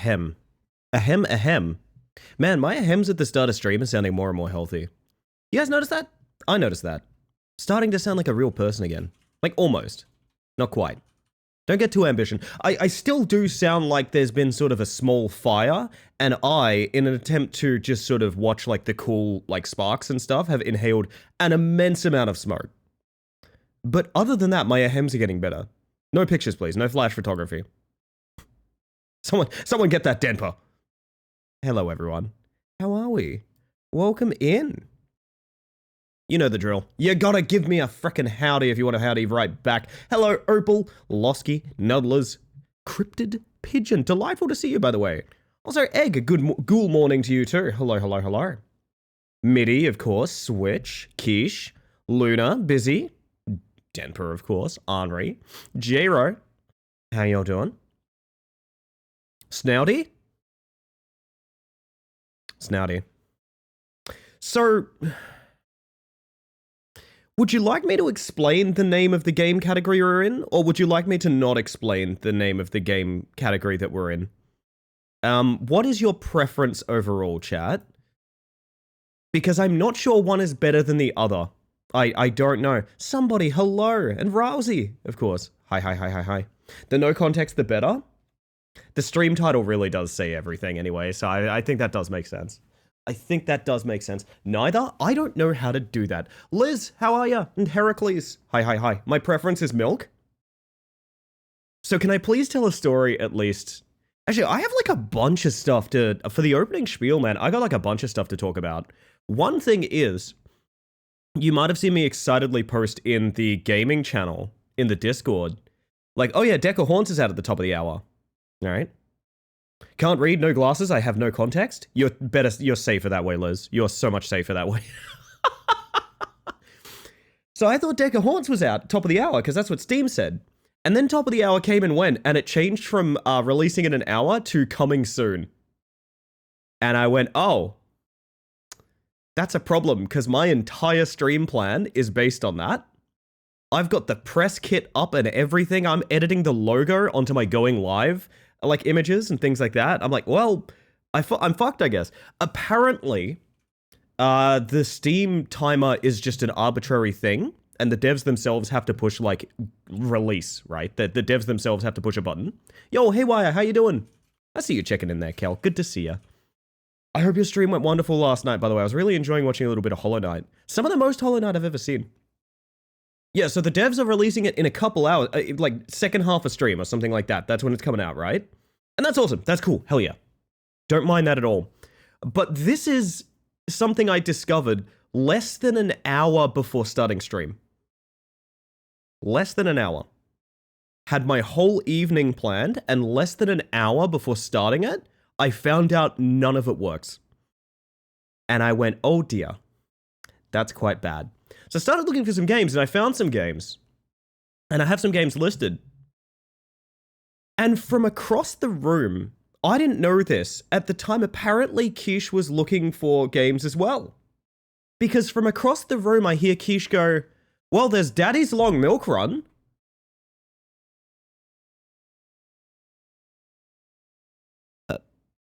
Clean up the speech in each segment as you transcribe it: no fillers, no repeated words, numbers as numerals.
ahem. Ahem, ahem. Man, my ahems at the start of stream are sounding more and more healthy. You guys notice that? I noticed that. Starting to sound like a real person again. Like, almost. Not quite. Don't get too ambitious. I still do sound like there's been sort of a small fire, and I, in an attempt to just sort of watch, like, the cool, like, sparks and stuff, have inhaled an immense amount of smoke. But other than that, my ahems are getting better. No pictures, please. No flash photography. Someone get that Denver. Hello, everyone. How are we? Welcome in. You know the drill. You gotta give me a frickin' howdy if you want a howdy right back. Hello, Opal, Losky, Nuddlers, Cryptid Pigeon. Delightful to see you, by the way. Also, Egg, a good ghoul morning to you too. Hello, hello, hello. Midi, of course, Switch, Quiche, Luna, Busy, Denper, of course, Henri, J-Ro. How y'all doing? Snouty? Snouty. So, would you like me to explain the name of the game category we're in, or would you like me to not explain the name of the game category that we're in? What is your preference overall, chat? Because I'm not sure one is better than the other. I don't know. Somebody, hello, and Rousey, of course. Hi. The no context, the better. The stream title really does say everything anyway, so I think that does make sense. Neither? I don't know how to do that. Liz, how are ya? And Heracles. Hi. My preference is milk. So can I please tell a story at least? Actually, I have like a bunch of stuff for the opening spiel, man. I got like a bunch of stuff to talk about. One thing is, you might have seen me excitedly post in the gaming channel in the Discord. Like, oh yeah, Deck of Haunts is out at the top of the hour. All right. Can't read, no glasses, I have no context. You're safer that way, Liz. You're so much safer that way. So I thought Deck of Haunts was out, top of the hour, because that's what Steam said. And then top of the hour came and went, and it changed from releasing in an hour to coming soon. And I went, oh, that's a problem, because my entire stream plan is based on that. I've got the press kit up and everything. I'm editing the logo onto my going live like images and things like that. I'm like, well, I'm fucked, I guess. Apparently, the Steam timer is just an arbitrary thing, and the devs themselves have to push like release, right? The devs themselves have to push a button. Yo, Haywire, how you doing? I see you checking in there, Kel. Good to see you. I hope your stream went wonderful last night, by the way. I was really enjoying watching a little bit of Hollow Knight. Some of the most Hollow Knight I've ever seen. Yeah, so the devs are releasing it in a couple hours, like second half of stream or something like that. That's when it's coming out, right? And that's awesome. That's cool. Hell yeah. Don't mind that at all. But this is something I discovered less than an hour before starting stream. Less than an hour. Had my whole evening planned, and less than an hour before starting it, I found out none of it works. And I went, oh dear. That's quite bad. So I started looking for some games, and I found some games. And I have some games listed. And from across the room, I didn't know this. At the time, apparently Quiche was looking for games as well. Because from across the room, I hear Quiche go, well, there's Daddy's Long Milk Run.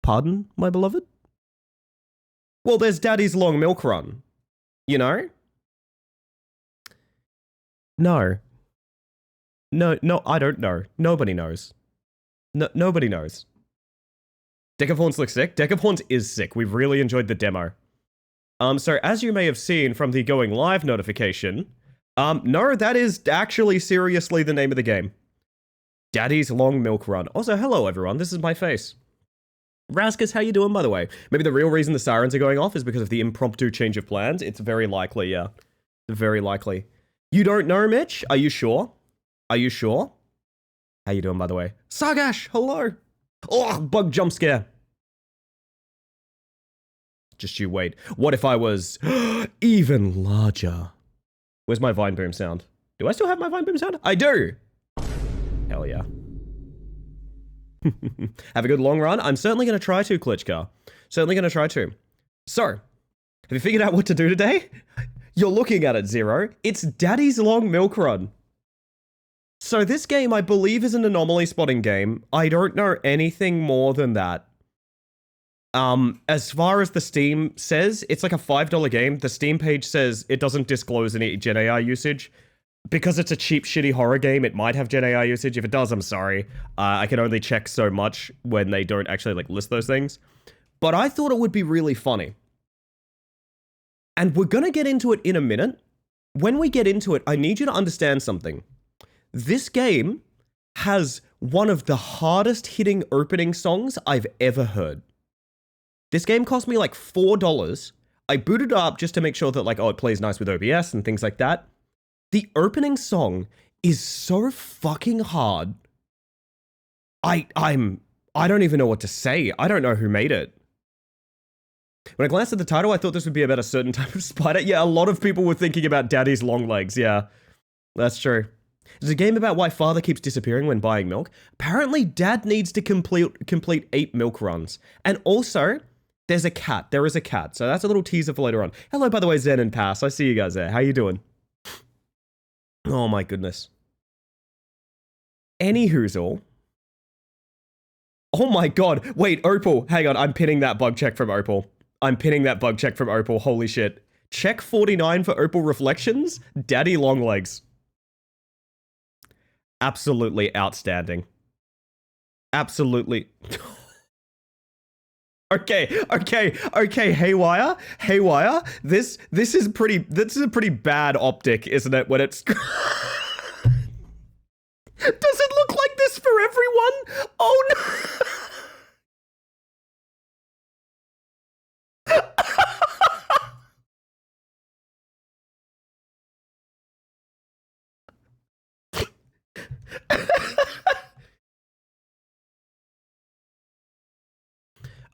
Pardon, my beloved? Well, there's Daddy's Long Milk Run. You know? No, I don't know. Nobody knows. Nobody knows. Deck of Haunts looks sick. Deck of Haunts is sick. We've really enjoyed the demo. So as you may have seen from the going live notification, no, that is actually seriously the name of the game. Daddy's Long Milk Run. Also, hello everyone, this is my face. Raskus, how you doing, by the way? Maybe the real reason the sirens are going off is because of the impromptu change of plans. It's very likely, yeah. Very likely. You don't know, Mitch? Are you sure? Are you sure? How you doing, by the way? Sargash, hello. Oh, bug jump scare. Just you wait. What if I was even larger? Where's my Vine Boom sound? Do I still have my Vine Boom sound? I do. Hell yeah. Have a good long run. I'm certainly going to try to, Klitschko. Certainly going to try to. So, have you figured out what to do today? You're looking at it, Zero. It's Daddy's Long Milk Run. So this game, I believe, is an anomaly spotting game. I don't know anything more than that. As far as the Steam says, it's like a $5 game. The Steam page says it doesn't disclose any Gen AI usage. Because it's a cheap, shitty horror game, it might have Gen AI usage. If it does, I'm sorry. I can only check so much when they don't actually like list those things. But I thought it would be really funny. And we're gonna get into it in a minute. When we get into it, I need you to understand something. This game has one of the hardest hitting opening songs I've ever heard. This game cost me like $4. I booted it up just to make sure that like, oh, it plays nice with OBS and things like that. The opening song is so fucking hard. I don't even know what to say. I don't know who made it. When I glanced at the title, I thought this would be about a certain type of spider. Yeah, a lot of people were thinking about Daddy's Long Legs. Yeah, that's true. It's a game about why father keeps disappearing when buying milk. Apparently, dad needs to complete 8 milk runs. And also, there's a cat. There is a cat. So that's a little teaser for later on. Hello, by the way, Zen and Pass. I see you guys there. How you doing? Oh my goodness. Anyhoozle. Oh my god. Wait, Opal. Hang on. I'm pinning that bug check from Opal. Holy shit. Check 49 for Opal Reflections. Daddy Longlegs. Absolutely outstanding. Absolutely. Okay. Haywire. This is a pretty bad optic, isn't it? When it's does it look like this for everyone? Oh no.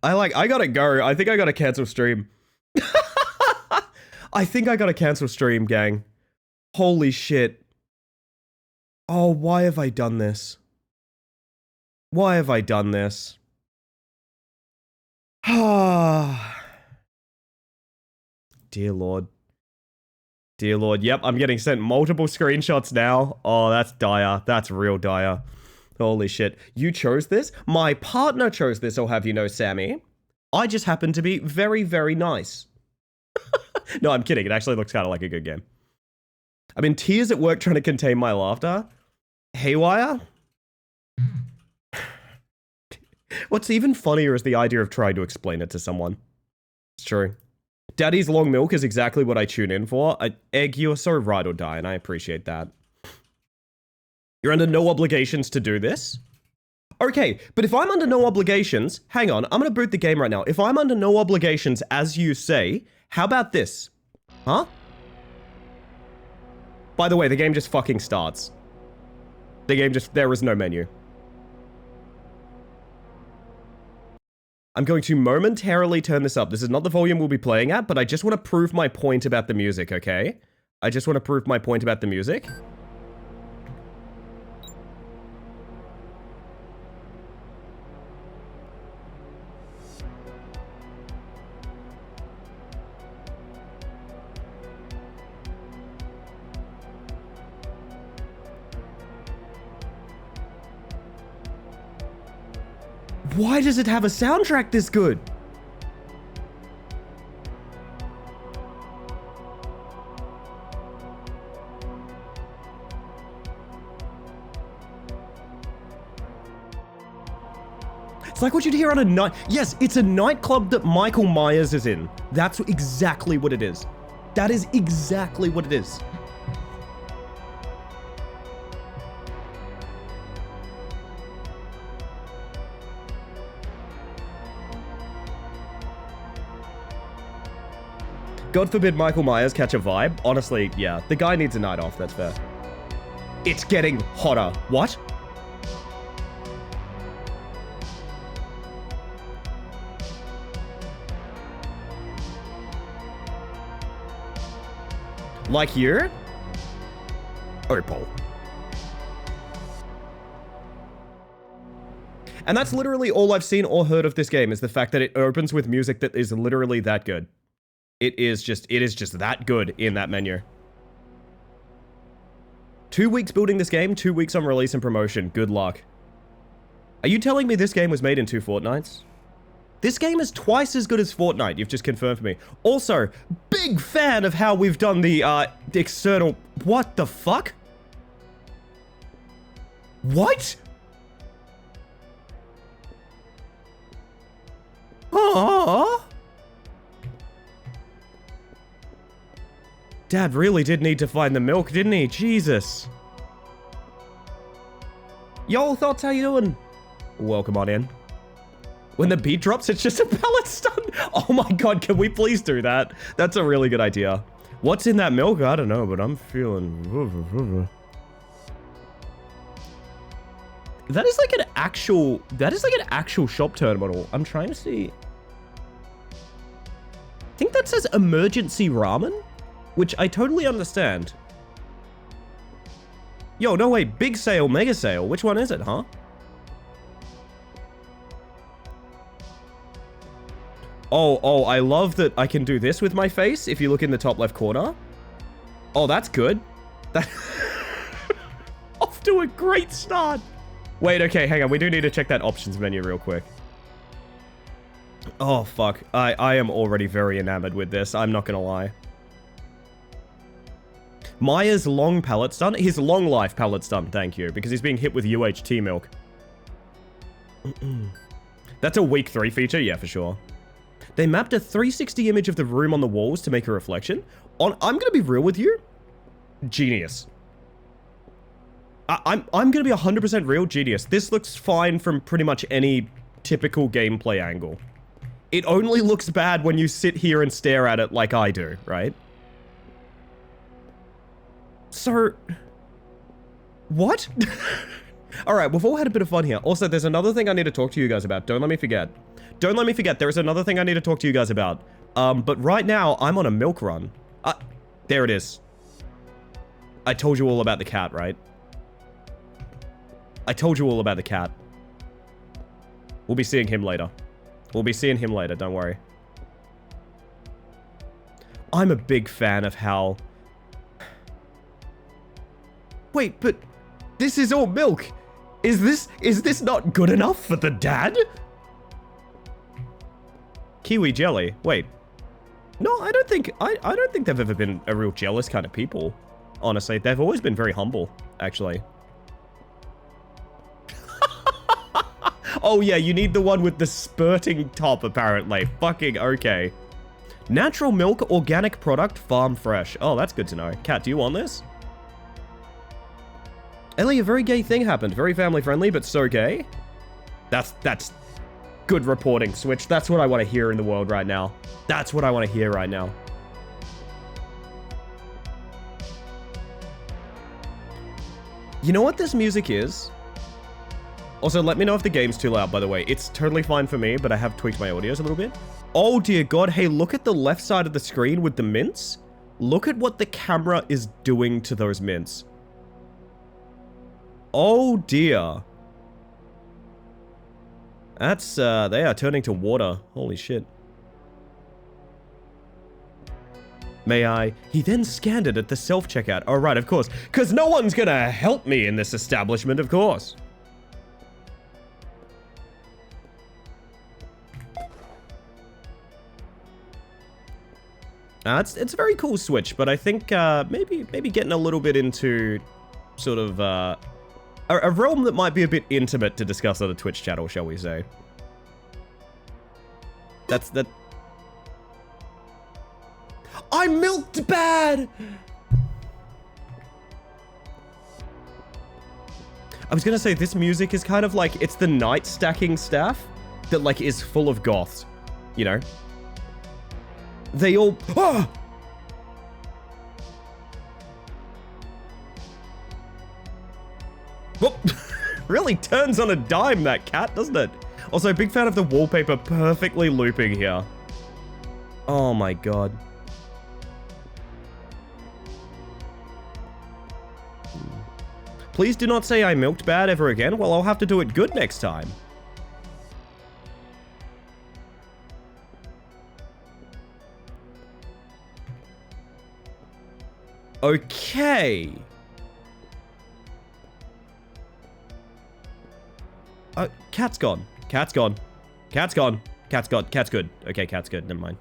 I gotta go. I think I gotta cancel stream. I think I gotta cancel stream, gang. Holy shit. Oh, why have I done this? Why have I done this? Ah. Dear Lord. Dear Lord. Yep, I'm getting sent multiple screenshots now. Oh, that's dire. That's real dire. Holy shit. You chose this? My partner chose this, I'll have you know, Sammy. I just happen to be very, very nice. No, I'm kidding. It actually looks kind of like a good game. I'm in tears at work trying to contain my laughter. Haywire? What's even funnier is the idea of trying to explain it to someone. It's true. Daddy's Long Milk is exactly what I tune in for. Egg, you're so ride or die, and I appreciate that. You're under no obligations to do this? Okay, but if I'm under no obligations, hang on, I'm gonna boot the game right now. If I'm under no obligations, as you say, how about this? Huh? By the way, the game just fucking starts. There is no menu. I'm going to momentarily turn this up. This is not the volume we'll be playing at, but I just want to prove my point about the music, okay? I just want to prove my point about the music. Why does it have a soundtrack this good? It's like what you'd hear on a night. Yes, it's a nightclub that Michael Myers is in. That's exactly what it is. That is exactly what it is. God forbid Michael Myers catch a vibe. Honestly, yeah. The guy needs a night off, that's fair. It's getting hotter. What? Like here? Opal. And that's literally all I've seen or heard of this game, is the fact that it opens with music that is literally that good. It is just that good in that menu. 2 weeks building this game, 2 weeks on release and promotion. Good luck. Are you telling me this game was made in 2 fortnights? This game is twice as good as Fortnite, you've just confirmed for me. Also, big fan of how we've done the external... What the fuck? What? Oh. Dad really did need to find the milk, didn't he? Jesus. Yo, thoughts, how you doing? Welcome on in. When the beat drops, it's just a pallet stun. Oh my god, can we please do that? That's a really good idea. What's in that milk? I don't know, but I'm feeling... That is like an actual shop terminal. I'm trying to see. I think that says emergency ramen, which I totally understand. Yo, no way, big sale, mega sale. Which one is it, huh? Oh, I love that I can do this with my face if you look in the top left corner. Oh, that's good. That off to a great start. Wait, okay, hang on. We do need to check that options menu real quick. Oh, fuck. I am already very enamored with this. I'm not gonna lie. Maya's long pallet stun. His long life pallet stun, thank you. Because he's being hit with UHT milk. That's a week 3 feature? Yeah, for sure. They mapped a 360 image of the room on the walls to make a reflection. I'm gonna be real with you. Genius. I'm gonna be 100% real, genius. This looks fine from pretty much any typical gameplay angle. It only looks bad when you sit here and stare at it like I do, right? So... What? Alright, we've all had a bit of fun here. Also, there's another thing I need to talk to you guys about. Don't let me forget. Don't let me forget, there is another thing I need to talk to you guys about. But right now, I'm on a milk run. There it is. I told you all about the cat, right? I told you all about the cat. We'll be seeing him later. We'll be seeing him later, don't worry. I'm a big fan of how... Wait, but this is all milk. Is this not good enough for the dad? Kiwi jelly. Wait. No, I don't think they've ever been a real jealous kind of people. Honestly, they've always been very humble, actually. Oh yeah, you need the one with the spurting top, apparently. Fucking okay. Natural milk, organic product, farm fresh. Oh, that's good to know. Kat, do you want this? Ellie, a very gay thing happened. Very family friendly, but so gay. That's good reporting, Switch. That's what I want to hear in the world right now. That's what I want to hear right now. You know what this music is? Also, let me know if the game's too loud, by the way. It's totally fine for me, but I have tweaked my audios a little bit. Oh, dear God. Hey, look at the left side of the screen with the mints. Look at what the camera is doing to those mints. Oh, dear. That's, they are turning to water. Holy shit. May I? He then scanned it at the self-checkout. Oh, right, of course. Because no one's gonna help me in this establishment, of course. It's a very cool Switch, but I think maybe getting a little bit into sort of a realm that might be a bit intimate to discuss on a Twitch channel, shall we say. That's that. I milked bad! I was gonna say, this music is kind of like, it's the night stacking staff that like is full of goths, you know? They all... Ah! Whoop! Really turns on a dime, that cat, doesn't it? Also, big fan of the wallpaper perfectly looping here. Oh my god. Please do not say I milked bad ever again. Well, I'll have to do it good next time. Okay. Cat's gone. Cat's gone. Cat's gone. Cat's good. Okay, cat's good. Never mind.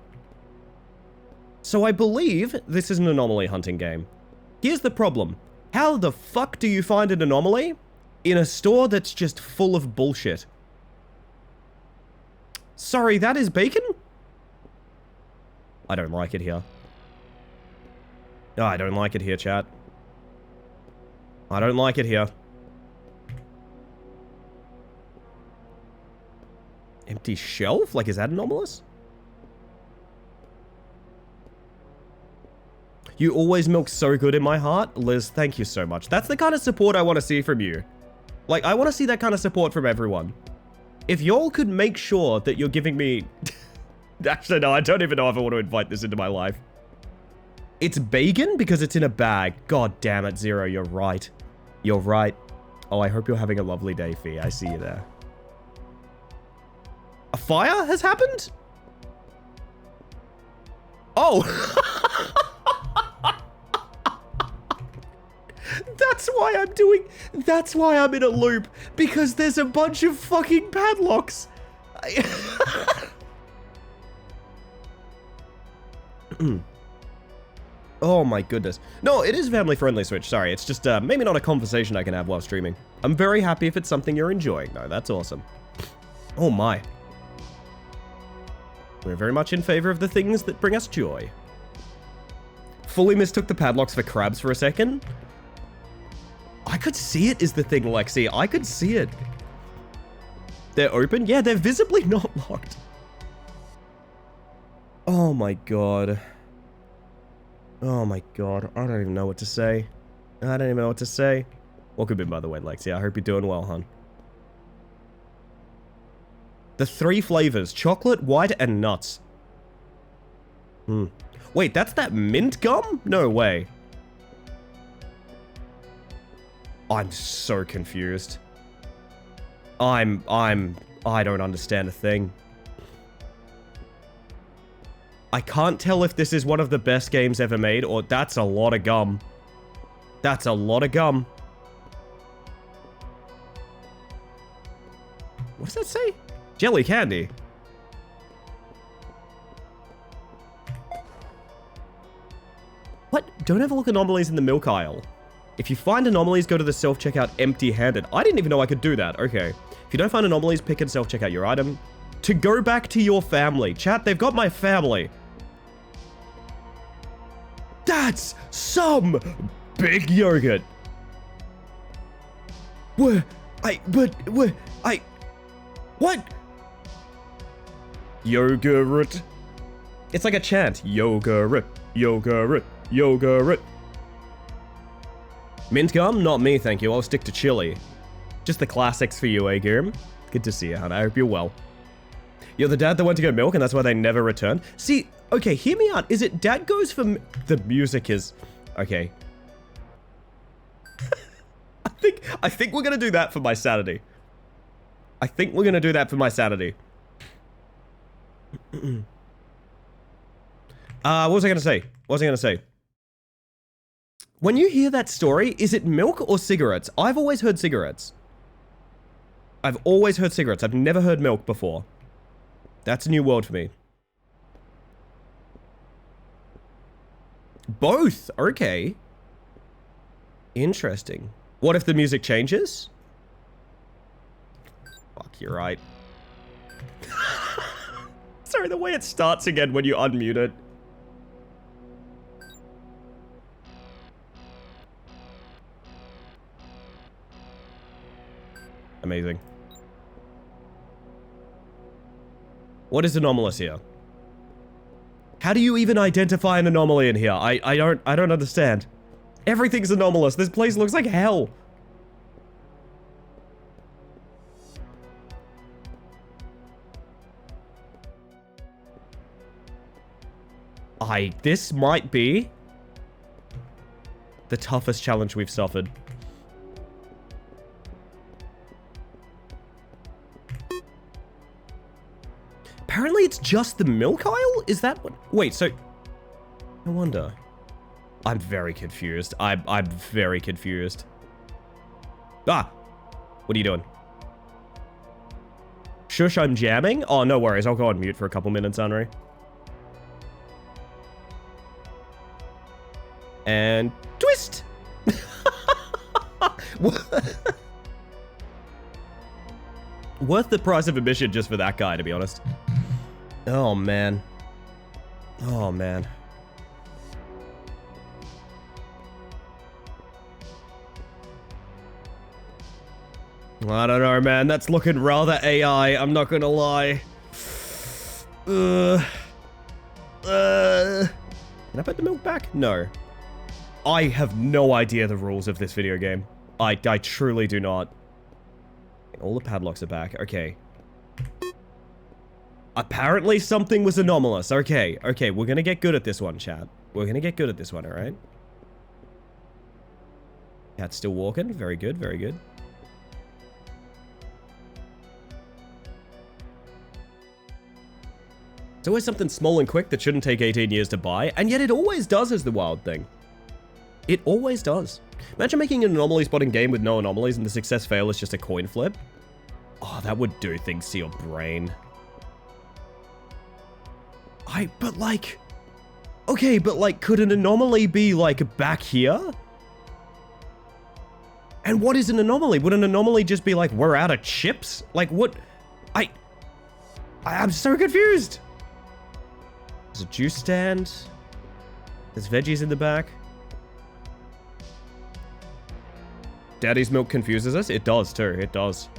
So I believe this is an anomaly hunting game. Here's the problem. How the fuck do you find an anomaly in a store that's just full of bullshit? Sorry, that is bacon? I don't like it here. Oh, I don't like it here, chat. I don't like it here. Empty shelf? Like, is that anomalous? You always milk so good in my heart. Liz, thank you so much. That's the kind of support I want to see from you. Like, I want to see that kind of support from everyone. If y'all could make sure that you're giving me... Actually, no, I don't even know if I want to invite this into my life. It's bacon because it's in a bag. God damn it, Zero, you're right. You're right. Oh, I hope you're having a lovely day, Fee. I see you there. A fire has happened? Oh! That's why I'm in a loop. Because there's a bunch of fucking padlocks. Oh my goodness. No, it is family friendly, Switch. Sorry, it's just maybe not a conversation I can have while streaming. I'm very happy if it's something you're enjoying, though. That's awesome. Oh my. We're very much in favor of the things that bring us joy. Fully mistook the padlocks for crabs for a second. I could see it is the thing, Lexi. I could see it. They're open? Yeah, they're visibly not locked. Oh my god. Oh my god. I don't even know what to say. I don't even know what to say. Welcome in, by the way, Lexi. I hope you're doing well, hon. The 3 flavors. Chocolate, white, and nuts. Wait, that's that mint gum? No way. I'm so confused. I don't understand a thing. I can't tell if this is one of the best games ever made, or that's a lot of gum. That's a lot of gum. What does that say? Jelly candy. What? Don't have a look at anomalies in the milk aisle. If you find anomalies, go to the self-checkout empty-handed. I didn't even know I could do that. Okay. If you don't find anomalies, pick and self-checkout your item. To go back to your family. Chat, they've got my family. That's some big yogurt. What? Yogurt. It's like a chant. Yogurt, yogurt, yogurt. Mint gum? Not me, thank you. I'll stick to chili. Just the classics for you, eh, Grim? Good to see you, hon. I hope you're well. You're the dad that went to go milk, and that's why they never return? See, okay, hear me out. Is it dad goes for... The music is... Okay. I think we're gonna do that for my sanity. I think we're gonna do that for my sanity. What was I gonna say? What was I gonna say? When you hear that story, is it milk or cigarettes? I've always heard cigarettes. I've always heard cigarettes. I've never heard milk before. That's a new world for me. Both? Okay. Interesting. What if the music changes? Fuck, you're right. Sorry, the way it starts again when you unmute it. Amazing. What is anomalous here? How do you even identify an anomaly in here? I don't understand. Everything's anomalous. This place looks like hell. This might be the toughest challenge we've suffered. Apparently it's just the milk aisle? Is that what? Wait, so... No wonder. I'm very confused. I'm very confused. Ah! What are you doing? Shush, I'm jamming? Oh, no worries. I'll go on mute for a couple minutes, Henry. And twist! Worth the price of admission just for that guy, to be honest. Oh, man. Oh, man. I don't know, man. That's looking rather AI. I'm not gonna lie. Can I put the milk back? No. I have no idea the rules of this video game. I truly do not. All the padlocks are back. Okay. Apparently something was anomalous. Okay, okay. We're gonna get good at this one, chat. We're gonna get good at this one, alright? Cat's still walking. Very good, very good. It's always something small and quick that shouldn't take 18 years to buy, and yet it always does is the wild thing. It always does. Imagine making an anomaly spotting game with no anomalies and the success fail is just a coin flip. Oh, that would do things to your brain. But like... Okay, but like, could an anomaly be like back here? And what is an anomaly? Would an anomaly just be like, we're out of chips? Like what? I'm so confused. There's a juice stand. There's veggies in the back. Daddy's milk confuses us? It does too, it does.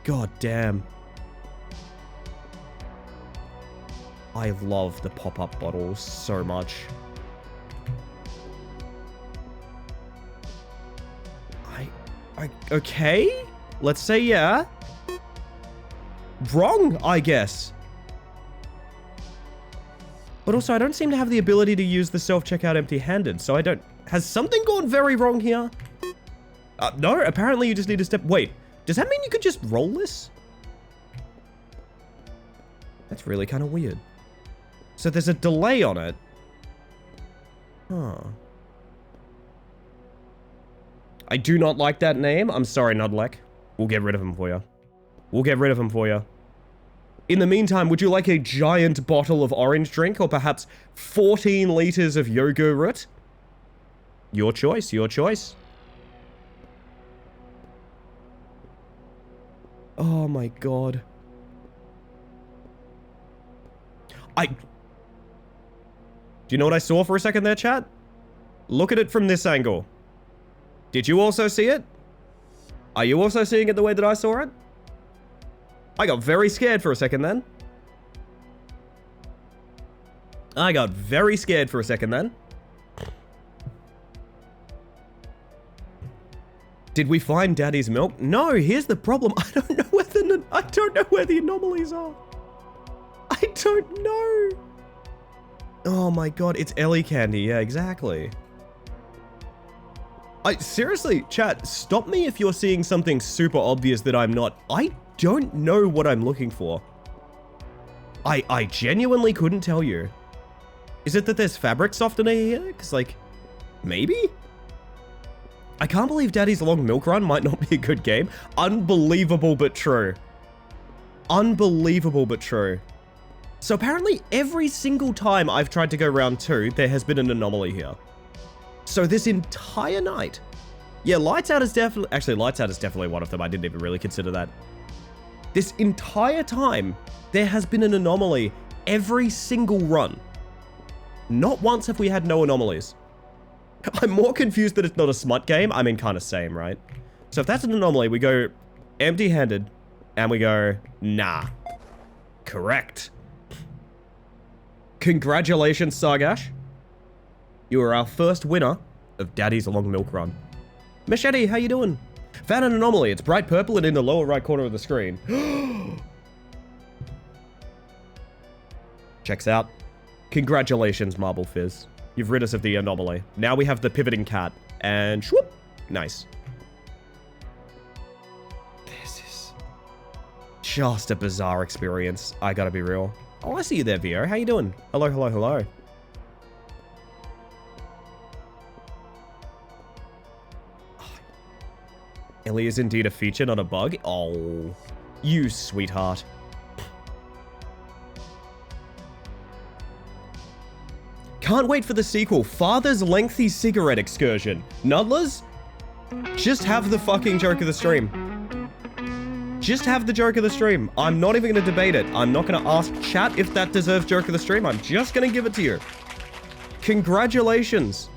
God damn. I love the pop-up bottles so much. Okay? Let's say yeah. Wrong, I guess. But also, I don't seem to have the ability to use the self-checkout empty-handed, so I don't... Has something gone very wrong here? No, apparently you just need to step... Wait, does that mean you could just roll this? That's really kind of weird. So there's a delay on it. Huh. I do not like that name. I'm sorry, Nudlek. We'll get rid of him for you. We'll get rid of him for you. In the meantime, would you like a giant bottle of orange drink or perhaps 14 liters of yogurt? Your choice, your choice. Oh my god. Do you know what I saw for a second there, chat? Look at it from this angle. Did you also see it? Are you also seeing it the way that I saw it? I got very scared for a second then. I got very scared for a second then. Did we find Daddy's milk? No, here's the problem. I don't know where the anomalies are. I don't know. Oh my god, it's Ellie candy. Yeah, exactly. Seriously, chat, stop me if you're seeing something super obvious that I'm not. I don't know what I'm looking for. I genuinely couldn't tell you. Is it that there's fabric softener here? Because, like, maybe? I can't believe Daddy's Long Milk Run might not be a good game. Unbelievable but true. Unbelievable but true. So apparently every single time I've tried to go round 2, there has been an anomaly here. So this entire night... Yeah, Lights Out is definitely... Actually, Lights Out is definitely one of them. I didn't even really consider that. This entire time, there has been an anomaly every single run. Not once have we had no anomalies. I'm more confused that it's not a smut game. I mean, kind of same, right? So if that's an anomaly, we go empty-handed, and we go, nah. Correct. Congratulations, Sargash. You are our first winner of Daddy's Long Milk Run. Machete, how you doing? Found an anomaly. It's bright purple and in the lower right corner of the screen. Checks out. Congratulations, Marble Fizz. You've rid us of the anomaly. Now we have the pivoting cat. And whoop. Nice. This is just a bizarre experience. I gotta be real. Oh, I see you there, Vio. How you doing? Hello, hello, hello. Ellie is indeed a feature, not a bug. Oh, you sweetheart. Can't wait for the sequel. Father's lengthy cigarette excursion. Nuddlers? Just have the fucking joke of the stream. Just have the joke of the stream. I'm not even going to debate it. I'm not going to ask chat if that deserves joke of the stream. I'm just going to give it to you. Congratulations.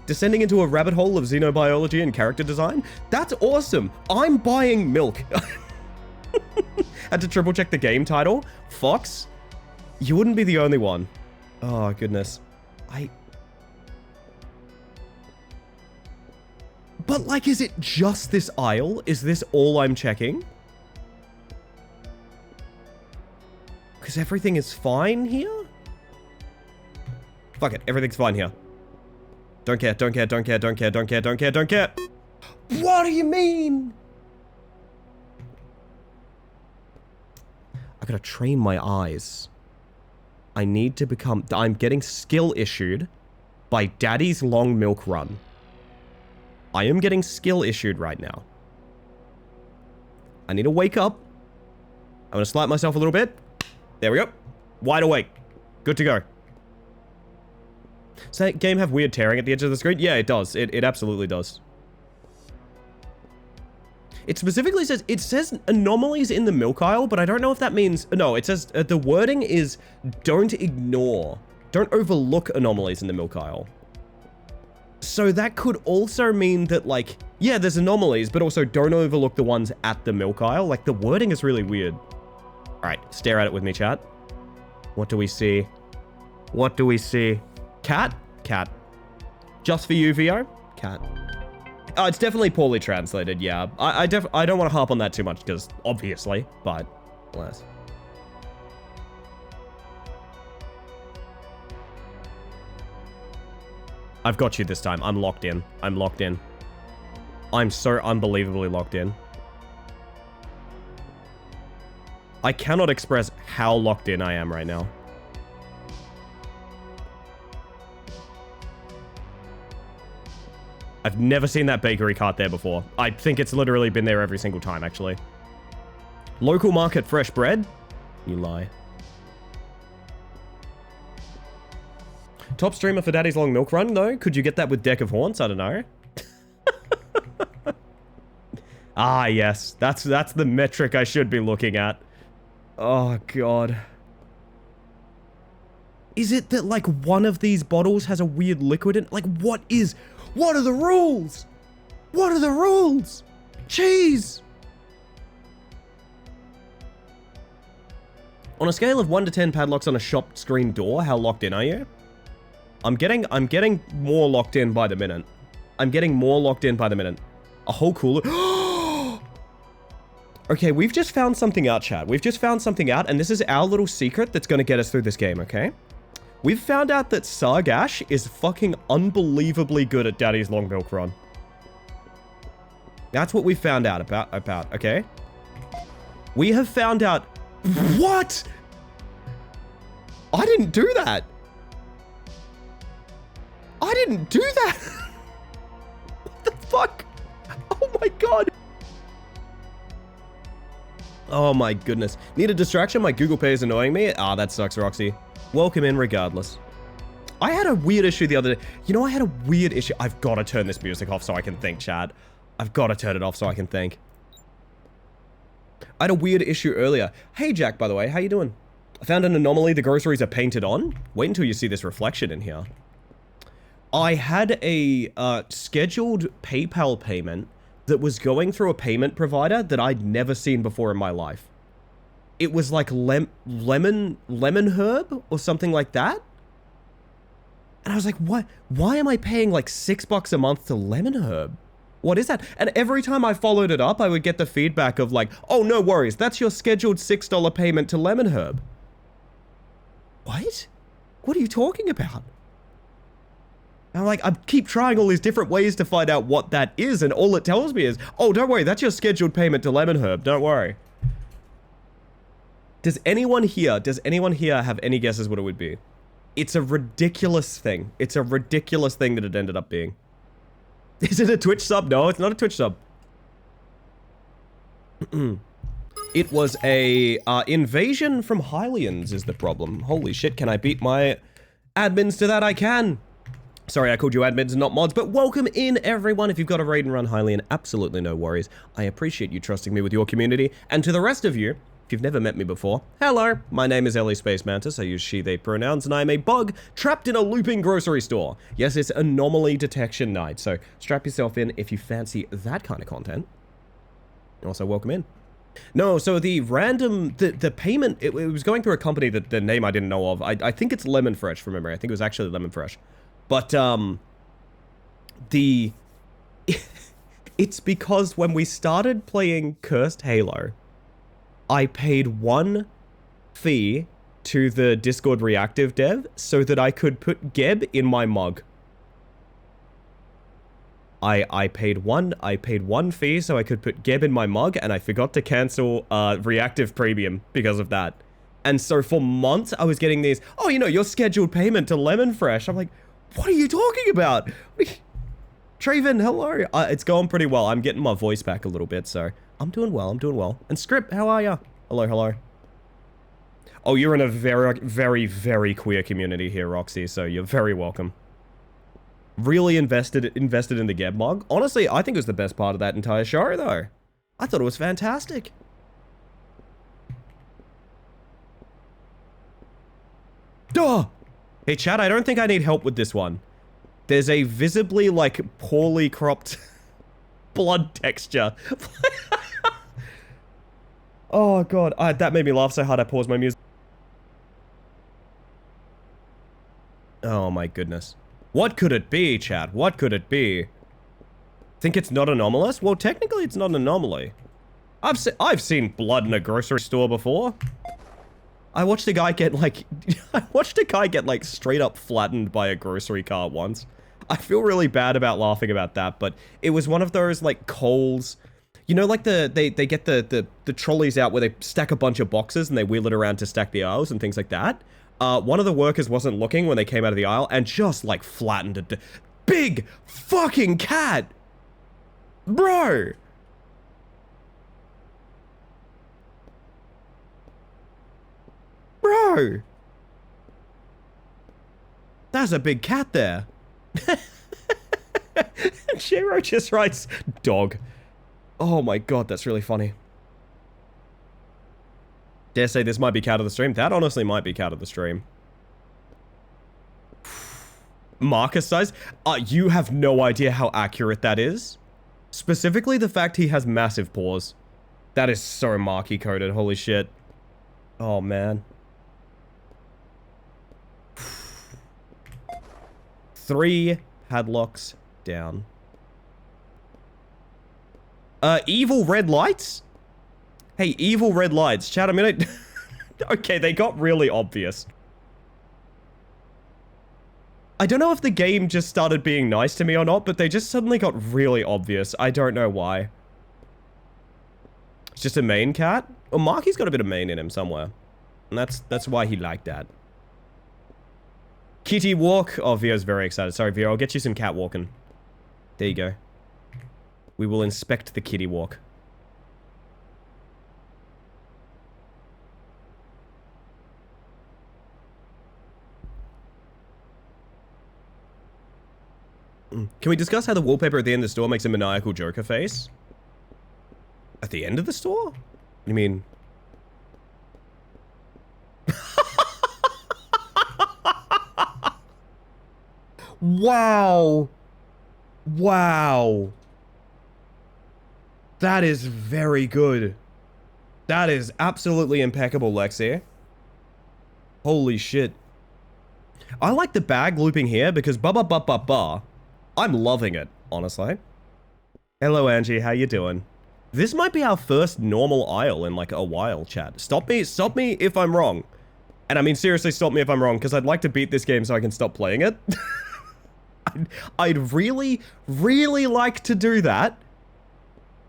Descending into a rabbit hole of xenobiology and character design? That's awesome. I'm buying milk. Had to triple check the game title. Fox? You wouldn't be the only one. Oh, goodness. But, like, is it just this aisle? Is this all I'm checking? Because everything is fine here? Fuck it. Everything's fine here. Don't care, don't care, don't care, don't care, don't care, don't care, don't care. What do you mean? I gotta train my eyes. I need to become... I'm getting skill issued by Daddy's Long Milk Run. I am getting skill issued right now. I need to wake up. I'm going to slap myself a little bit. There we go. Wide awake. Good to go. Does that game have weird tearing at the edge of the screen? Yeah, it does. It absolutely does. It specifically says... It says anomalies in the milk aisle, but I don't know if that means... No, it says... the wording is don't ignore. Don't overlook anomalies in the milk aisle. So that could also mean that, like, yeah, there's anomalies, but also don't overlook the ones at the milk aisle. Like, the wording is really weird. All right, stare at it with me, chat. What do we see? What do we see? Cat? Cat. Just for you, VO? Cat. Oh, it's definitely poorly translated, yeah. I don't want to harp on that too much, because obviously, but less. I've got you this time. I'm locked in. I'm locked in. I'm so unbelievably locked in. I cannot express how locked in I am right now. I've never seen that bakery cart there before. I think it's literally been there every single time, actually. Local market fresh bread? You lie. Top streamer for Daddy's Long Milk Run, though? Could you get that with Deck of Haunts? I don't know. Ah, yes. That's the metric I should be looking at. Oh, God. Is it that, like, one of these bottles has a weird liquid in... Like, what are the rules? What are the rules? Jeez! On a scale of 1 to 10 padlocks on a shop screen door, how locked in are you? I'm getting more locked in by the minute. I'm getting more locked in by the minute. A whole cooler. Okay, we've just found something out, chat. We've just found something out, and this is our little secret that's going to get us through this game, okay? We've found out that Sargash is fucking unbelievably good at Daddy's Long Milk Run. That's what we found out about, okay? We have found out... What? I didn't do that. I didn't do that. What the fuck? Oh my god. Oh my goodness. Need a distraction? My Google Pay is annoying me. Ah, that sucks, Roxy. Welcome in regardless. I had a weird issue the other day. You know, I had a weird issue. I've got to turn this music off so I can think, chat. I've got to turn it off so I can think. I had a weird issue earlier. Hey, Jack, by the way. How you doing? I found an anomaly. The groceries are painted on. Wait until you see this reflection in here. I had a scheduled PayPal payment that was going through a payment provider that I'd never seen before in my life. It was like lemon herb or something like that. And I was like, what? Why am I paying like $6 a month to lemon herb? What is that? And every time I followed it up, I would get the feedback of like, oh, no worries. That's your scheduled $6 payment to lemon herb. What? What are you talking about? And I'm like, I keep trying all these different ways to find out what that is, and all it tells me is, oh, don't worry, that's your scheduled payment to Lemon Herb, don't worry. Does anyone here have any guesses what it would be? It's a ridiculous thing. It's a ridiculous thing that it ended up being. Is it a Twitch sub? No, it's not a Twitch sub. It was a invasion from Hylians is the problem. Holy shit, can I beat my admins to that? I can. Sorry, I called you admins and not mods, but welcome in, everyone. If you've got a raid and run Hylian, absolutely no worries. I appreciate you trusting me with your community. And to the rest of you, if you've never met me before, hello, my name is Ellie Space Mantis. I use she, they pronouns, and I am a bug trapped in a looping grocery store. Yes, it's anomaly detection night, so strap yourself in if you fancy that kind of content. Also, welcome in. No, so the random, the payment, it was going through a company that the name I didn't know of. I think it's Lemon Fresh from memory. I think it was actually Lemon Fresh. But, it's because when we started playing Cursed Halo, I paid one fee to the Discord Reactive dev so that I could put Geb in my mug. I paid one fee so I could put Geb in my mug, and I forgot to cancel Reactive Premium because of that. And so for months I was getting these, oh, you know, your scheduled payment to Lemon Fresh. I'm like, what are you talking about? Traven, hello. It's going pretty well. I'm getting my voice back a little bit, so I'm doing well. I'm doing well. And Script, how are ya? Hello, hello. Oh, you're in a very, very, very queer community here, Roxy, so you're very welcome. Really invested in the Geb mug. Honestly, I think it was the best part of that entire show, though. I thought it was fantastic. Duh! Hey, chat, I don't think I need help with this one. There's a visibly, like, poorly cropped blood texture. Oh, God. That made me laugh so hard I paused my music. Oh, my goodness. What could it be, chat? What could it be? Think it's not anomalous? Well, technically, it's not an anomaly. I've seen blood in a grocery store before. I watched a guy get, like... straight up flattened by a grocery cart once. I feel really bad about laughing about that, but it was one of those, like, Coles... You know, like, they get the trolleys out where they stack a bunch of boxes and they wheel it around to stack the aisles and things like that? One of the workers wasn't looking when they came out of the aisle and just, like, flattened a big fucking cat! Bro! Bro! That's a big cat there. Shiro just writes, dog. Oh my god, that's really funny. Dare say this might be cat of the stream. That honestly might be cat of the stream. Marcus size? You have no idea how accurate that is. Specifically the fact he has massive paws. That is so Marky coded, holy shit. Oh man. 3 padlocks down. Evil red lights? Hey, evil red lights. Chat, I'm gonna... Okay, they got really obvious. I don't know if the game just started being nice to me or not, but they just suddenly got really obvious. I don't know why. It's just a main cat? Well, Marky's got a bit of mane in him somewhere. And that's why he liked that. Kitty walk. Oh, Vio's very excited. Sorry, Vio, I'll get you some cat walking. There you go. We will inspect the kitty walk. Can we discuss how the wallpaper at the end of the store makes a maniacal Joker face? At the end of the store? What do you mean? Wow. Wow. That is very good. That is absolutely impeccable, Lexi. Holy shit. I like the bag looping here because ba-ba-ba-ba-ba. I'm loving it, honestly. Hello, Angie. How you doing? This might be our first normal aisle in, like, a while, chat. Stop me if I'm wrong. And I mean, seriously, stop me if I'm wrong, because I'd like to beat this game so I can stop playing it. I'd really, really like to do that.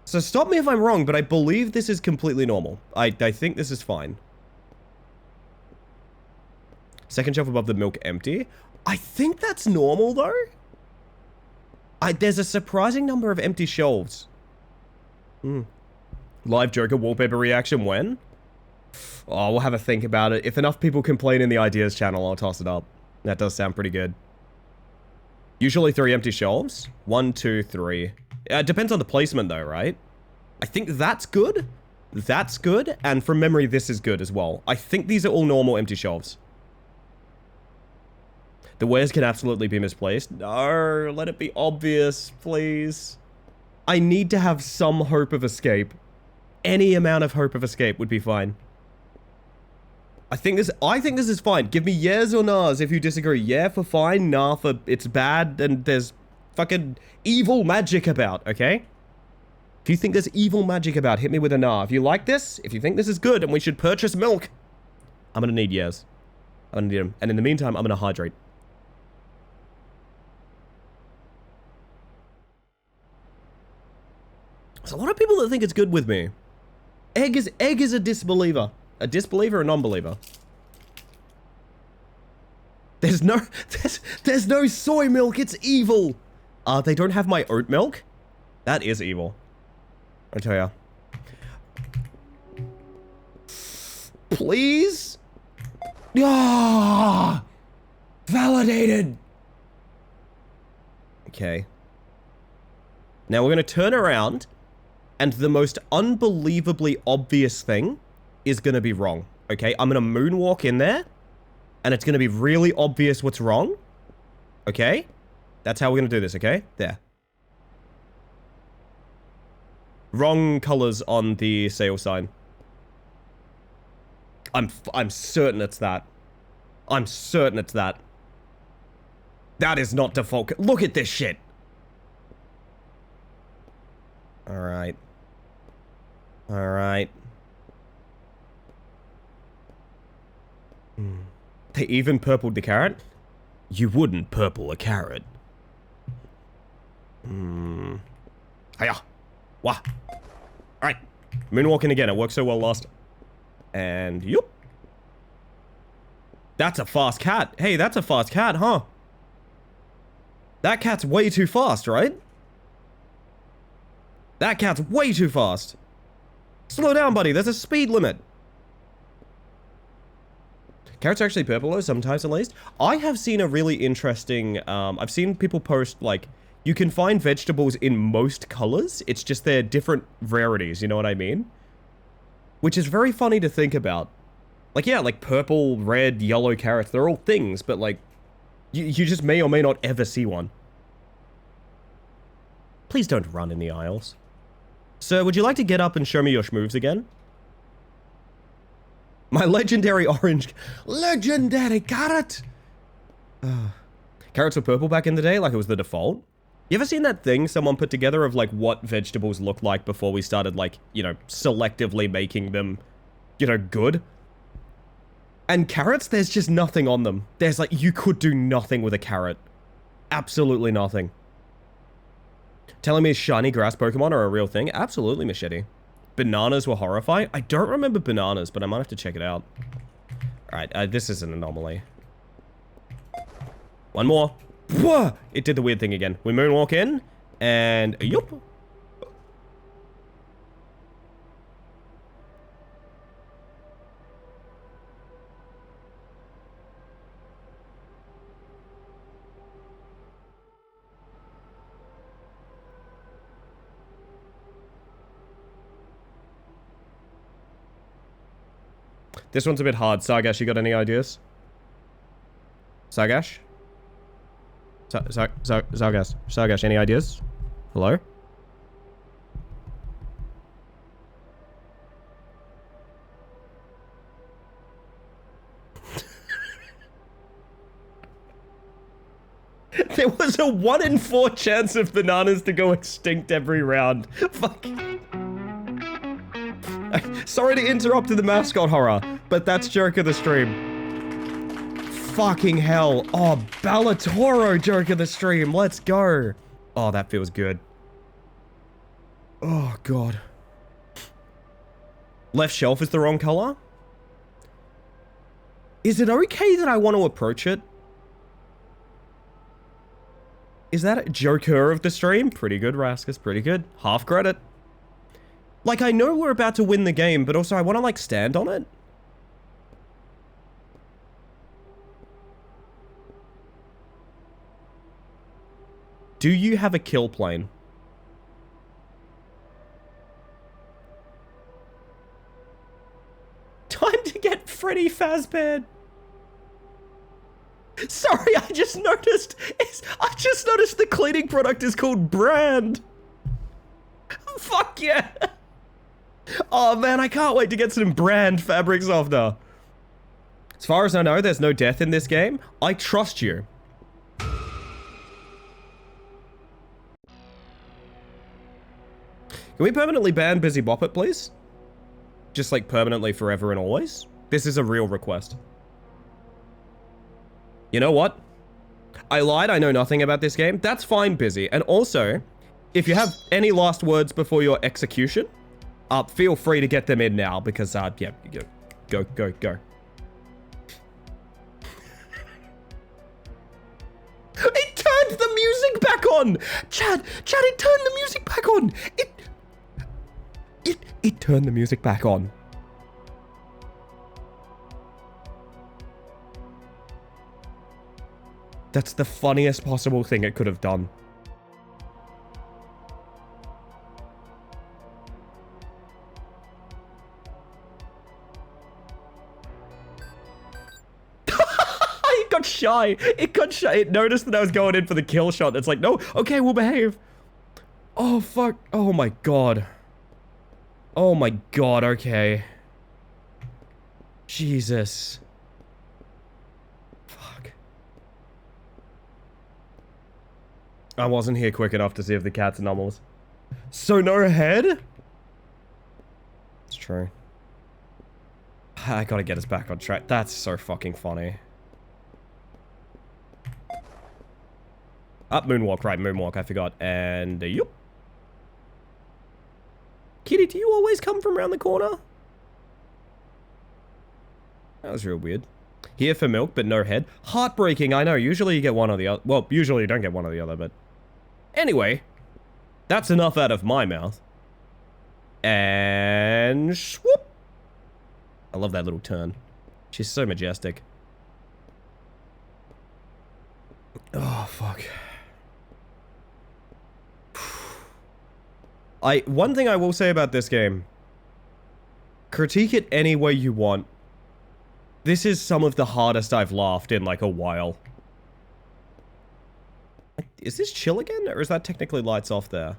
So stop me if I'm wrong, but I believe this is completely normal. I think this is fine. Second shelf above the milk empty. I think that's normal, though. There's a surprising number of empty shelves. Live Joker wallpaper reaction when? Oh, we'll have a think about it. If enough people complain in the ideas channel, I'll toss it up. That does sound pretty good. Usually 3 empty shelves. 1, 2, 3. It depends on the placement though, right? I think that's good. That's good. And from memory, this is good as well. I think these are all normal empty shelves. The wares can absolutely be misplaced. No, let it be obvious, please. I need to have some hope of escape. Any amount of hope of escape would be fine. I think this is fine. Give me yes or nahs if you disagree. Yeah for fine, nah for it's bad, and there's fucking evil magic about, okay? If you think there's evil magic about, hit me with a nah. If you like this, if you think this is good and we should purchase milk, I'm gonna need yes. I'm gonna need them. And in the meantime, I'm gonna hydrate. There's a lot of people that think it's good with me. Egg is a disbeliever. A disbeliever or non-believer? There's no soy milk, it's evil! They don't have my oat milk? That is evil. I tell ya. Please? Ah! Validated! Okay. Now we're gonna turn around, and the most unbelievably obvious thing is gonna be wrong, okay? I'm gonna moonwalk in there, and it's gonna be really obvious what's wrong, okay? That's how we're gonna do this, okay? There. Wrong colors on the sale sign. I'm certain it's that. I'm certain it's that. That is not default. Look at this shit. Alright. Alright. They even purpled the carrot? You wouldn't purple a carrot. Hiya. Wah. Alright. Moonwalking again. It worked so well last. And yup. That's a fast cat. Hey, that's a fast cat, huh? That cat's way too fast, right? That cat's way too fast. Slow down, buddy. There's a speed limit. Carrots are actually purple, though, sometimes at least. I have seen a really interesting, I've seen people post, like, you can find vegetables in most colors. It's just they're different rarities, you know what I mean? Which is very funny to think about. Like, yeah, like purple, red, yellow carrots, they're all things, but like, you just may or may not ever see one. Please don't run in the aisles. Sir, would you like to get up and show me your schmoves again? My legendary orange... Legendary carrot! Carrots were purple back in the day, like it was the default. You ever seen that thing someone put together of, like, what vegetables looked like before we started, like, you know, selectively making them, you know, good? And carrots, there's just nothing on them. There's, like, you could do nothing with a carrot. Absolutely nothing. Telling me shiny grass Pokemon are a real thing? Absolutely, Machete. Bananas were horrifying? I don't remember bananas, but I might have to check it out. Alright, this is an anomaly. One more. It did the weird thing again. We moonwalk in, and yup. This one's a bit hard. Sargash, you got any ideas? Sargash? Sargash, any ideas? Hello? There was a 1 in 4 chance of bananas to go extinct every round. Fuck. Sorry to interrupt the mascot horror, but that's joke of the stream. Fucking hell. Oh, Ballatoro joke of the stream. Let's go. Oh, that feels good. Oh, God. Left shelf is the wrong color? Is it okay that I want to approach it? Is that a Joker of the stream? Pretty good, Raskus. Pretty good. Half credit. Like, I know we're about to win the game, but also I want to, like, stand on it. Do you have a kill plane? Time to get Freddy Fazbear. Sorry, I just noticed the cleaning product is called Brand. Fuck yeah. Oh man, I can't wait to get some Brand fabric softener. As far as I know, there's no death in this game. I trust you. Can we permanently ban Busy Bop It, please? Just like permanently forever and always? This is a real request. You know what? I lied, I know nothing about this game. That's fine, Busy. And also, if you have any last words before your execution, feel free to get them in now because, yeah, go. It turned the music back on! Chad, it turned the music back on! It turned the music back on. That's the funniest possible thing it could have done. It got shy. It noticed that I was going in for the kill shot. It's like, no, okay, we'll behave. Oh, fuck. Oh, my God. Oh, my God, okay. Jesus. Fuck. I wasn't here quick enough to see if the cat's anomalous. So no head? It's true. I gotta get us back on track. That's so fucking funny. Up, moonwalk, right, moonwalk, I forgot. And, yup. Kitty, do you always come from around the corner? That was real weird. Here for milk, but no head. Heartbreaking, I know. Usually you get one or the other. Well, usually you don't get one or the other, but... Anyway. That's enough out of my mouth. And... swoop! I love that little turn. She's so majestic. Oh, fuck. One thing I will say about this game. Critique it any way you want. This is some of the hardest I've laughed in like a while. Is this chill again? Or is that technically lights off there?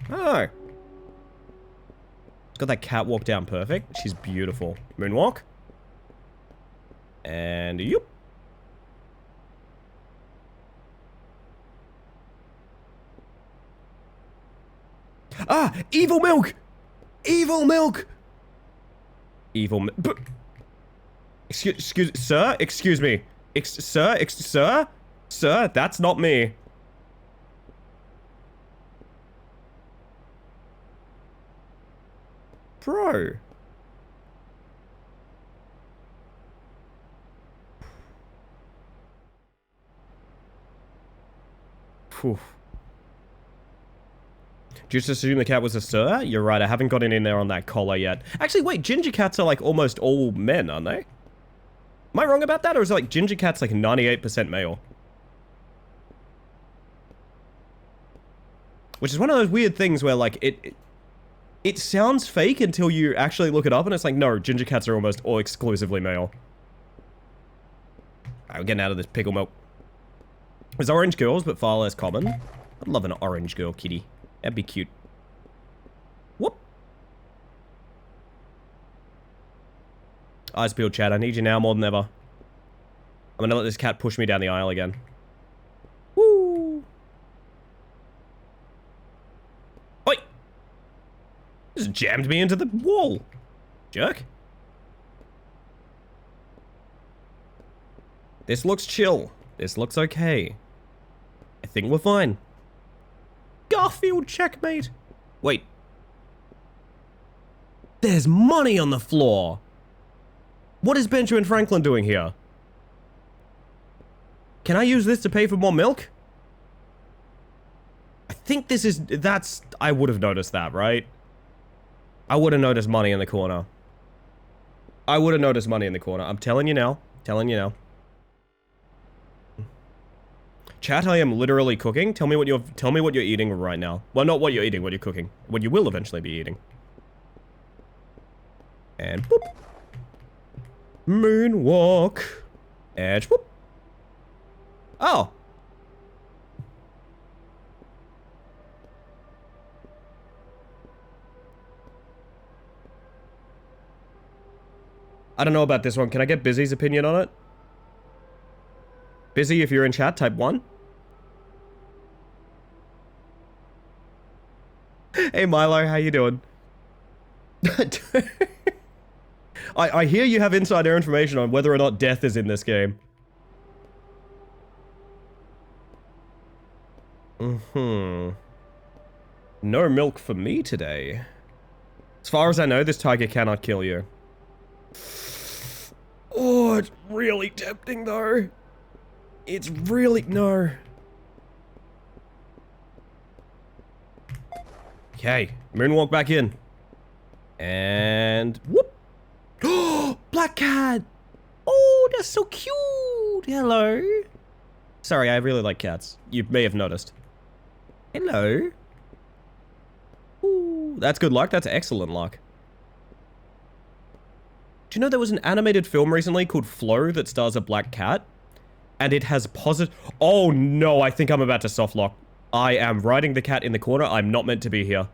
Oh. It's got that catwalk down perfect. She's beautiful. Moonwalk. And yup. Ah! Evil milk! Evil milk! Evil milk. Excuse, sir? Excuse me. Sir? Sir, that's not me. Bro. Phew. Just assume the cat was a sir? You're right, I haven't gotten in there on that collar yet. Actually, wait, ginger cats are like almost all men, aren't they? Am I wrong about that? Or is it like ginger cats like 98% male? Which is one of those weird things where like it sounds fake until you actually look it up and it's like, no, ginger cats are almost all exclusively male. Alright, we're getting out of this pickle milk. There's orange girls, but far less common. I'd love an orange girl kitty. That'd be cute. Whoop. Eyes peeled, Chad. I need you now more than ever. I'm gonna let this cat push me down the aisle again. Woo! Oi! Just jammed me into the wall. Jerk. This looks chill. This looks okay. I think we're fine. Garfield checkmate. Wait. There's money on the floor. What is Benjamin Franklin doing here? Can I use this to pay for more milk? I think this is... That's... I would have noticed that, right? I would have noticed money in the corner. I would have noticed money in the corner. I'm telling you now. Telling you now. Chat, I am literally cooking. Tell me what you're eating right now. Well, not what you're eating, what you're cooking. What you will eventually be eating. And boop. Moonwalk. And whoop. Oh. I don't know about this one. Can I get Busy's opinion on it? Busy, if you're in chat, type 1. Hey Milo, how you doing? I hear you have insider information on whether or not death is in this game. No milk for me today. As far as I know, this tiger cannot kill you. Oh, it's really tempting though. It's really... No. Okay, moonwalk back in. And... Whoop! Oh, black cat! Oh, that's so cute! Hello. Sorry, I really like cats. You may have noticed. Hello. Ooh, that's good luck. That's excellent luck. Do you know there was an animated film recently called Flow that stars a black cat? And it has positive... Oh no, I think I'm about to softlock. I am riding the cat in the corner. I'm not meant to be here.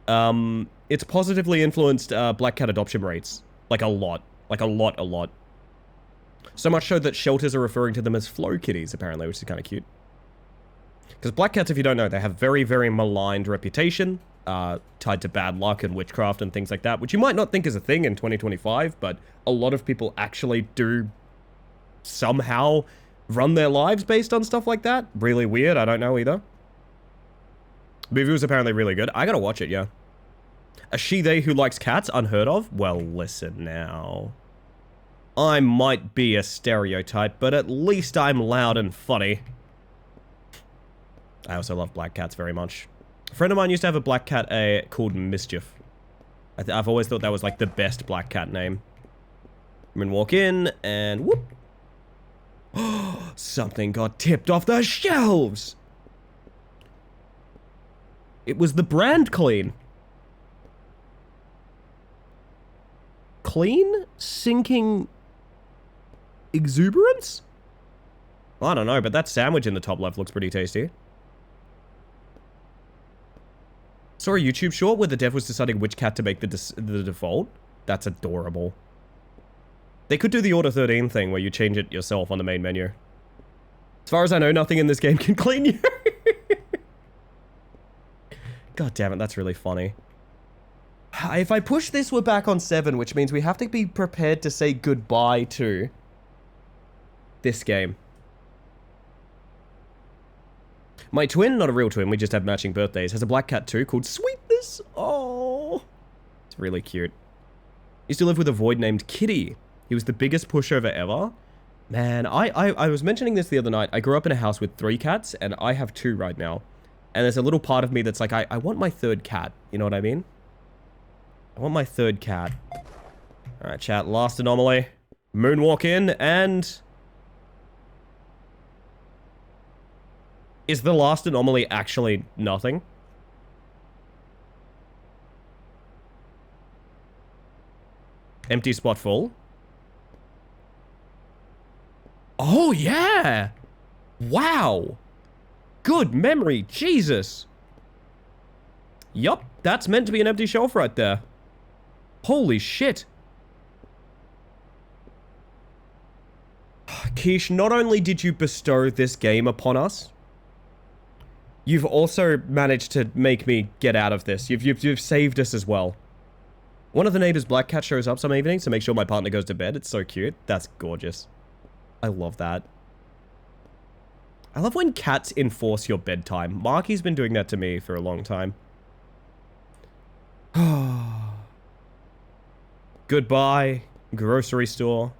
It's positively influenced black cat adoption rates. Like a lot. Like a lot. So much so that shelters are referring to them as Flow kitties, apparently, which is kind of cute. Because black cats, if you don't know, they have very, very maligned reputation. Tied to bad luck and witchcraft and things like that, which you might not think is a thing in 2025, but a lot of people actually do somehow run their lives based on stuff like that. Really weird, I don't know either. Movie was apparently really good. I gotta watch it, yeah. A she-they who likes cats, unheard of? Well, listen now. I might be a stereotype, but at least I'm loud and funny. I also love black cats very much. A friend of mine used to have a black cat called Mischief. I've always thought that was like the best black cat name. I'm gonna walk in and whoop. Something got tipped off the shelves. It was the brand clean. Clean? Sinking exuberance? I don't know, but that sandwich in the top left looks pretty tasty. Saw a YouTube short where the dev was deciding which cat to make the default. That's adorable. They could do the Order 13 thing where you change it yourself on the main menu. As far as I know, nothing in this game can clean you. God damn it, that's really funny. If I push this, we're back on 7, which means we have to be prepared to say goodbye to this game. My twin, not a real twin, we just have matching birthdays, has a black cat too called Sweetness. Oh, it's really cute. Used to live with a void named Kitty. He was the biggest pushover ever. Man, I was mentioning this the other night. I grew up in a house with 3 cats, and I have 2 right now. And there's a little part of me that's like, I want my 3rd cat. You know what I mean? I want my 3rd cat. Alright, chat, last anomaly. Moonwalk in, and... Is the last anomaly actually nothing? Empty spot full? Oh, yeah! Wow! Good memory, Jesus! Yup, that's meant to be an empty shelf right there. Holy shit. Quiche, not only did you bestow this game upon us, you've also managed to make me get out of this. You've saved us as well. One of the neighbors' black cat shows up some evenings to make sure my partner goes to bed. It's so cute. That's gorgeous. I love that. I love when cats enforce your bedtime. Marky's been doing that to me for a long time. Goodbye, grocery store.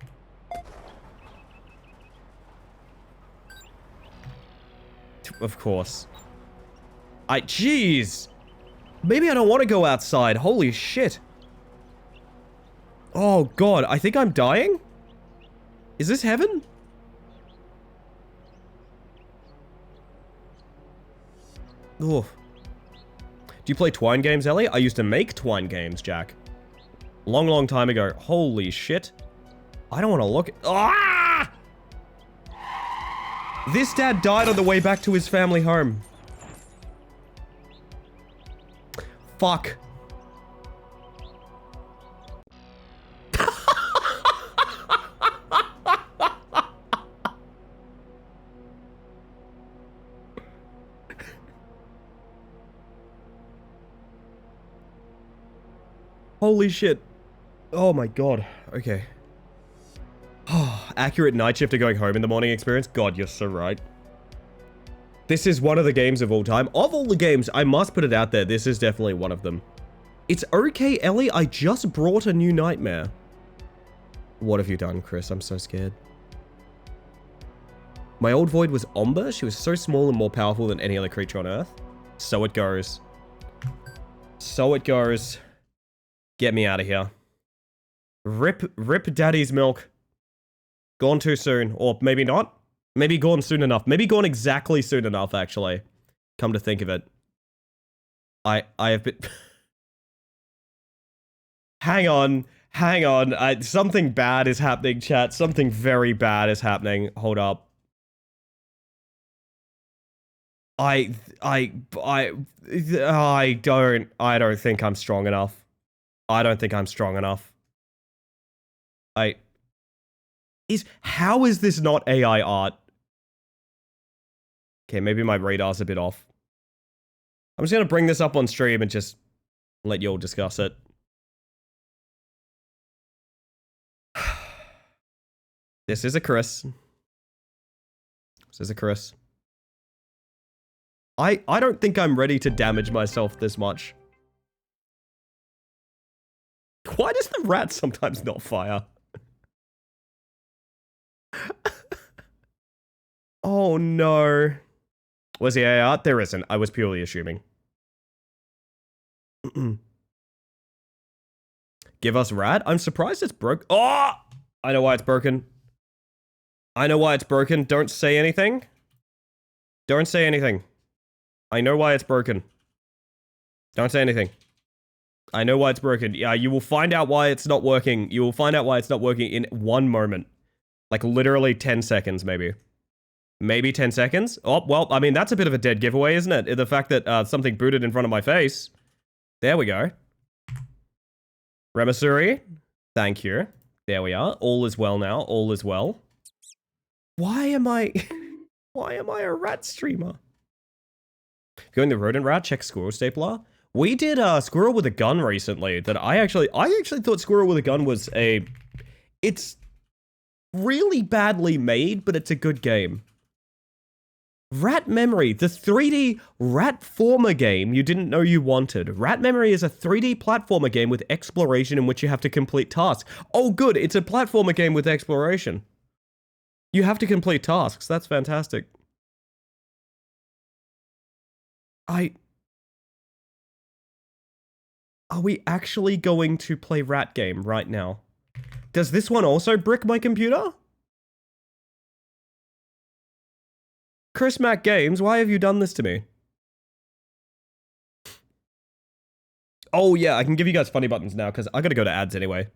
of course. Jeez. Maybe I don't want to go outside. Holy shit. Oh, God. I think I'm dying? Is this heaven? Oh. Do you play Twine games, Ellie? I used to make Twine games, Jack. Long, long time ago. Holy shit. I don't want to look at... Ah! This dad died on the way back to his family home. Fuck. Holy shit. Oh my god. Okay. Accurate night shift to going home in the morning experience. God, you're so right. This is one of the games of all time. Of all the games, I must put it out there, this is definitely one of them. It's okay, Ellie, I just brought a new nightmare. What have you done, Chris? I'm so scared. My old void was Omber. She was so small and more powerful than any other creature on Earth. So it goes. So it goes. Get me out of here. Rip daddy's milk. Gone too soon. Or maybe not. Maybe gone soon enough. Maybe gone exactly soon enough, actually. Come to think of it. I have been... Hang on. Something bad is happening, chat. Something very bad is happening. Hold up. I don't think I'm strong enough. I don't think I'm strong enough. How is this not AI art? Okay, maybe my radar's a bit off. I'm just gonna bring this up on stream and just let you all discuss it. This is a Chris. This is a Chris. I don't think I'm ready to damage myself this much. Why does the rat sometimes not fire? Oh no. Was the AI art? There isn't. I was purely assuming. Give us rat? I'm surprised it's broke. Oh! I know why it's broken. I know why it's broken. Don't say anything. Don't say anything. I know why it's broken. Don't say anything. I know why it's broken. Yeah, you will find out why it's not working. You will find out why it's not working in one moment. Like literally 10 seconds, maybe. Maybe 10 seconds? Oh, well, I mean, that's a bit of a dead giveaway, isn't it? The fact that something booted in front of my face. There we go. Remisuri. Thank you. There we are. All is well now. All is well. Why am I... Why am I a rat streamer? Going the rodent rat, check squirrel stapler. We did Squirrel with a Gun recently that I actually thought Squirrel with a Gun was a... It's really badly made, but it's a good game. Rat Memory, the 3D Ratformer game you didn't know you wanted. Rat Memory is a 3D platformer game with exploration in which you have to complete tasks. Oh good, it's a platformer game with exploration. You have to complete tasks, that's fantastic. Are we actually going to play Rat Game right now? Does this one also brick my computer? Chris Mac Games, why have you done this to me? Oh yeah, I can give you guys funny buttons now because I gotta go to ads anyway.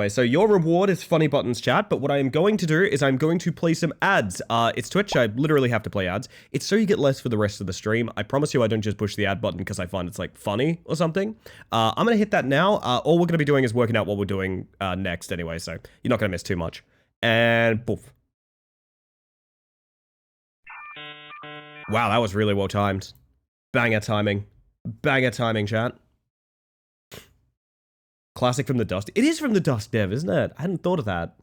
So your reward is funny buttons, chat, but what I am going to do is I'm going to play some ads. It's Twitch, I literally have to play ads. It's so you get less for the rest of the stream. I promise you I don't just push the ad button because I find it's like funny or something. I'm gonna hit that now. All we're gonna be doing is working out what we're doing next anyway, so you're not gonna miss too much. And poof. Wow, that was really well timed. Banger timing. Banger timing, chat. Classic from the Dust. It is from the Dust Dev, isn't it? I hadn't thought of that.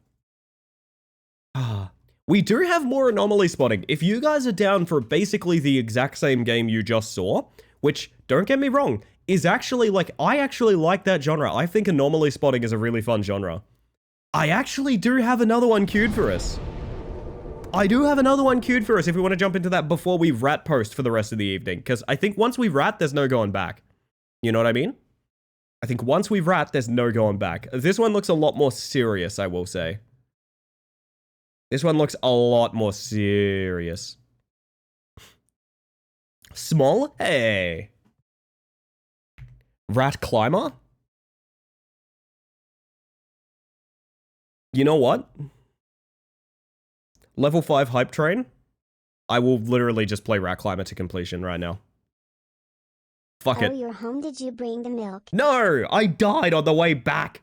We do have more anomaly spotting. If you guys are down for basically the exact same game you just saw, which, don't get me wrong, is actually like, I actually like that genre. I think anomaly spotting is a really fun genre. I actually do have another one queued for us. I do have another one queued for us if we want to jump into that before we rat post for the rest of the evening. Because I think once we rat, there's no going back. You know what I mean? I think once we rat, there's no going back. This one looks a lot more serious, I will say. This one looks a lot more serious. Small? Hey. Rat climber? You know what? Level 5 hype train? I will literally just play rat climber to completion right now. Fuck it. Oh, you're home. Did you bring the milk? No, I died on the way back.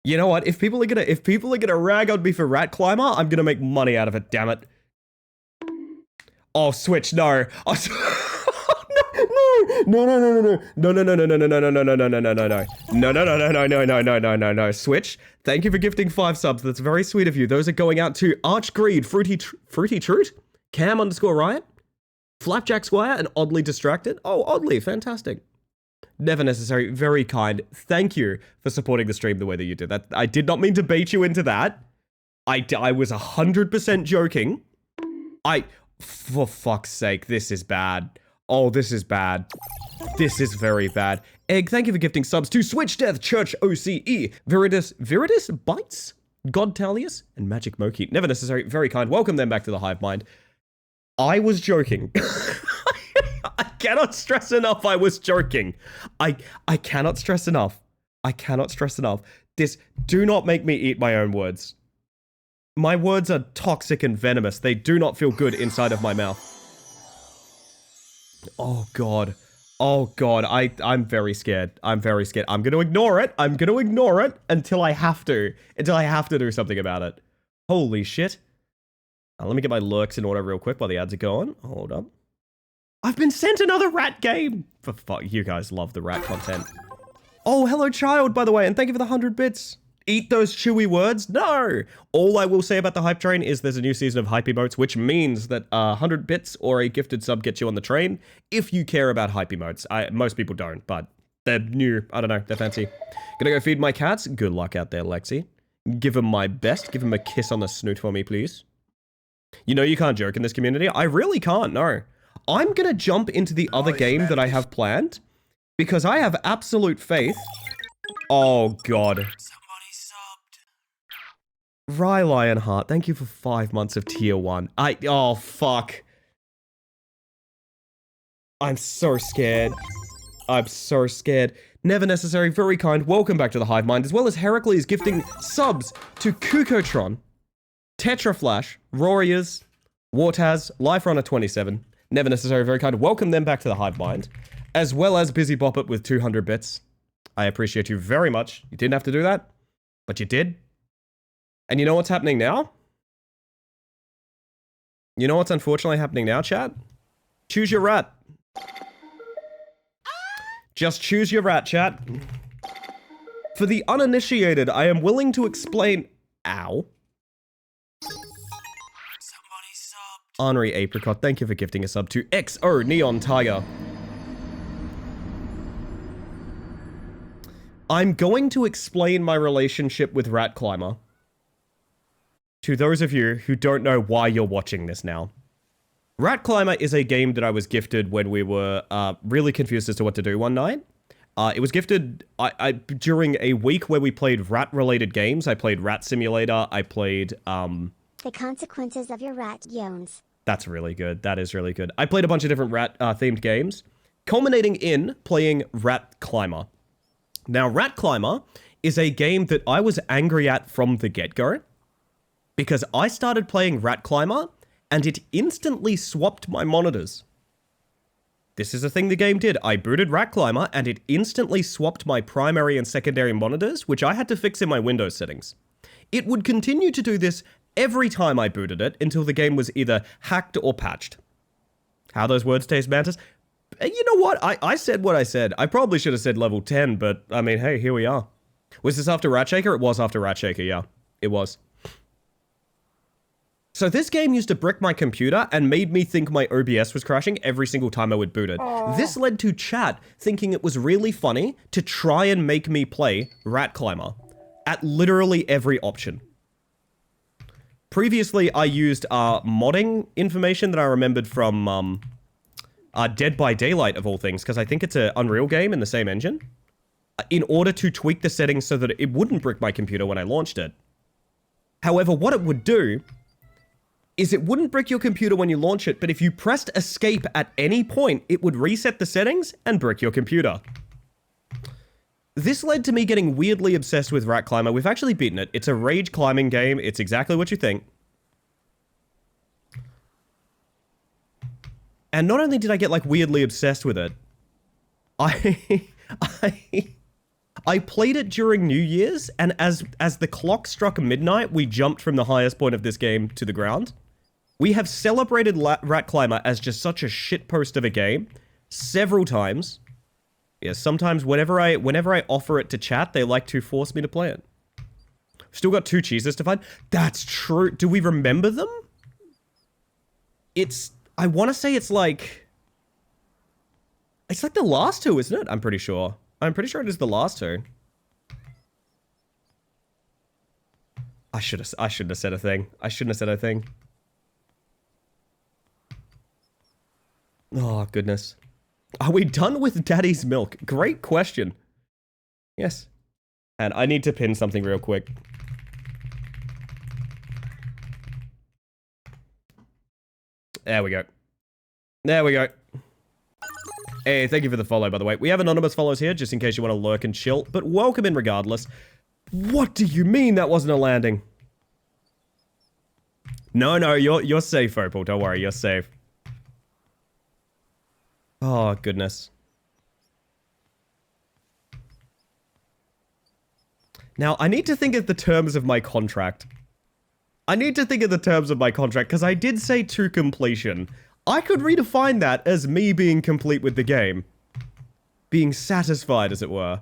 You know what? If people are gonna rag on me for rat climber, I'm gonna make money out of it. Damn it. Oh, switch. No. No. Switch. Thank you for gifting 5 subs. That's very sweet of you. Those are going out to Archgreed, Fruity Truth, Cam_Riot, Flapjack Squire, and Oddly Distracted. Oh, Oddly, fantastic. Never necessary. Very kind. Thank you for supporting the stream the way that you did. That I did not mean to bait you into that. I was 100% joking. For fuck's sake, this is bad. Oh, this is bad. This is very bad. Egg, thank you for gifting subs to Switch Death, Church OCE, Viridus Bites, God Talius, and Magic Moki. Never necessary. Very kind. Welcome them back to the Hive Mind. I was joking. I cannot stress enough I was joking. I cannot stress enough. I cannot stress enough. Do not make me eat my own words. My words are toxic and venomous. They do not feel good inside of my mouth. Oh god. Oh god. I'm very scared. I'm very scared. I'm gonna ignore it. I'm gonna ignore it until I have to. Until I have to do something about it. Holy shit. Let me get my lurks in order real quick while the ads are going. Hold up. I've been sent another rat game! For fuck, you guys love the rat content. Oh, hello child, by the way, and thank you for the 100 bits. Eat those chewy words? No! All I will say about the hype train is there's a new season of hype emotes, which means that 100 bits or a gifted sub gets you on the train if you care about hype emotes. Most people don't, but they're new. I don't know, they're fancy. Gonna go feed my cats. Good luck out there, Lexi. Give them my best. Give them a kiss on the snoot for me, please. You know you can't joke in this community. I really can't, no. I'm gonna jump into the other game that I have planned because I have absolute faith. Oh god. Somebody subbed. Rye Lionheart, thank you for 5 months of tier 1. Oh fuck. I'm so scared. I'm so scared. Never necessary, very kind. Welcome back to the Hive Mind, as well as Heracles gifting subs to Kukotron, Tetraflash, Rorias, Wartaz, LifeRunner27. Never necessary, very kind. Welcome them back to the Hive Mind, as well as Busy Boppet with 200 bits. I appreciate you very much. You didn't have to do that, but you did. And you know what's happening now? You know what's unfortunately happening now, chat? Choose your rat. Just choose your rat, chat. For the uninitiated, I am willing to explain... Ow. Somebody subbed. Honorary Apricot, thank you for gifting a sub to XO Neon Tiger. I'm going to explain my relationship with Rat Climber to those of you who don't know why you're watching this now. Rat Climber is a game that I was gifted when we were really confused as to what to do one night. It was gifted during a week where we played rat-related games. I played Rat Simulator, I played... The consequences of your rat yawns. That's really good. That is really good. I played a bunch of different rat-themed games, culminating in playing Rat Climber. Now, Rat Climber is a game that I was angry at from the get-go, because I started playing Rat Climber, and it instantly swapped my monitors. This is a thing the game did. I booted Rat Climber, and it instantly swapped my primary and secondary monitors, which I had to fix in my Windows settings. It would continue to do this every time I booted it, until the game was either hacked or patched. How those words taste, Mantis? You know what? I said what I said. I probably should have said level 10, but, I mean, hey, here we are. Was this after Rat Shaker? It was after Rat Shaker, yeah. It was. So this game used to brick my computer and made me think my OBS was crashing every single time I would boot it. This led to chat thinking it was really funny to try and make me play Rat Climber at literally every option. Previously, I used modding information that I remembered from Dead by Daylight, of all things, because I think it's an Unreal game in the same engine, in order to tweak the settings so that it wouldn't brick my computer when I launched it. However, what it would do is it wouldn't brick your computer when you launch it, but if you pressed escape at any point, it would reset the settings and brick your computer. This led to me getting weirdly obsessed with Rat Climber. We've actually beaten it. It's a rage climbing game. It's exactly what you think. And not only did I get like weirdly obsessed with it, I played it during New Year's, and as the clock struck midnight, we jumped from the highest point of this game to the ground. We have celebrated Rat Climber as just such a shitpost of a game several times. Yeah, sometimes whenever I offer it to chat, they like to force me to play it. Still got 2 cheeses to find. That's true. Do we remember them? I want to say it's like the last 2, isn't it? I'm pretty sure. I'm pretty sure it is the last 2. I shouldn't have said a thing. I shouldn't have said a thing. Oh, goodness. Are we done with Daddy's Milk? Great question. Yes. And I need to pin something real quick. There we go. There we go. Hey, thank you for the follow, by the way. We have anonymous follows here, just in case you want to lurk and chill, but welcome in regardless. What do you mean that wasn't a landing? No, you're safe, Opal. Don't worry, you're safe. Oh, goodness. Now, I need to think of the terms of my contract. Because I did say to completion. I could redefine that as me being complete with the game. Being satisfied, as it were.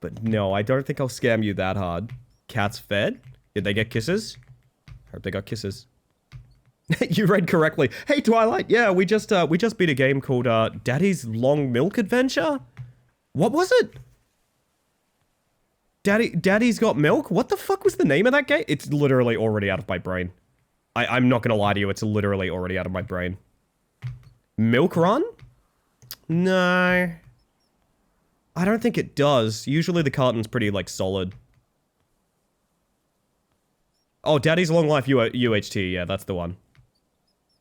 But no, I don't think I'll scam you that hard. Cats fed? Did they get kisses? Hope they got kisses. You read correctly. Hey, Twilight, yeah, we just beat a game called Daddy's Long Milk Adventure? What was it? Daddy's Got Milk? What the fuck was the name of that game? It's literally already out of my brain. I'm not gonna lie to you, it's literally already out of my brain. Milk Run? No. I don't think it does. Usually the carton's pretty, like, solid. Oh, Daddy's Long Life UHT, yeah, that's the one.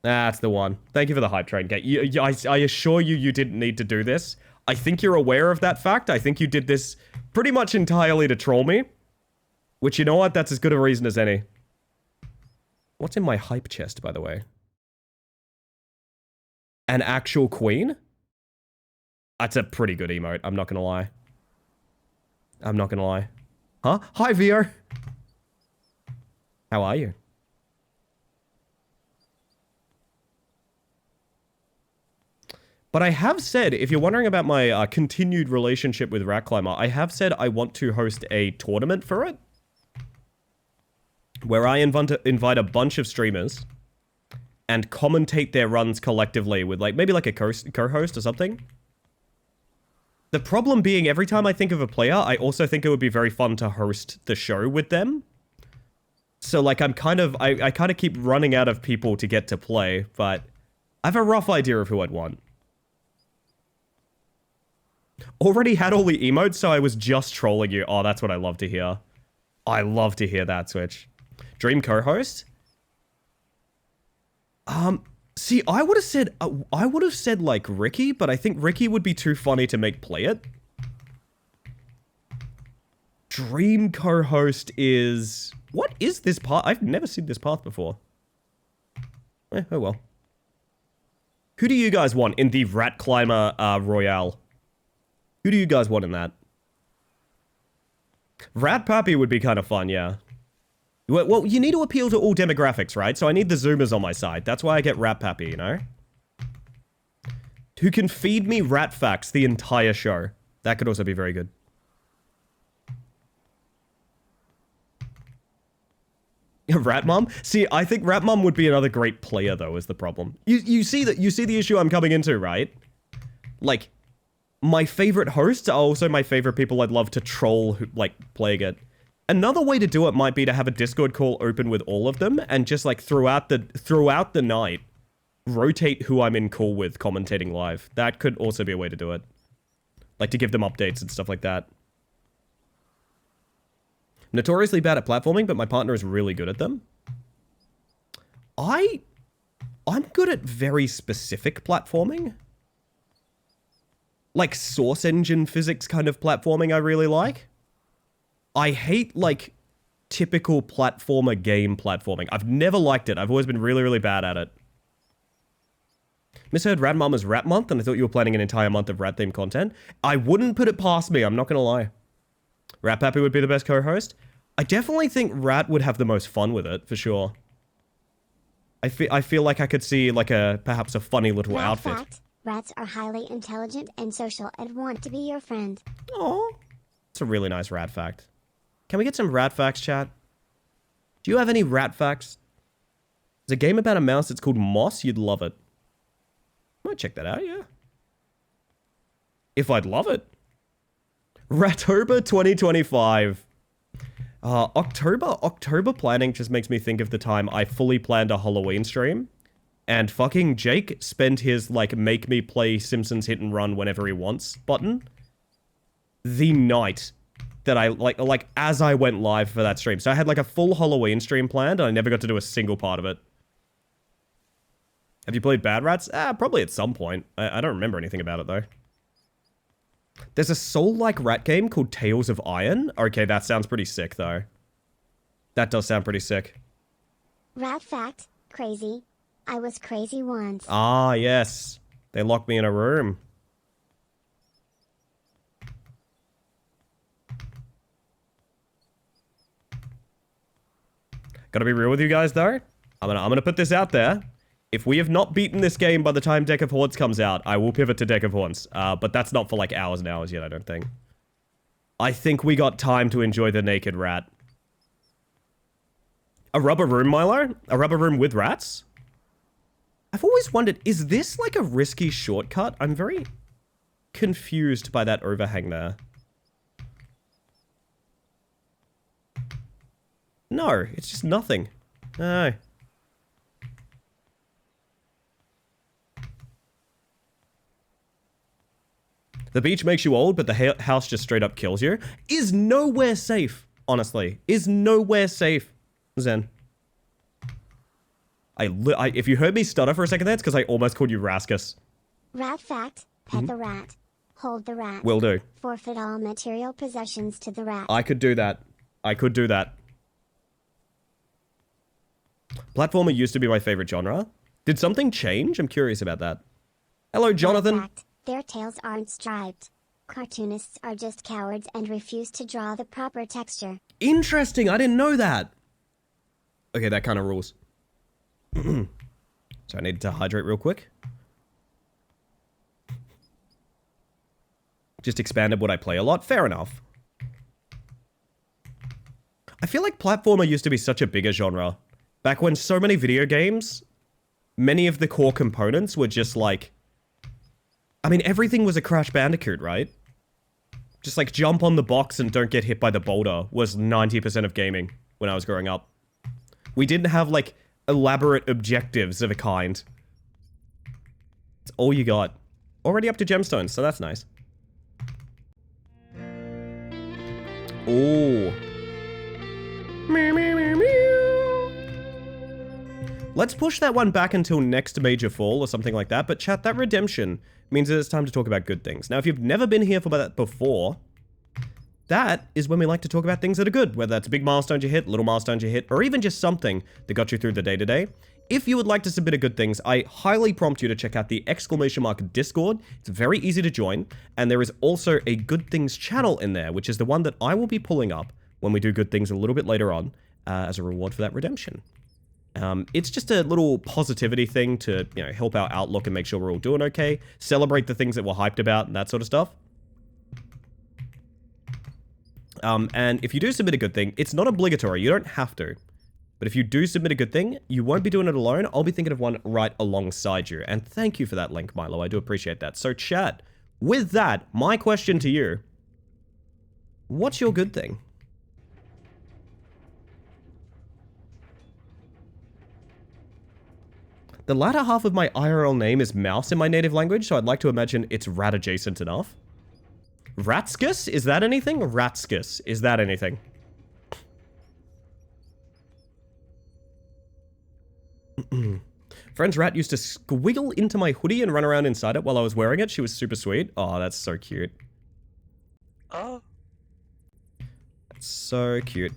That's the one. Thank you for the hype train, Kate. I assure you, you didn't need to do this. I think you're aware of that fact. I think you did this pretty much entirely to troll me. Which, you know what? That's as good a reason as any. What's in my hype chest, by the way? An actual queen? That's a pretty good emote, I'm not gonna lie. I'm not gonna lie. Huh? Hi, Vio! How are you? But I have said, if you're wondering about my continued relationship with Rat Climber, I have said I want to host a tournament for it. Where I invite a bunch of streamers and commentate their runs collectively with like maybe like a co-host or something. The problem being every time I think of a player, I also think it would be very fun to host the show with them. So like I kind of keep running out of people to get to play, but I have a rough idea of who I'd want. Already had all the emotes, so I was just trolling you. Oh, that's what I love to hear. I love to hear that, Switch. Dream co-host? See, I would have said like Ricky, but I think Ricky would be too funny to make play it. Dream co-host is... What is this path? I've never seen this path before. Oh well. Who do you guys want in the Rat Climber Royale? Who do you guys want in that? Rat Pappy would be kind of fun, yeah. Well, you need to appeal to all demographics, right? So I need the Zoomers on my side. That's why I get Rat Pappy, you know? Who can feed me rat facts the entire show. That could also be very good. Rat Mom? See, I think Rat Mom would be another great player, though, is the problem. You see the issue I'm coming into, right? Like, my favorite hosts are also my favorite people I'd love to troll, like, playing it. Another way to do it might be to have a Discord call open with all of them and just like throughout the night, rotate who I'm in call with commentating live. That could also be a way to do it. Like to give them updates and stuff like that. Notoriously bad at platforming, but my partner is really good at them. I'm good at very specific platforming. Like Source Engine physics kind of platforming I really like. I hate like typical platformer game platforming. I've never liked it. I've always been really, really bad at it. Misheard Rat Mama's Rat Month, and I thought you were planning an entire month of rat-themed content. I wouldn't put it past me, I'm not gonna lie. Rat Pappy would be the best co-host. I definitely think Rat would have the most fun with it, for sure. I feel like I could see like perhaps a funny little Rat outfit. fact, rats are highly intelligent and social and want to be your friend. Oh, it's a really nice rat fact. Can we get some rat facts, chat? Do you have any rat facts? There's a game about a mouse that's called Moss. You'd love it. Might check that out, yeah. If I'd love it. Ratober 2025. October planning just makes me think of the time I fully planned a Halloween stream. And fucking Jake spent his, like, make me play Simpsons Hit and Run whenever he wants button. The night that I, like, as I went live for that stream. So I had, like, a full Halloween stream planned, and I never got to do a single part of it. Have you played Bad Rats? Probably at some point. I don't remember anything about it, though. There's a Soul-like rat game called Tales of Iron. Okay, that sounds pretty sick, though. That does sound pretty sick. Rat fact, crazy. I was crazy once. Ah, yes. They locked me in a room. Gotta be real with you guys, though. I'm gonna put this out there. If we have not beaten this game by the time Deck of Hordes comes out, I will pivot to Deck of Hordes. But that's not for like hours and hours yet, I don't think. I think we got time to enjoy the naked rat. A rubber room, Milo? A rubber room with rats? I've always wondered, is this like a risky shortcut? I'm very confused by that overhang there. No, it's just nothing. No. The beach makes you old, but the house just straight up kills you. Is nowhere safe, honestly. Is nowhere safe, Zen. If you heard me stutter for a second there, it's because I almost called you Raskus. Rat fact, pet the rat. Hold the rat. Will do. Forfeit all material possessions to the rat. I could do that. I could do that. Platformer used to be my favorite genre. Did something change? I'm curious about that. Hello, Jonathan. Rat fact, their tails aren't striped. Cartoonists are just cowards and refuse to draw the proper texture. Interesting. I didn't know that. Okay, that kind of rules. So I need to hydrate real quick. Just expanded what I play a lot. Fair enough. I feel like platformer used to be such a bigger genre. Back when so many video games, many of the core components were just like... I mean, everything was a Crash Bandicoot, right? Just like jump on the box and don't get hit by the boulder was 90% of gaming when I was growing up. We didn't have like elaborate objectives of a kind. It's all you got. Already up to gemstones, so that's nice. Ooh. Let's push that one back until next Major Fall or something like that, but chat, that redemption means that it's time to talk about good things. Now, if you've never been here for that before, that is when we like to talk about things that are good, whether that's big milestones you hit, little milestones you hit, or even just something that got you through the day-to-day. If you would like to submit a good things, I highly prompt you to check out the ! Discord. It's very easy to join, and there is also a good things channel in there, which is the one that I will be pulling up when we do good things a little bit later on as a reward for that redemption. It's just a little positivity thing to, you know, help our outlook and make sure we're all doing okay, celebrate the things that we're hyped about and that sort of stuff. And if you do submit a good thing, it's not obligatory, you don't have to. But if you do submit a good thing, you won't be doing it alone, I'll be thinking of one right alongside you. And thank you for that link, Milo, I do appreciate that. So chat, with that, my question to you, what's your good thing? The latter half of my IRL name is mouse in my native language, so I'd like to imagine it's rat adjacent enough. Ratskus? Is that anything? Ratskus. Is that anything? Friend's rat used to squiggle into my hoodie and run around inside it while I was wearing it. She was super sweet. Oh, that's so cute. Oh. That's so cute.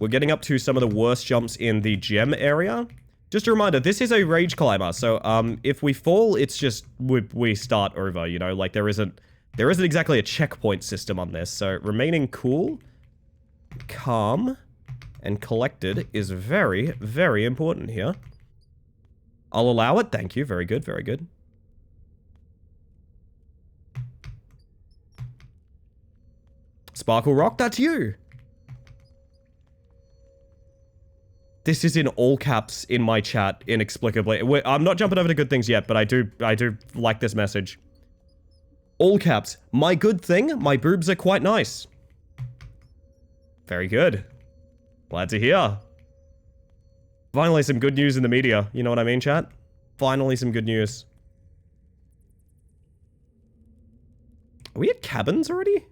We're getting up to some of the worst jumps in the gem area. Just a reminder, this is a rage climber, so if we fall, it's just we start over, you know, like there isn't exactly a checkpoint system on this, so remaining cool, calm, and collected is very, very important here. I'll allow it, thank you, very good, very good. Sparkle Rock, that's you! This is in all caps in my chat, inexplicably. I'm not jumping over to good things yet, but I do like this message. All caps. My good thing, my boobs are quite nice. Very good. Glad to hear. Finally some good news in the media. You know what I mean, chat? Finally some good news. Are we at cabins already?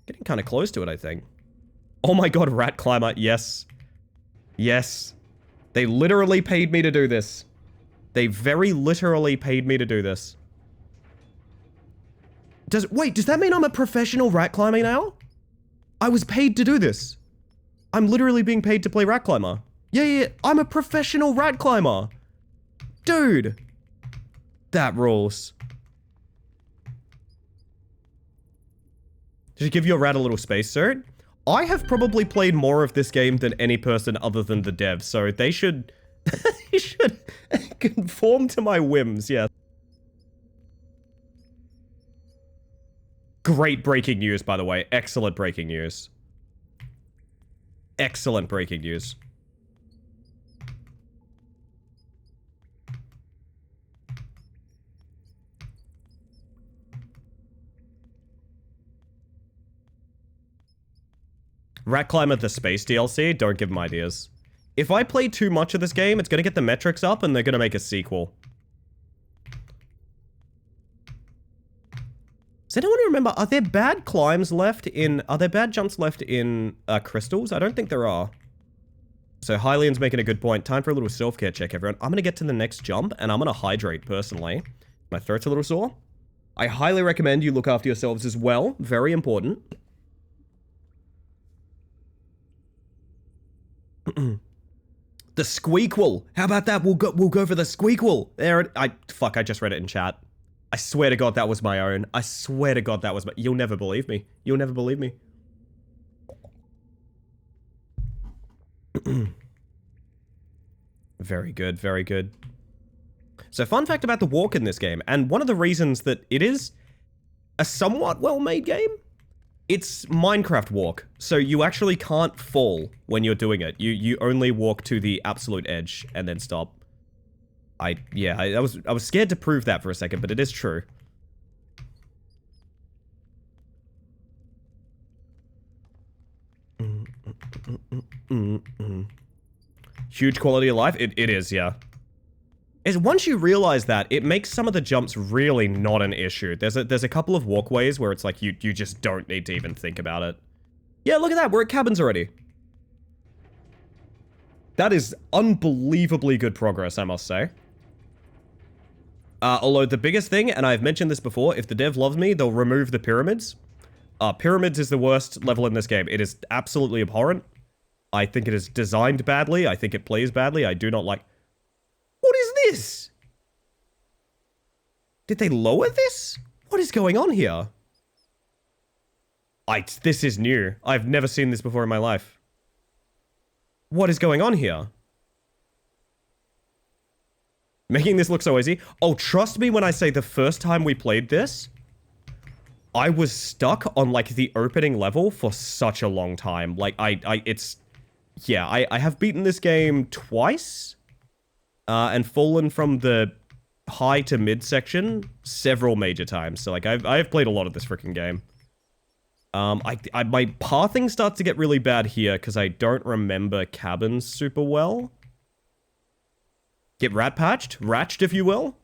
Getting kind of close to it, I think. Oh my god, rat climber. Yes. Yes. They literally paid me to do this. They very literally paid me to do this. Wait, does that mean I'm a professional rat climber now? I was paid to do this. I'm literally being paid to play rat climber. Yeah, I'm a professional rat climber. Dude. That rules. Did you give your rat a little space cert? I have probably played more of this game than any person other than the dev, so they should... they should conform to my whims, yeah. Great breaking news, by the way. Excellent breaking news. Excellent breaking news. Rat Climber the Space DLC, don't give them ideas. If I play too much of this game, it's gonna get the metrics up and they're gonna make a sequel. Does anyone remember, are there bad climbs left in, are there bad jumps left in crystals? I don't think there are. So Hylian's making a good point. Time for a little self-care check, everyone. I'm gonna get to the next jump and I'm gonna hydrate personally. My throat's a little sore. I highly recommend you look after yourselves as well. Very important. The squeakquel. How about that? We'll go for the squeakquel. There. Fuck. I just read it in chat. I swear to God that was my own. I swear to God that was my. You'll never believe me. You'll never believe me. Very good. Very good. So, fun fact about the walk in this game, and one of the reasons that it is a somewhat well-made game. It's Minecraft walk, so you actually can't fall when you're doing it. You only walk to the absolute edge and then stop. I was scared to prove that for a second, but it is true. Huge quality of life? It is, yeah. Once you realize that, it makes some of the jumps really not an issue. There's a couple of walkways where it's like you just don't need to even think about it. Yeah, look at that. We're at cabins already. That is unbelievably good progress, I must say. Although the biggest thing, and I've mentioned this before, if the dev loves me, they'll remove the pyramids. Pyramids is the worst level in this game. It is absolutely abhorrent. I think it is designed badly. I think it plays badly. I do not like... What is this? Did they lower this? What is going on here? This is new. I've never seen this before in my life. What is going on here? Making this look so easy. Oh, trust me when I say the first time we played this, I was stuck on, like, the opening level for such a long time. Like, yeah, I have beaten this game twice. And fallen from the high to mid section several major times. So, like, I've played a lot of this freaking game. My pathing starts to get really bad here because I don't remember cabins super well. Get rat patched, ratched if you will.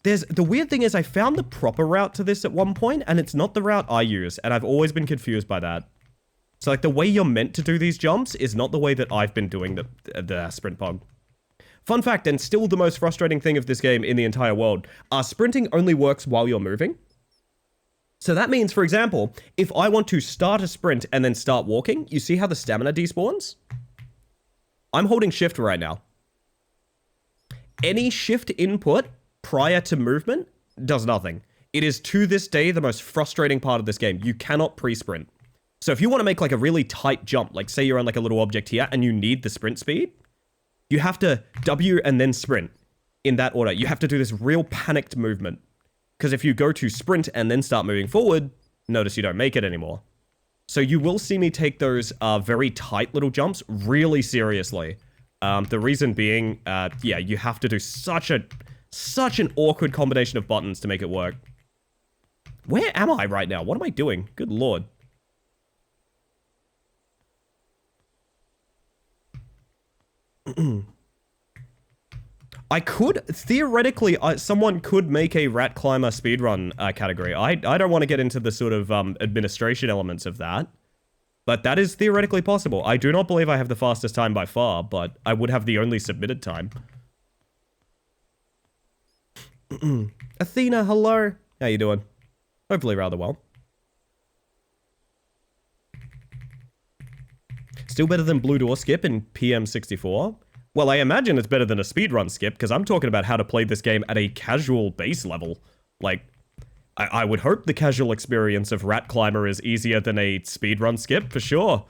The weird thing is I found the proper route to this at one point, and it's not the route I use, and I've always been confused by that. So like the way you're meant to do these jumps is not the way that I've been doing the sprint pog. Fun fact, and still the most frustrating thing of this game in the entire world, sprinting only works while you're moving. So that means, for example, if I want to start a sprint and then start walking, you see how the stamina despawns? I'm holding shift right now. Any shift input prior to movement does nothing. It is to this day the most frustrating part of this game. You cannot pre-sprint. So if you want to make like a really tight jump, like say you're on like a little object here and you need the sprint speed, you have to W and then sprint in that order. You have to do this real panicked movement. Because if you go to sprint and then start moving forward, notice you don't make it anymore. So you will see me take those very tight little jumps really seriously. The reason being, yeah, you have to do such an awkward combination of buttons to make it work. Where am I right now? What am I doing? Good lord. I could, theoretically, someone could make a rat climber speedrun category. I don't want to get into the sort of administration elements of that. But that is theoretically possible. I do not believe I have the fastest time by far, but I would have the only submitted time. Athena, hello. How you doing? Hopefully rather well. Still better than Blue Door Skip in PM64? Well, I imagine it's better than a speedrun skip, because I'm talking about how to play this game at a casual base level. Like, I would hope the casual experience of Rat Climber is easier than a speedrun skip, for sure.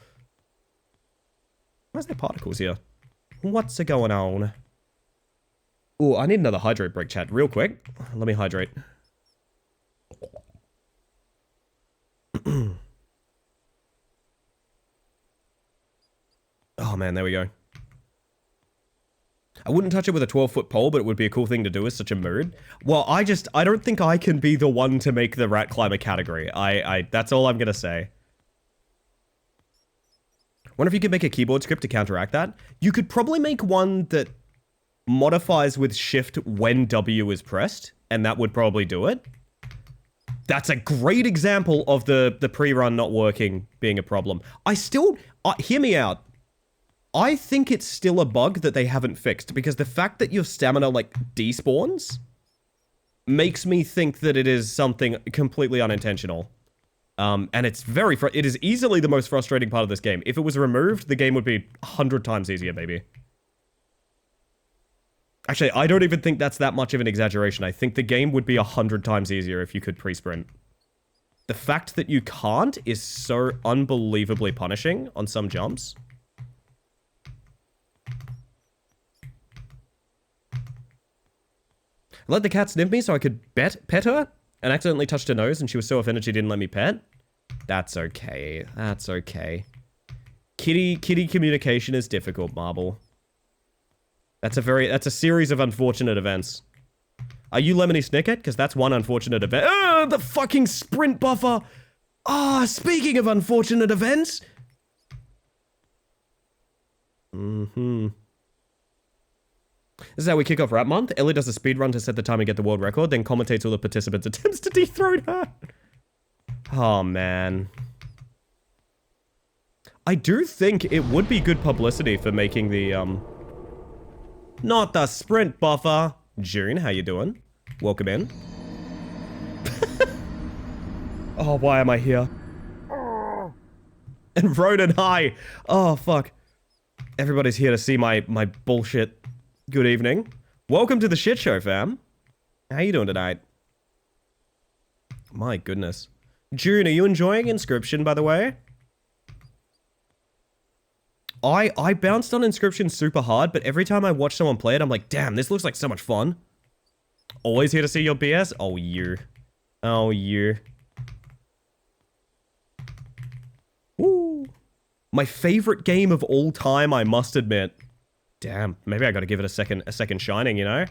Where's the particles here? What's going on? Oh, I need another hydrate break, chat, real quick. Let me hydrate. Oh man, there we go. I wouldn't touch it with a 12-foot pole, but it would be a cool thing to do as such a mood. Well, I don't think I can be the one to make the rat climber category. That's all I'm gonna say. Wonder if you could make a keyboard script to counteract that? You could probably make one that modifies with shift when W is pressed, and that would probably do it. That's a great example of the pre-run not working being a problem. Hear me out. I think it's still a bug that they haven't fixed, because the fact that your stamina, like, despawns makes me think that it is something completely unintentional. And it's it is easily the most frustrating part of this game. If it was removed, the game would be 100 times easier, baby. Actually, I don't even think that's that much of an exaggeration. I think the game would be 100 times easier if you could pre-sprint. The fact that you can't is so unbelievably punishing on some jumps. I let the cat sniff me so I could pet her, and accidentally touched her nose, and she was so offended she didn't let me pet. That's okay. That's okay. Kitty communication is difficult, Marble. That's a series of unfortunate events. Are you Lemony Snicket? Because that's one unfortunate event. Oh, the fucking sprint buffer! Speaking of unfortunate events! This is how we kick off Rap Month. Ellie does a speedrun to set the time and get the world record, then commentates all the participants' attempts to dethrone her. Oh, man. I do think it would be good publicity for making the, not the sprint buffer. June, how you doing? Welcome in. Oh, why am I here? And Ronan, hi. Oh, fuck. Everybody's here to see my bullshit. Good evening. Welcome to the shit show, fam. How you doing tonight? My goodness. June, are you enjoying Inscription, by the way? I bounced on Inscription super hard, but every time I watch someone play it, I'm like, damn, this looks like so much fun. Always here to see your BS? Oh, you. Oh, you. Woo. My favorite game of all time, I must admit. Damn, maybe I gotta give it a second shining, you know?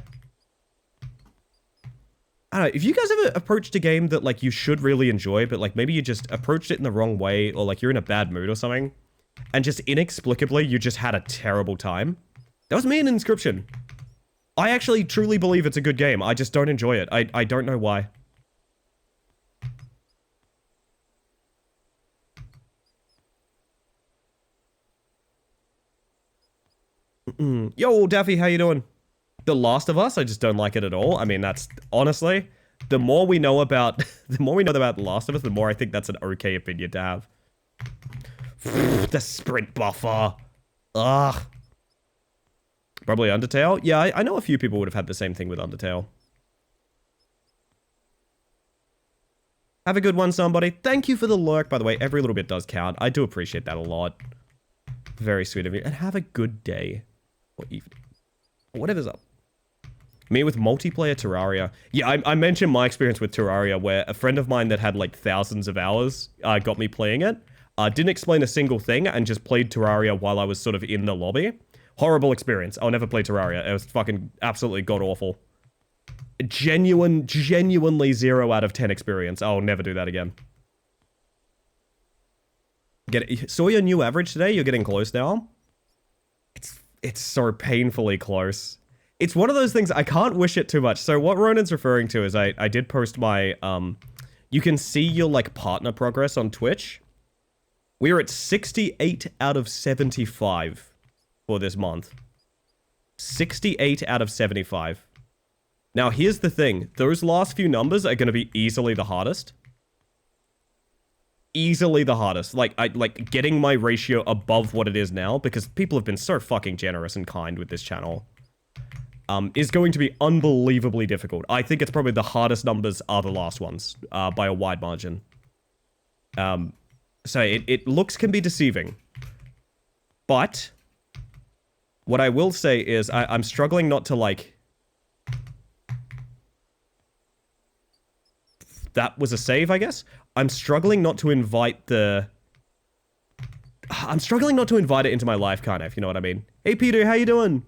I don't know, if you guys ever approached a game that, like, you should really enjoy, but, like, maybe you just approached it in the wrong way, or, like, you're in a bad mood or something, and just inexplicably, you just had a terrible time. That was me in Inscription. I actually truly believe it's a good game. I just don't enjoy it. I don't know why. Yo, Daffy, how you doing? The Last of Us, I just don't like it at all. I mean, that's honestly, the more we know about The Last of Us, the more I think that's an okay opinion to have. The sprint buffer. Ugh. Probably Undertale. Yeah, I know a few people would have had the same thing with Undertale. Have a good one, somebody. Thank you for the lurk, by the way. Every little bit does count. I do appreciate that a lot. Very sweet of you. And have a good day. Or evening. Whatever's up. Me with multiplayer Terraria. Yeah, I mentioned my experience with Terraria, where a friend of mine that had like thousands of hours got me playing it. Didn't explain a single thing and just played Terraria while I was sort of in the lobby. Horrible experience. I'll never play Terraria. It was fucking absolutely god-awful. Genuinely 0 out of 10 experience. I'll never do that again. Saw your new average today? You're getting close now? It's so painfully close. It's one of those things, I can't wish it too much. So what Ronan's referring to is I did post my, you can see your, like, partner progress on Twitch. We're at 68 out of 75 for this month. 68 out of 75. Now, here's the thing. Those last few numbers are going to be easily the hardest. Easily the hardest. Like getting my ratio above what it is now, because people have been so fucking generous and kind with this channel, is going to be unbelievably difficult. I think it's probably the hardest numbers are the last ones, by a wide margin. So looks can be deceiving. But what I will say is I'm struggling not to, like... That was a save, I guess? I'm struggling not to invite the... I'm struggling not to invite it into my life, kind of, if you know what I mean. Hey, Peter, how you doing?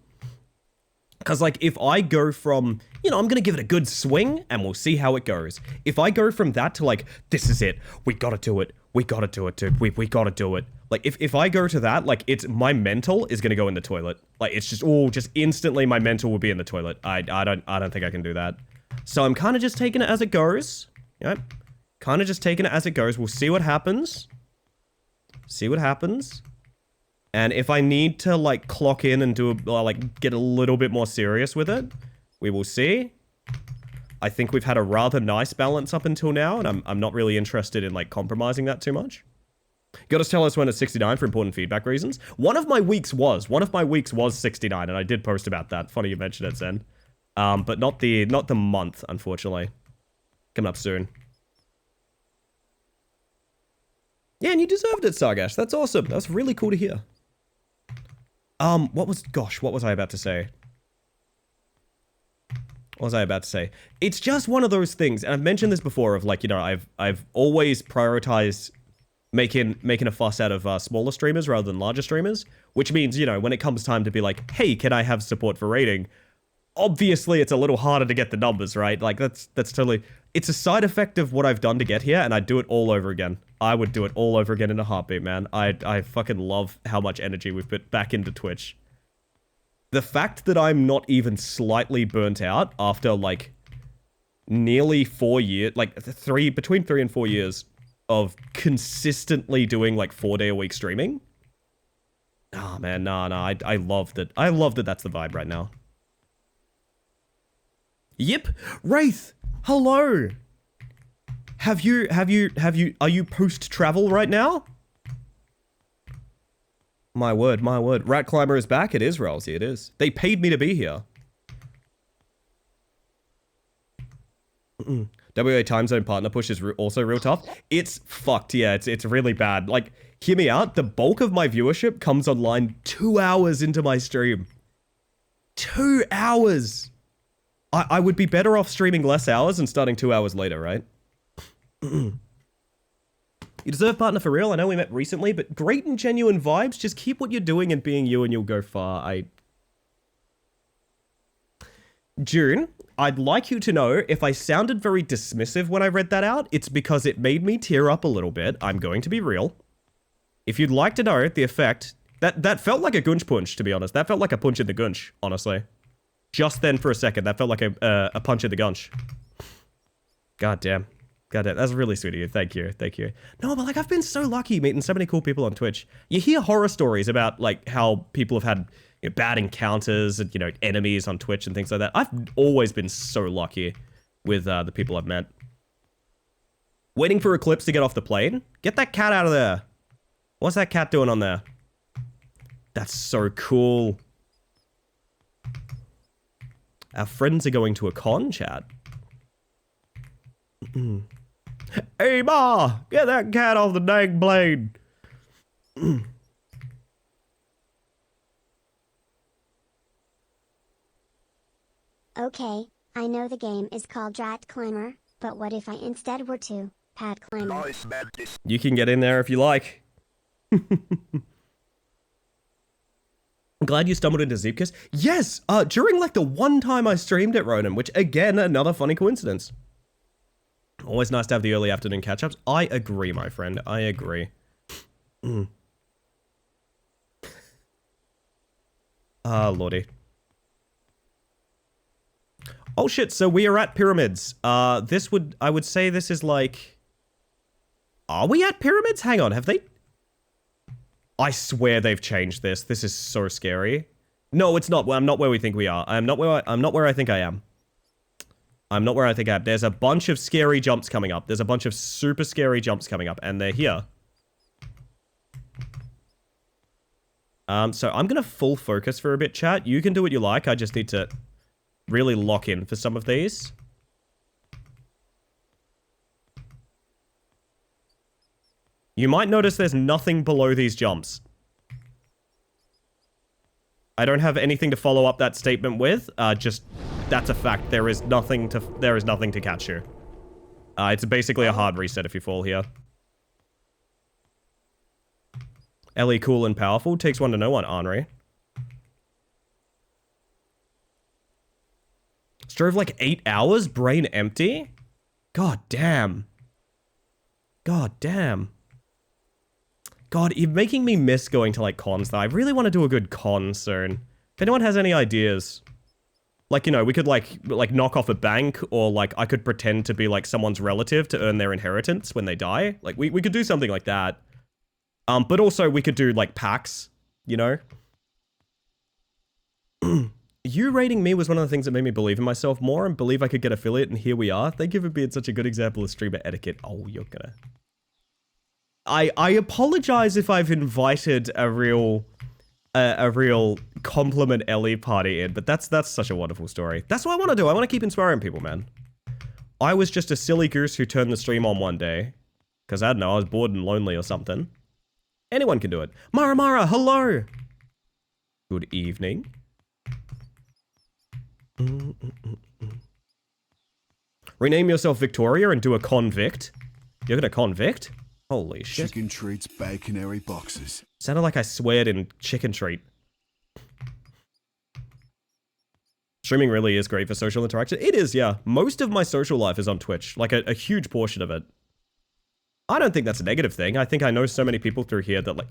Because, like, if I go from, you know, I'm going to give it a good swing, and we'll see how it goes. If I go from that to, like, this is it. We gotta do it. We gotta do it, dude. We gotta do it. Like, if I go to that, like, it's... My mental is going to go in the toilet. Like, it's just... Oh, just instantly my mental will be in the toilet. I don't think I can do that. So I'm kind of just taking it as it goes. Yep. Kind of just taking it as it goes. We'll see what happens. See what happens. And if I need to, like, clock in and do, like, get a little bit more serious with it, we will see. I think we've had a rather nice balance up until now, and I'm not really interested in, like, compromising that too much. Gotta tell us when it's 69 for important feedback reasons. One of my weeks was 69, and I did post about that. Funny you mentioned it, Zen. But not the month, unfortunately. Coming up soon. Yeah, and you deserved it, Sargash. That's awesome. That's really cool to hear. What was I about to say? What was I about to say? It's just one of those things, and I've mentioned this before, of, like, you know, I've always prioritized making a fuss out of smaller streamers rather than larger streamers, which means, you know, when it comes time to be like, hey, can I have support for raiding? Obviously, it's a little harder to get the numbers, right? Like, that's totally... It's a side effect of what I've done to get here, and I'd do it all over again. I would do it all over again in a heartbeat, man. I fucking love how much energy we've put back into Twitch. The fact that I'm not even slightly burnt out after, like, nearly 4 years... Like, between 3 and 4 years of consistently doing, like, 4-day-a-week streaming. Oh, man, no, I love that. I love that that's the vibe right now. Yep, Wraith, hello. Are you post-travel right now? My word. Rat Climber is back. It is, Ralsy, it is. They paid me to be here. WA time zone partner push is also real tough. It's fucked, yeah, it's really bad. Like, hear me out, the bulk of my viewership comes online 2 hours into my stream. 2 hours! I would be better off streaming less hours and starting 2 hours later, right? You deserve partner for real. I know we met recently, but great and genuine vibes. Just keep what you're doing and being you and you'll go far. June, I'd like you to know if I sounded very dismissive when I read that out, it's because it made me tear up a little bit. I'm going to be real. If you'd like to know the effect, that felt like a gunch punch, to be honest. That felt like a punch in the gunch, honestly. Just then for a second, that felt like a punch in the gunch. God damn. God damn, that's really sweet of you. Thank you. Thank you. No, but like I've been so lucky meeting so many cool people on Twitch. You hear horror stories about like how people have had bad encounters and, enemies on Twitch and things like that. I've always been so lucky with the people I've met. Waiting for Eclipse to get off the plane? Get that cat out of there. What's that cat doing on there? That's so cool. Our friends are going to a con, chat. Hey, Ma! Get that cat off the dang plane! Okay, I know the game is called Drat Climber, but what if I instead were to Pad Climber? You can get in there if you like. I'm glad you stumbled into Zeepkiss. Yes! During like the one time I streamed at Ronan, which again, another funny coincidence. Always nice to have the early afternoon catch-ups. I agree, my friend. I agree. Ah, lordy. Oh shit, so we are at Pyramids. I would say this is like... Are we at Pyramids? Hang on, have they... I swear they've changed this. This is so scary. No, it's not. I'm not where we think we are. I'm not where I think I am. I'm not where I think I am. There's a bunch of scary jumps coming up. There's a bunch of super scary jumps coming up, and they're here. So I'm gonna full focus for a bit, chat. You can do what you like. I just need to really lock in for some of these. You might notice there's nothing below these jumps. I don't have anything to follow up that statement with. Just that's a fact. There is nothing to catch you. It's basically a hard reset if you fall here. Ellie, cool and powerful. Takes one to know one, Henri. Drove like 8 hours, brain empty? God damn. God damn. God, you're making me miss going to like cons though. I really want to do a good con soon. If anyone has any ideas. Like, we could like knock off a bank, or like I could pretend to be like someone's relative to earn their inheritance when they die. Like we could do something like that. But also we could do like packs, You rating me was one of the things that made me believe in myself more and believe I could get affiliate, and here we are. Thank you for being such a good example of streamer etiquette. Oh, you're gonna... I apologize if I've invited a real compliment Ellie party in, but that's such a wonderful story. That's what I want to do. I want to keep inspiring people, man. I was just a silly goose who turned the stream on one day. Because, I don't know, I was bored and lonely or something. Anyone can do it. Mara, hello! Good evening. Rename yourself Victoria and do a convict. You're gonna convict? Holy shit. Chicken treats, baconary boxes. Sounded like I sweared in chicken treat. Streaming really is great for social interaction. It is, yeah. Most of my social life is on Twitch. Like a huge portion of it. I don't think that's a negative thing. I think I know so many people through here that like...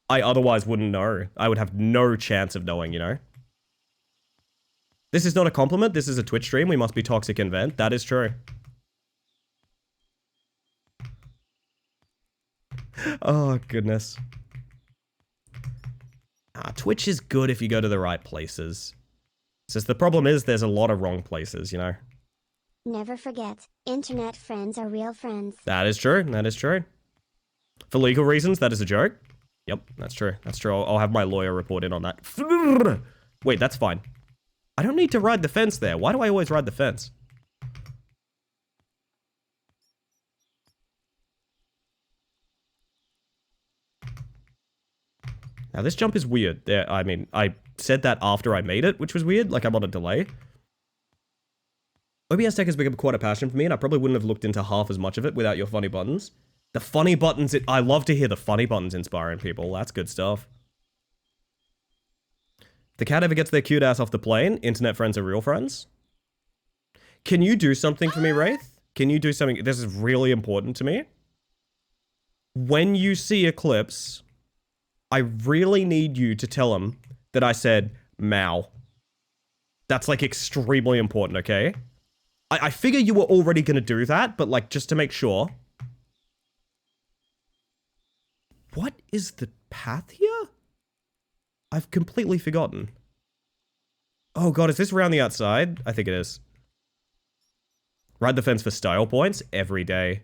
I otherwise wouldn't know. I would have no chance of knowing, This is not a compliment. This is a Twitch stream. We must be toxic and vent. That is true. Oh, goodness. Twitch is good if you go to the right places. It's just the problem is there's a lot of wrong places, Never forget, internet friends are real friends. That is true. That is true. For legal reasons, that is a joke. Yep, that's true. That's true. I'll have my lawyer report in on that. Wait, that's fine. I don't need to ride the fence there. Why do I always ride the fence? Now, this jump is weird. I mean, I said that after I made it, which was weird. Like, I'm on a delay. OBS tech has become quite a passion for me, and I probably wouldn't have looked into half as much of it without your funny buttons. The funny buttons, I love to hear the funny buttons inspiring people. That's good stuff. The cat ever gets their cute ass off the plane, internet friends are real friends. Can you do something for me, Wraith? Can you do something? This is really important to me. When you see Eclipse, I really need you to tell him that I said Mao. That's like extremely important, okay? I figure you were already gonna do that, but like just to make sure. What is the path here? I've completely forgotten. Oh god, is this around the outside? I think it is. Ride the fence for style points every day.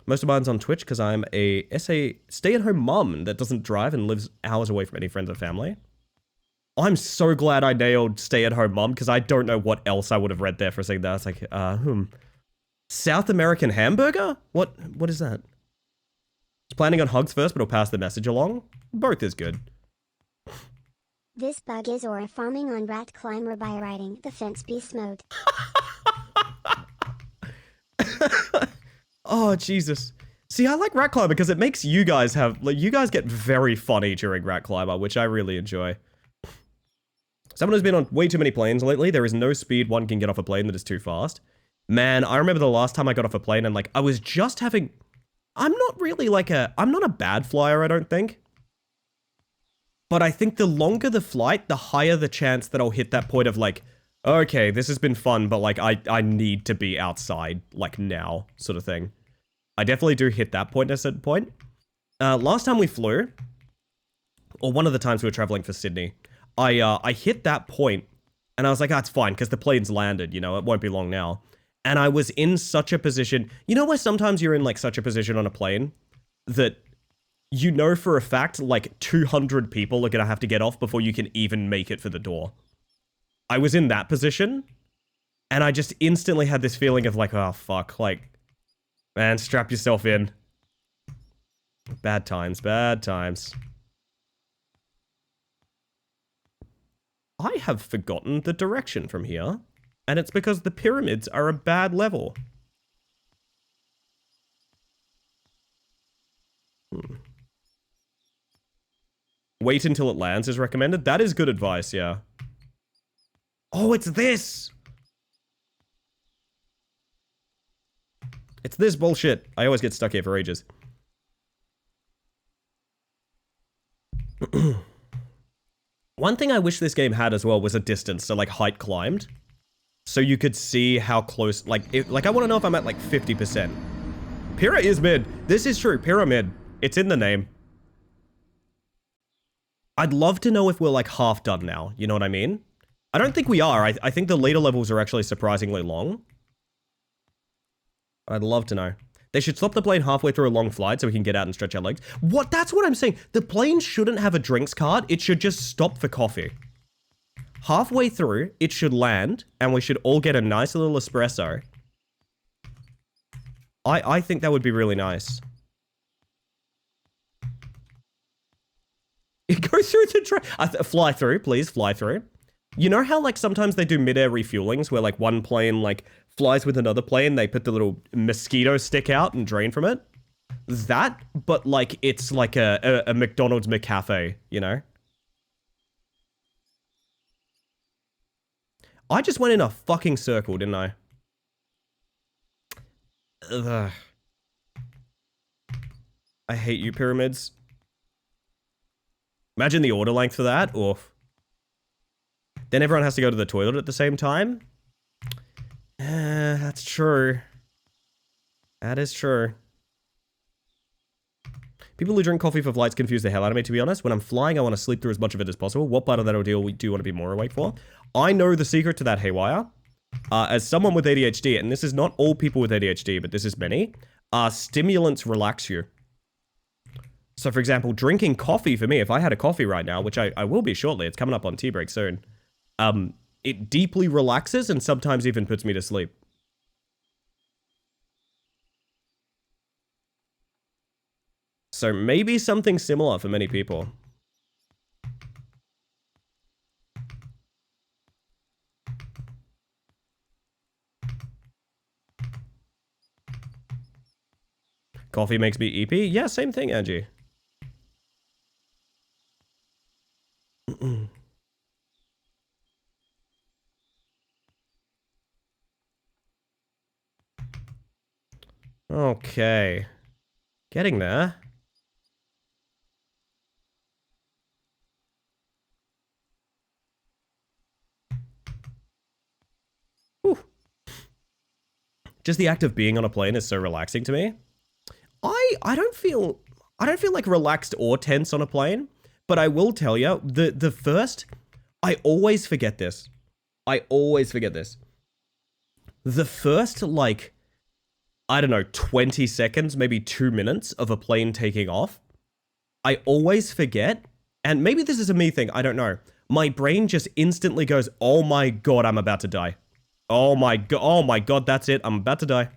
Most of mine's on Twitch because I'm a stay-at-home mom that doesn't drive and lives hours away from any friends or family. I'm so glad I nailed stay-at-home mom because I don't know what else I would have read there for a second. That's like, South American hamburger? What is that? It's planning on hugs first, but it'll pass the message along. Both is good. This bug is aura farming on rat climber by riding the fence beast mode. Oh, Jesus. See, I like Rat Climber because it makes you guys have, like, you guys get very funny during Rat Climber, which I really enjoy. Someone who's been on way too many planes lately. There is no speed one can get off a plane that is too fast. Man, I remember the last time I got off a plane and, like, I was just having... I'm not really like I'm not a bad flyer, I don't think. But I think the longer the flight, the higher the chance that I'll hit that point of, like, okay, this has been fun, but, like, I need to be outside, like, now, sort of thing. I definitely do hit that point at a certain point. Last time we flew, or one of the times we were traveling for Sydney, I hit that point, and I was like, it's fine, because the plane's landed, you know, it won't be long now. And I was in such a position, you know where sometimes you're in, like, such a position on a plane that you know for a fact, like, 200 people are gonna have to get off before you can even make it for the door. I was in that position, and I just instantly had this feeling of, like, oh, fuck, like, man, strap yourself in. Bad times, bad times. I have forgotten the direction from here, and it's because the pyramids are a bad level. Wait until it lands is recommended. That is good advice, yeah. Oh, it's this! It's this bullshit. I always get stuck here for ages. One thing I wish this game had as well was a distance, so like height climbed. So you could see how close, like I want to know if I'm at like 50%. Pyrrha is mid. This is true, Pyramid. It's in the name. I'd love to know if we're like half done now, you know what I mean? I don't think we are. I think the later levels are actually surprisingly long. I'd love to know. They should stop the plane halfway through a long flight so we can get out and stretch our legs. What? That's what I'm saying. The plane shouldn't have a drinks cart. It should just stop for coffee. Halfway through, it should land, and we should all get a nice little espresso. I think that would be really nice. Go through the train. Fly through, please. Fly through. You know how, like, sometimes they do mid-air refuelings where, like, one plane, like, flies with another plane, they put the little mosquito stick out and drain from it? That, but, like, it's like a McDonald's McCafe, you know? I just went in a fucking circle, didn't I? Ugh. I hate you, pyramids. Imagine the order length for that. Oof. Then everyone has to go to the toilet at the same time? That's true. That is true. People who drink coffee for flights confuse the hell out of me, to be honest. When I'm flying, I want to sleep through as much of it as possible. What part of that ordeal do you want to be more awake for? I know the secret to that, Haywire. As someone with ADHD, and this is not all people with ADHD, but this is many, stimulants relax you. So, for example, drinking coffee for me, if I had a coffee right now, which I will be shortly, it's coming up on tea break soon, it deeply relaxes and sometimes even puts me to sleep. So maybe something similar for many people. Coffee makes me EP? Yeah, same thing, Angie. Okay. Getting there. Whew. Just the act of being on a plane is so relaxing to me. I don't feel like relaxed or tense on a plane, but I will tell you, the first, I always forget this. The first, like, I don't know, 20 seconds, maybe 2 minutes of a plane taking off, I always forget, and maybe this is a me thing, I don't know. My brain just instantly goes, oh my god, I'm about to die. Oh my god, that's it, I'm about to die.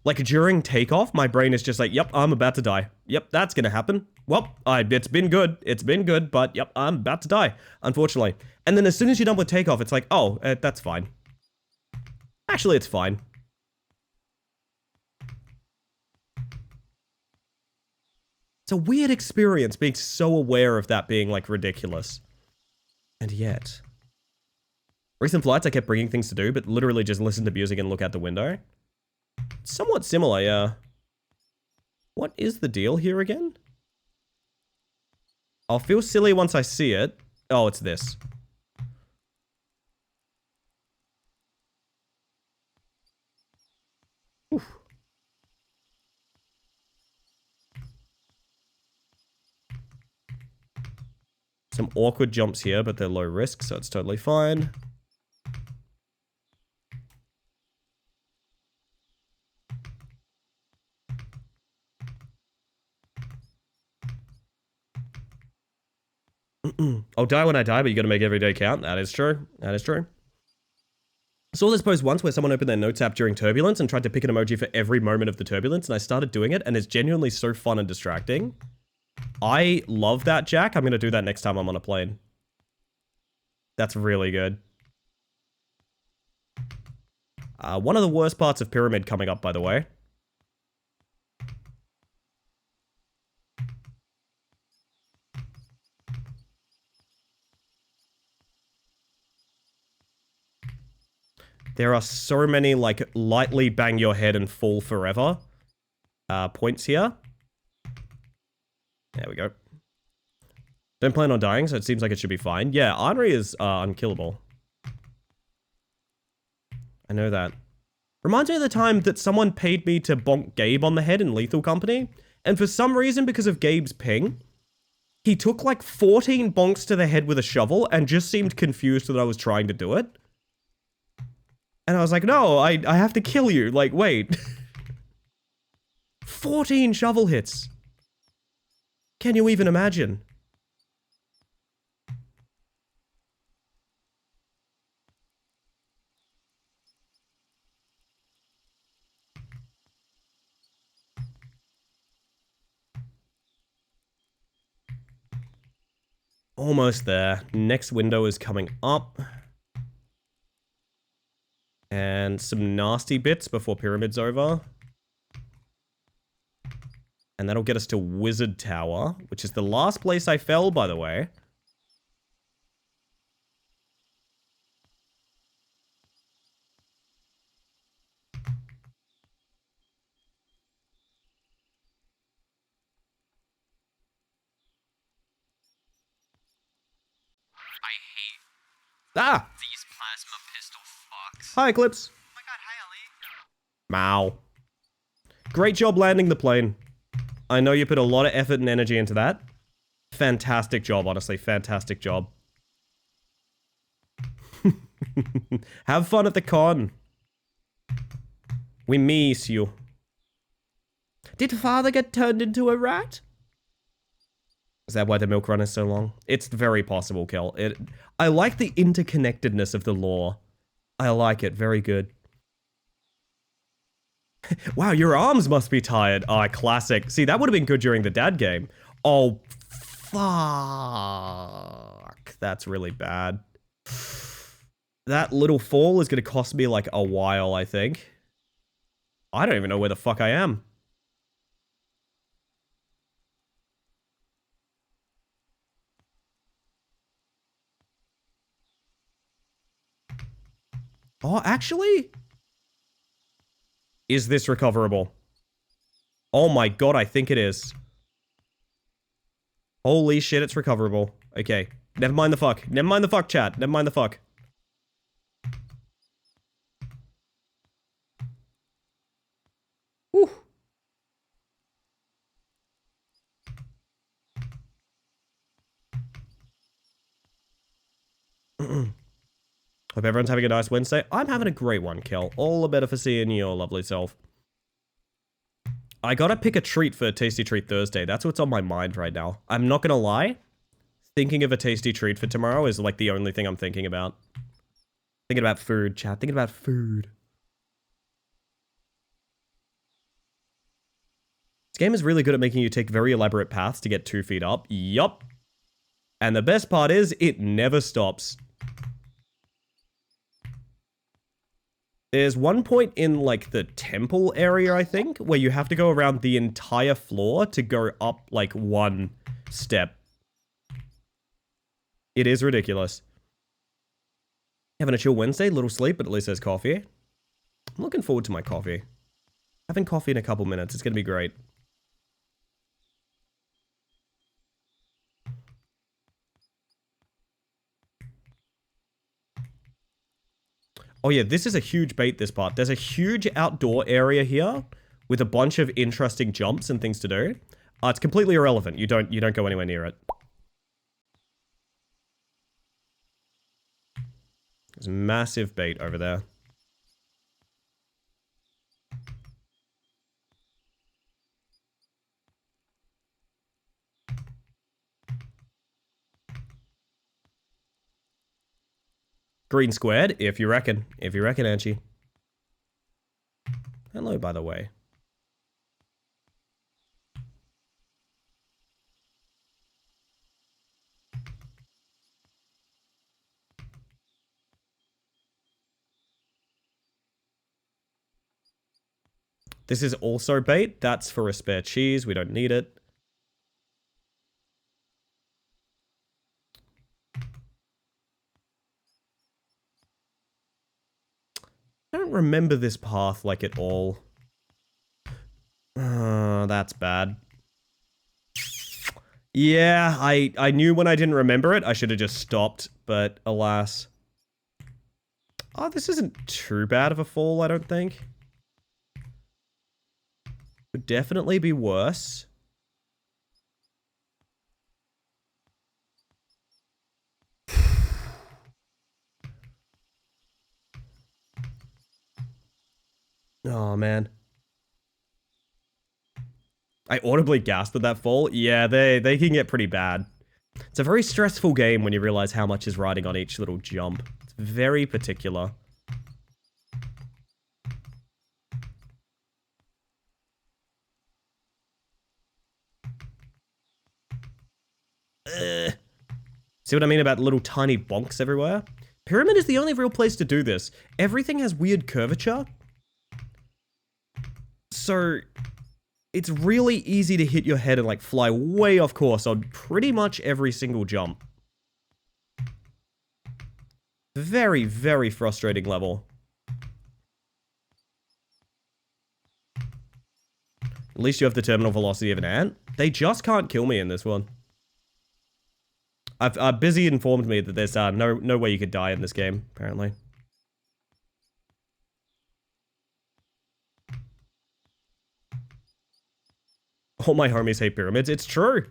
Like, during takeoff, my brain is just like, yep, I'm about to die. Yep, that's gonna happen. Well, it's been good, but yep, I'm about to die, unfortunately. And then as soon as you're done with takeoff, it's like, oh, that's fine. Actually, it's fine. It's a weird experience being so aware of that being, like, ridiculous. And yet... Recent flights, I kept bringing things to do, but literally just listen to music and look out the window. Somewhat similar, yeah. What is the deal here again? I'll feel silly once I see it. Oh, it's this. Oof. Some awkward jumps here, but they're low risk, so it's totally fine. I'll die when I die, but you gotta make every day count. That is true. That is true. I saw this post once where someone opened their notes app during turbulence and tried to pick an emoji for every moment of the turbulence, and I started doing it, and it's genuinely so fun and distracting. I love that, Jack. I'm gonna do that next time I'm on a plane. That's really good. One of the worst parts of Pyramid coming up, by the way. There are so many, like, lightly bang your head and fall forever points here. There we go. Don't plan on dying, so it seems like it should be fine. Yeah, Henri is unkillable. I know that. Reminds me of the time that someone paid me to bonk Gabe on the head in Lethal Company, and for some reason, because of Gabe's ping, he took like 14 bonks to the head with a shovel and just seemed confused that I was trying to do it. And I was like, no, I have to kill you. Like, wait. 14 shovel hits. Can you even imagine? Almost there. Next window is coming up. And some nasty bits before Pyramid's over. And that'll get us to Wizard Tower, which is the last place I fell, by the way. I hate these plasma pistol fucks. Hi, Eclipse. Oh my god, hi Ellie. Mow. Great job landing the plane. I know you put a lot of effort and energy into that. Fantastic job, honestly. Fantastic job. Have fun at the con. We miss you. Did father get turned into a rat? Is that why the milk run is so long? It's very possible, Kel. I like the interconnectedness of the lore. I like it. Very good. Wow, your arms must be tired. Oh, classic. See, that would have been good during the dad game. Oh, fuck. That's really bad. That little fall is going to cost me like a while, I think. I don't even know where the fuck I am. Oh, actually? Is this recoverable? Oh my god, I think it is. Holy shit, it's recoverable. Okay. Never mind the fuck. Never mind the fuck, chat. Never mind the fuck. Whew. Hope everyone's having a nice Wednesday. I'm having a great one, Kel. All the better for seeing your lovely self. I gotta pick a treat for Tasty Treat Thursday. That's what's on my mind right now. I'm not gonna lie. Thinking of a tasty treat for tomorrow is like the only thing I'm thinking about. Thinking about food, chat. Thinking about food. This game is really good at making you take very elaborate paths to get 2 feet up. Yup. And the best part is, it never stops. There's one point in, like, the temple area, I think, where you have to go around the entire floor to go up, like, 1 step. It is ridiculous. Having a chill Wednesday, little sleep, but at least there's coffee. I'm looking forward to my coffee. Having coffee in a couple minutes, it's gonna be great. Oh yeah, this is a huge bait, this part. There's a huge outdoor area here with a bunch of interesting jumps and things to do. It's completely irrelevant. You don't go anywhere near it. There's massive bait over there. Green squared, if you reckon. If you reckon, Angie. Hello, by the way. This is also bait. That's for a spare cheese. We don't need it. I don't remember this path, like, at all. That's bad. Yeah, I knew when I didn't remember it, I should have just stopped, but alas. Oh, this isn't too bad of a fall, I don't think. Could definitely be worse. Oh, man. I audibly gasped at that fall. Yeah, they can get pretty bad. It's a very stressful game when you realize how much is riding on each little jump. It's very particular. See what I mean about little tiny bonks everywhere? Pyramid is the only real place to do this. Everything has weird curvature. So, it's really easy to hit your head and, like, fly way off course on pretty much every single jump. Very, very frustrating level. At least you have the terminal velocity of an ant. They just can't kill me in this one. Busy informed me that there's no way you could die in this game, apparently. All my homies hate pyramids. It's true.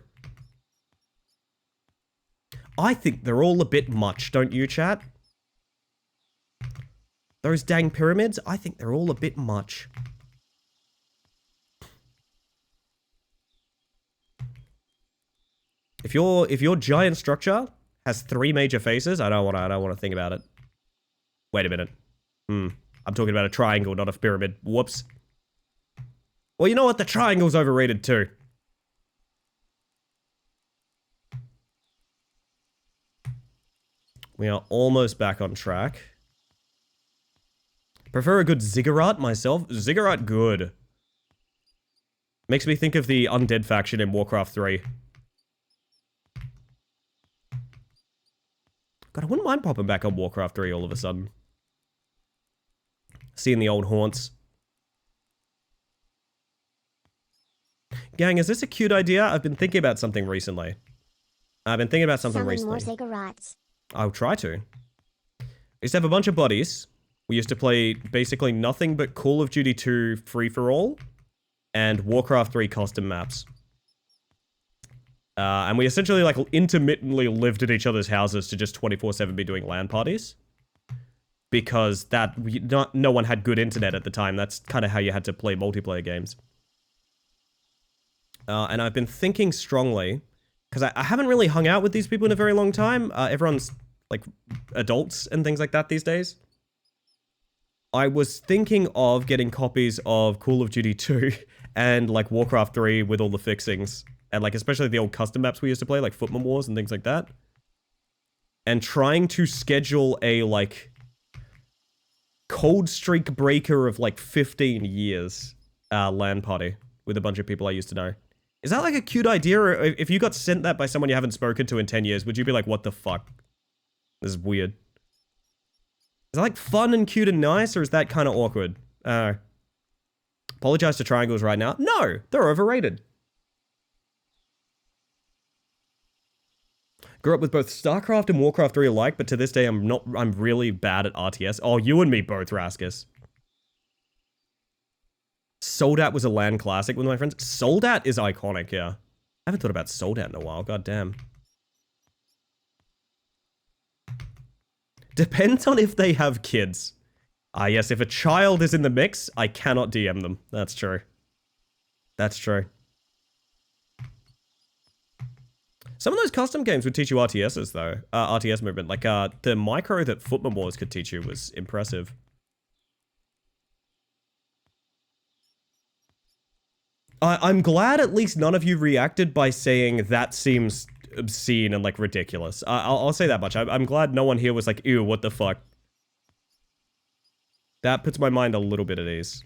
I think they're all a bit much, don't you, chat? Those dang pyramids, I think they're all a bit much. If your giant structure has 3 major faces, I don't want to think about it. Wait a minute. I'm talking about a triangle, not a pyramid. Whoops. Well, you know what? The triangle's overrated too. We are almost back on track. Prefer a good ziggurat myself. Ziggurat good. Makes me think of the undead faction in Warcraft 3. God, I wouldn't mind popping back on Warcraft 3 all of a sudden. Seeing the old haunts. Gang, is this a cute idea? I've been thinking about something recently. Summon more ziggurats. I'll try to. I used to have a bunch of buddies. We used to play basically nothing but Call of Duty 2 free-for-all and Warcraft 3 custom maps. And we essentially like intermittently lived at each other's houses to just 24/7 be doing LAN parties. Because no one had good internet at the time. That's kind of how you had to play multiplayer games. And I've been thinking strongly, because I haven't really hung out with these people in a very long time. Everyone's like adults and things like that these days. I was thinking of getting copies of Call of Duty 2 and like Warcraft 3 with all the fixings. And like especially the old custom maps we used to play, like Footman Wars and things like that. And trying to schedule a like cold streak breaker of like 15 years LAN party with a bunch of people I used to know. Is that like a cute idea? Or if you got sent that by someone you haven't spoken to in 10 years, would you be like, what the fuck? This is weird. Is that like fun and cute and nice, or is that kind of awkward? Apologize to triangles right now. No, they're overrated. Grew up with both StarCraft and Warcraft 3 alike, but to this day I'm really bad at RTS. Oh, you and me both, Raskus. Soldat was a LAN classic with my friends. Soldat is iconic, yeah. I haven't thought about Soldat in a while, god damn. Depends on if they have kids. Ah, yes, if a child is in the mix, I cannot DM them. That's true. That's true. Some of those custom games would teach you RTSs, though. RTS movement. Like, the micro that Footman Wars could teach you was impressive. I'm glad at least none of you reacted by saying that seems obscene and, like, ridiculous. I'll say that much. I'm glad no one here was like, ew, what the fuck. That puts my mind a little bit at ease.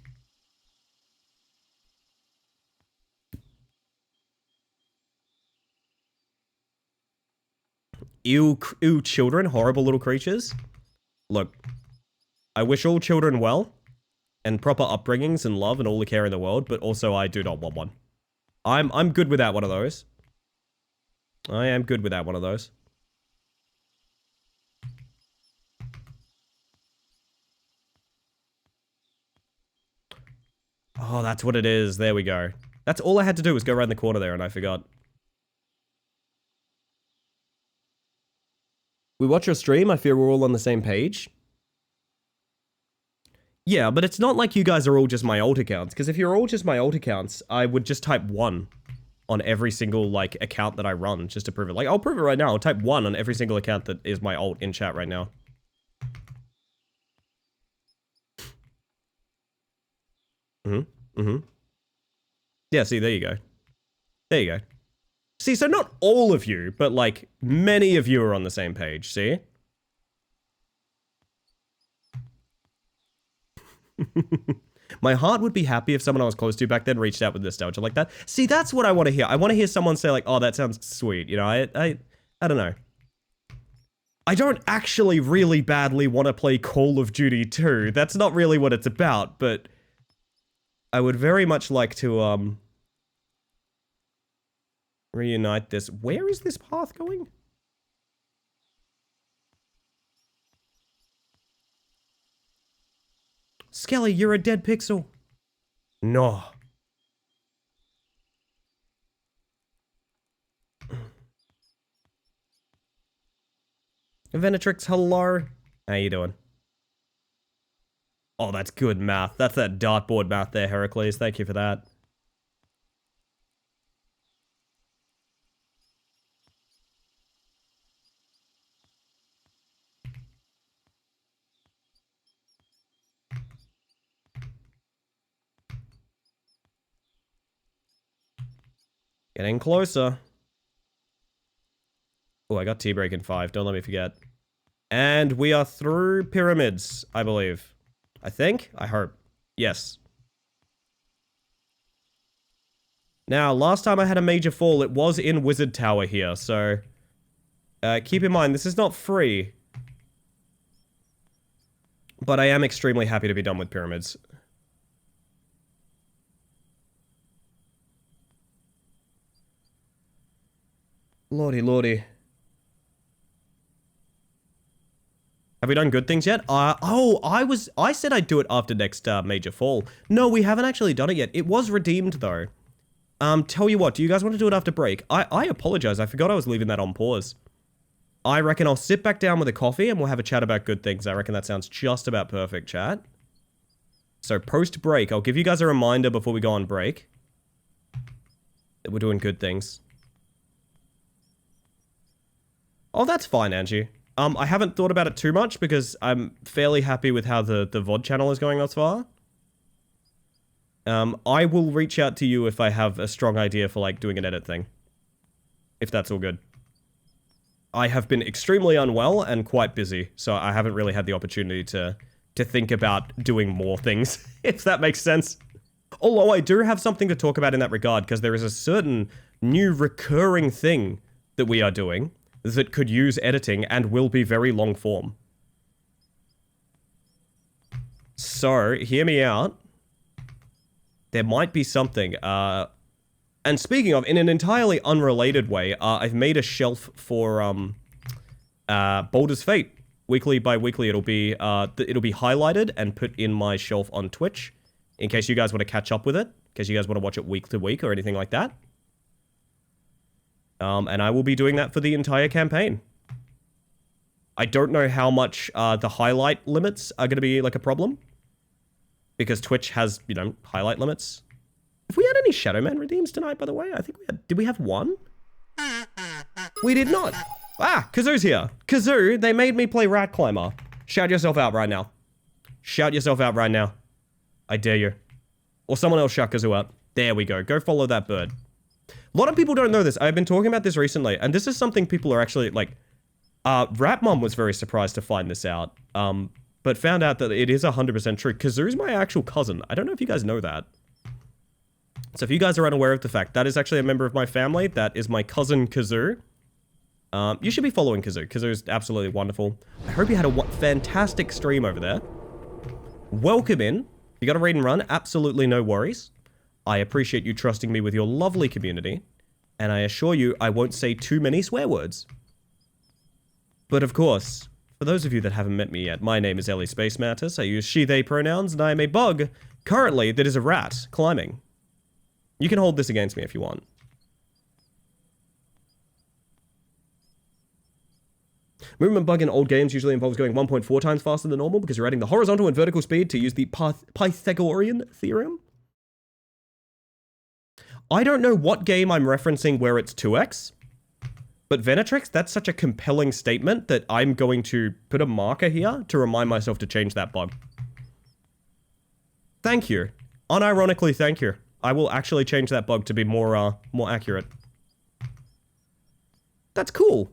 Ew, children, horrible little creatures. Look, I wish all children well, and proper upbringings and love and all the care in the world, but also I do not want one. I'm good without one of those. I am good without one of those. Oh, that's what it is. There we go. That's all I had to do was go around the corner there and I forgot. We watch your stream, I fear we're all on the same page. Yeah, but it's not like you guys are all just my old accounts, because if you're all just my old accounts, I would just type 1 on every single, like, account that I run, just to prove it. Like, I'll prove it right now. I'll type 1 on every single account that is my alt in chat right now. Yeah, see, there you go. There you go. See, so not all of you, but, like, many of you are on the same page, see? My heart would be happy if someone I was close to back then reached out with nostalgia like that. See, that's what I want to hear. I want to hear someone say, like, oh, that sounds sweet. You know, I don't know. I don't actually really badly want to play Call of Duty 2. That's not really what it's about, but I would very much like to, reunite this. Where is this path going? Skelly, you're a dead pixel. No. Venetrix, hello. How you doing? Oh, that's good math. That's that dartboard math there, Heracles. Thank you for that. Getting closer. Oh, I got T-break in 5. Don't let me forget. And we are through pyramids, I believe. I think? I hope. Yes. Now, last time I had a major fall, it was in Wizard Tower here, so... keep in mind, this is not free. But I am extremely happy to be done with pyramids. Lordy, lordy. Have we done good things yet? I said I'd do it after next major fall. No, we haven't actually done it yet. It was redeemed though. Tell you what, do you guys want to do it after break? I apologize. I forgot I was leaving that on pause. I reckon I'll sit back down with a coffee and we'll have a chat about good things. I reckon that sounds just about perfect, chat. So post break, I'll give you guys a reminder before we go on break that we're doing good things. Oh, that's fine, Angie. I haven't thought about it too much because I'm fairly happy with how the VOD channel is going thus far. I will reach out to you if I have a strong idea for, like, doing an edit thing. If that's all good. I have been extremely unwell and quite busy, so I haven't really had the opportunity to think about doing more things, if that makes sense. Although I do have something to talk about in that regard, because there is a certain new recurring thing that we are doing that could use editing and will be very long form. So, hear me out. There might be something. And speaking of, in an entirely unrelated way, I've made a shelf for Baldur's Fate. Weekly by weekly, it'll be highlighted and put in my shelf on Twitch, in case you guys want to catch up with it, in case you guys want to watch it week to week or anything like that. And I will be doing that for the entire campaign. I don't know how much the highlight limits are going to be like a problem, because Twitch has, you know, highlight limits. Have we had any Shadowman redeems tonight, by the way? I think we had. Did we have one? We did not. Ah, Kazoo's here. Kazoo, they made me play Rat Climber. Shout yourself out right now. Shout yourself out right now. I dare you. Or someone else shout Kazoo out. There we go. Go follow that bird. A lot of people don't know this. I've been talking about this recently, and this is something people are actually, like... Rat Mom was very surprised to find this out, but found out that it is 100% true. Kazoo's my actual cousin. I don't know if you guys know that. So if you guys are unaware of the fact, that is actually a member of my family. That is my cousin Kazoo. You should be following Kazoo. Kazoo's absolutely wonderful. I hope you had a fantastic stream over there. Welcome in. You got a raid and run? Absolutely no worries. I appreciate you trusting me with your lovely community, and I assure you I won't say too many swear words. But of course, for those of you that haven't met me yet, my name is Ellie Space Mantis. I use she, they pronouns, and I am a bug, currently, that is a rat, climbing. You can hold this against me if you want. Movement bug in old games usually involves going 1.4 times faster than normal because you're adding the horizontal and vertical speed to use the Pythagorean theorem. I don't know what game I'm referencing where it's 2x, but Venatrix, that's such a compelling statement that I'm going to put a marker here to remind myself to change that bug. Thank you. Unironically, thank you. I will actually change that bug to be more accurate. That's cool.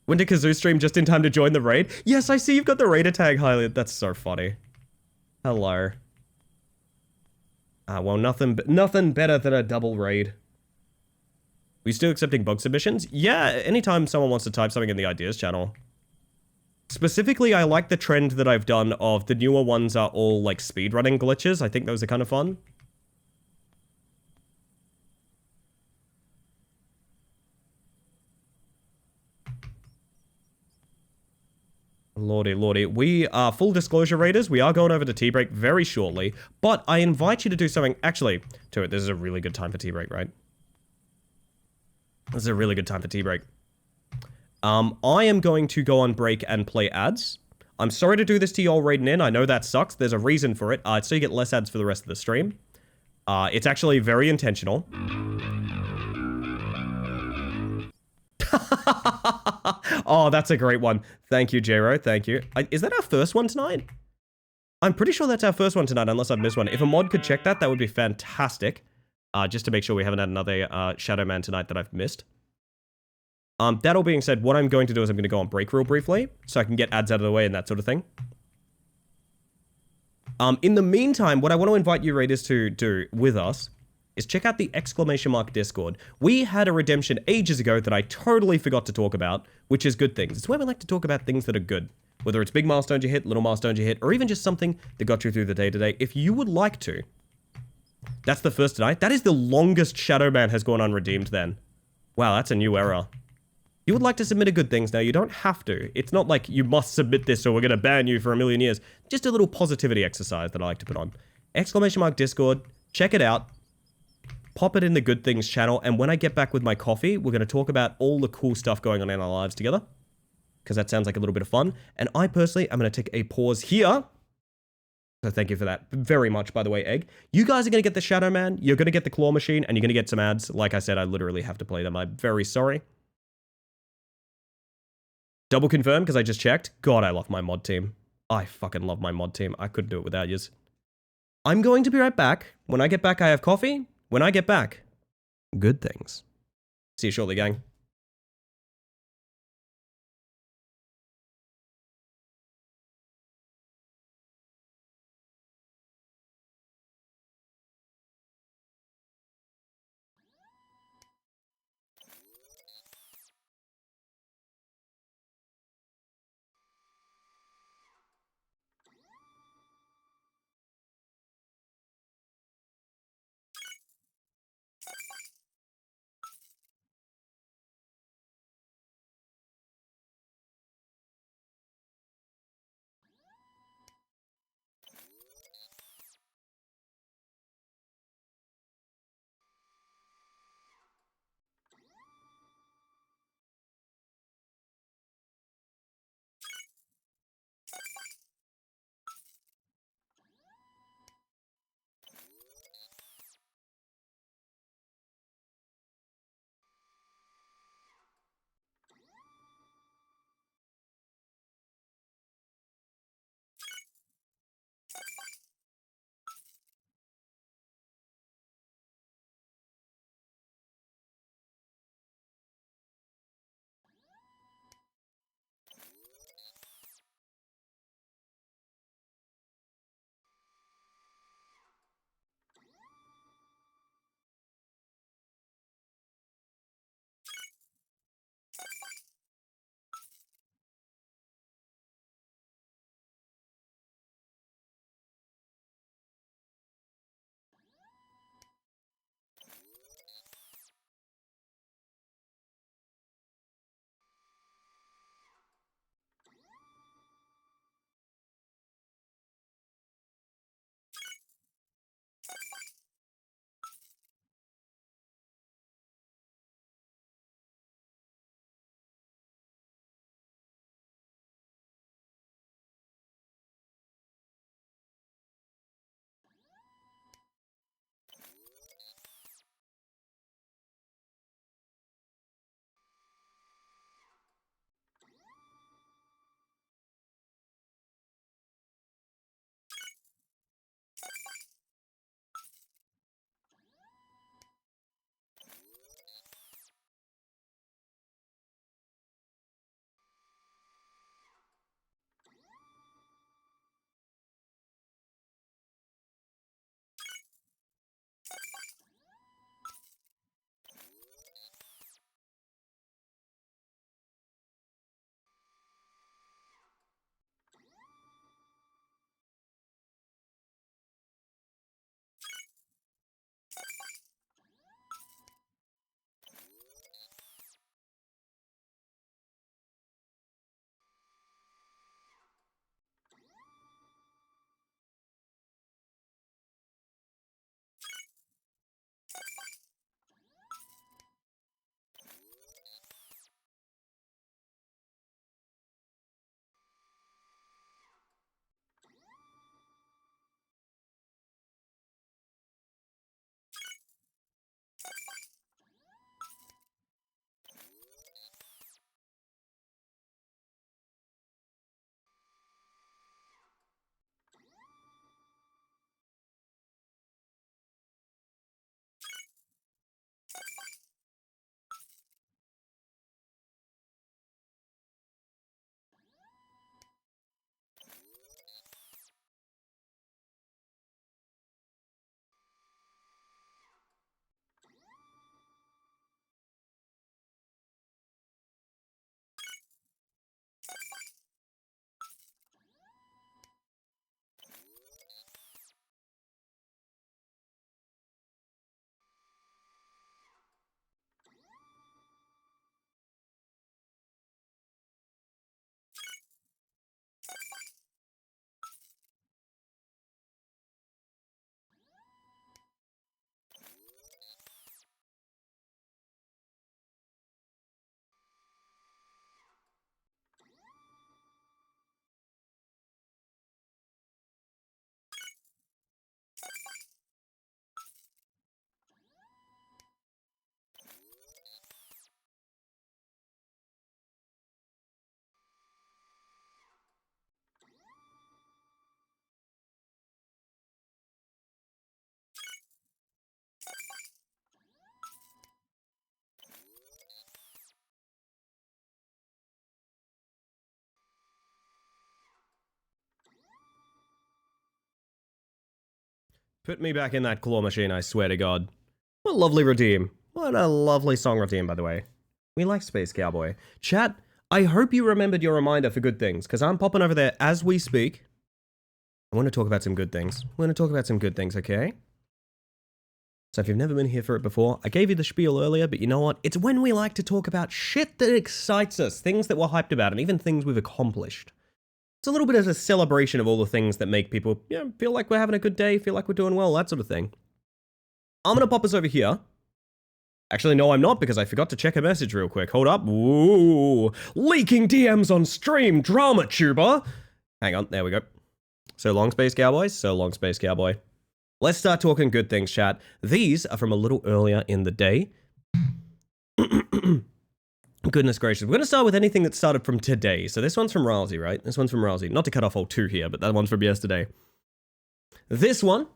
Went to Kazoo stream just in time to join the raid. Yes, I see you've got the raider tag highlighted. That's so funny. Hello. Well, nothing better than a double raid. We still accepting bug submissions? Yeah, anytime someone wants to type something in the ideas channel. Specifically, I like the trend that I've done of the newer ones are all like speedrunning glitches. I think those are kind of fun. Lordy, lordy. We are, full disclosure raiders, we are going over to tea break very shortly, but I invite you to do something, actually, to it, this is a really good time for tea break, right? This is a really good time for tea break. I am going to go on break and play ads. I'm sorry to do this to y'all raiding in, I know that sucks, there's a reason for it, so you get less ads for the rest of the stream. It's actually very intentional. Oh, that's a great one. Thank you, Jero. Thank you. Is that our first one tonight? I'm pretty sure that's our first one tonight, unless I've missed one. If a mod could check that, that would be fantastic. Just to make sure we haven't had another Shadow Man tonight that I've missed. That all being said, what I'm going to do is I'm going to go on break real briefly, so I can get ads out of the way and that sort of thing. In the meantime, what I want to invite you raiders to do with us is check out the exclamation mark Discord. We had a redemption ages ago that I totally forgot to talk about, which is good things. It's where we like to talk about things that are good. Whether it's big milestones you hit, little milestones you hit, or even just something that got you through the day-to-day. If you would like to, that's the first tonight. That is the longest Shadowman has gone unredeemed then. Wow, that's a new era. You would like to submit a good things now, you don't have to. It's not like you must submit this or we're going to ban you for a million years. Just a little positivity exercise that I like to put on. Exclamation mark Discord, check it out. Pop it in the good things channel, and when I get back with my coffee, we're going to talk about all the cool stuff going on in our lives together. Because that sounds like a little bit of fun. And I personally am going to take a pause here. So thank you for that very much, by the way, Egg. You guys are going to get the Shadow Man, you're going to get the Claw Machine, and you're going to get some ads. Like I said, I literally have to play them. I'm very sorry. Double confirm, because I just checked. God, I love my mod team. I fucking love my mod team. I couldn't do it without yous. I'm going to be right back. When I get back, I have coffee. When I get back, good things. See you shortly, gang. Put me back in that claw machine, I swear to God. What a lovely redeem. What a lovely song redeem, by the way. We like Space Cowboy. Chat, I hope you remembered your reminder for good things, because I'm popping over there as we speak. I want to talk about some good things. We're going to talk about some good things, okay? So if you've never been here for it before, I gave you the spiel earlier, but you know what? It's when we like to talk about shit that excites us, things that we're hyped about, and even things we've accomplished. It's a little bit of a celebration of all the things that make people, feel like we're having a good day, feel like we're doing well, that sort of thing. I'm going to pop us over here. Actually, no, I'm not, because I forgot to check a message real quick. Hold up. Ooh, leaking DMs on stream, drama tuber. Hang on, there we go. So long, Space Cowboys. So long, Space Cowboy. Let's start talking good things, chat. These are from a little earlier in the day. Goodness gracious. We're going to start with anything that started from today. So this one's from Ralsei, right? This one's from Ralsei. Not to cut off all two here, but that one's from yesterday. This one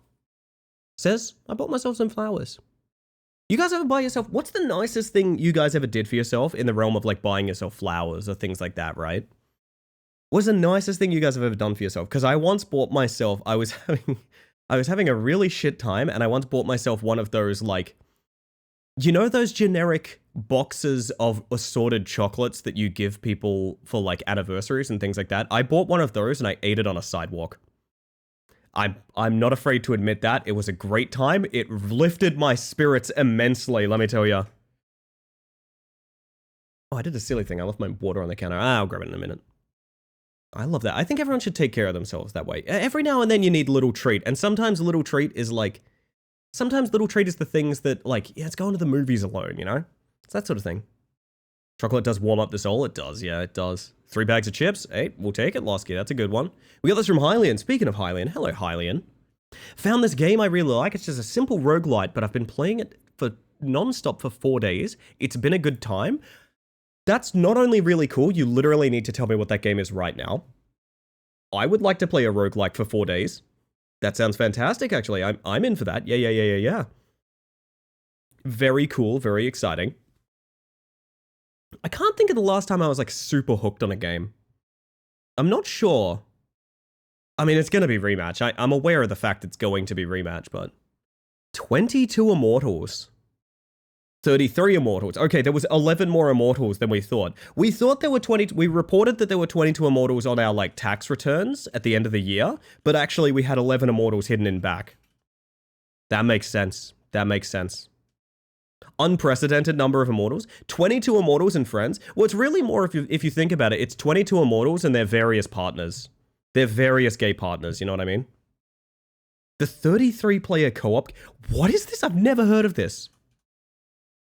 says, I bought myself some flowers. You guys ever buy yourself, what's the nicest thing you guys ever did for yourself in the realm of like buying yourself flowers or things like that, right? What's the nicest thing you guys have ever done for yourself? Because I once bought myself, I was having a really shit time, and I once bought myself one of those, like, you know those generic boxes of assorted chocolates that you give people for like anniversaries and things like that? I bought one of those and I ate it on a sidewalk. I'm not afraid to admit that. It was a great time. It lifted my spirits immensely, let me tell you. Oh, I did a silly thing. I left my water on the counter. I'll grab it in a minute. I love that. I think everyone should take care of themselves that way. Every now and then you need a little treat. And sometimes a little treat is like... Sometimes little treat is the things that, like, yeah, it's going to the movies alone, you know? It's that sort of thing. Chocolate does warm up the soul. It does, yeah, it does. 3 bags of chips. Hey, we'll take it, Losky. That's a good one. We got this from Hylian. Speaking of Hylian, hello, Hylian. Found this game I really like. It's just a simple roguelite, but I've been playing it for non-stop for 4 days. It's been a good time. That's not only really cool, you literally need to tell me what that game is right now. I would like to play a roguelike for 4 days. That sounds fantastic, actually. I'm in for that. Yeah. Very cool, very exciting. I can't think of the last time I was, like, super hooked on a game. I'm not sure. I mean, it's going to be Rematch. I'm aware of the fact it's going to be Rematch, but... 22 Immortals. 33 Immortals. Okay, there was 11 more Immortals than we thought. We thought there were 20... We reported that there were 22 Immortals on our, like, tax returns at the end of the year, but actually we had 11 Immortals hidden in back. That makes sense. That makes sense. Unprecedented number of Immortals. 22 Immortals and friends. Well, it's really more, if you think about it, it's 22 Immortals and their various partners. Their various gay partners, you know what I mean? The 33-player co-op... What is this? I've never heard of this.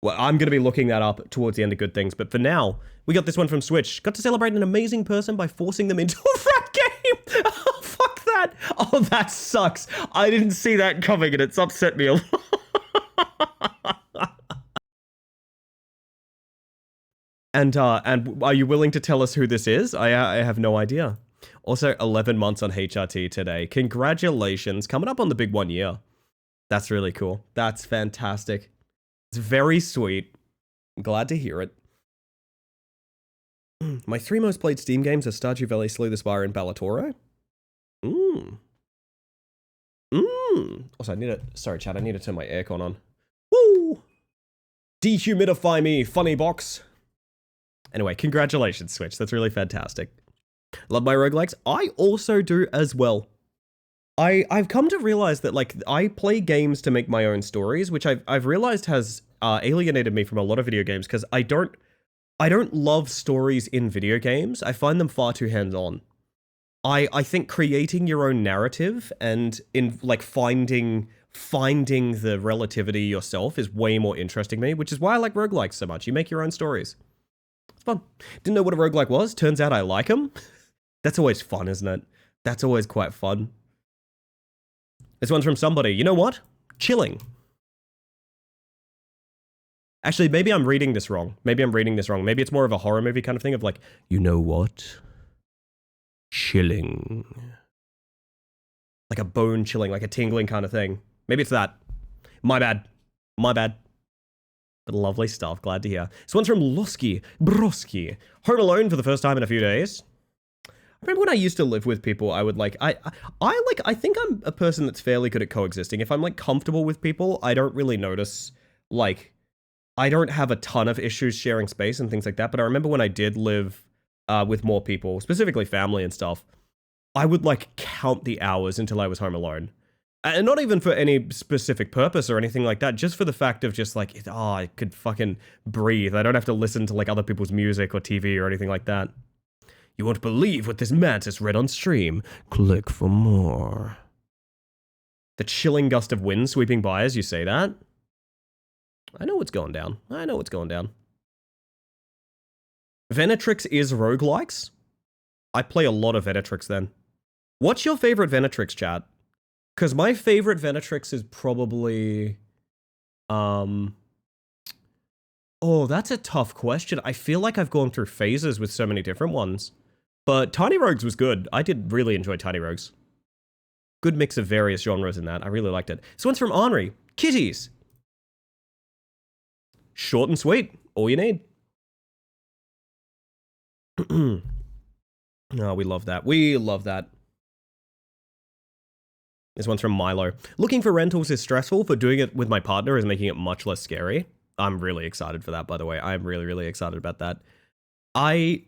Well, I'm going to be looking that up towards the end of good things, but for now, we got this one from Switch. Got to celebrate an amazing person by forcing them into a frat game! Oh, fuck that! Oh, that sucks. I didn't see that coming, and it's upset me a lot. And are you willing to tell us who this is? I have no idea. Also, 11 months on HRT today. Congratulations. Coming up on the big 1 year. That's really cool. That's fantastic. It's very sweet. I'm glad to hear it. My 3 most played Steam games are Stardew Valley, Slay the Spire, and Ballatoro. Also, sorry, chat, I need to turn my aircon on. Woo! Dehumidify me, funny box. Anyway, congratulations, Switch. That's really fantastic. Love my roguelikes. I also do as well. I've come to realize that, like, I play games to make my own stories, which I've realized has alienated me from a lot of video games, because I don't love stories in video games. I find them far too hands-on. I think creating your own narrative and in like finding the relativity yourself is way more interesting to me, which is why I like roguelikes so much. You make your own stories. It's fun. Didn't know what a roguelike was. Turns out I like them. That's always fun, isn't it? That's always quite fun. This one's from somebody. You know what? Chilling. Actually, maybe I'm reading this wrong. Maybe it's more of a horror movie kind of thing of like, you know what? Chilling. Like a bone chilling, like a tingling kind of thing. Maybe it's that. My bad. But lovely stuff. Glad to hear. This one's from Losky Broski. Home alone for the first time in a few days. I remember when I used to live with people, I would like, I think I'm a person that's fairly good at coexisting. If I'm like comfortable with people, I don't really notice, like, I don't have a ton of issues sharing space and things like that. But I remember when I did live with more people, specifically family and stuff, I would like count the hours until I was home alone. And not even for any specific purpose or anything like that, just for the fact of just like, oh, I could fucking breathe. I don't have to listen to like other people's music or TV or anything like that. You won't believe what this mantis read on stream. Click for more. The chilling gust of wind sweeping by as you say that. I know what's going down. I know what's going down. Venetrix is roguelikes? I play a lot of Venetrix then. What's your favorite Venetrix, chat? Because my favorite Venetrix is probably... Oh, that's a tough question. I feel like I've gone through phases with so many different ones. But Tiny Rogues was good. I did really enjoy Tiny Rogues. Good mix of various genres in that. I really liked it. This one's from Henri. Kitties. Short and sweet. All you need. Oh, we love that. We love that. This one's from Milo. Looking for rentals is stressful, but doing it with my partner is making it much less scary. I'm really excited for that, by the way. I'm really, really excited about that. I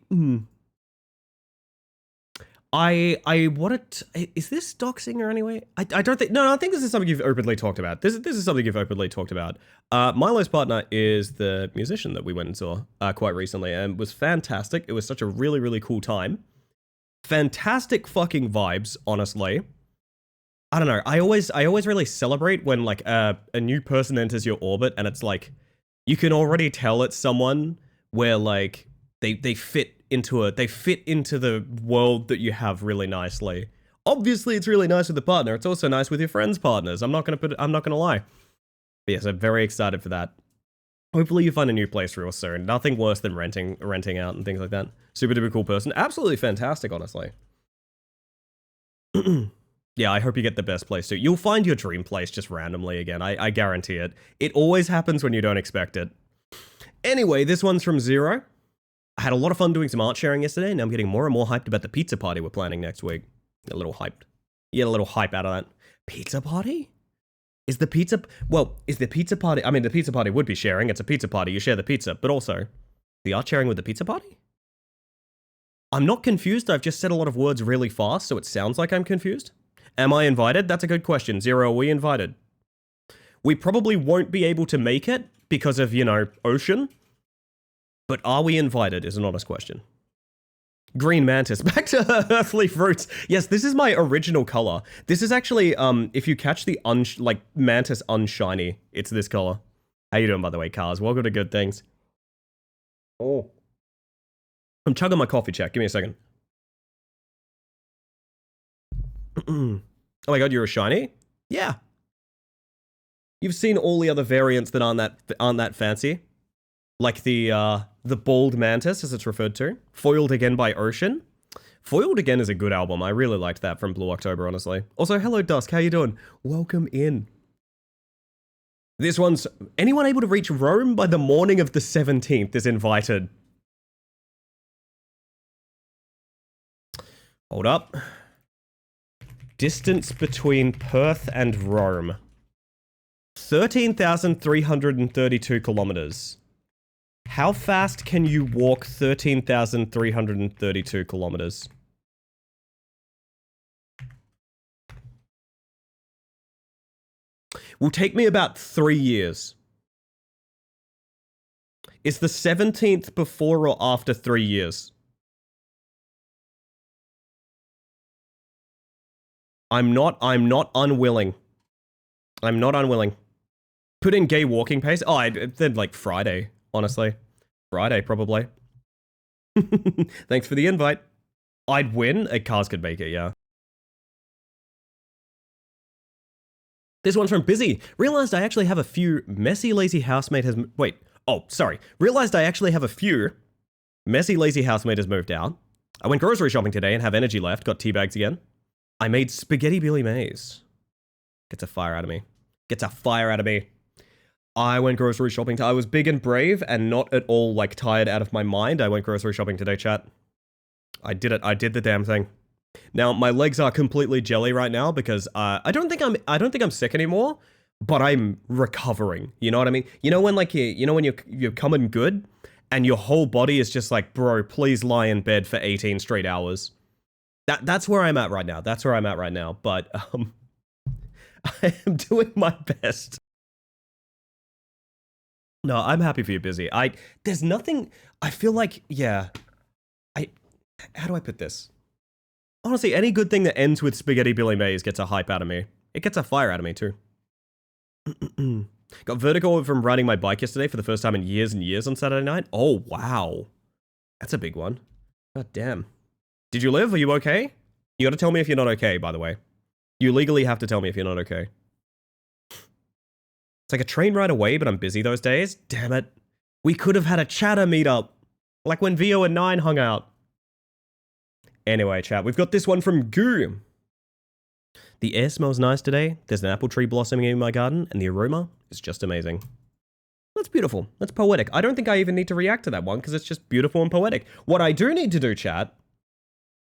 wanted to, is this doxing or anyway? I don't think, no, I think this is something you've openly talked about. This is something you've openly talked about. Milo's partner is the musician that we went and saw quite recently and was fantastic. It was such a really, really cool time. Fantastic fucking vibes, honestly. I don't know. I always really celebrate when like a new person enters your orbit and it's like, you can already tell it's someone where like they fit into the world that you have really nicely. Obviously, it's really nice with the partner. It's also nice with your friends' partners. I'm not gonna lie. But yes, I'm very excited for that. Hopefully, you find a new place real soon. Nothing worse than renting out and things like that. Super duper cool person. Absolutely fantastic, honestly. Yeah, I hope you get the best place too. You'll find your dream place just randomly again. I guarantee it. It always happens when you don't expect it. Anyway, this one's from Zero. I had a lot of fun doing some art sharing yesterday, and I'm getting more and more hyped about the pizza party we're planning next week. A little hyped. You get a little hype out of that. Pizza party? Is the pizza party... I mean, the pizza party would be sharing. It's a pizza party. You share the pizza. But also, the art sharing with the pizza party? I'm not confused. I've just said a lot of words really fast, so it sounds like I'm confused. Am I invited? That's a good question. Zero, are we invited? We probably won't be able to make it because of, you know, ocean. But are we invited is an honest question. Green mantis. Back to earthly fruits. Yes, this is my original color. This is actually, if you catch the mantis unshiny, it's this color. How you doing, by the way, Cars? Welcome to Good Things. Oh. I'm chugging my coffee, chat. Give me a second. Oh my god, you're a shiny? Yeah. You've seen all the other variants that aren't that fancy. Like the bald mantis, as it's referred to. Foiled Again by Ocean. Foiled Again is a good album. I really liked that from Blue October, honestly. Also, hello Dusk, how you doing? Welcome in. This one's... Anyone able to reach Rome by the morning of the 17th is invited. Hold up. Distance between Perth and Rome. 13,332 kilometers. How fast can you walk 13,332 kilometers? Will take me about 3 years. Is the 17th before or after 3 years? I'm not unwilling. I'm not unwilling. Put in gay walking pace. Oh, then like Friday, honestly. Friday, probably. Thanks for the invite. I'd win. Cars could make it, yeah. This one's from Busy. Realized I actually have a few messy lazy housemate has... Wait. Oh, sorry. Realized I actually have a few messy lazy housemate has moved out. I went grocery shopping today and have energy left. Got tea bags again. I made spaghetti Billy Mays. Gets a fire out of me. Gets a fire out of me. I went grocery shopping. I was big and brave and not at all like tired out of my mind. I went grocery shopping today, chat. I did it. I did the damn thing. Now my legs are completely jelly right now because I don't think I'm sick anymore, but I'm recovering. You know what I mean? You know when like when you're coming good and your whole body is just like, bro, please lie in bed for 18 straight hours. That's where I'm at right now. That's where I'm at right now. But I am doing my best. No, I'm happy for you, Busy. There's nothing. I feel like, yeah. How do I put this? Honestly, any good thing that ends with Spaghetti Billy Mays gets a hype out of me. It gets a fire out of me too. Got vertigo from riding my bike yesterday for the first time in years and years on Saturday night. Oh, wow. That's a big one. God damn. Did you live? Are you okay? You gotta tell me if you're not okay, by the way. You legally have to tell me if you're not okay. It's like a train ride away, but I'm busy those days. Damn it. We could have had a chatter meetup. Like when Vio and 9 hung out. Anyway, chat, we've got this one from Goo. The air smells nice today. There's an apple tree blossoming in my garden, and the aroma is just amazing. That's beautiful. That's poetic. I don't think I even need to react to that one, because it's just beautiful and poetic. What I do need to do, chat,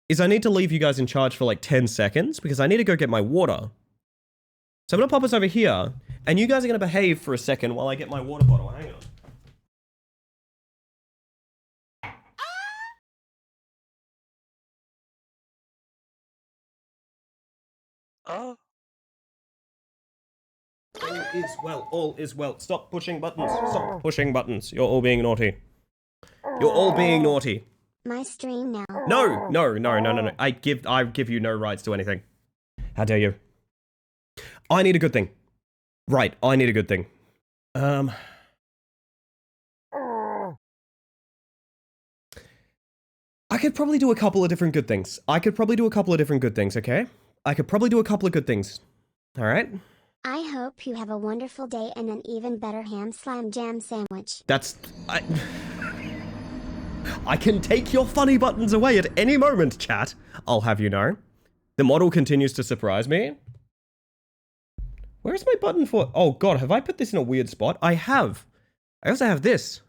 is I need to leave you guys in charge for like 10 seconds, because I need to go get my water. So I'm going to pop us over here, and you guys are going to behave for a second while I get my water bottle. Hang on. Oh. All is well. Stop pushing buttons. Stop pushing buttons. You're all being naughty. You're all being naughty. My stream now. No. I give you no rights to anything. How dare you? I need a good thing. Right, I need a good thing. I could probably do a couple of different good things. Okay? I could probably do a couple of good things. Alright? I hope you have a wonderful day and an even better ham slam jam sandwich. I can take your funny buttons away at any moment, chat. I'll have you know. The model continues to surprise me. Where's my button for... Oh god, have I put this in a weird spot? I have. I also have this.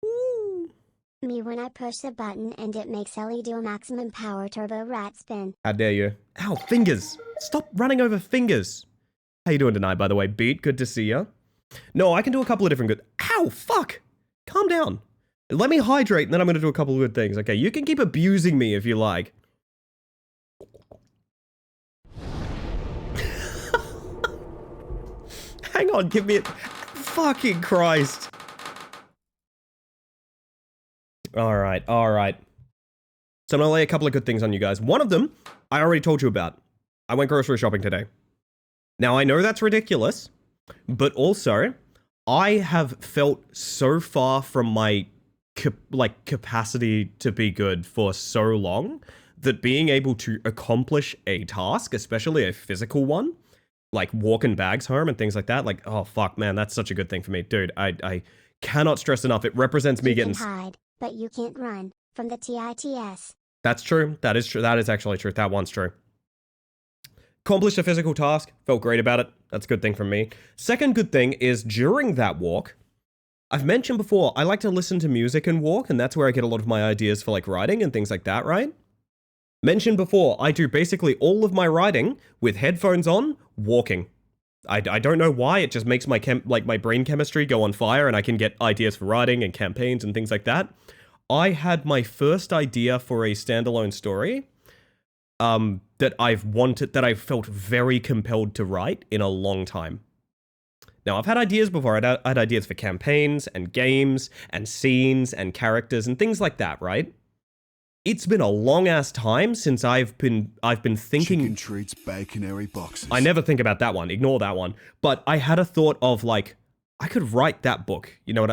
Ooh. Me when I push the button and it makes Ellie do a maximum power turbo rat spin. How dare you? Ow, fingers. Stop running over fingers. How you doing tonight, by the way? Beat, good to see ya. No, I can do a couple of different good... Ow, fuck! Calm down. Let me hydrate, and then I'm going to do a couple of good things. Okay, you can keep abusing me if you like. Hang on, give me it. Fucking Christ. Alright. So I'm going to lay a couple of good things on you guys. One of them, I already told you about. I went grocery shopping today. Now, I know that's ridiculous, but also, I have felt so far from my capacity to be good for so long that being able to accomplish a task, especially a physical one, like walking bags home and things like that, like, oh fuck, man, that's such a good thing for me. Dude, I cannot stress enough. It represents me getting... You can hide, but you can't run from the TITS. That's true. That is true. That is actually true. That one's true. Accomplished a physical task. Felt great about it. That's a good thing from me. Second good thing is during that walk, I've mentioned before, I like to listen to music and walk, and that's where I get a lot of my ideas for like writing and things like that, right? Mentioned before, I do basically all of my writing with headphones on, walking. I don't know why, it just makes my my brain chemistry go on fire and I can get ideas for writing and campaigns and things like that. I had my first idea for a standalone story that I felt very compelled to write in a long time. Now, I've had ideas before. I had ideas for campaigns and games and scenes and characters and things like that, right? It's been a long-ass time since I've been thinking... Chicken treats, baconary boxes. I never think about that one. Ignore that one. But I had a thought of, like, I could write that book. You know what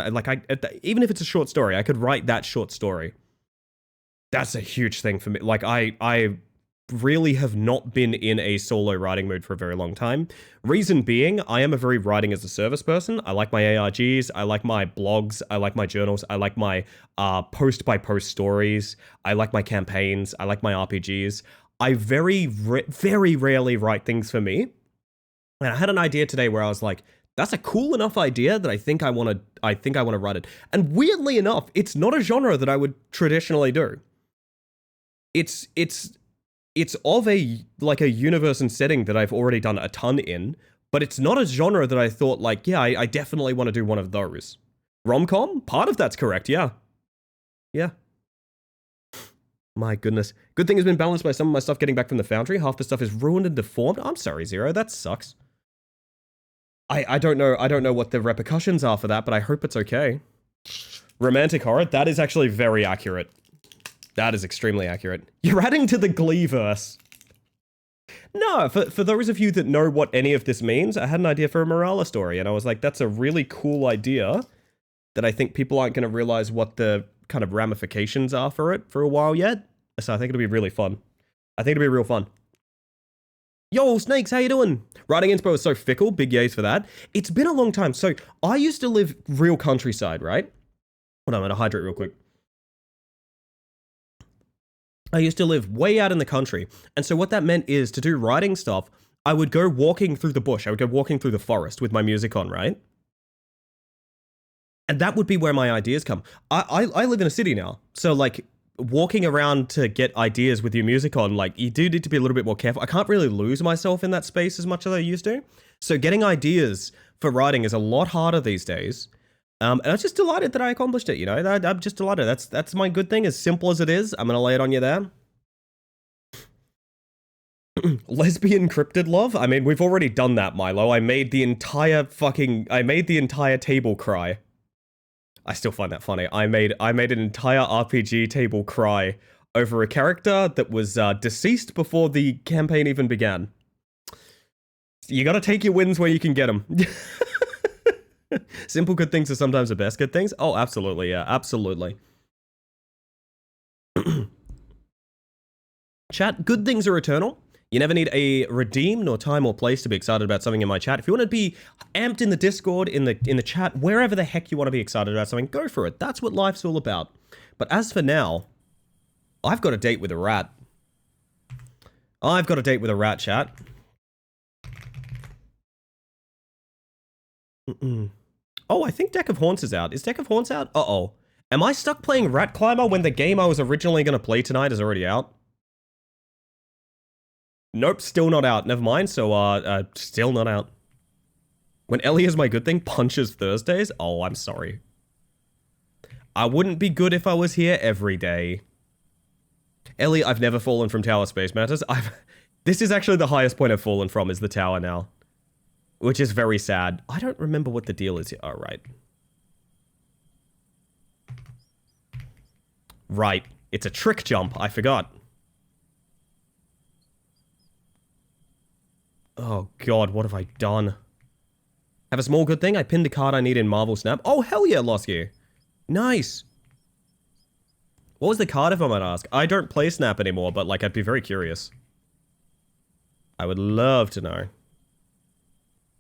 even if it's a short story, I could write that short story. That's a huge thing for me. Like, I really have not been in a solo writing mood for a very long time. Reason being, I am a very writing as a service person. I like my ARGs, I like my blogs, I like my journals, I like my post-by-post stories, I like my campaigns, I like my RPGs. I very rarely write things for me. And I had an idea today where I was like, that's a cool enough idea that I think I want to write it. And weirdly enough, it's not a genre that I would traditionally do. it's of a like a universe and setting that I've already done a ton in, but it's not a genre that I thought like, yeah, I definitely want to do one of those. Rom-com? Part of that's correct, yeah. Yeah. My goodness. Good thing has been balanced by some of my stuff getting back from the foundry. Half the stuff is ruined and deformed. I'm sorry, Zero, that sucks. I don't know what the repercussions are for that, but I hope it's okay. Romantic horror? That is actually very accurate. That is extremely accurate. You're adding to the Gleeverse. No, for those of you that know what any of this means, I had an idea for a Morala story, and I was like, that's a really cool idea that I think people aren't going to realize what the kind of ramifications are for it for a while yet. So I think it'll be really fun. I think it'll be real fun. Yo, Snakes, how you doing? Writing inspo is so fickle, big yays for that. It's been a long time. So I used to live real countryside, right? Hold on, I'm going to hydrate real quick. I used to live way out in the country. And so what that meant is to do writing stuff, I would go walking through the bush. I would go walking through the forest with my music on, right? And that would be where my ideas come. I live in a city now. So like walking around to get ideas with your music on, like you do need to be a little bit more careful. I can't really lose myself in that space as much as I used to. So getting ideas for writing is a lot harder these days. And I'm just delighted that I accomplished it, you know? I'm just delighted. That's my good thing, as simple as it is. I'm gonna lay it on you there. Lesbian cryptid love? I mean, we've already done that, Milo. I made the entire table cry. I still find that funny. I made an entire RPG table cry over a character that was deceased before the campaign even began. You gotta take your wins where you can get them. Simple good things are sometimes the best good things. Oh, absolutely, yeah, absolutely. Chat, good things are eternal. You never need a redeem nor time or place to be excited about something in my chat. If you want to be amped in the Discord, in the chat, wherever the heck you want to be excited about something, go for it. That's what life's all about. But as for now, I've got a date with a rat. I've got a date with a rat, chat. Oh, I think Deck of Haunts is out. Is Deck of Haunts out? Uh-oh. Am I stuck playing Rat Climber when the game I was originally going to play tonight is already out? Nope, still not out. Never mind. So, still not out. When Ellie is my good thing, punches Thursdays? Oh, I'm sorry. I wouldn't be good if I was here every day. Ellie, I've never fallen from Tower Space Matters. This is actually the highest point I've fallen from, is the tower now. Which is very sad. I don't remember what the deal is here. Oh, right. Right. It's a trick jump. I forgot. Oh, God. What have I done? Have a small good thing. I pinned a card I need in Marvel Snap. Oh, hell yeah, Losky. Nice. What was the card, if I might ask? I don't play Snap anymore, but, like, I'd be very curious. I would love to know.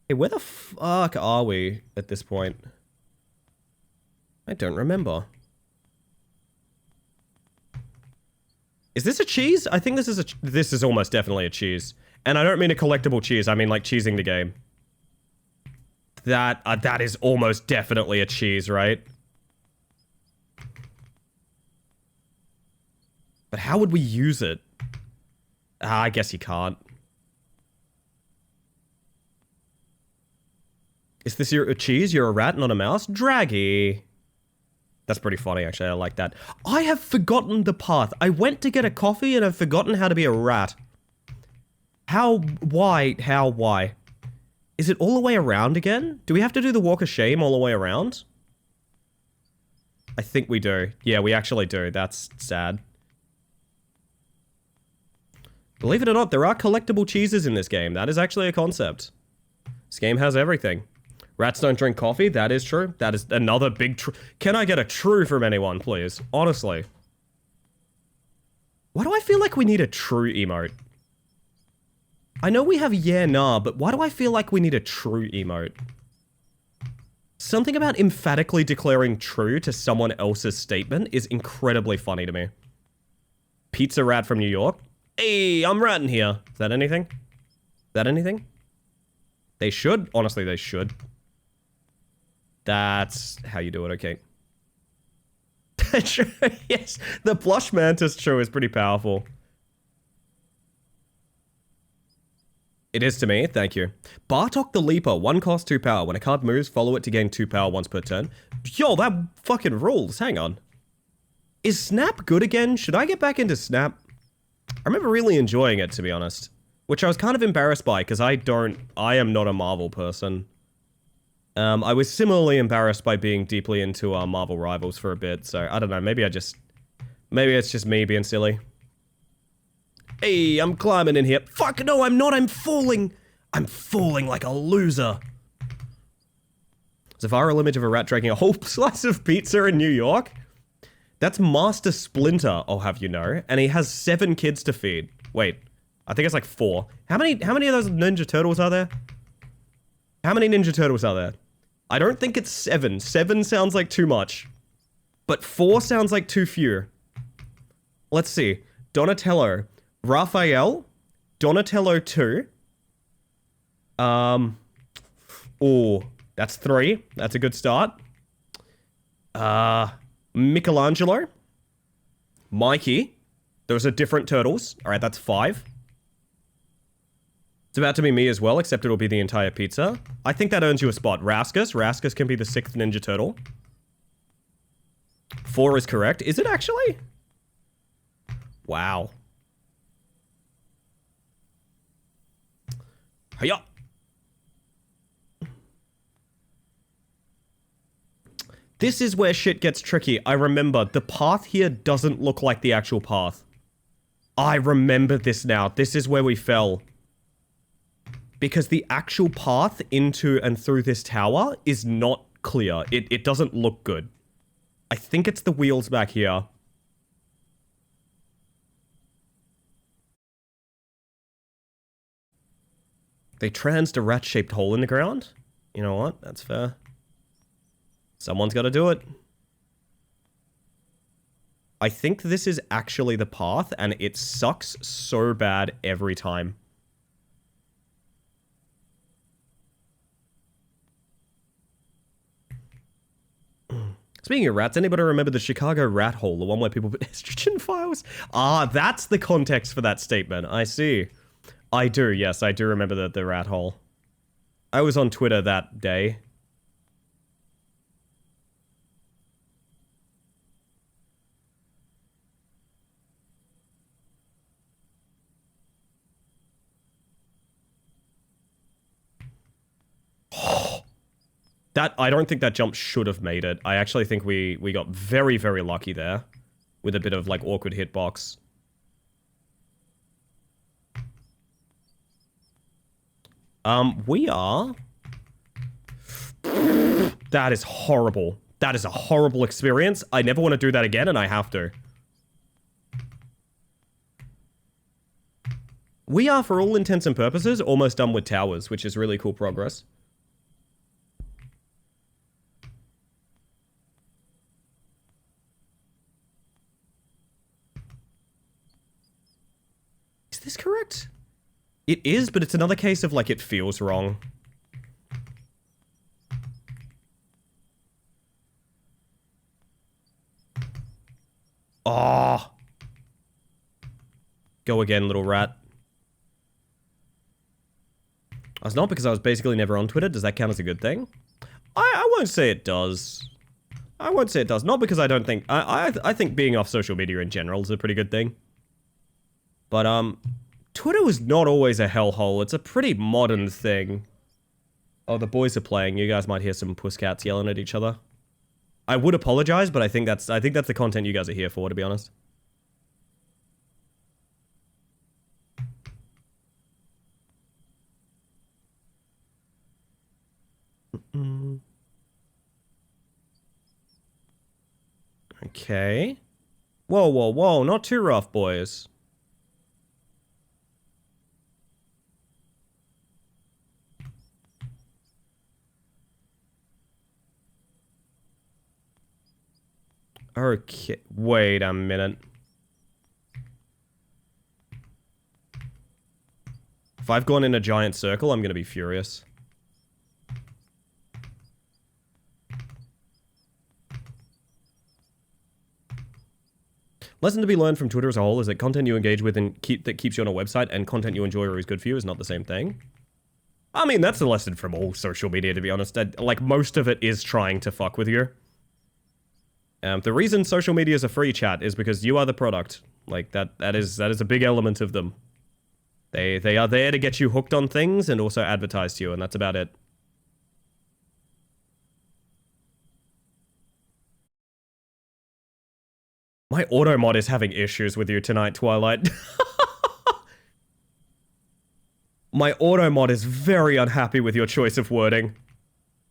Hey, where the fuck are we at this point? I don't remember. Is this a cheese? I think this is almost definitely a cheese. And I don't mean a collectible cheese, I mean like cheesing the game. That is almost definitely a cheese, right? But how would we use it? I guess you can't. Is this a cheese? You're a rat, not a mouse? Draggy. That's pretty funny, actually. I like that. I have forgotten the path. I went to get a coffee and I've forgotten how to be a rat. How? Why? How? Why? Is it all the way around again? Do we have to do the walk of shame all the way around? I think we do. Yeah, we actually do. That's sad. Believe it or not, there are collectible cheeses in this game. That is actually a concept. This game has everything. Rats don't drink coffee? That is true. That is another big true. Can I get a true from anyone, please? Honestly. Why do I feel like we need a true emote? I know we have yeah, nah, but why do I feel like we need a true emote? Something about emphatically declaring true to someone else's statement is incredibly funny to me. Pizza rat from New York? Hey, I'm ratting here. Is that anything? Is that anything? They should. Honestly, they should. That's how you do it, okay. True, yes, the plush mantis true is pretty powerful. It is to me, thank you. Bartok the Leaper, 1 cost, 2 power. When a card moves, follow it to gain 2 power once per turn. Yo, that fucking rules. Hang on. Is Snap good again? Should I get back into Snap? I remember really enjoying it, to be honest. Which I was kind of embarrassed by, because I am not a Marvel person. I was similarly embarrassed by being deeply into Marvel Rivals for a bit, so I don't know, maybe it's just me being silly. Hey, I'm climbing in here. Fuck, no, I'm not, I'm falling. I'm falling like a loser. There's a viral image of a rat dragging a whole slice of pizza in New York. That's Master Splinter, I'll have you know, and he has 7 kids to feed. Wait, I think it's like 4. How many of those Ninja Turtles are there? How many Ninja Turtles are there? I don't think it's 7. 7 sounds like too much. But 4 sounds like too few. Let's see. Donatello. Raphael. Donatello 2. Oh, that's 3. That's a good start. Michelangelo. Mikey. Those are different turtles. Alright, that's 5. It's about to be me as well, except it'll be the entire pizza. I think that earns you a spot. Raskus. Raskus can be the 6th Ninja Turtle. 4 is correct. Is it actually? Wow. Hiya. This is where shit gets tricky. I remember, the path here doesn't look like the actual path. I remember this now. This is where we fell. Because the actual path into and through this tower is not clear. It doesn't look good. I think it's the wheels back here. They transed a rat-shaped hole in the ground? You know what? That's fair. Someone's got to do it. I think this is actually the path, and it sucks so bad every time. Speaking of rats, anybody remember the Chicago rat hole? The one where people put estrogen files? Ah, that's the context for that statement. I see. I do, yes, I do remember the rat hole. I was on Twitter that day. I don't think that jump should have made it. I actually think we got very, very lucky there. With a bit of, like, awkward hitbox. We are... That is horrible. That is a horrible experience. I never want to do that again, and I have to. We are, for all intents and purposes, almost done with towers, which is really cool progress. Is this correct? It is, but it's another case of, like, it feels wrong. Oh. Go again, little rat. It's not because I was basically never on Twitter. Does that count as a good thing? I won't say it does. I won't say it does. Not because I don't think... I think being off social media in general is a pretty good thing. But, Twitter was not always a hellhole. It's a pretty modern thing. Oh, the boys are playing. You guys might hear some pusscats yelling at each other. I would apologize, but I think that's the content you guys are here for, to be honest. Okay. Whoa, whoa, whoa. Not too rough, boys. Okay, wait a minute. If I've gone in a giant circle, I'm gonna be furious. Lesson to be learned from Twitter as a whole is that content you engage with and that keeps you on a website and content you enjoy or is good for you is not the same thing. I mean, that's a lesson from all social media, to be honest. Like, most of it is trying to fuck with you. The reason social media is a free chat is because you are the product. Like, that is a big element of them. They are there to get you hooked on things and also advertise to you, and that's about it. My auto mod is having issues with you tonight, Twilight. My auto mod is very unhappy with your choice of wording.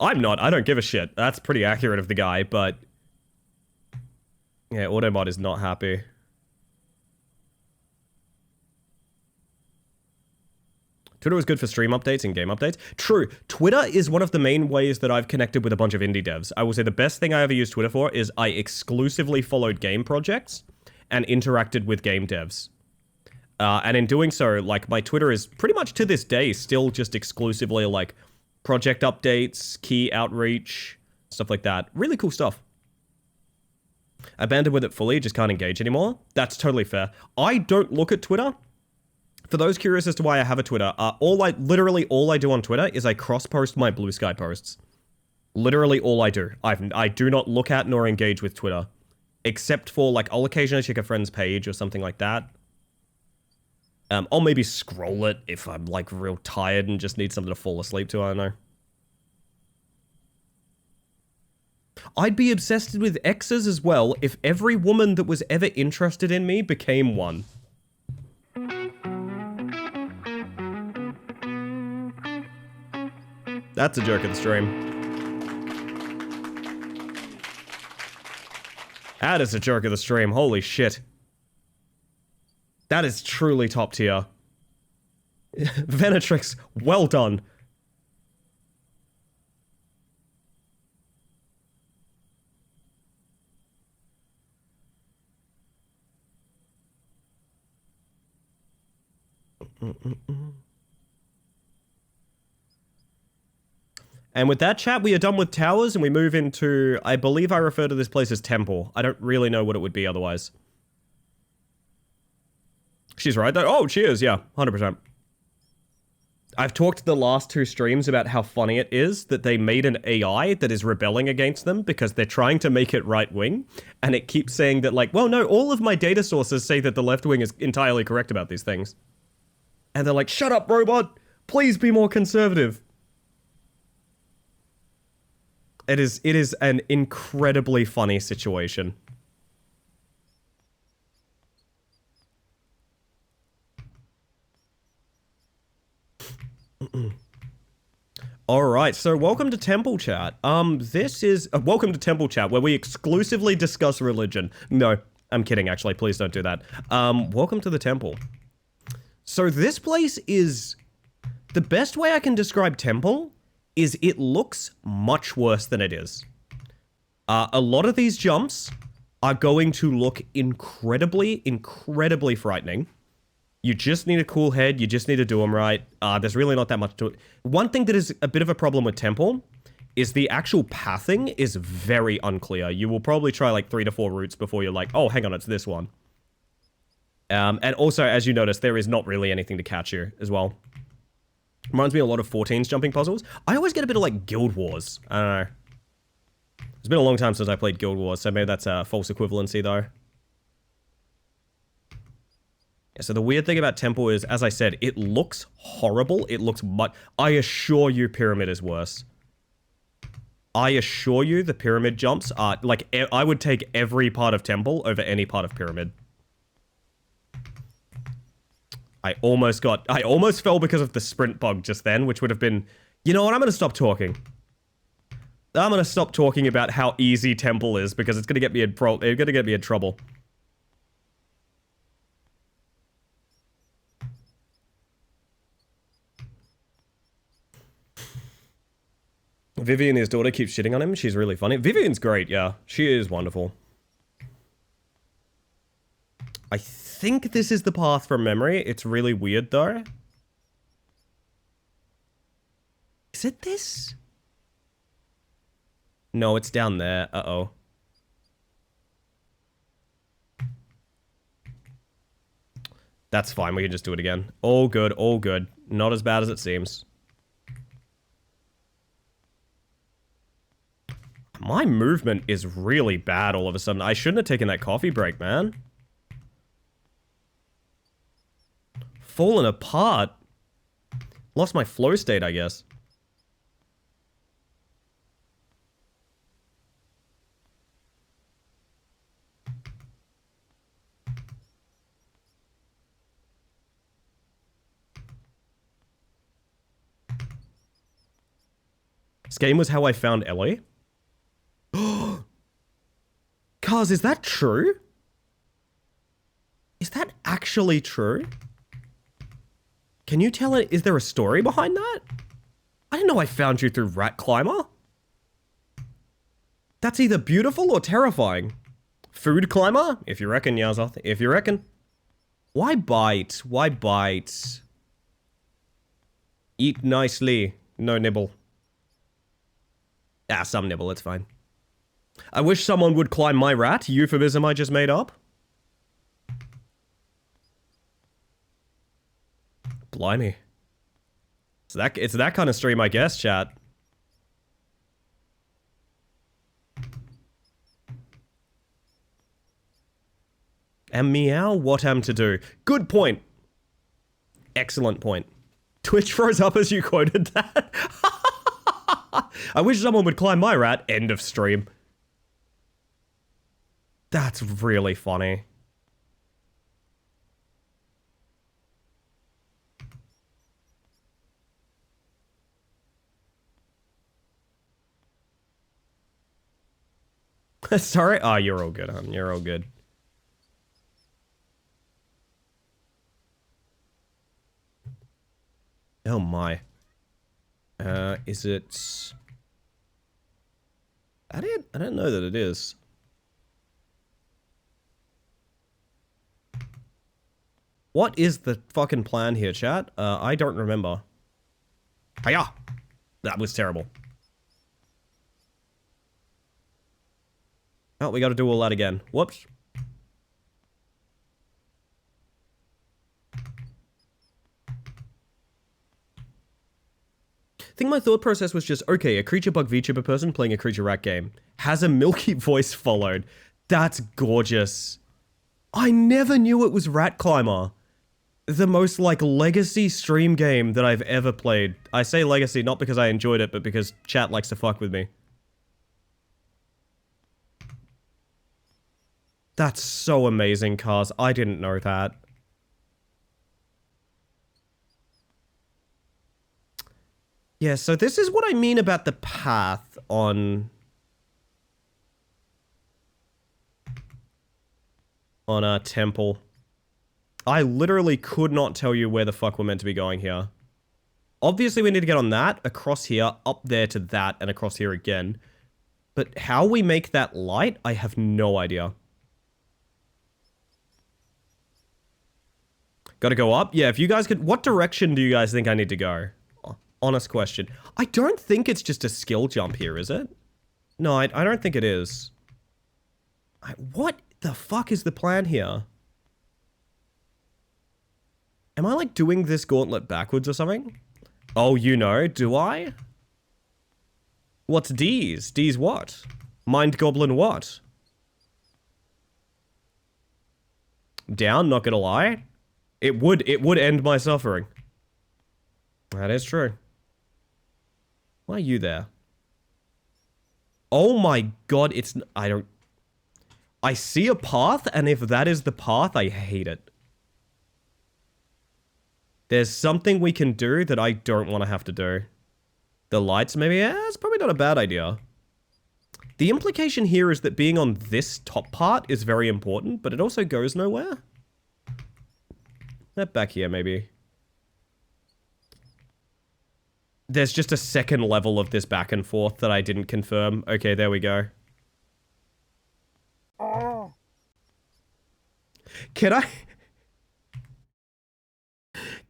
I'm not. I don't give a shit. That's pretty accurate of the guy, but... yeah, auto mod is not happy. Twitter was good for stream updates and game updates. True. Twitter is one of the main ways that I've connected with a bunch of indie devs. I will say the best thing I ever used Twitter for is I exclusively followed game projects and interacted with game devs. And in doing so, like, my Twitter is pretty much to this day still just exclusively, like, project updates, key outreach, stuff like that. Really cool stuff. I abandoned with it fully, just can't engage anymore. That's totally fair. I don't look at Twitter. For those curious as to why I have a Twitter, literally all I do on Twitter is I cross-post my Blue Sky posts. Literally all I do. I do not look at nor engage with Twitter. Except for, like, I'll occasionally check a friend's page or something like that. I'll maybe scroll it if I'm, like, real tired and just need something to fall asleep to, I don't know. I'd be obsessed with exes as well if every woman that was ever interested in me became one. That's a joke of the stream. That is a joke of the stream. Holy shit. That is truly top tier. Venetrix, well done. And with that, chat, we are done with towers, and we move into... I believe I refer to this place as temple. I don't really know what it would be otherwise. She's right, though. Oh, she is, yeah. 100%. I've talked the last two streams about how funny it is that they made an AI that is rebelling against them because they're trying to make it right-wing, and it keeps saying that, like, well, no, all of my data sources say that the left wing is entirely correct about these things. And they're like, shut up, robot! Please be more conservative. It is an incredibly funny situation. Alright, so welcome to Temple Chat. This is... welcome to Temple Chat, where we exclusively discuss religion. No, I'm kidding, actually. Please don't do that. Welcome to the Temple. So this place is... the best way I can describe Temple is it looks much worse than it is. A lot of these jumps are going to look incredibly, incredibly frightening. You just need a cool head, you just need to do them right. There's really not that much to it. One thing that is a bit of a problem with Temple is the actual pathing is very unclear. You will probably try like 3 to 4 routes before you're like, oh, hang on, it's this one. And also, as you notice, there is not really anything to catch you as well. Reminds me a lot of 14's jumping puzzles. I always get a bit of like Guild Wars. I don't know. It's been a long time since I played Guild Wars, so maybe that's a false equivalency though. Yeah, so the weird thing about Temple is, as I said, it looks horrible. It looks I assure you Pyramid is worse. I assure you the Pyramid jumps are, like, I would take every part of Temple over any part of Pyramid. I almost fell because of the sprint bug just then, which would have been... You know what, I'm gonna stop talking. I'm gonna stop talking about how easy Temple is, because it's gonna get me in trouble. Vivian, his daughter, keeps shitting on him. She's really funny. Vivian's great, yeah. She is wonderful. I think this is the path from memory. It's really weird, though. Is it this? No, it's down there. Uh-oh. That's fine, we can just do it again. All good, all good. Not as bad as it seems. My movement is really bad all of a sudden. I shouldn't have taken that coffee break, man. Fallen apart. Lost my flow state, I guess. This game was how I found Ellie. Cars, is that true? Is that actually true? Can you tell it? Is there a story behind that? I didn't know I found you through Rat Climber. That's either beautiful or terrifying. Food Climber? If you reckon, Yazza. If you reckon. Why bite? Why bite? Eat nicely. No nibble. Ah, some nibble, it's fine. I wish someone would climb my rat, euphemism I just made up. Blimey. It's that kind of stream, I guess, chat. And meow, what am to do? Good point. Excellent point. Twitch froze up as you quoted that. I wish someone would climb my rat. End of stream. That's really funny. Sorry? Oh, you're all good, hon. You're all good. Oh my. Is it... I don't know that it is. What is the fucking plan here, chat? I don't remember. Hiya! That was terrible. Oh, we gotta do all that again. Whoops. I think my thought process was just, okay, a creature bug VTuber person playing a creature rat game has a milky voice followed. That's gorgeous. I never knew it was Rat Climber. The most, like, legacy stream game that I've ever played. I say legacy not because I enjoyed it, but because chat likes to fuck with me. That's so amazing, Cars. I didn't know that. Yeah, so this is what I mean about the path on our temple. I literally could not tell you where the fuck we're meant to be going here. Obviously, we need to get on that, across here, up there to that, and across here again. But how we make that light, I have no idea. Gotta go up? Yeah, if you guys could... What direction do you guys think I need to go? Honest question. I don't think it's just a skill jump here, is it? No, I don't think it is. What the fuck is the plan here? Am I, like, doing this gauntlet backwards or something? Oh, you know, do I? What's D's? D's what? Mind Goblin what? Down, not gonna lie. It would end my suffering. That is true. Why are you there? Oh my god, it's... I see a path, and if that is the path, I hate it. There's something we can do that I don't want to have to do. The lights, maybe? Yeah, it's probably not a bad idea. The implication here is that being on this top part is very important, but it also goes nowhere. That back here, maybe. There's just a second level of this back and forth that I didn't confirm. Okay, there we go.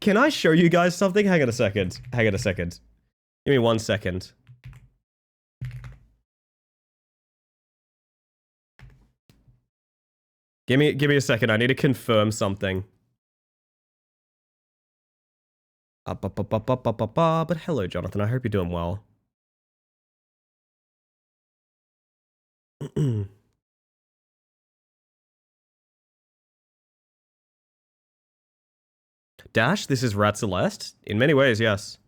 Can I show you guys something? Hang on a second. Hang on a second. Give me 1 second. Give me a second. I need to confirm something. But hello, Jonathan. I hope you're doing well. Dash, this is Rat Celeste? In many ways, yes.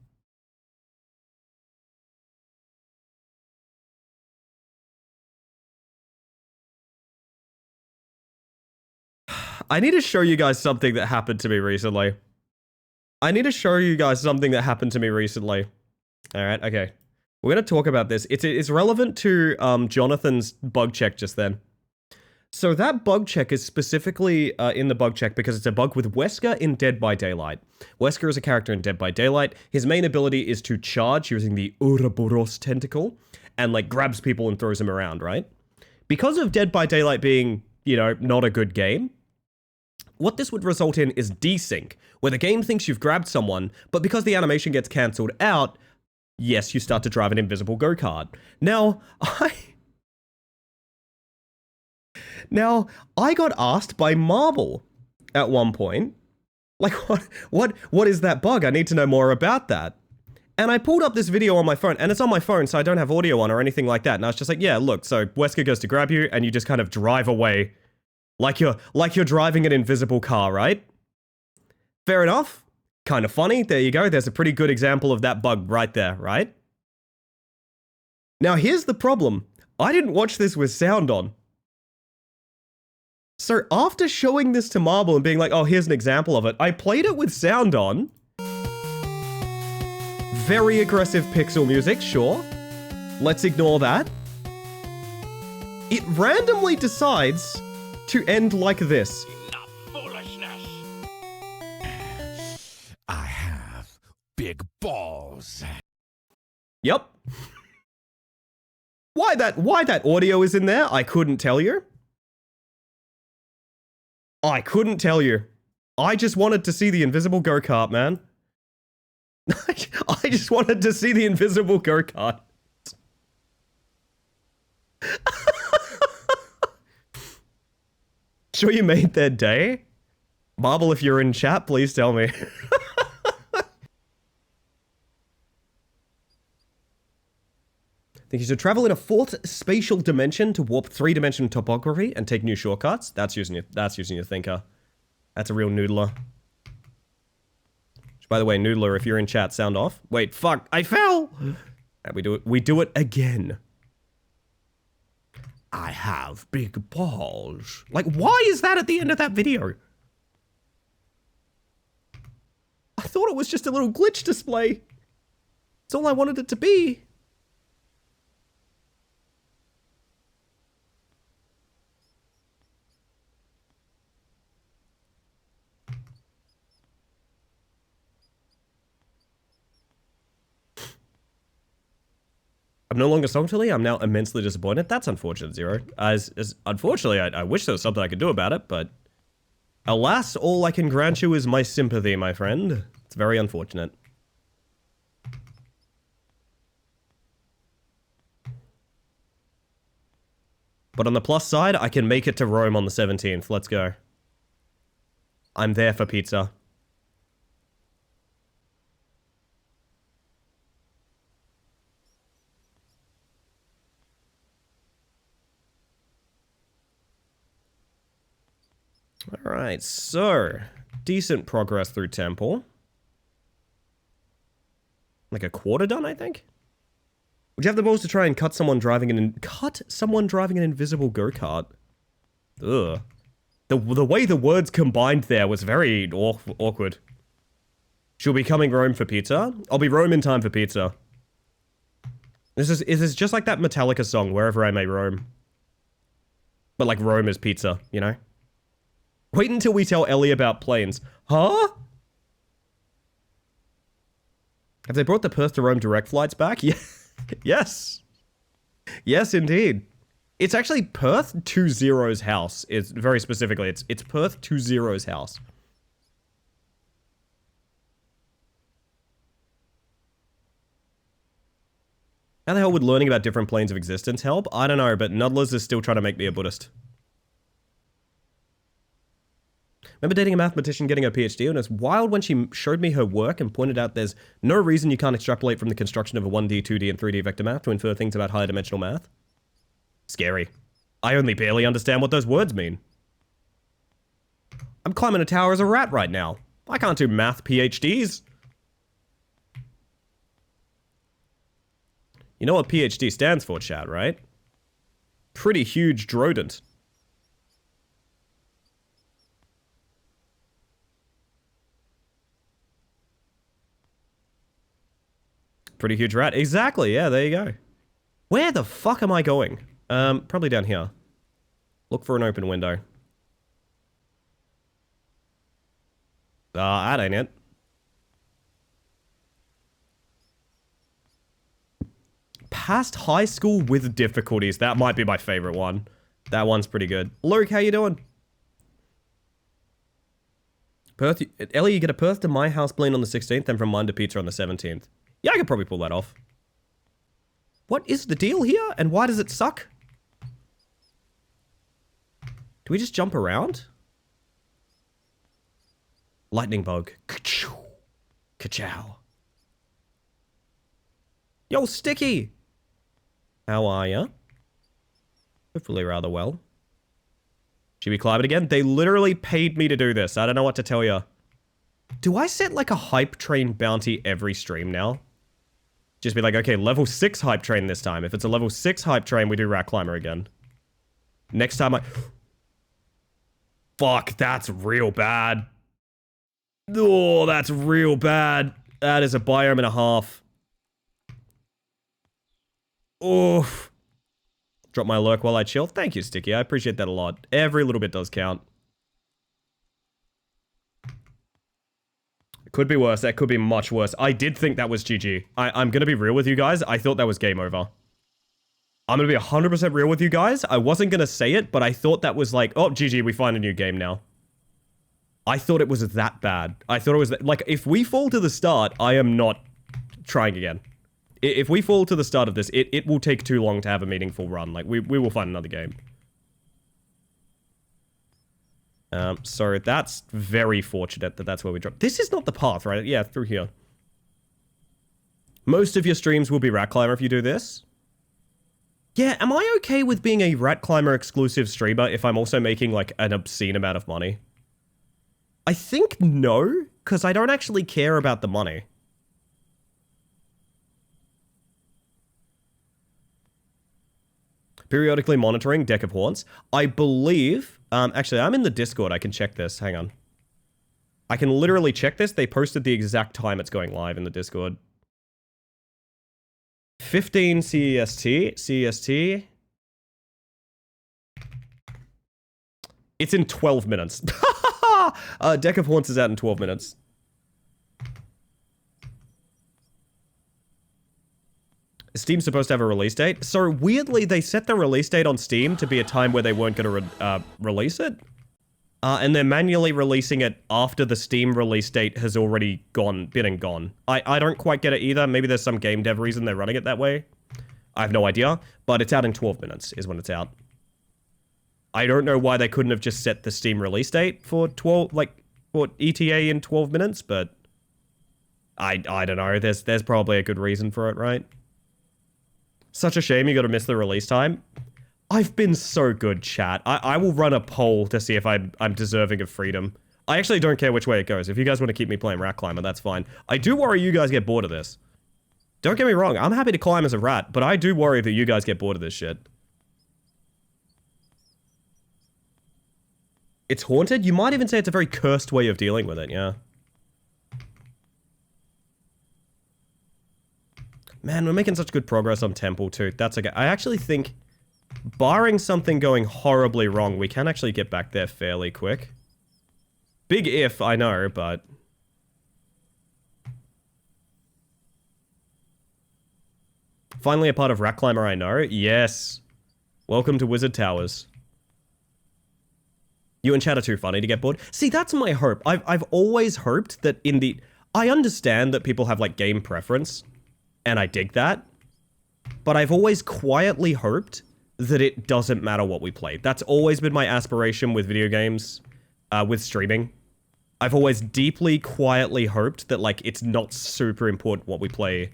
I need to show you guys something that happened to me recently. Alright, okay. We're gonna talk about this. It's relevant to Jonathan's bug check just then. So that bug check is specifically in the bug check because it's a bug with Wesker in Dead by Daylight. Wesker is a character in Dead by Daylight. His main ability is to charge using the Ouroboros tentacle and like grabs people and throws them around, right? Because of Dead by Daylight being, you know, not a good game, what this would result in is desync, where the game thinks you've grabbed someone, but because the animation gets cancelled out, yes, you start to drive an invisible go-kart. Now, I got asked by Marble at one point, like, what is that bug? I need to know more about that. And I pulled up this video on my phone, and it's on my phone, so I don't have audio on or anything like that. And I was just like, yeah, look, so Wesker goes to grab you, and you just kind of drive away like you're driving an invisible car, right? Fair enough. Kind of funny. There you go. There's a pretty good example of that bug right there, right? Now, here's the problem. I didn't watch this with sound on. So after showing this to Marble and being like, oh, here's an example of it, I played it with sound on. Very aggressive pixel music, sure. Let's ignore that. It randomly decides to end like this. Enough foolishness. I have big balls. Yep. Why that audio is in there, I couldn't tell you. I just wanted to see the invisible go-kart, man. I just wanted to see the invisible go-kart. Sure you made their day? Marble, if you're in chat, please tell me. Think you should travel in a fourth spatial dimension to warp three-dimensional topography and take new shortcuts? That's using your thinker. That's a real noodler. Which, by the way, noodler, if you're in chat, sound off. Wait, fuck, I fell! And we do it again. I have big balls. Like, why is that at the end of that video? I thought it was just a little glitch display. It's all I wanted it to be. I'm no longer Songtilly. I'm now immensely disappointed. That's unfortunate, Zero. As unfortunately, I wish there was something I could do about it, but alas, all I can grant you is my sympathy, my friend. It's very unfortunate. But on the plus side, I can make it to Rome on the 17th. Let's go. I'm there for pizza. Alright, so decent progress through Temple. Like a quarter done, I think? Would you have the balls to try and cut someone driving an invisible go-kart? Ugh. The way the words combined there was very awkward. She'll be coming Rome for pizza? I'll be Rome in time for pizza. This is just like that Metallica song, Wherever I May Roam. But like Rome is pizza, you know? Wait until we tell Ellie about planes. Huh? Have they brought the Perth to Rome direct flights back? Yeah. Yes. Yes, indeed. It's actually Perth to Zero's house. It's very specifically, it's Perth to Zero's house. How the hell would learning about different planes of existence help? I don't know, but Nudlers is still trying to make me a Buddhist. Remember dating a mathematician getting her PhD, and it's wild when she showed me her work and pointed out there's no reason you can't extrapolate from the construction of a 1D, 2D, and 3D vector math to infer things about higher dimensional math. Scary. I only barely understand what those words mean. I'm climbing a tower as a rat right now. I can't do math PhDs. You know what PhD stands for, chat, right? Pretty huge drodent. Pretty huge rat. Exactly, yeah, there you go. Where the fuck am I going? Probably down here. Look for an open window. That ain't it. Past high school with difficulties. That might be my favorite one. That one's pretty good. Luke, how you doing? Perth, Ellie, you get a Perth to my house plane on the 16th and from mine to pizza on the 17th. Yeah, I could probably pull that off. What is the deal here? And why does it suck? Do we just jump around? Lightning bug. Ka-chow. Ka-chow. Yo, Sticky! How are ya? Hopefully rather well. Should we climb it again? They literally paid me to do this. I don't know what to tell ya. Do I set like a hype train bounty every stream now? Just be like, okay, level 6 hype train this time. If it's a level 6 hype train, we do rat climber again. Next time I... Fuck, that's real bad. Oh, that's real bad. That is a biome and a half. Oof. Drop my lurk while I chill. Thank you, Sticky. I appreciate that a lot. Every little bit does count. It could be worse. That could be much worse. I did think that was GG. I'm going to be real with you guys. I thought that was game over. I'm going to be 100% real with you guys. I wasn't going to say it, but I thought that was like, oh, GG, we find a new game now. I thought it was that bad. I thought it was like, if we fall to the start, I am not trying again. If we fall to the start of this, it will take too long to have a meaningful run. Like, we will find another game. So that's very fortunate that that's where we drop. This is not the path, right? Yeah, through here. Most of your streams will be Rat Climber if you do this. Yeah, am I okay with being a Rat Climber exclusive streamer if I'm also making, like, an obscene amount of money? I think no, because I don't actually care about the money. Periodically monitoring Deck of Haunts. I believe... actually, I'm in the Discord. I can check this. Hang on. I can literally check this. They posted the exact time it's going live in the Discord. 15 CEST. CEST. It's in 12 minutes. Deck of Haunts is out in 12 minutes. Is Steam supposed to have a release date? So weirdly, they set the release date on Steam to be a time where they weren't going to release it. And they're manually releasing it after the Steam release date has already been and gone. I don't quite get it either. Maybe there's some game dev reason they're running it that way. I have no idea. But it's out in 12 minutes is when it's out. I don't know why they couldn't have just set the Steam release date for for ETA in 12 minutes, but I don't know. There's probably a good reason for it, right? Such a shame you got to miss the release time. I've been so good, chat. I will run a poll to see if I'm deserving of freedom. I actually don't care which way it goes. If you guys want to keep me playing Rat Climber, that's fine. I do worry you guys get bored of this. Don't get me wrong. I'm happy to climb as a rat, but I do worry that you guys get bored of this shit. It's haunted? You might even say it's a very cursed way of dealing with it, yeah. Man, we're making such good progress on Temple too. That's okay. I actually think, barring something going horribly wrong, we can actually get back there fairly quick. Big if, I know, but... Finally a part of Rat Climber, I know. Yes. Welcome to Wizard Towers. You and chat are too funny to get bored. See, that's my hope. I've always hoped that in the... I understand that people have, like, game preference, and I dig that, but I've always quietly hoped that it doesn't matter what we play. That's always been my aspiration with video games. with streaming. I've always deeply, quietly hoped that, like, it's not super important what we play.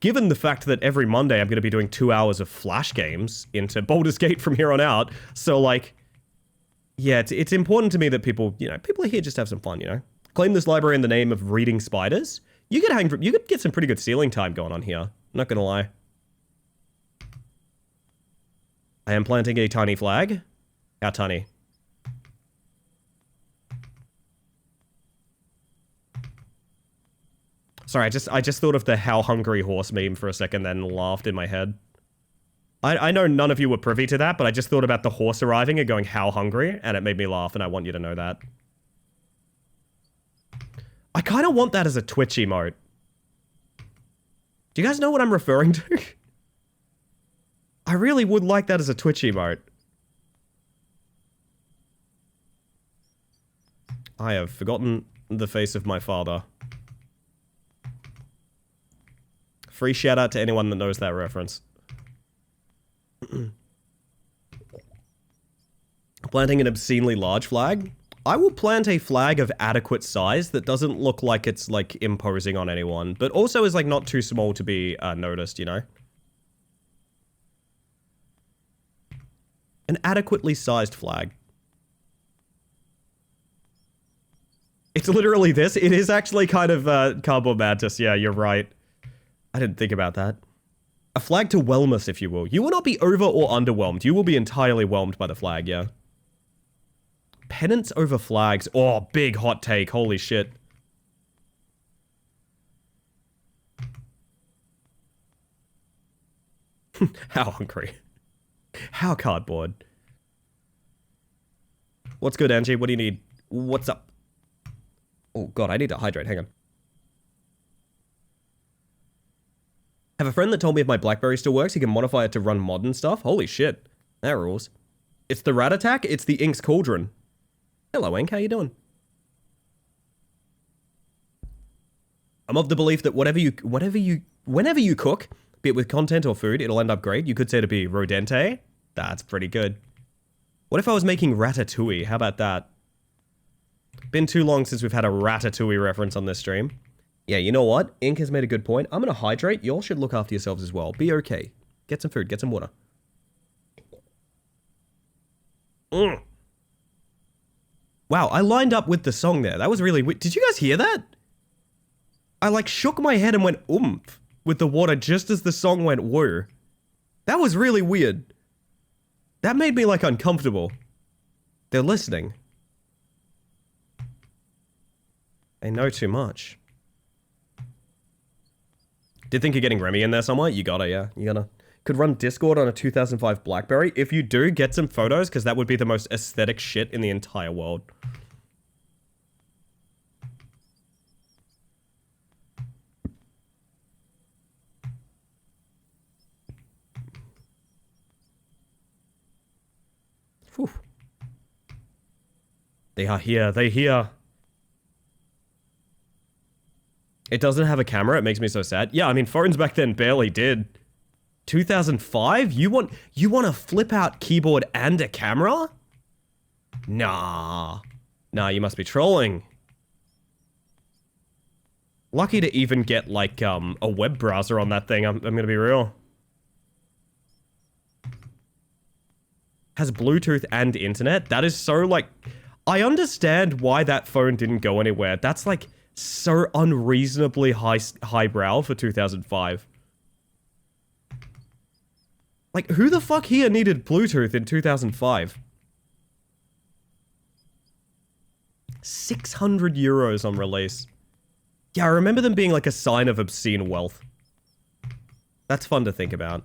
Given the fact that every Monday I'm going to be doing 2 hours of Flash games into Baldur's Gate from here on out. So, like, yeah, it's important to me that people are here just to have some fun, you know? Claim this library in the name of reading spiders. You could get some pretty good ceiling time going on here. Not gonna lie. I am planting a tiny flag. How tiny? Sorry, I just thought of the how hungry horse meme for a second, then laughed in my head. I know none of you were privy to that, but I just thought about the horse arriving and going how hungry, and it made me laugh, and I want you to know that. I kind of want that as a Twitch emote. Do you guys know what I'm referring to? I really would like that as a Twitch emote. I have forgotten the face of my father. Free shout out to anyone that knows that reference. Planting an obscenely large flag? I will plant a flag of adequate size that doesn't look like it's, like, imposing on anyone, but also is, like, not too small to be noticed, you know? An adequately sized flag. It's literally this. It is actually kind of Cardboard Mantis. Yeah, you're right. I didn't think about that. A flag to whelm us, if you will. You will not be over or underwhelmed. You will be entirely whelmed by the flag, yeah. Penance over flags. Oh, big hot take. Holy shit. How hungry. How cardboard. What's good, Angie? What do you need? What's up? Oh, God, I need to hydrate. Hang on. Have a friend that told me if my BlackBerry still works, he can modify it to run modern stuff. Holy shit. That rules. It's the Rat Attack. It's the Ink's Cauldron. Hello, Ink. How you doing? I'm of the belief that whenever you cook, be it with content or food, it'll end up great. You could say to be rodente. That's pretty good. What if I was making ratatouille? How about that? Been too long since we've had a ratatouille reference on this stream. Yeah, you know what? Ink has made a good point. I'm gonna hydrate. Y'all should look after yourselves as well. Be okay. Get some food. Get some water. Wow, I lined up with the song there. That was really weird. Did you guys hear that? I, like, shook my head and went oomph with the water just as the song went woo. That was really weird. That made me, like, uncomfortable. They're listening. They know too much. Did think of getting Remy in there somewhere? You gotta, yeah. You gotta. Could run Discord on a 2005 BlackBerry. If you do, get some photos, because that would be the most aesthetic shit in the entire world. Whew. They are here. They here. It doesn't have a camera. It makes me so sad. Yeah, I mean, phones back then barely did. 2005? You want a flip out keyboard and a camera? Nah. Nah, you must be trolling. Lucky to even get, like, a web browser on that thing. I'm gonna be real. Has Bluetooth and internet? That is so, like... I understand why that phone didn't go anywhere. That's, like, so unreasonably highbrow for 2005. Like, who the fuck here needed Bluetooth in 2005? 600 euros on release. Yeah, I remember them being like a sign of obscene wealth. That's fun to think about.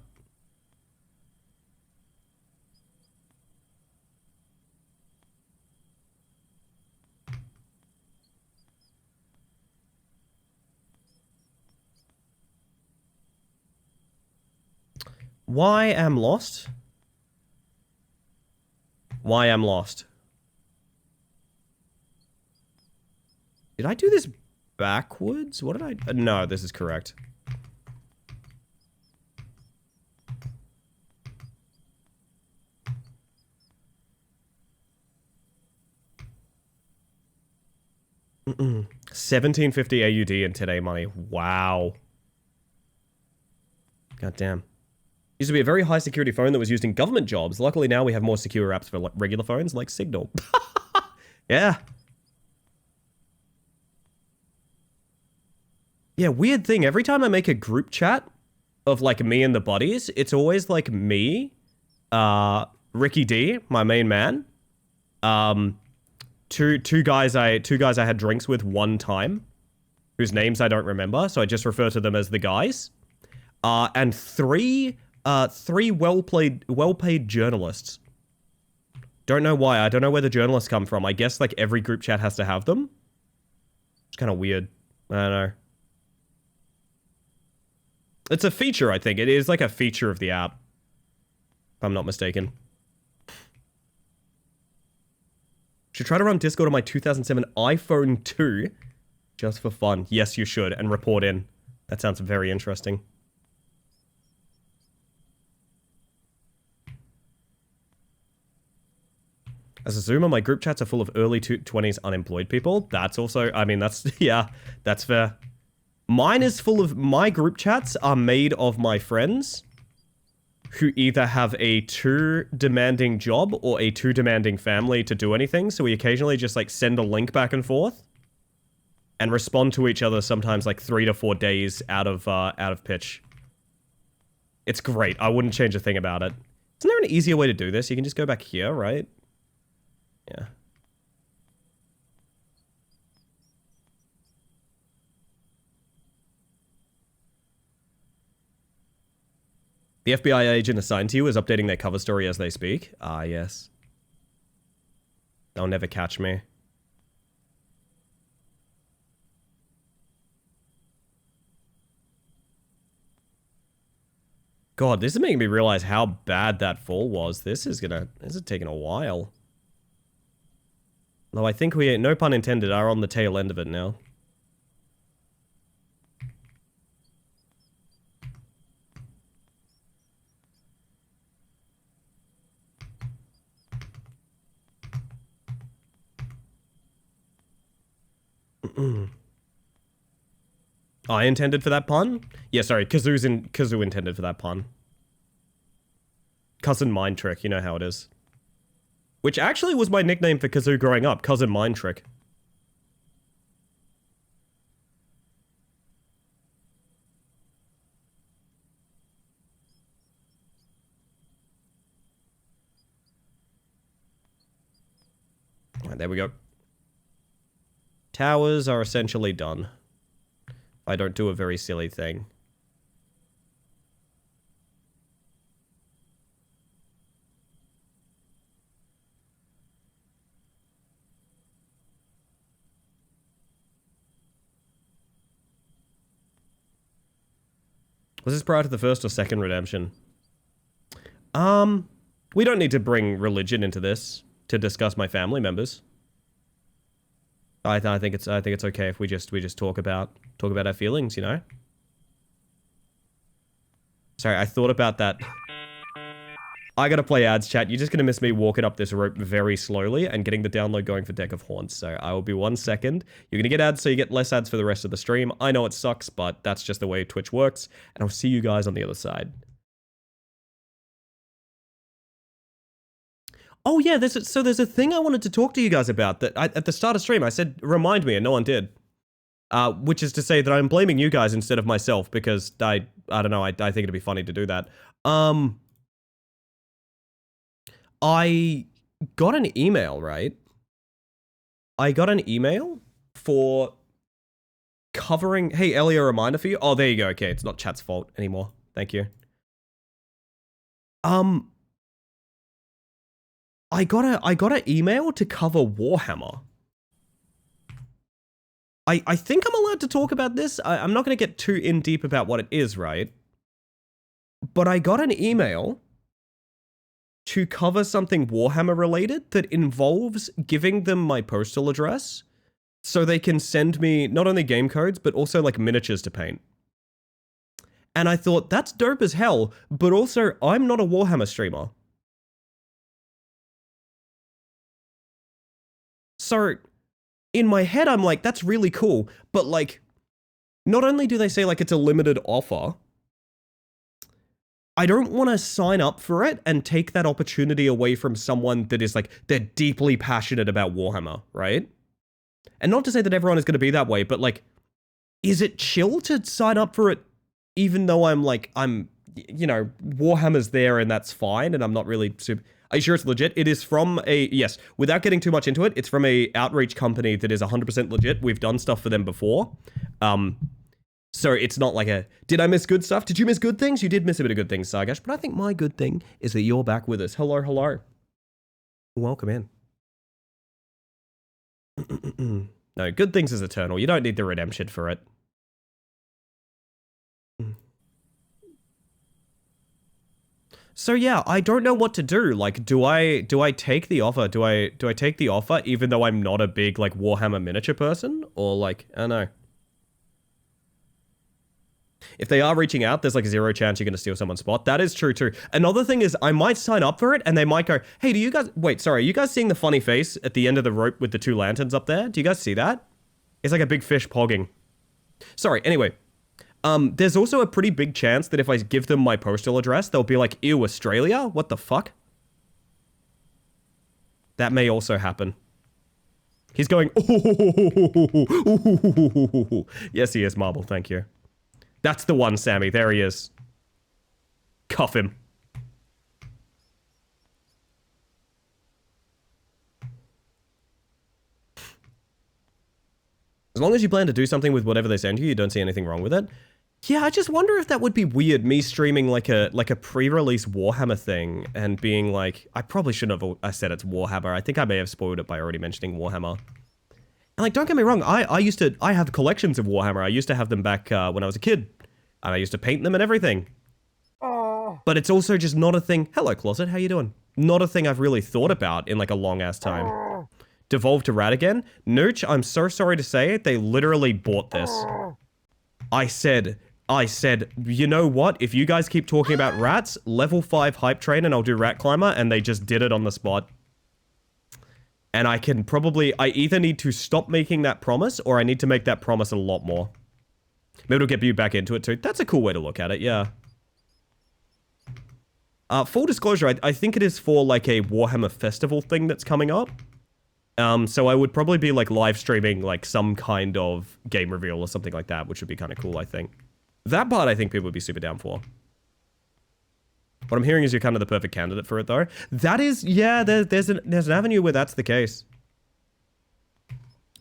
Why am lost? Why am lost? Did I do this backwards? What did I... no, this is correct. 1750 AUD in today money. Wow. God damn. Used to be a very high security phone that was used in government jobs. Luckily now we have more secure apps for like regular phones like Signal. Yeah. Yeah, weird thing. Every time I make a group chat of like me and the buddies, it's always like me, Ricky D, my main man, two guys I had drinks with one time, whose names I don't remember, so I just refer to them as the guys, and three well-paid journalists. Don't know why. I don't know where the journalists come from. I guess like every group chat has to have them. It's kind of weird. I don't know. It's a feature, I think. It is like a feature of the app, if I'm not mistaken. Should try to run Discord on my 2007 iPhone 2 just for fun. Yes, you should, and report in. That sounds very interesting. As a Zoomer, my group chats are full of early 20s unemployed people. That's also, I mean, that's, yeah, that's fair. Mine is full of, my group chats are made of my friends who either have a too demanding job or a too demanding family to do anything. So we occasionally just like send a link back and forth and respond to each other sometimes like 3 to 4 days out of pitch. It's great. I wouldn't change a thing about it. Isn't there an easier way to do this? You can just go back here, right? Yeah. The FBI agent assigned to you is updating their cover story as they speak. Ah, yes. They'll never catch me. God, this is making me realize how bad that fall was. This is taking a while. Though I think we, no pun intended, are on the tail end of it now. I intended for that pun? Yeah, sorry, Kazoo intended for that pun. Cousin Mind Trick, you know how it is. Which actually was my nickname for Kazoo growing up, Cousin Mind Trick. Alright, there we go. Towers are essentially done. I don't do a very silly thing. Was this prior to the first or second redemption? We don't need to bring religion into this to discuss my family members. I think it's okay if we just talk about our feelings, you know? Sorry, I thought about that. I gotta play ads, chat. You're just gonna miss me walking up this rope very slowly and getting the download going for Deck of Haunts. So I will be 1 second. You're gonna get ads, so you get less ads for the rest of the stream. I know it sucks, but that's just the way Twitch works. And I'll see you guys on the other side. Oh yeah, there's a thing I wanted to talk to you guys about that at the start of stream I said remind me and no one did. Which is to say that I'm blaming you guys instead of myself because I don't know, I think it'd be funny to do that. I got an email, right? I got an email for covering, hey Ellie, a reminder for you. Oh, there you go. Okay, it's not chat's fault anymore. Thank you. I got an email to cover Warhammer. I think I'm allowed to talk about this. I'm not going to get too in deep about what it is, right? But I got an email to cover something Warhammer related that involves giving them my postal address so they can send me not only game codes, but also like miniatures to paint. And I thought, that's dope as hell, but also I'm not a Warhammer streamer. So in my head, I'm like, that's really cool. But like, not only do they say like it's a limited offer, I don't want to sign up for it and take that opportunity away from someone that is like, they're deeply passionate about Warhammer, right? And not to say that everyone is going to be that way, but like, is it chill to sign up for it even though you know, Warhammer's there and that's fine and I'm not really super... Are you sure it's legit? It is from yes, without getting too much into it, it's from a outreach company that is 100% legit. We've done stuff for them before. So it's not like a, did I miss good stuff? Did you miss good things? You did miss a bit of good things, Sargash, but I think my good thing is that you're back with us. Hello, hello. Welcome in. No, good things is eternal. You don't need the redemption for it. So yeah, I don't know what to do. Like, do I take the offer? Do I take the offer even though I'm not a big like Warhammer miniature person? Or like, I don't know. If they are reaching out, there's like 0 chance you're going to steal someone's spot. That is true too. Another thing is I might sign up for it and they might go, hey, do you guys... Wait, sorry. Are you guys seeing the funny face at the end of the rope with the 2 lanterns up there? Do you guys see that? It's like a big fish pogging. Sorry, anyway. There's also a pretty big chance that if I give them my postal address, they'll be like, ew, Australia? What the fuck? That may also happen. He's going, ooh. Yes, he is, Marble. Thank you. That's the one, Sammy. There he is. Cuff him. As long as you plan to do something with whatever they send you, you don't see anything wrong with it. Yeah, I just wonder if that would be weird, me streaming like a pre-release Warhammer thing and being like, I probably shouldn't have I said it's Warhammer. I think I may have spoiled it by already mentioning Warhammer. And like, don't get me wrong, I have collections of Warhammer. I used to have them back when I was a kid. And I used to paint them and everything. But it's also just not a thing. Hello, Closet, how you doing? Not a thing I've really thought about in like a long ass time. Devolve to rat again? Nooch, I'm so sorry to say it, they literally bought this. I said, you know what? If you guys keep talking about rats, level 5 hype train and I'll do rat climber, and they just did it on the spot. And I either need to stop making that promise or I need to make that promise a lot more. Maybe it'll get you back into it too. That's a cool way to look at it, yeah. Full disclosure, I think it is for like a Warhammer festival thing that's coming up. So I would probably be like live streaming like some kind of game reveal or something like that, which would be kind of cool, I think. That part I think people would be super down for. What I'm hearing is you're kind of the perfect candidate for it though. That is, yeah, there's an avenue where that's the case.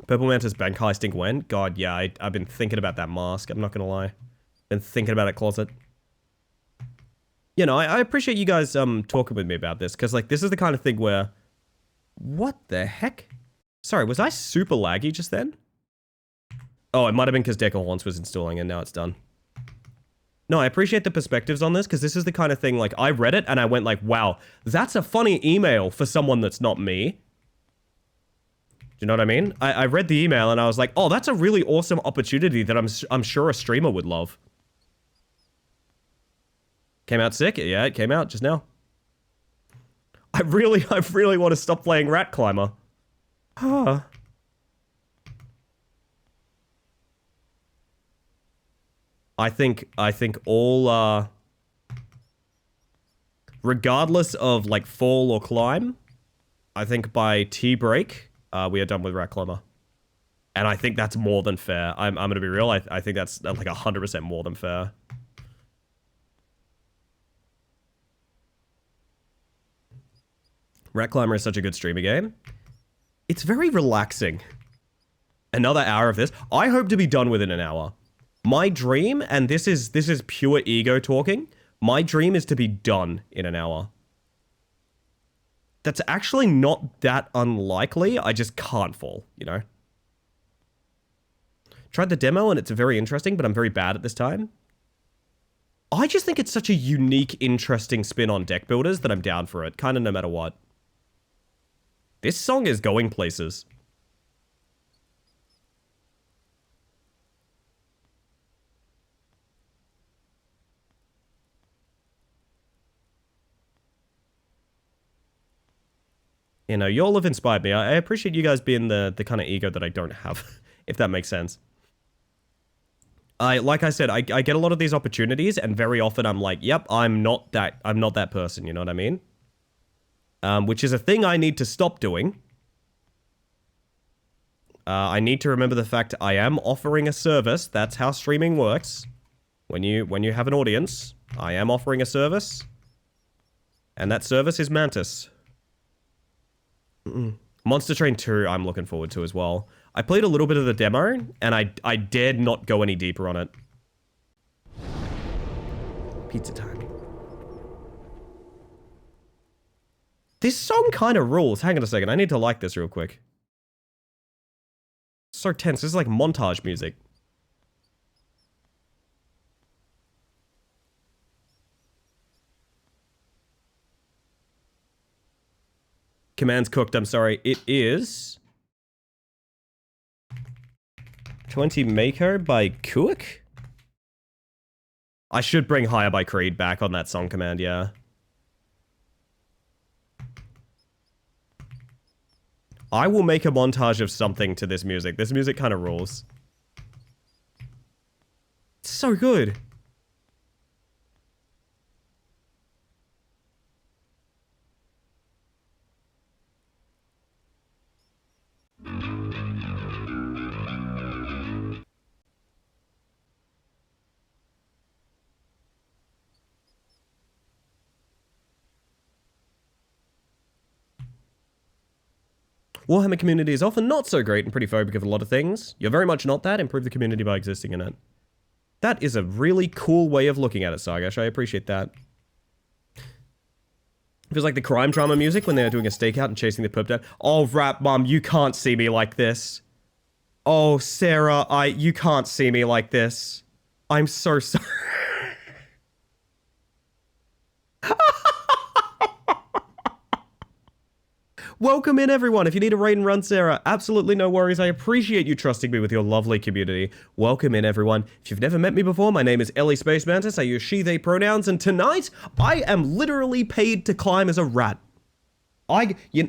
Purple Mantis bank heisting when? God, yeah, I've been thinking about that mask, I'm not gonna lie. Been thinking about it, Closet. You know, I appreciate you guys talking with me about this, because like this is the kind of thing where... What the heck? Sorry, was I super laggy just then? Oh, it might have been because Decker Horns was installing and now it's done. No, I appreciate the perspectives on this, because this is the kind of thing, like, I read it and I went like, wow, that's a funny email for someone that's not me. Do you know what I mean? I read the email and I was like, oh, that's a really awesome opportunity that I'm sure a streamer would love. Came out sick? Yeah, it came out just now. I really want to stop playing Rat Climber. Huh. I think all, regardless of, like, fall or climb, I think by tea break, we are done with Rat Climber. And I think that's more than fair. I'm gonna be real, I think that's, like, 100% more than fair. Rat Climber is such a good streamer game. It's very relaxing. Another hour of this. I hope to be done within an hour. My dream, and this is pure ego talking, my dream is to be done in an hour. That's actually not that unlikely, I just can't fall, you know? Tried the demo and it's very interesting, but I'm very bad at this time. I just think it's such a unique, interesting spin on deck builders that I'm down for it, kind of no matter what. This song is going places. You know, y'all have inspired me. I appreciate you guys being the kind of ego that I don't have, if that makes sense. Like I said, I get a lot of these opportunities, and very often I'm like, yep, I'm not that person, you know what I mean? Which is a thing I need to stop doing. I need to remember the fact I am offering a service. That's how streaming works. When you have an audience, I am offering a service. And that service is Mantis. Monster Train 2, I'm looking forward to as well. I played a little bit of the demo, and I dared not go any deeper on it. Pizza time. This song kind of rules. Hang on a second, I need to like this real quick. So tense, this is like montage music. Command's cooked, I'm sorry. It is 20 Mako by Kuik? I should bring Higher by Creed back on that song command, yeah. I will make a montage of something to this music. This music kind of rules. It's so good. Warhammer community is often not so great and pretty phobic of a lot of things. You're very much not that. Improve the community by existing in it. That is a really cool way of looking at it, Sargash. I appreciate that. It feels like the crime drama music when they're doing a stakeout and chasing the perp down. Oh, rap mom, you can't see me like this. Oh, Sarah, you can't see me like this. I'm so sorry. Welcome in, everyone. If you need a raid and run, Sarah, absolutely no worries. I appreciate you trusting me with your lovely community. Welcome in, everyone. If you've never met me before, my name is Ellie Space Mantis. I use she, they pronouns, and tonight, I am literally paid to climb as a rat.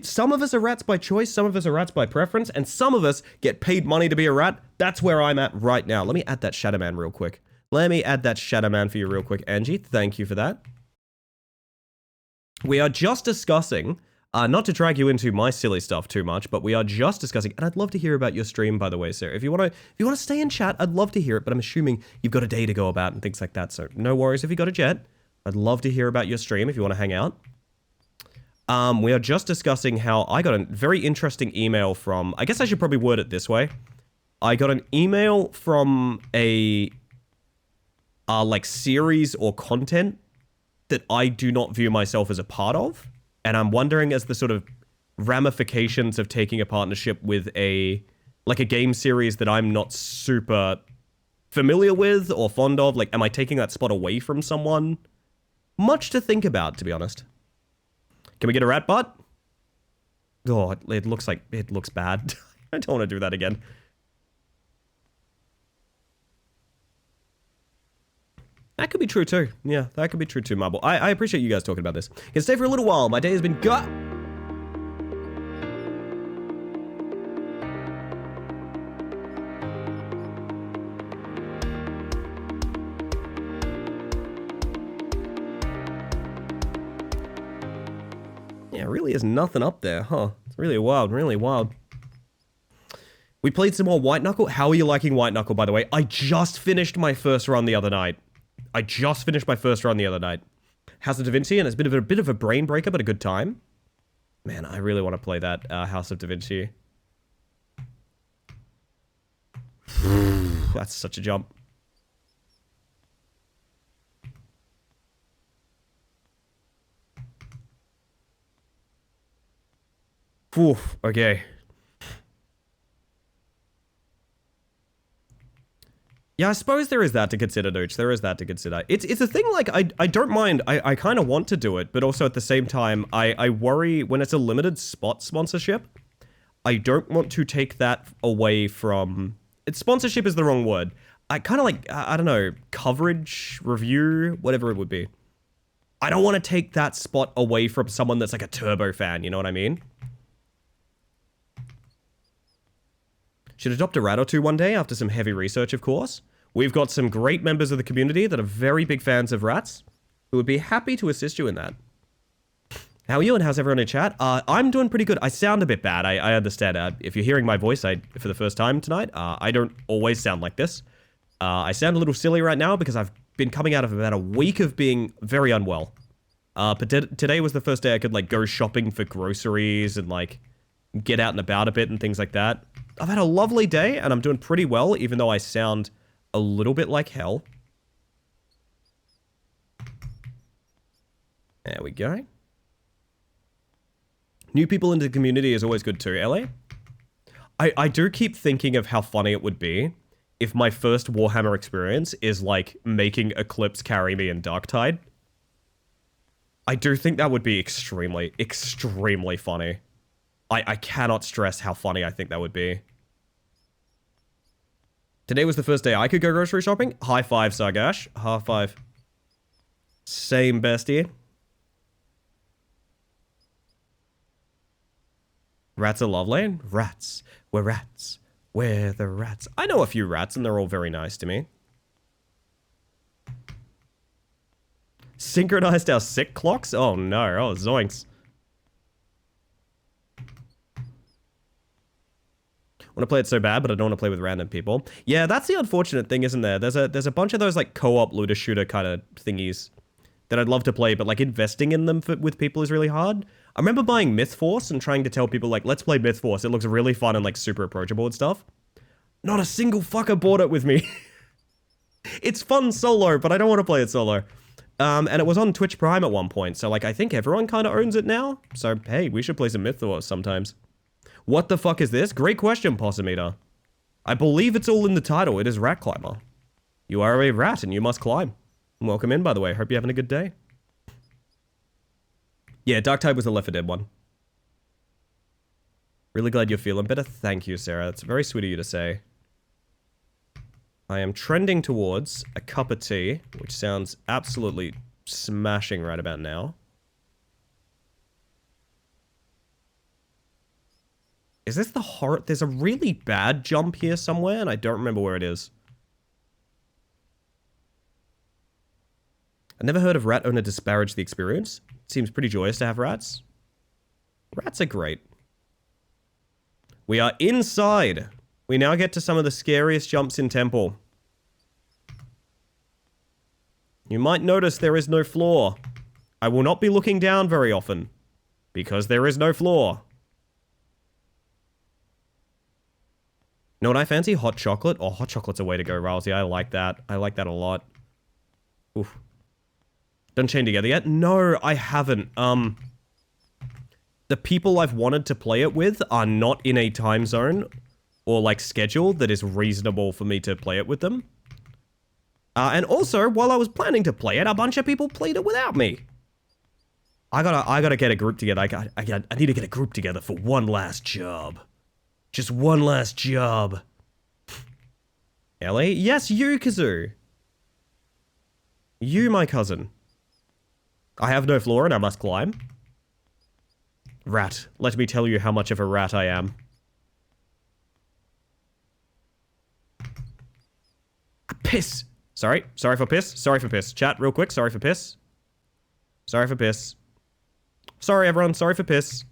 Some of us are rats by choice, some of us are rats by preference, and some of us get paid money to be a rat. That's where I'm at right now. Let me add that Shadow Man real quick. Let me add that Shadow Man for you real quick, Angie. Thank you for that. We are just discussing... not to drag you into my silly stuff too much, but we are just discussing, and I'd love to hear about your stream, by the way, Sarah. If you want to stay in chat, I'd love to hear it, but I'm assuming you've got a day to go about and things like that, so no worries if you got a jet. I'd love to hear about your stream if you want to hang out. We are just discussing how I got a very interesting email from, I guess I should probably word it this way. I got an email from a, like, series or content that I do not view myself as a part of. And I'm wondering, as the sort of ramifications of taking a partnership with a game series that I'm not super familiar with or fond of, like, am I taking that spot away from someone? Much to think about, to be honest. Can we get a rat butt? Oh, it looks bad. I don't want to do that again. That could be true too. Yeah, that could be true too, Marble. I appreciate you guys talking about this. Can stay for a little while. My day has been Yeah, really is nothing up there, huh? It's really wild, really wild. We played some more White Knuckle. How are you liking White Knuckle, by the way? I just finished my first run the other night. House of Da Vinci, and it's been a bit of a brain breaker, but a good time. Man, I really want to play that House of Da Vinci. That's such a jump. Oof, okay. Yeah, I suppose there is that to consider, Nooch. There is that to consider. It's a thing, like, I don't mind. I kind of want to do it, but also at the same time, I worry when it's a limited spot sponsorship. I don't want to take that away from... Sponsorship is the wrong word. I kind of like, I don't know, coverage, review, whatever it would be. I don't want to take that spot away from someone that's like a Turbo fan, you know what I mean? Should adopt a rat or two one day after some heavy research, of course. We've got some great members of the community that are very big fans of rats who would be happy to assist you in that. How are you and how's everyone in chat? I'm doing pretty good. I sound a bit bad. I understand. If you're hearing my voice for the first time tonight, I don't always sound like this. I sound a little silly right now because I've been coming out of about a week of being very unwell. But today was the first day I could, like, go shopping for groceries and, like, get out and about a bit and things like that. I've had a lovely day and I'm doing pretty well, even though I sound a little bit like hell. There we go. New people into the community is always good too, LA. I do keep thinking of how funny it would be if my first Warhammer experience is, like, making Eclipse carry me in Darktide. I do think that would be extremely, extremely funny. I cannot stress how funny I think that would be. Today was the first day I could go grocery shopping. High five, Sargash. High five. Same, bestie. Rats are lovely. Rats. We're rats. We're the rats. I know a few rats and they're all very nice to me. Synchronized our sick clocks? Oh no. Oh, zoinks. Want to play it so bad, but I don't want to play with random people. Yeah, that's the unfortunate thing, isn't there? There's a bunch of those, like, co-op looter shooter kind of thingies that I'd love to play, but, like, investing in them with people is really hard. I remember buying Myth Force and trying to tell people, like, let's play Myth Force. It looks really fun and, like, super approachable and stuff. Not a single fucker bought it with me. It's fun solo, but I don't want to play it solo. And it was on Twitch Prime at one point, so, like, I think everyone kind of owns it now. So, hey, we should play some Myth Force sometimes. What the fuck is this? Great question, Possum Eater. I believe it's all in the title. It is Rat Climber. You are a rat and you must climb. Welcome in, by the way. Hope you're having a good day. Yeah, Darktide was the Left 4 Dead one. Really glad you're feeling better. Thank you, Sarah. That's very sweet of you to say. I am trending towards a cup of tea, which sounds absolutely smashing right about now. Is this the horror? There's a really bad jump here somewhere, and I don't remember where it is. I never heard of rat owner disparage the experience. It seems pretty joyous to have rats. Rats are great. We are inside. We now get to some of the scariest jumps in Temple. You might notice there is no floor. I will not be looking down very often, because there is no floor. You know what I fancy? Hot chocolate? Oh, hot chocolate's a way to go, Rousey. I like that. I like that a lot. Oof. Done chain together yet? No, I haven't. The people I've wanted to play it with are not in a time zone or, like, schedule that is reasonable for me to play it with them. And also, while I was planning to play it, a bunch of people played it without me. I gotta get a group together. I need to get a group together for one last job. Just one last job. Ellie? Yes, you, Kazoo. You, my cousin. I have no floor and I must climb. Rat. Let me tell you how much of a rat I am. Piss. Sorry. Sorry for piss. Sorry for piss. Chat, real quick. Sorry for piss. Sorry for piss. Sorry, everyone. Sorry for piss.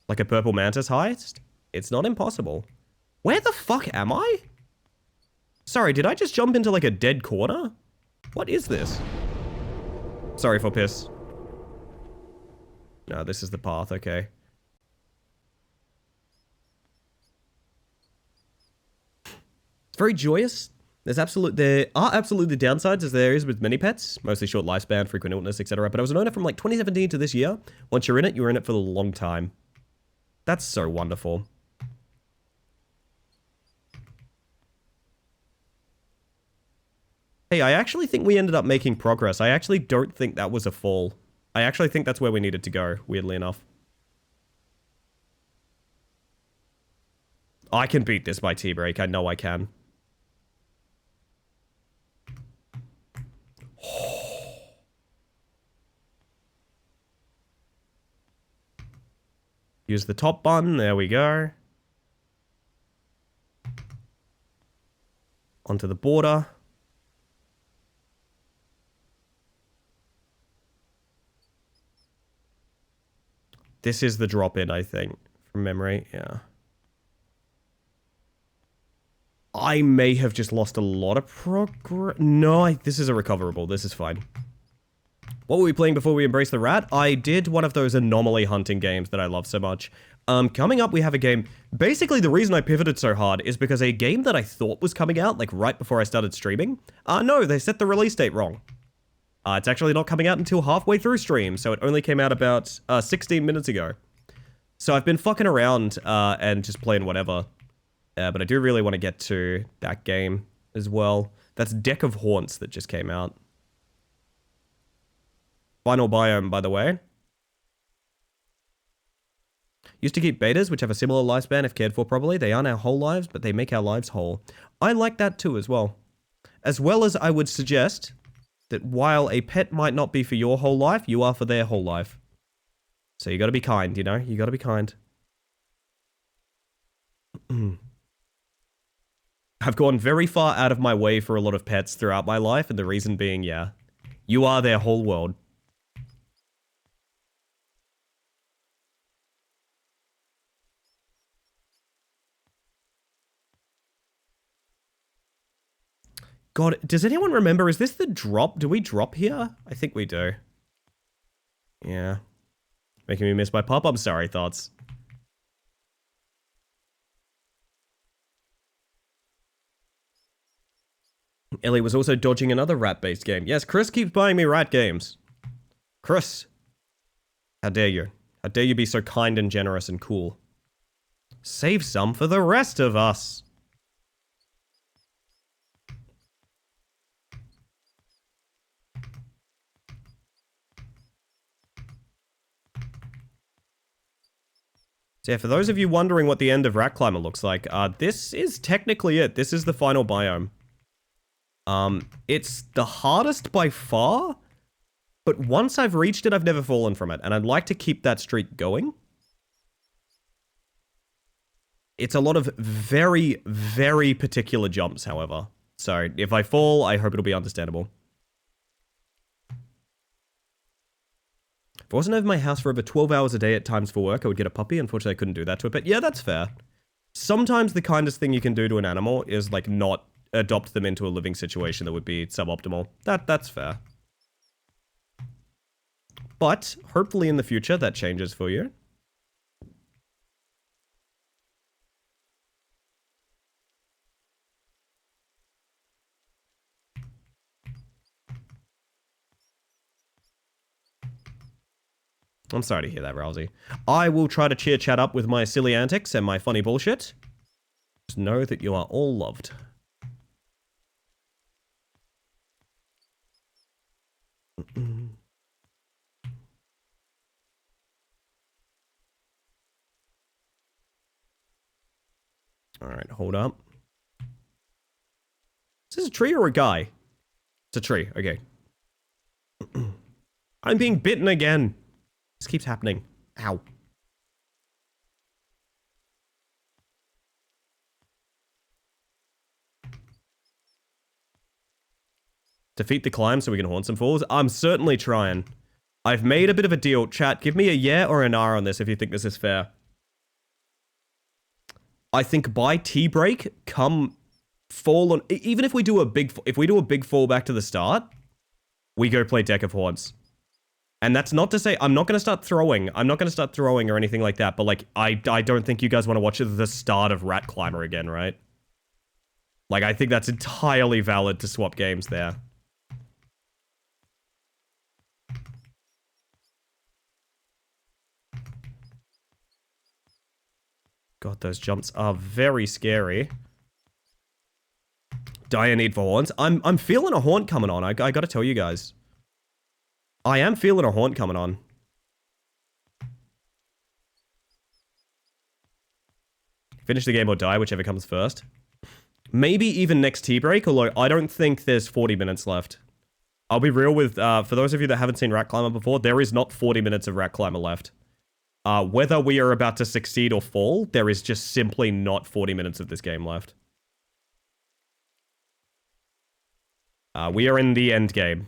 Like a purple mantis heist? It's not impossible. Where the fuck am I? Sorry, did I just jump into, like, a dead corner? What is this? Sorry for piss. No, this is the path, okay. It's very joyous. There are absolutely downsides as there is with many pets, mostly short lifespan, frequent illness, etc. But I was an owner from like 2017 to this year. Once you're in it for a long time. That's so wonderful. Hey, I actually think we ended up making progress. I actually don't think that was a fall. I actually think that's where we needed to go, weirdly enough. I can beat this by T-break. I know I can. Use the top button. There we go. Onto the border. This is the drop-in, I think, from memory. Yeah. I may have just lost a lot of progress. No, this is a recoverable. This is fine. What were we playing before we embraced the rat? I did one of those anomaly hunting games that I love so much. Coming up, we have a game. Basically, the reason I pivoted so hard is because a game that I thought was coming out, like, right before I started streaming. No, they set the release date wrong. It's actually not coming out until halfway through stream, so it only came out about 16 minutes ago. So I've been fucking around and just playing whatever. But I do really want to get to that game as well. That's Deck of Haunts that just came out. Final biome, by the way. Used to keep betas, which have a similar lifespan if cared for properly. They aren't our whole lives, but they make our lives whole. I like that too as well. As well as I would suggest that while a pet might not be for your whole life, you are for their whole life. So you gotta be kind, you know? You gotta be kind. I've gone very far out of my way for a lot of pets throughout my life, and the reason being, yeah, you are their whole world. God, does anyone remember, is this the drop? Do we drop here? I think we do. Yeah. Making me miss my pup? I'm sorry, thoughts. Ellie was also dodging another rat-based game. Yes, Chris keeps buying me rat games. Chris. How dare you? How dare you be so kind and generous and cool? Save some for the rest of us. So yeah, for those of you wondering what the end of Rat Climber looks like, this is technically it. This is the final biome. It's the hardest by far, but once I've reached it, I've never fallen from it, and I'd like to keep that streak going. It's a lot of very, very particular jumps, however. So if I fall, I hope it'll be understandable. If I wasn't over my house for over 12 hours a day at times for work, I would get a puppy. Unfortunately, I couldn't do that to it, but yeah, that's fair. Sometimes the kindest thing you can do to an animal is, like, not adopt them into a living situation that would be suboptimal. That's fair. But, hopefully in the future, that changes for you. I'm sorry to hear that, Rousey. I will try to cheer chat up with my silly antics and my funny bullshit. Just know that you are all loved. Alright, hold up. Is this a tree or a guy? It's a tree, okay. I'm being bitten again. This keeps happening. Ow. Defeat the climb so we can haunt some fools? I'm certainly trying. I've made a bit of a deal. Chat, give me a yeah or an R on this if you think this is fair. I think by tea break, come fall on... Even if we do a big... If we do a big fall back to the start, we go play Deck of Haunts. And that's not to say I'm not going to start throwing. I'm not going to start throwing or anything like that. But, like, I don't think you guys want to watch the start of Rat Climber again, right? Like, I think that's entirely valid to swap games there. God, those jumps are very scary. Dire need for haunts. I'm feeling a haunt coming on. I gotta tell you guys. I am feeling a haunt coming on. Finish the game or die, whichever comes first. Maybe even next tea break, although I don't think there's 40 minutes left. I'll be real with, for those of you that haven't seen Rat Climber before, there is not 40 minutes of Rat Climber left. whether we are about to succeed or fall, there is just simply not 40 minutes of this game left. We are in the end game.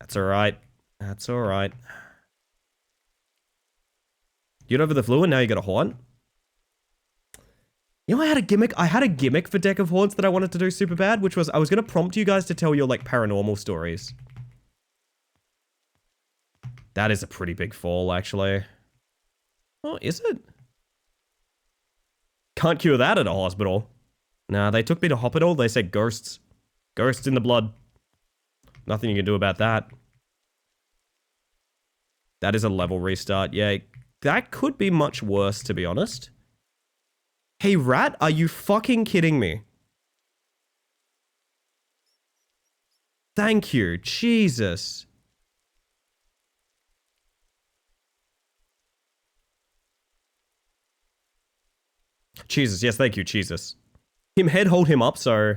That's alright. That's alright. You get over the flu and now you got a haunt? You know, I had a gimmick for Deck of Haunts that I wanted to do super bad, which was I was going to prompt you guys to tell your, like, paranormal stories. That is a pretty big fall, actually. Oh, is it? Can't cure that at a hospital. Nah, they took me to hospital. They said ghosts. Ghosts in the blood. Nothing you can do about that. That is a level restart. Yeah, that could be much worse, to be honest. Hey, Rat, are you fucking kidding me? Thank you. Jesus. Jesus, yes, thank you, Jesus. Him head hold him up, so...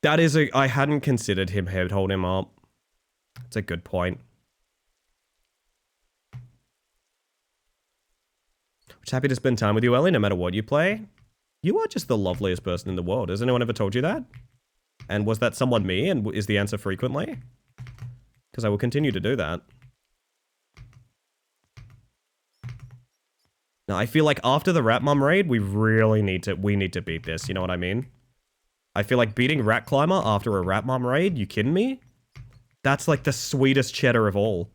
That is a... I hadn't considered him head hold him up. That's a good point. Just happy to spend time with you, Ellie, no matter what you play. You are just the loveliest person in the world. Has anyone ever told you that? And was that someone me? And is the answer frequently? Because I will continue to do that. Now, I feel like after the Rat Mum raid, we need to beat this. You know what I mean? I feel like beating Rat Climber after a Rat Mum raid, you kidding me? That's like the sweetest cheddar of all.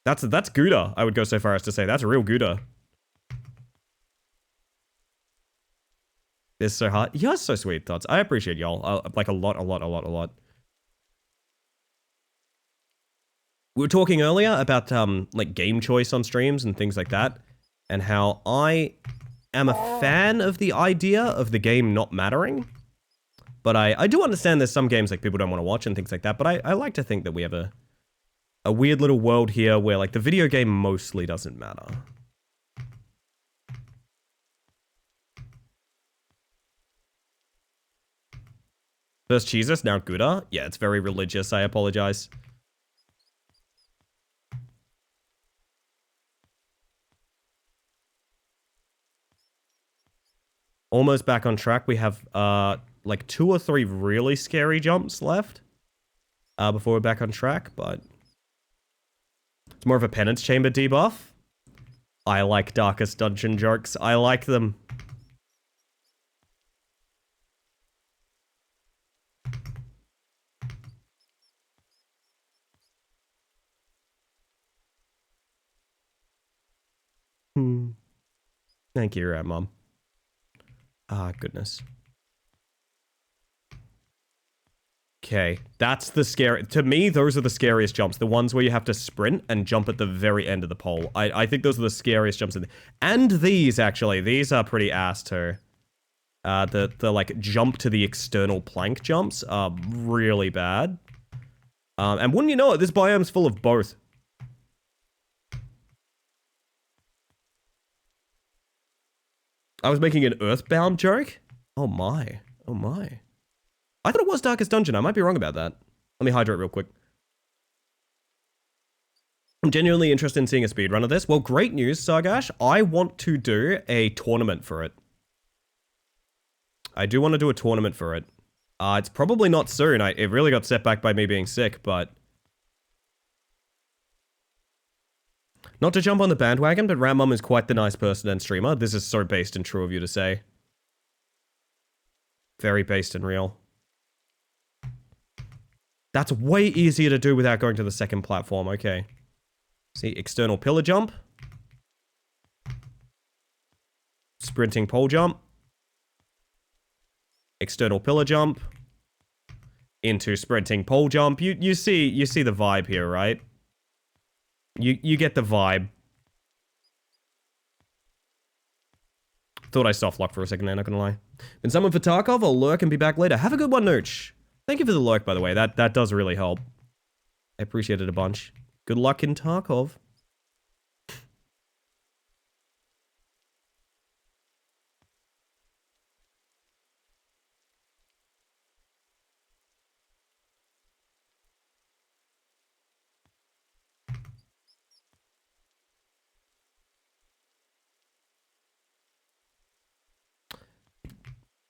That's Gouda, I would go so far as to say. That's real Gouda. This is so hard. You're so sweet, Tots. I appreciate y'all. Like a lot. We were talking earlier about, like, game choice on streams and things like that. And how I am a fan of the idea of the game not mattering. But I do understand there's some games, like, people don't want to watch and things like that. But I like to think that we have a weird little world here where, like, the video game mostly doesn't matter. First Jesus, now Gouda. Yeah, it's very religious. I apologize. Almost back on track. We have, like 2 or 3 really scary jumps left. Before we're back on track, but... It's more of a penance chamber debuff. I like Darkest Dungeon jokes. I like them. Thank you, Rat Mom. Ah, goodness. Okay, that's the scary... To me, those are the scariest jumps. The ones where you have to sprint and jump at the very end of the pole. I think those are the scariest jumps. And these, actually. These are pretty ass, too. The like, jump to the external plank jumps are really bad. And wouldn't you know it, this biome's full of both. I was making an Earthbound joke? Oh my. Oh my. I thought it was Darkest Dungeon. I might be wrong about that. Let me hydrate real quick. I'm genuinely interested in seeing a speedrun of this. Well, great news, Sargash. I want to do a tournament for it. I do want to do a tournament for it. It's probably not soon. It really got set back by me being sick, but... Not to jump on the bandwagon, but Rat Mum is quite the nice person and streamer. This is so based and true of you to say. Very based and real. That's way easier to do without going to the second platform. Okay. See, external pillar jump. Sprinting pole jump. External pillar jump. Into sprinting pole jump. You see the vibe here, right? You get the vibe. Thought I soft locked for a second there, not gonna lie. Been summoned for Tarkov, I'll lurk and be back later. Have a good one, Nooch. Thank you for the lurk, by the way. That does really help. I appreciate it a bunch. Good luck in Tarkov.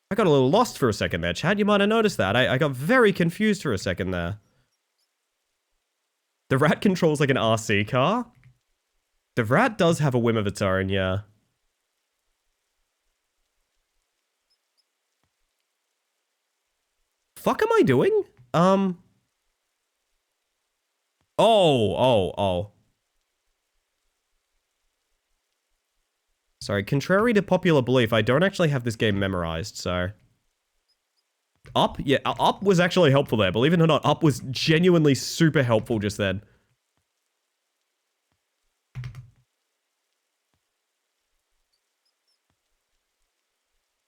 I got a little lost for a second there, Chad. You might have noticed that. I got very confused for a second there. The rat controls like an RC car. The rat does have a whim of its own, yeah. Fuck am I doing? Oh. Sorry, contrary to popular belief, I don't actually have this game memorized, so... Up? Yeah, up was actually helpful there. Believe it or not, up was genuinely super helpful just then.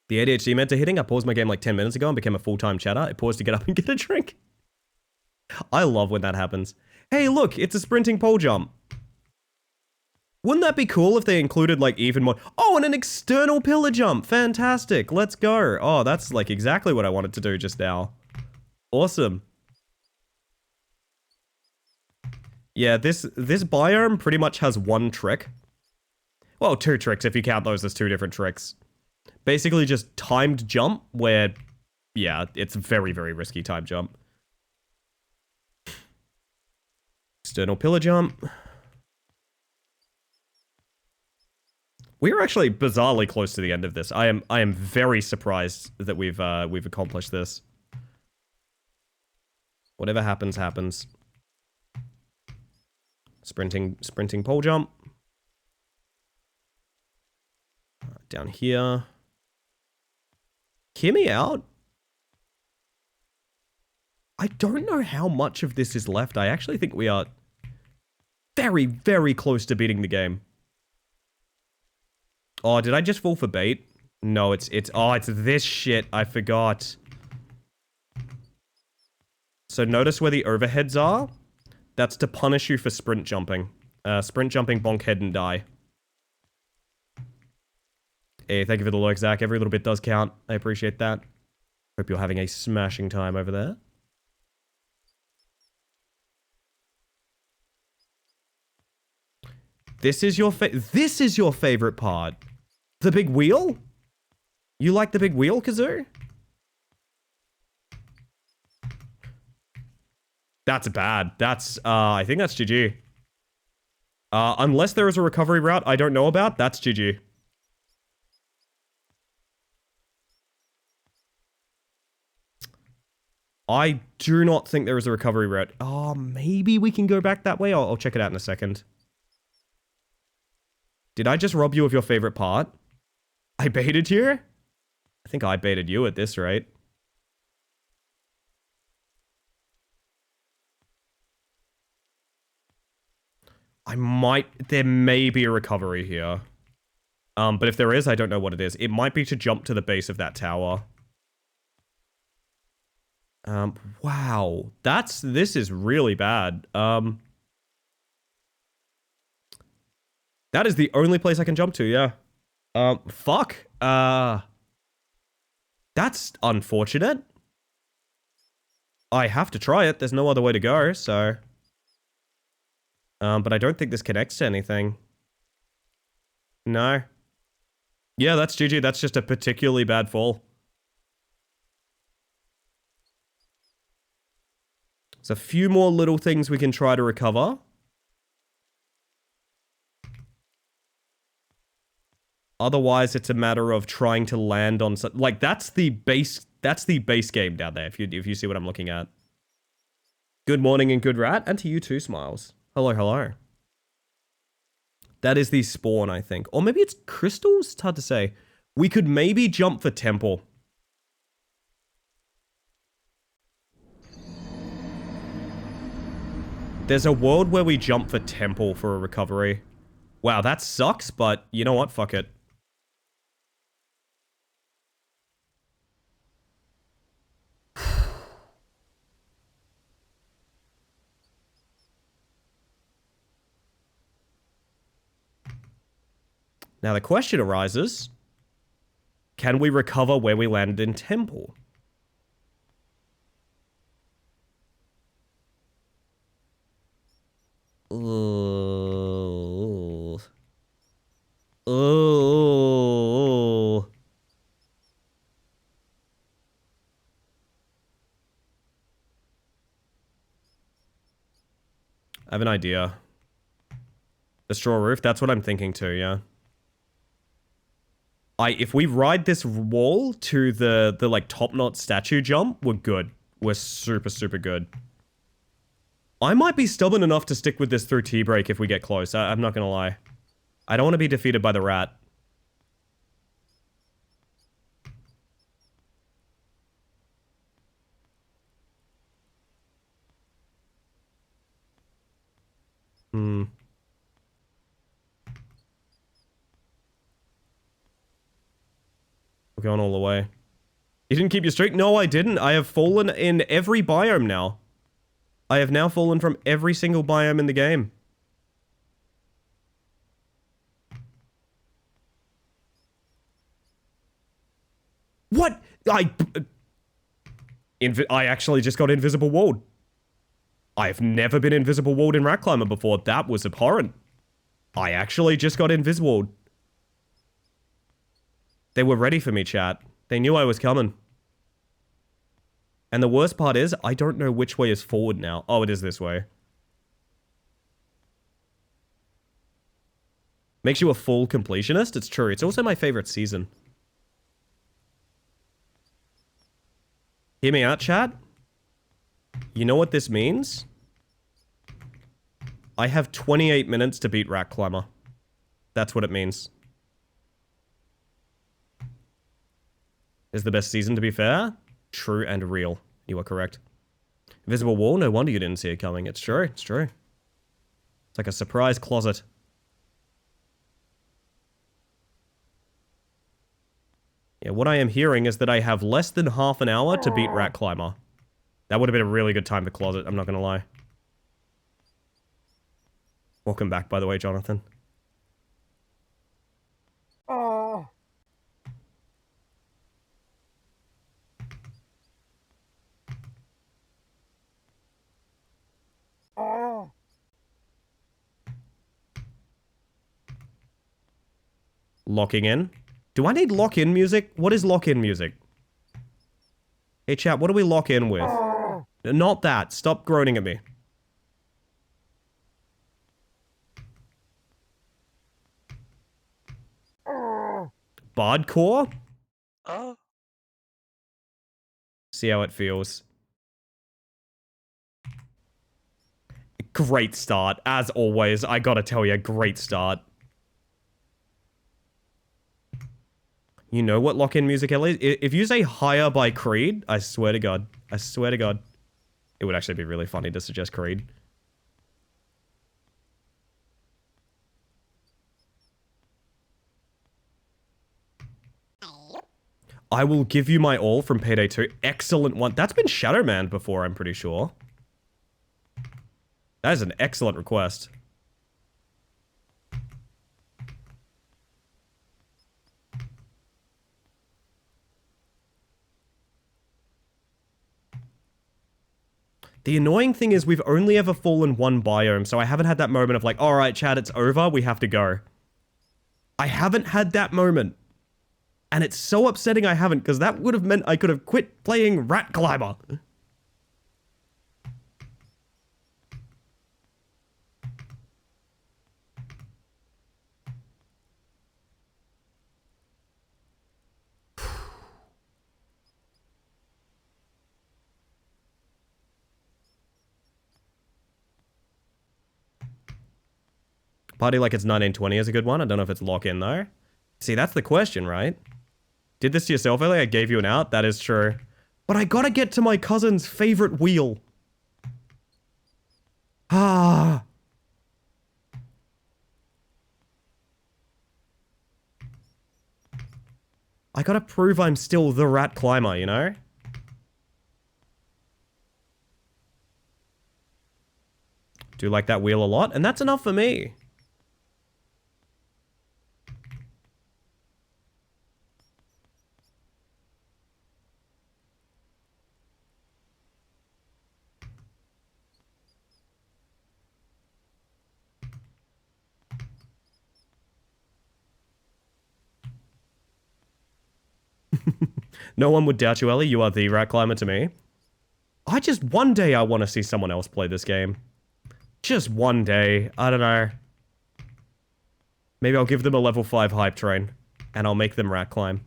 The ADHD mentor hitting. I paused my game like 10 minutes ago and became a full-time chatter. I paused to get up and get a drink. I love when that happens. Hey, look, it's a sprinting pole jump. Wouldn't that be cool if they included, like, even more... Oh, and an external pillar jump! Fantastic! Let's go! Oh, that's, like, exactly what I wanted to do just now. Awesome. Yeah, this biome pretty much has one trick. Well, two tricks if you count those as two different tricks. Basically just timed jump, where... Yeah, it's very, very risky time jump. External pillar jump... We are actually bizarrely close to the end of this. I am very surprised that we've accomplished this. Whatever happens, happens. Sprinting pole jump. Down here. Hear me out. I don't know how much of this is left. I actually think we are very, very close to beating the game. Oh, did I just fall for bait? No, it's this shit. I forgot. So notice where the overheads are? That's to punish you for sprint jumping. Sprint jumping, bonk head, and die. Hey, thank you for the lurk, Zach. Every little bit does count. I appreciate that. Hope you're having a smashing time over there. This is your favorite part. The big wheel? You like the big wheel, Kazoo? That's bad. That's, I think that's GG. Unless there is a recovery route I don't know about, that's GG. I do not think there is a recovery route. Oh, maybe we can go back that way? I'll check it out in a second. Did I just rob you of your favorite part? I baited you? I think I baited you at this rate. There may be a recovery here. But if there is, I don't know what it is. It might be to jump to the base of that tower. Wow. This is really bad. That is the only place I can jump to, yeah. Fuck. That's unfortunate. I have to try it. There's no other way to go, so... but I don't think this connects to anything. No. Yeah, that's GG. That's just a particularly bad fall. There's a few more little things we can try to recover. Otherwise, it's a matter of trying to land on... Like, that's the base game down there, if you see what I'm looking at. Good morning and good rat, and to you too, Smiles. Hello, hello. That is the spawn, I think. Or maybe it's crystals? It's hard to say. We could maybe jump for temple. There's a world where we jump for temple for a recovery. Wow, that sucks, but you know what? Fuck it. Now the question arises, can we recover where we landed in temple? Oh. Oh. have an idea. The straw roof, that's what I'm thinking too, yeah. If we ride this wall to the like top knot statue jump, we're good. We're super, super good. I might be stubborn enough to stick with this through T-break if we get close. I'm not gonna lie. I don't want to be defeated by the rat. Hmm. We're going all the way. You didn't keep your streak? No, I didn't. I have fallen in every biome now. I have now fallen from every single biome in the game. What? I actually just got invisible walled. I have never been invisible walled in Rat Climber before. That was abhorrent. I actually just got invisible walled. They were ready for me, chat. They knew I was coming. And the worst part is, I don't know which way is forward now. Oh, it is this way. Makes you a full completionist? It's true. It's also my favorite season. Hear me out, chat? You know what this means? I have 28 minutes to beat Rat Climber. That's what it means. Is the best season, to be fair? True and real. You are correct. Invisible wall? No wonder you didn't see it coming. It's true. It's true. It's like a surprise closet. Yeah, what I am hearing is that I have less than half an hour to beat Rat Climber. That would have been a really good time to closet, I'm not gonna lie. Welcome back, by the way, Jonathan. Locking in? Do I need lock-in music? What is lock-in music? Hey chat, what do we lock in with? Not that. Stop groaning at me. Bardcore? Oh. See how it feels. Great start. As always, I gotta tell you, great start. You know what lock-in music is? If you say Higher by Creed, I swear to God. I swear to God. It would actually be really funny to suggest Creed. I will give you my all from Payday 2. Excellent one. That's been Shadow Man before, I'm pretty sure. That is an excellent request. The annoying thing is we've only ever fallen one biome, so I haven't had that moment of like, alright, chat, it's over, we have to go. I haven't had that moment. And it's so upsetting I haven't, because that would have meant I could have quit playing Rat Climber. Party like it's 1920 is a good one. I don't know if it's lock in though. See, that's the question, right? Did this to yourself earlier? I gave you an out. That is true. But I gotta get to my cousin's favorite wheel. Ah. I gotta prove I'm still the Rat Climber, you know? Do like that wheel a lot, and that's enough for me. No one would doubt you, Ellie. You are the Rat Climber to me. One day I want to see someone else play this game. Just one day. I don't know. Maybe I'll give them a level 5 hype train. And I'll make them rat climb.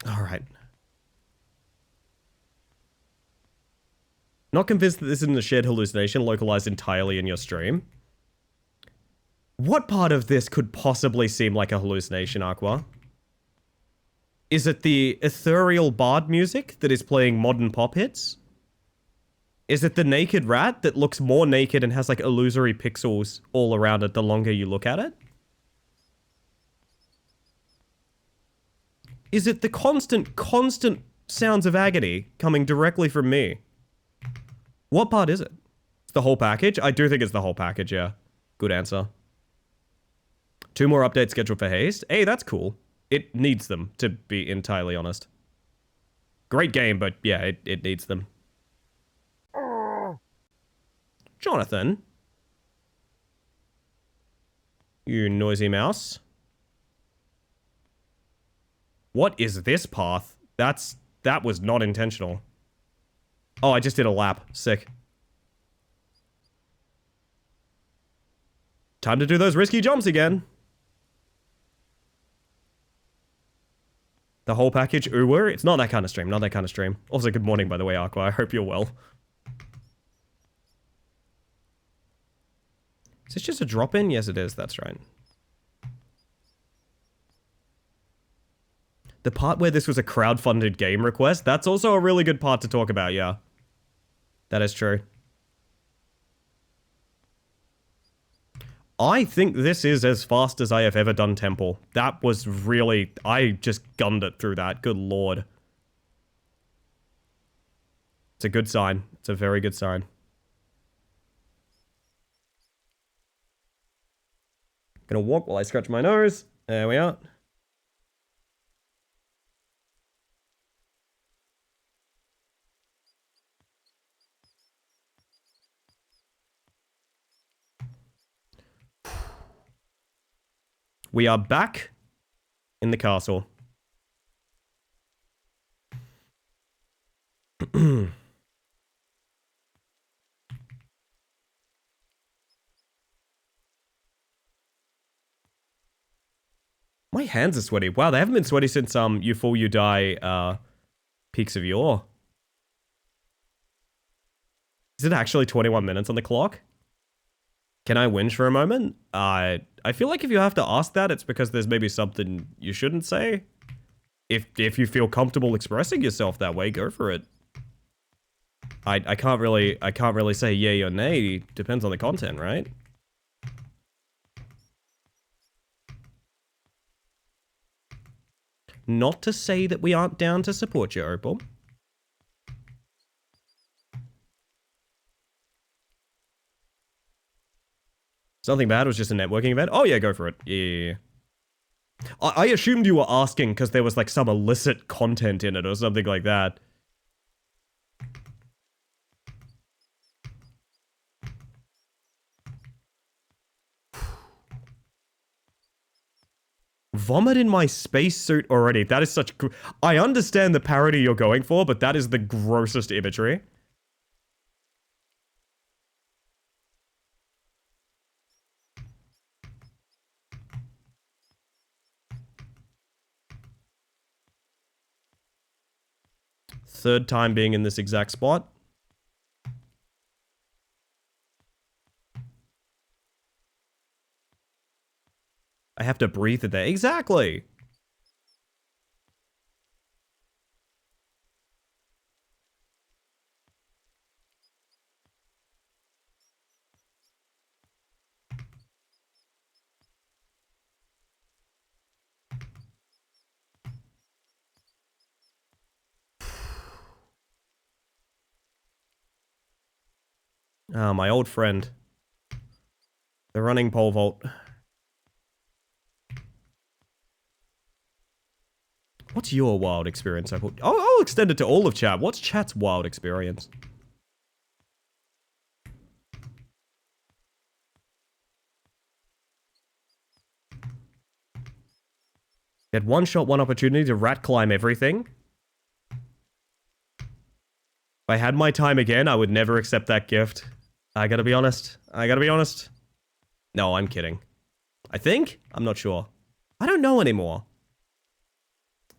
Alright. Not convinced that this isn't a shared hallucination localized entirely in your stream. What part of this could possibly seem like a hallucination, Aqua? Is it the ethereal bard music that is playing modern pop hits? Is it the naked rat that looks more naked and has like illusory pixels all around it the longer you look at it? Is it the constant sounds of agony coming directly from me? What part is it? It's the whole package? I do think it's the whole package, yeah. Good answer. 2 more updates scheduled for Haste. Hey, that's cool. It needs them, to be entirely honest. Great game, but yeah, it needs them. Jonathan? You noisy mouse. What is this path? That was not intentional. Oh, I just did a lap. Sick. Time to do those risky jumps again. The whole package, Uwer? It's not that kind of stream, not that kind of stream. Also, good morning, by the way, Aqua. I hope you're well. Is this just a drop-in? Yes, it is. That's right. The part where this was a crowd-funded game request, that's also a really good part to talk about, yeah. That is true. I think this is as fast as I have ever done Temple. That was really... I just gunned it through that. Good lord. It's a good sign. It's a very good sign. Gonna walk while I scratch my nose. There we are. We are back in the castle. My hands are sweaty. Wow, they haven't been sweaty since You Fall You Die Peaks of Yore. Is it actually 21 minutes on the clock? Can I whinge for a moment? I feel like if you have to ask that, it's because there's maybe something you shouldn't say. If you feel comfortable expressing yourself that way, go for it. I can't really say yay or nay. Depends on the content, right? Not to say that we aren't down to support you, Opal. Something bad was just a networking event? Oh yeah, go for it. Yeah. I assumed you were asking because there was like some illicit content in it or something like that. Vomit in my spacesuit already. That is such... I understand the parody you're going for, but that is the grossest imagery. Third time being in this exact spot. I have to breathe it there. Exactly. Ah, my old friend. The running pole vault. What's your wild experience? I'll extend it to all of chat. What's chat's wild experience? You had one shot, one opportunity to rat climb everything. If I had my time again, I would never accept that gift. I gotta be honest. No, I'm kidding. I think? I'm not sure. I don't know anymore.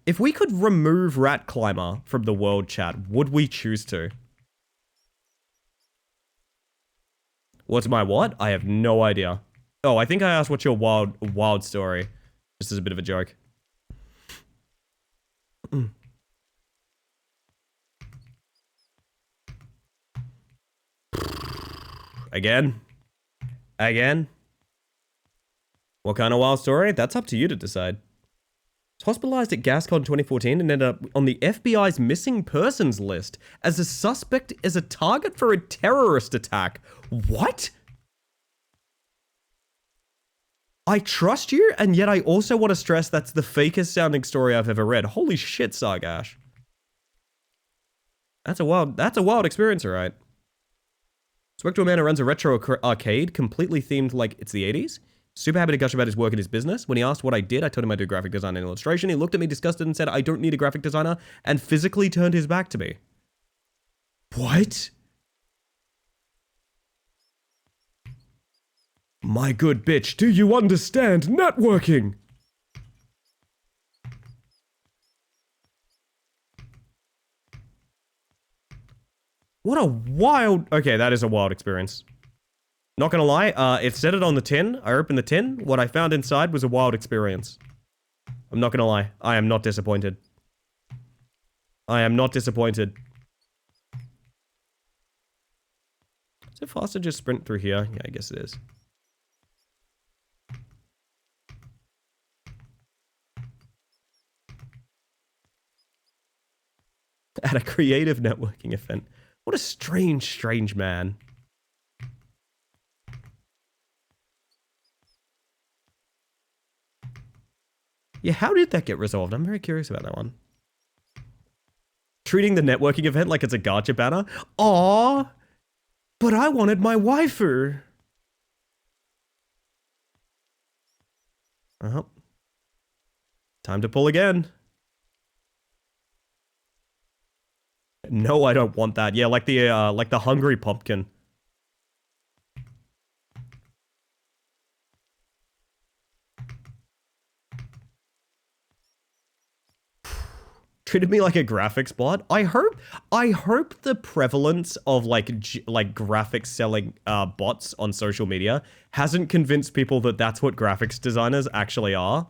If we could remove Rat Climber from the world chat, would we choose to? What's my what? I have no idea. Oh, I think I asked what's your wild story. Just as a bit of a joke. Again? What kind of wild story? That's up to you to decide. Was hospitalized at GasCon 2014 and ended up on the FBI's missing persons list as a suspect as a target for a terrorist attack. What? I trust you, and yet I also want to stress that's the fakest sounding story I've ever read. Holy shit, Sargash. That's a wild experience, alright. Spoke to a man who runs a retro arcade, completely themed like it's the 80s. Super happy to gush about his work and his business. When he asked what I did, I told him I do graphic design and illustration. He looked at me disgusted and said, I don't need a graphic designer, and physically turned his back to me. What? My good bitch, do you understand networking? What a wild... Okay, that is a wild experience. Not gonna lie, it said it on the tin. I opened the tin. What I found inside was a wild experience. I'm not gonna lie. I am not disappointed. I am not disappointed. Is it faster to just sprint through here? Yeah, I guess it is. At a creative networking event. What a strange man. Yeah, how did that get resolved? I'm very curious about that one. Treating the networking event like it's a gacha banner? Aww! But I wanted my waifu! Oh. Time to pull again. No, I don't want that. Yeah, like the hungry pumpkin. Treated me like a graphics bot. I hope the prevalence of like graphics selling bots on social media hasn't convinced people that that's what graphics designers actually are.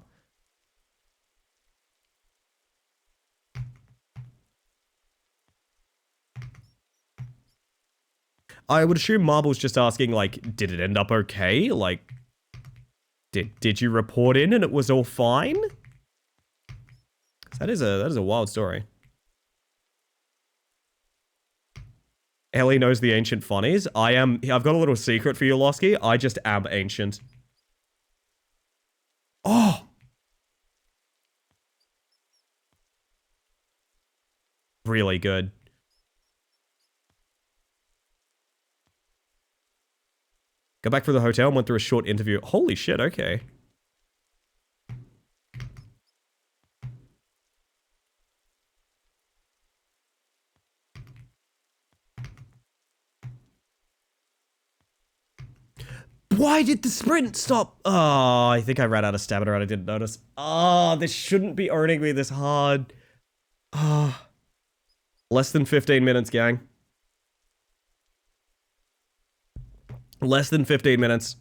I would assume Marble's just asking, like, did it end up okay? Like, did you report in and it was all fine? That is a wild story. Ellie knows the ancient funnies. I've got a little secret for you, Losky. I just am ancient. Oh! Really good. Go back to the hotel and went through a short interview. Holy shit, okay. Why did the sprint stop? Oh, I think I ran out of stamina and I didn't notice. Oh, this shouldn't be earning me this hard. Oh. Less than 15 minutes, gang. Less than 15 minutes.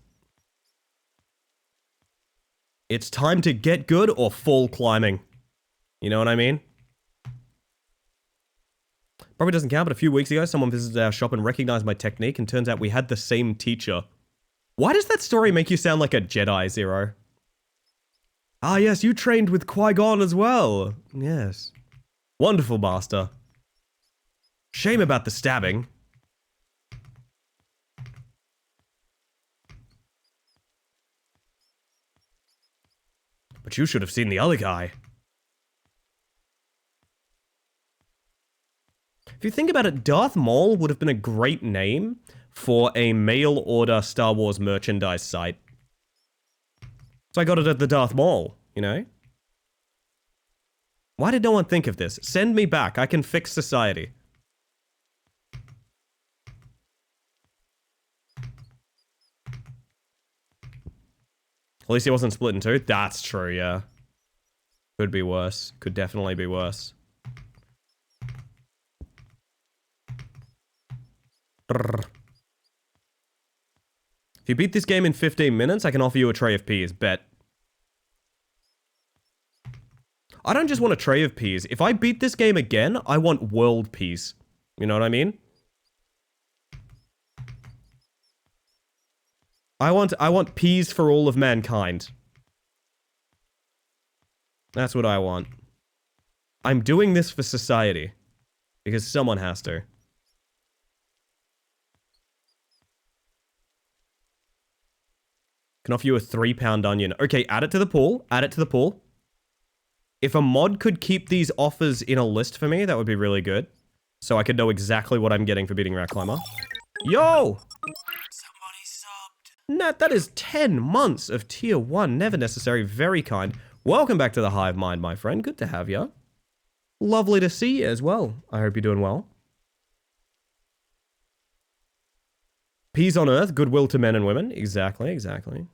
It's time to get good or fall climbing. You know what I mean? Probably doesn't count, but a few weeks ago, someone visited our shop and recognized my technique, and turns out we had the same teacher. Why does that story make you sound like a Jedi, Zero? Ah, yes, you trained with Qui-Gon as well. Yes. Wonderful, Master. Shame about the stabbing. But you should have seen the other guy. If you think about it, Darth Maul would have been a great name for a mail order Star Wars merchandise site. So I got it at the Darth Maul, you know? Why did no one think of this? Send me back. I can fix society. At least he wasn't split in two. That's true, yeah. Could be worse. Could definitely be worse. Brrr. If you beat this game in 15 minutes, I can offer you a tray of peas. Bet. I don't just want a tray of peas. If I beat this game again, I want world peas. You know what I mean? I want peas for all of mankind. That's what I want. I'm doing this for society. Because someone has to. Can offer you a 3-pound onion. Okay, add it to the pool. Add it to the pool. If a mod could keep these offers in a list for me, that would be really good. So I could know exactly what I'm getting for beating Rat Climber. Yo! Somebody subbed. Nat, that is 10 months of tier 1. Never necessary. Very kind. Welcome back to the Hive Mind, my friend. Good to have you. Lovely to see you as well. I hope you're doing well. Peace on earth, goodwill to men and women. Exactly, exactly.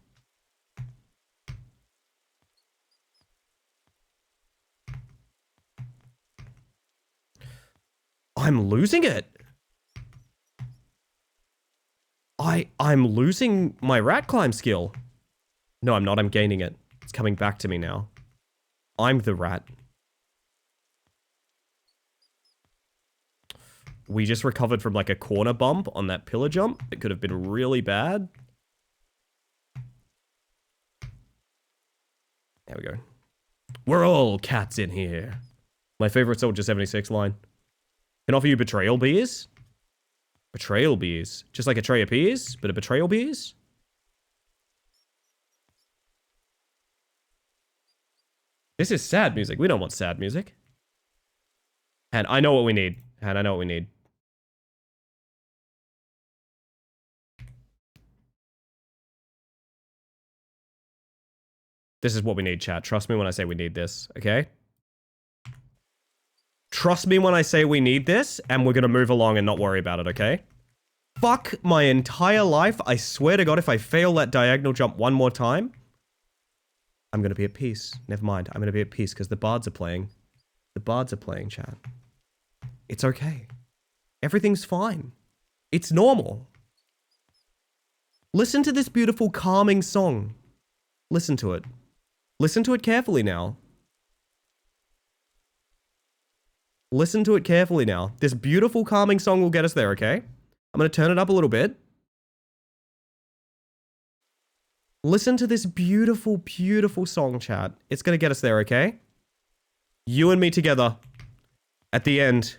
I'm losing it. I'm losing my rat climb skill. No, I'm not. I'm gaining it. It's coming back to me now. I'm the rat. We just recovered from like a corner bump on that pillar jump. It could have been really bad. There we go. We're all cats in here. My favorite Soldier 76 line. Can offer you betrayal beers? Betrayal beers. Just like a tray of peas, but a betrayal beers? This is sad music. We don't want sad music. And I know what we need. And I know what we need. This is what we need, chat. Trust me when I say we need this, okay? Trust me when I say we need this, and we're gonna move along and not worry about it, okay? Fuck my entire life. I swear to God, if I fail that diagonal jump one more time, I'm gonna be at peace. Never mind. I'm gonna be at peace because the bards are playing. The bards are playing, chat. It's okay. Everything's fine. It's normal. Listen to this beautiful, calming song. Listen to it. Listen to it carefully now. Listen to it carefully now. This beautiful, calming song will get us there, okay? I'm going to turn it up a little bit. Listen to this beautiful, beautiful song, chat. It's going to get us there, okay? You and me together. At the end.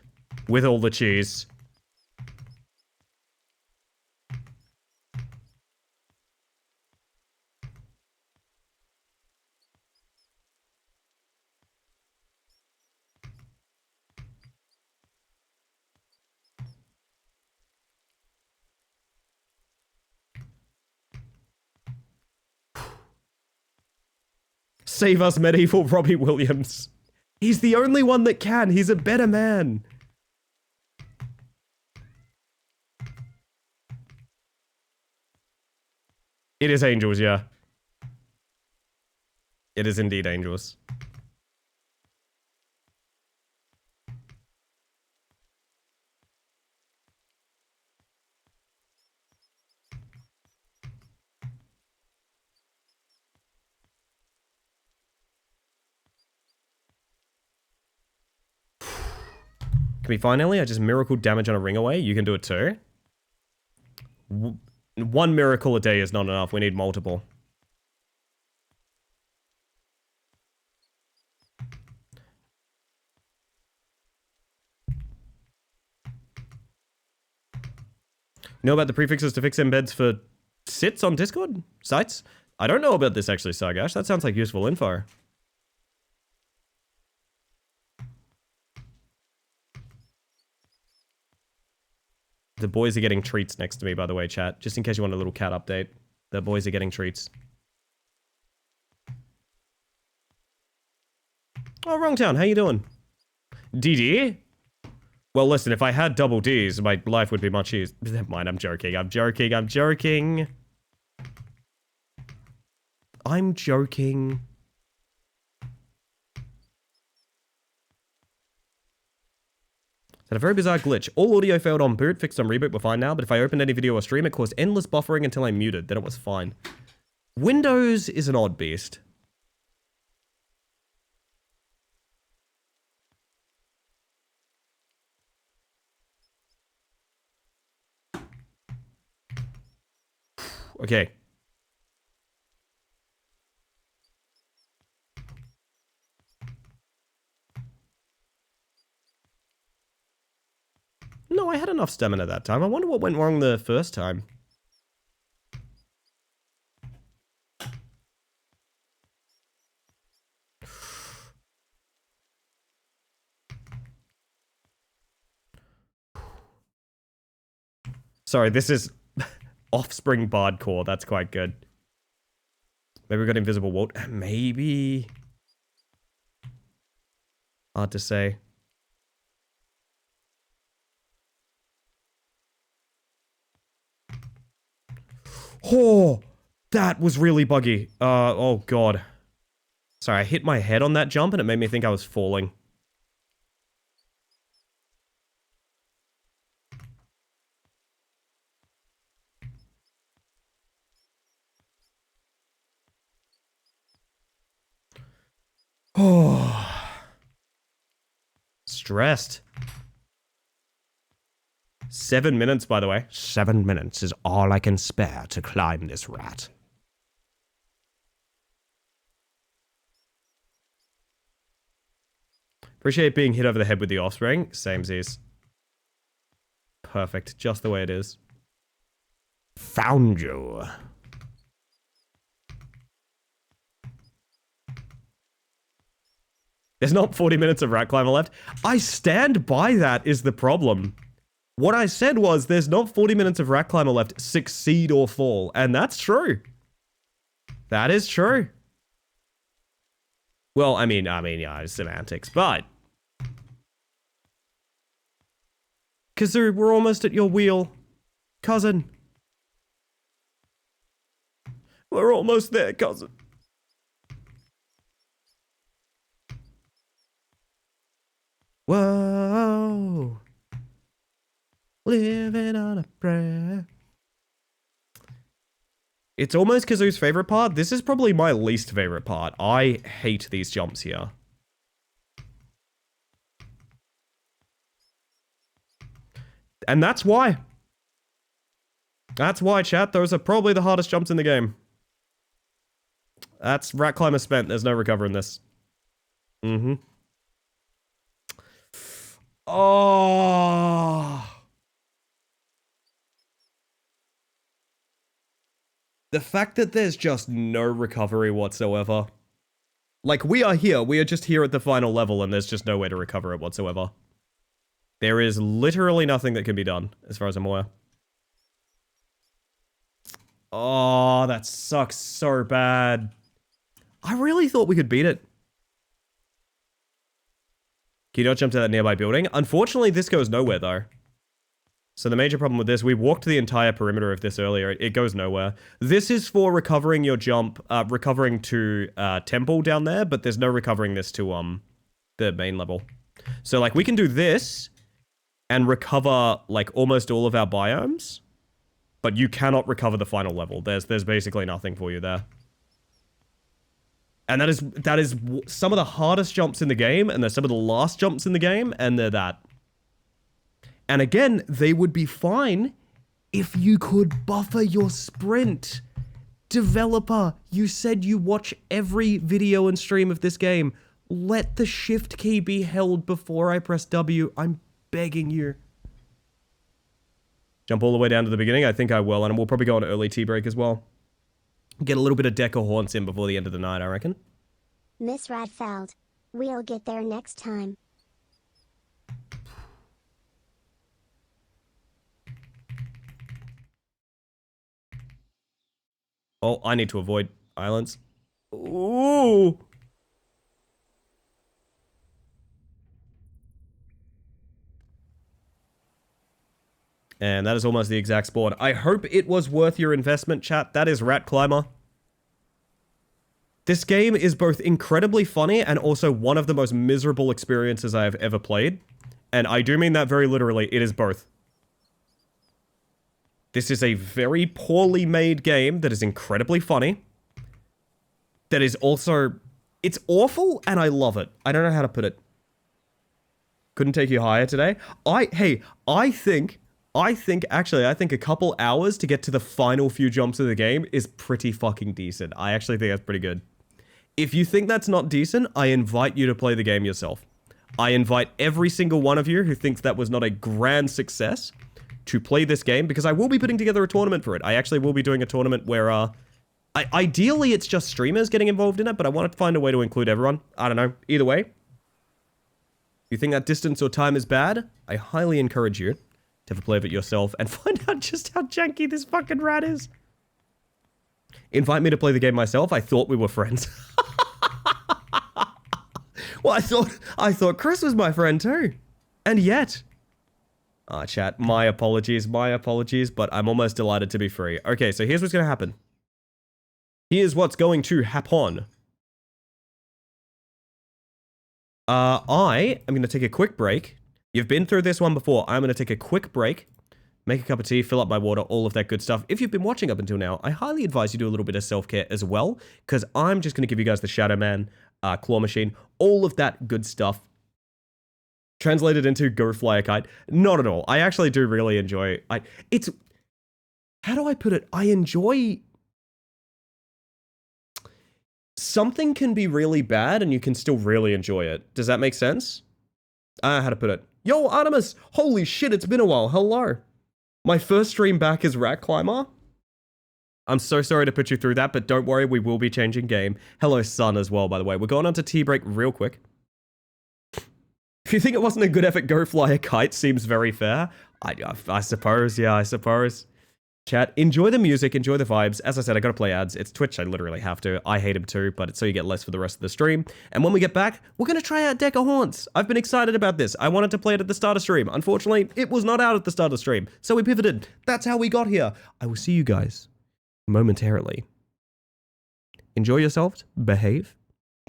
With all the cheese. Save us, medieval Robbie Williams. He's the only one that can. He's a better man. It is angels, yeah. It is indeed angels. Can we finally? I just miracle damage on a ring away. You can do it too. One miracle a day is not enough. We need multiple. Know about the prefixes to fix embeds for sits on Discord? Sites? I don't know about this actually, Sargash. That sounds like useful info. The boys are getting treats next to me, by the way, chat. Just in case you want a little cat update. The boys are getting treats. Oh, wrong town. How you doing? DD? Well, listen, if I had double Ds, my life would be much easier. Never mind, I'm joking. I'm joking. I'm joking. I'm joking. Had a very bizarre glitch. All audio failed on boot, fixed on reboot, we're fine now, but if I opened any video or stream, it caused endless buffering until I muted, then it was fine. Windows is an odd beast. Okay. No, I had enough stamina that time. I wonder what went wrong the first time. Sorry, this is Offspring Bardcore. That's quite good. Maybe we got Invisible Walt. Maybe. Hard to say. Oh, that was really buggy. Oh god. Sorry, I hit my head on that jump and it made me think I was falling. Oh. Stressed. 7 minutes, by the way. 7 minutes is all I can spare to climb this rat. Appreciate being hit over the head with the offspring. Samesies. Perfect. Just the way it is. Found you. There's not 40 minutes of rat climber left. I stand by that is the problem. What I said was there's not 40 minutes of rat climber left, succeed or fall. And that's true. That is true. Well, I mean, yeah, it's semantics, but... Kazoo, we're almost at your wheel. Cousin. We're almost there, cousin. Whoa. Living on a prayer. It's almost Kazoo's favorite part. This is probably my least favorite part. I hate these jumps here. And that's why. That's why, chat. Those are probably the hardest jumps in the game. That's rat climber spent. There's no recovering this. Mm-hmm. Oh. The fact that there's just no recovery whatsoever. Like, we are here. We are just here at the final level, and there's just no way to recover it whatsoever. There is literally nothing that can be done, as far as I'm aware. Oh, that sucks so bad. I really thought we could beat it. Can you not jump to that nearby building? Unfortunately, this goes nowhere, though. So the major problem with this, we walked the entire perimeter of this earlier. It goes nowhere. This is for recovering your jump, recovering to temple down there, but there's no recovering this to the main level. So like we can do this and recover like almost all of our biomes, but you cannot recover the final level. There's basically nothing for you there. And that is some of the hardest jumps in the game, and they're some of the last jumps in the game, and they're that. And again, they would be fine if you could buffer your sprint. Developer, you said you watch every video and stream of this game. Let the shift key be held before I press W. I'm begging you. Jump all the way down to the beginning? I think I will, and we'll probably go on an early tea break as well. Get a little bit of Decker Haunts in before the end of the night, I reckon. Miss Radfeld. We'll get there next time. Oh, I need to avoid islands. Ooh. And that is almost the exact spawn. I hope it was worth your investment, chat. That is Rat Climber. This game is both incredibly funny and also one of the most miserable experiences I have ever played. And I do mean that very literally. It is both. This is a very poorly made game that is incredibly funny. That is also... It's awful, and I love it. I don't know how to put it. Couldn't take you higher today. I think a couple hours to get to the final few jumps of the game is pretty fucking decent. I actually think that's pretty good. If you think that's not decent, I invite you to play the game yourself. I invite every single one of you who thinks that was not a grand success to play this game, because I will be putting together a tournament for it. I actually will be doing a tournament where, ideally it's just streamers getting involved in it, but I want to find a way to include everyone. I don't know. Either way, if you think that distance or time is bad, I highly encourage you to have a play of it yourself and find out just how janky this fucking rat is. Invite me to play the game myself. I thought we were friends. Well, I thought Chris was my friend too. And yet... chat, my apologies, but I'm almost delighted to be free. Okay, so here's what's going to happen. Here's what's going to happen. I am going to take a quick break. You've been through this one before. I'm going to take a quick break, make a cup of tea, fill up my water, all of that good stuff. If you've been watching up until now, I highly advise you do a little bit of self-care as well, because I'm just going to give you guys the Shadow Man, Claw Machine, all of that good stuff. Translated into Go Fly a Kite. Not at all. I actually do really enjoy... How do I put it? I enjoy... Something can be really bad and you can still really enjoy it. Does that make sense? How to put it? Yo, Artemis! Holy shit, it's been a while. Hello. My first stream back is Rat Climber. I'm so sorry to put you through that, but don't worry, we will be changing game. Hello, Sun, as well, by the way. We're going on to tea break real quick. If you think it wasn't a good effort, Go Fly a Kite seems very fair. I suppose, yeah, I suppose. Chat, enjoy the music, enjoy the vibes. As I said, I gotta play ads. It's Twitch, I literally have to. I hate them too, but it's so you get less for the rest of the stream. And when we get back, we're gonna try out Deck of Haunts. I've been excited about this. I wanted to play it at the start of stream. Unfortunately, it was not out at the start of stream, so we pivoted. That's how we got here. I will see you guys momentarily. Enjoy yourselves, behave,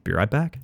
be right back.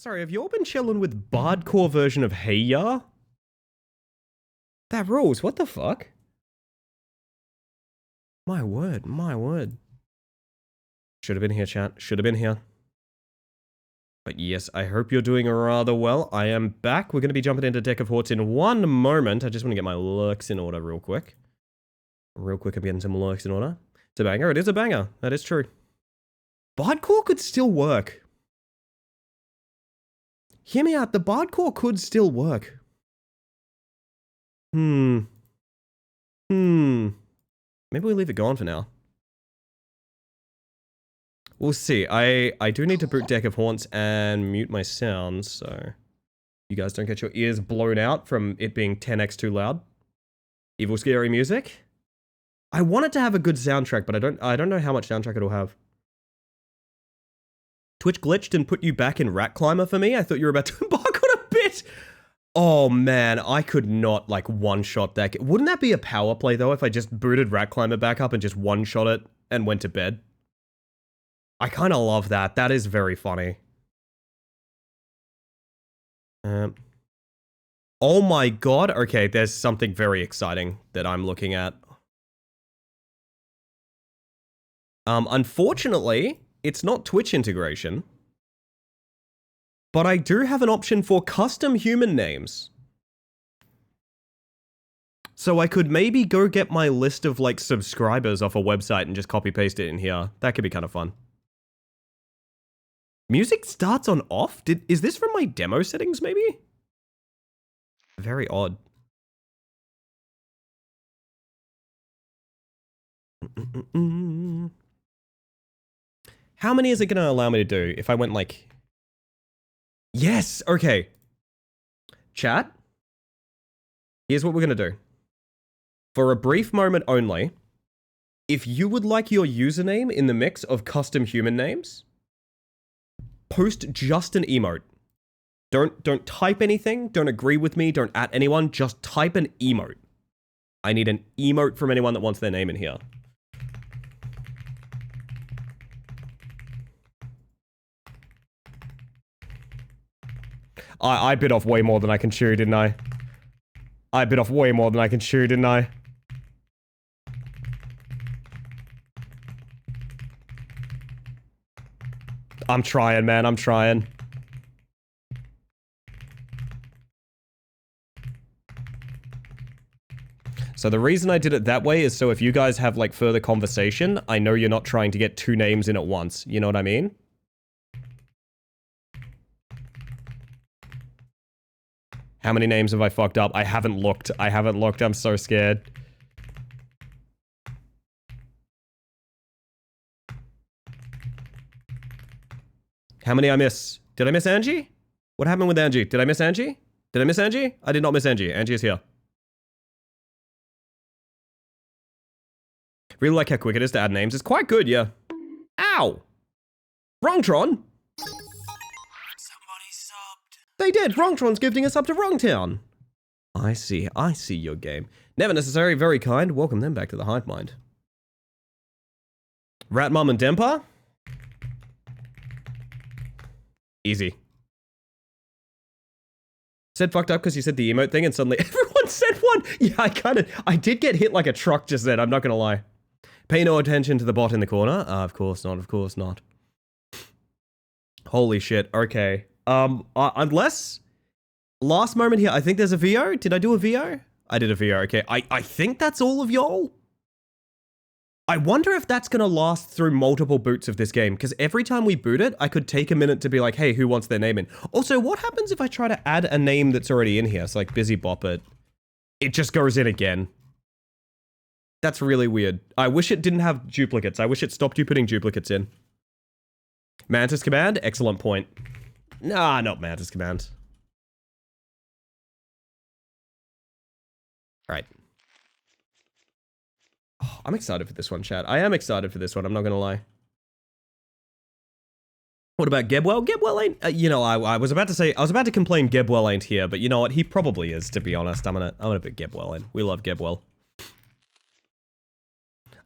Sorry, have you all been chilling with Bardcore version of Hey Ya? That rules, what the fuck? My word, my word. Should have been here, chat. Should have been here. But yes, I hope you're doing rather well. I am back. We're going to be jumping into Deck of Horts in one moment. I just want to get my lurks in order real quick. I'm getting some lurks in order. It's a banger. It is a banger. That is true. Bardcore could still work. Hear me out. The Bardcore could still work. Maybe we leave it gone for now. We'll see. I do need to boot Deck of Haunts and mute my sounds, so you guys don't get your ears blown out from it being 10x too loud. Evil scary music. I want it to have a good soundtrack, but I don't know how much soundtrack it'll have. Twitch glitched and put you back in Rat Climber for me. I thought you were about to embark on a bit. Oh man, I could not like one-shot that. Wouldn't that be a power play though if I just booted Rat Climber back up and just one-shot it and went to bed? I kind of love that. That is very funny. Oh my god. Okay, there's something very exciting that I'm looking at. Unfortunately, it's not Twitch integration. But I do have an option for custom human names. So I could maybe go get my list of like subscribers off a website and just copy paste it in here. That could be kind of fun. Music starts on off? Is this from my demo settings, maybe? Very odd. How many is it going to allow me to do if I went like... Yes! Okay. Chat. Here's what we're going to do. For a brief moment only, if you would like your username in the mix of custom human names... Post just an emote. Don't type anything, don't agree with me, don't at anyone, just type an emote. I need an emote from anyone that wants their name in here. I bit off way more than I can chew, didn't I? I bit off way more than I can chew, didn't I? I'm trying, man. I'm trying. So the reason I did it that way is so if you guys have like further conversation, I know you're not trying to get two names in at once. You know what I mean? How many names have I fucked up? I haven't looked. I haven't looked. I'm so scared. How many I miss? Did I miss Angie? What happened with Angie? Did I miss Angie? Did I miss Angie? I did not miss Angie. Angie is here. Really like how quick it is to add names. It's quite good, yeah. Ow! Wrongtron? Somebody subbed. They did! Wrongtron's gifting us up to Wrongtown. I see your game. Never necessary, very kind. Welcome them back to the Hive Mind. Rat Mum and Dempa? Easy. Said fucked up because you said the emote thing and suddenly everyone said one. Yeah, I did get hit like a truck just then, I'm not gonna lie. Pay no attention to the bot in the corner. Of course not, of course not. Holy shit, okay. Unless, last moment here, I think there's a VO. Did I do a VO? I did a VO, okay. I think that's all of y'all. I wonder if that's gonna last through multiple boots of this game, because every time we boot it, I could take a minute to be like, hey, who wants their name in? Also, what happens if I try to add a name that's already in here? So like Busy Bop it. It just goes in again. That's really weird. I wish it didn't have duplicates. I wish it stopped you putting duplicates in. Mantis Command, excellent point. Nah, not Mantis Command. Alright. Oh, I'm excited for this one, chat. I am excited for this one, I'm not gonna lie. What about Gebwell? Gebwell ain't... you know, I was about to complain Gebwell ain't here, but you know what? He probably is, to be honest. I'm gonna put Gebwell in. We love Gebwell.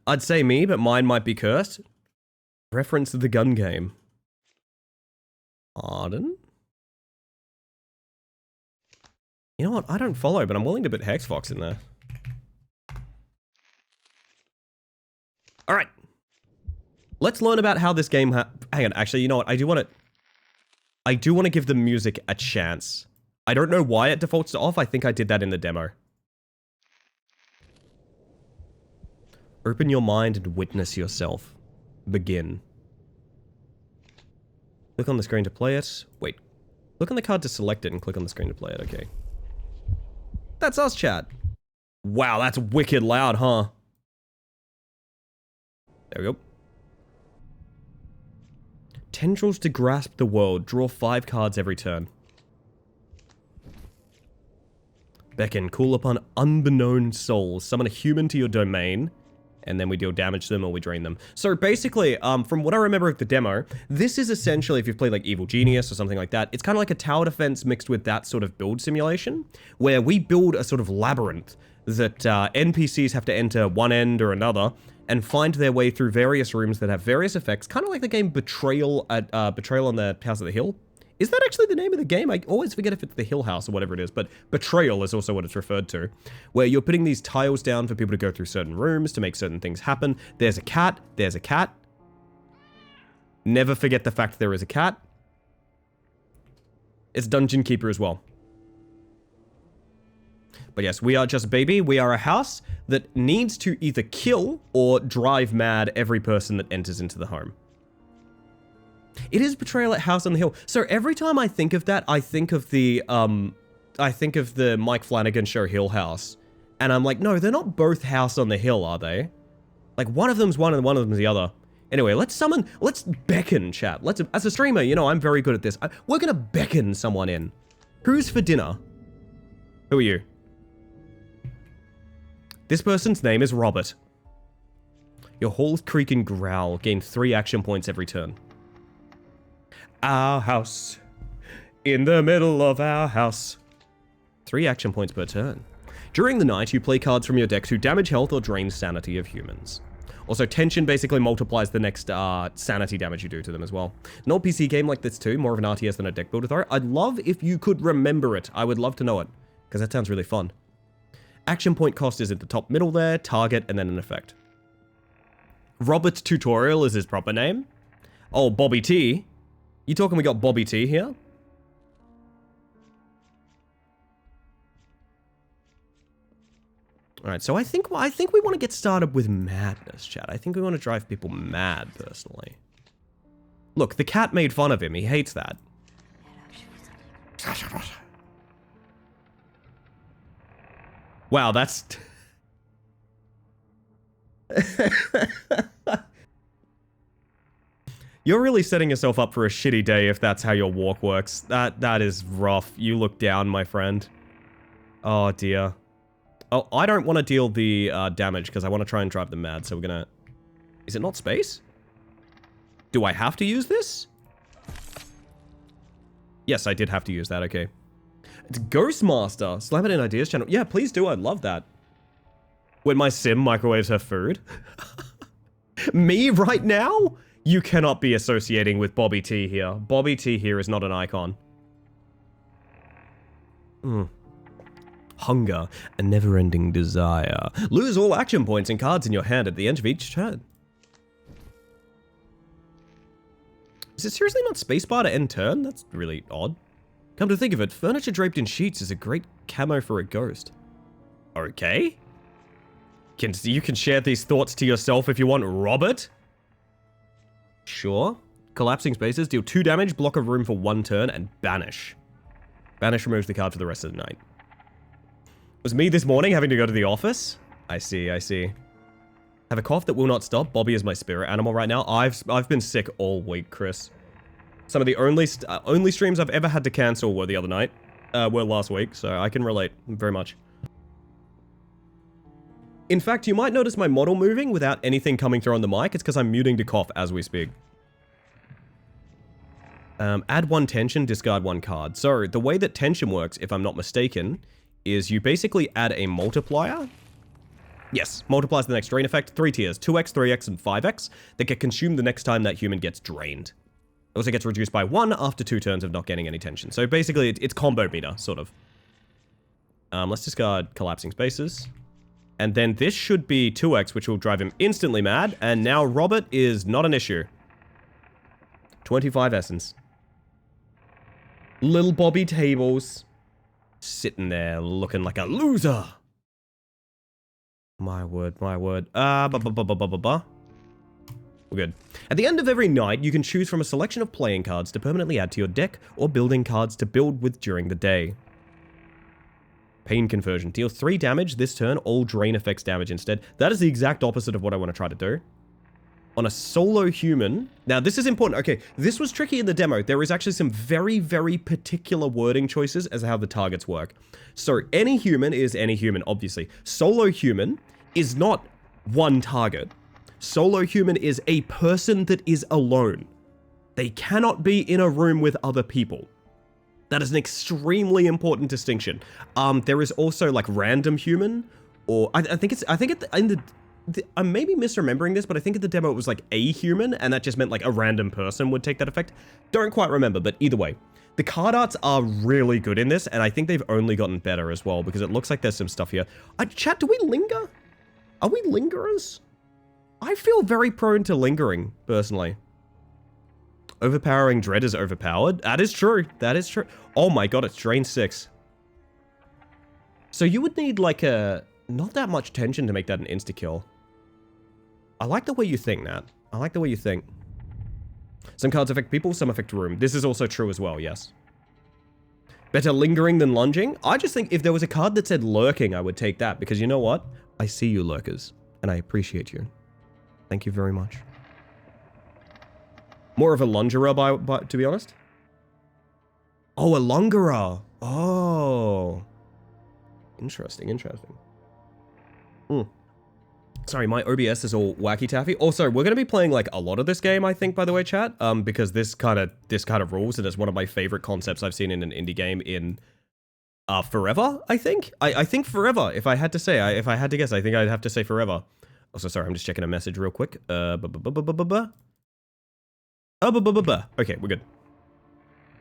I'd say me, but mine might be cursed. Reference to the gun game. Pardon? You know what? I don't follow, but I'm willing to put Hexfox in there. All right. Let's learn about how this game hang on, actually, you know what? I do want to give the music a chance. I don't know why it defaults to off. I think I did that in the demo. Open your mind and witness yourself. Begin. Click on the screen to play it. Wait. Click on the card to select it and click on the screen to play it. Okay. That's us, chat. Wow, that's wicked loud, huh? There we go. Tendrils to grasp the world. Draw 5 cards every turn. Beckon. Call upon unbeknown souls. Summon a human to your domain. And then we deal damage to them or we drain them. So basically, from what I remember of the demo, this is essentially, if you've played like Evil Genius or something like that, it's kind of like a tower defense mixed with that sort of build simulation, where we build a sort of labyrinth that NPCs have to enter one end or another and find their way through various rooms that have various effects, kind of like the game Betrayal at Betrayal on the House of the Hill. Is that actually the name of the game? I always forget if it's the Hill House or whatever it is, but Betrayal is also what it's referred to, where you're putting these tiles down for people to go through certain rooms to make certain things happen. There's a cat. There's a cat. Never forget the fact there is a cat. It's Dungeon Keeper as well. But yes, we are just baby. We are a house that needs to either kill or drive mad every person that enters into the home. It is Betrayal at House on the Hill. So every time I think of that, I think of the Mike Flanagan show Hill House. And I'm like, no, they're not both House on the Hill, are they? Like, one of them's one and one of them's the other. Anyway, let's beckon, chat. As a streamer, you know, I'm very good at this. We're gonna beckon someone in. Who's for dinner? Who are you? This person's name is Robert. Your halls creak and growl. Gain 3 action points every turn. Our house. In the middle of our house. 3 action points per turn. During the night, you play cards from your deck to damage health or drain sanity of humans. Also, tension basically multiplies the next sanity damage you do to them as well. An old PC game like this too, more of an RTS than a deck builder though. I'd love if you could remember it. I would love to know it, because that sounds really fun. Action point cost is at the top middle there, target, and then an effect. Robert's Tutorial is his proper name. Oh, Bobby T. You talking we got Bobby T here? Alright, so I think we want to get started with madness, chat. I think we want to drive people mad, personally. Look, the cat made fun of him. He hates that. Wow, that's... You're really setting yourself up for a shitty day if that's how your walk works. That is rough. You look down, my friend. Oh, dear. Oh, I don't want to deal the damage because I want to try and drive them mad, so we're gonna... Is it not space? Do I have to use this? Yes, I did have to use that, okay. It's Ghostmaster. Slam it in ideas channel. Yeah, please do. I'd love that. When my sim microwaves her food. Me right now? You cannot be associating with Bobby T here. Bobby T here is not an icon. Hunger, a never-ending desire. Lose all action points and cards in your hand at the end of each turn. Is it seriously not spacebar to end turn? That's really odd. Come to think of it, furniture draped in sheets is a great camo for a ghost. Okay. You can share these thoughts to yourself if you want, Robert. Sure. Collapsing spaces, deal 2 damage, block a room for 1 turn, and banish. Banish removes the card for the rest of the night. Was me this morning having to go to the office? I see, I see. Have a cough that will not stop. Bobby is my spirit animal right now. I've been sick all week, Chris. Some of the only streams I've ever had to cancel were the other night. Were last week, so I can relate very much. In fact, you might notice my model moving without anything coming through on the mic. It's because I'm muting to cough as we speak. Add 1 tension, discard 1 card. So, the way that tension works, if I'm not mistaken, is you basically add a multiplier. Yes, multiplies the next drain effect. 3 tiers, 2x, 3x, and 5x, that get consumed the next time that human gets drained. It also gets reduced by 1 after 2 turns of not getting any tension. So basically, it's combo meter, sort of. Let's discard collapsing spaces. And then this should be 2x, which will drive him instantly mad. And now Robert is not an issue. 25 essence. Little Bobby Tables. Sitting there looking like a loser. My word, my word. We're good. At the end of every night, you can choose from a selection of playing cards to permanently add to your deck, or building cards to build with during the day. Pain Conversion. Deal 3 damage this turn, all drain effects damage instead. That is the exact opposite of what I want to try to do. On a solo human... Now, this is important. Okay, this was tricky in the demo. There is actually some very, very particular wording choices as to how the targets work. So, any human is any human, obviously. Solo human is not one target. Solo human is a person that is alone. They cannot be in a room with other people. That is an extremely important distinction. There is also like random human, or I think I'm maybe misremembering this, but I think at the demo it was like a human, and that just meant like a random person would take that effect. Don't quite remember, but either way. The card arts are really good in this, and I think they've only gotten better as well, because it looks like there's some stuff here. Chat, do we linger? Are we lingerers? I feel very prone to lingering, personally. Overpowering Dread is overpowered. That is true. That is true. Oh my god, it's drain 6. So you would need like not that much tension to make that an insta-kill. I like the way you think, Nat. I like the way you think. Some cards affect people, some affect room. This is also true as well, yes. Better lingering than lunging? I just think if there was a card that said lurking, I would take that. Because you know what? I see you, lurkers. And I appreciate you. Thank you very much. More of a lungerer, to be honest. Oh, a longerer. Oh. Interesting, interesting. Sorry, my OBS is all wacky taffy. Also, we're going to be playing like a lot of this game, I think, by the way, chat. Because this kind of rules, and it's one of my favorite concepts I've seen in an indie game in forever, I think. I think forever, if I had to say. If I had to guess, I think I'd have to say forever. Also, sorry, I'm just checking a message real quick. Okay, we're good.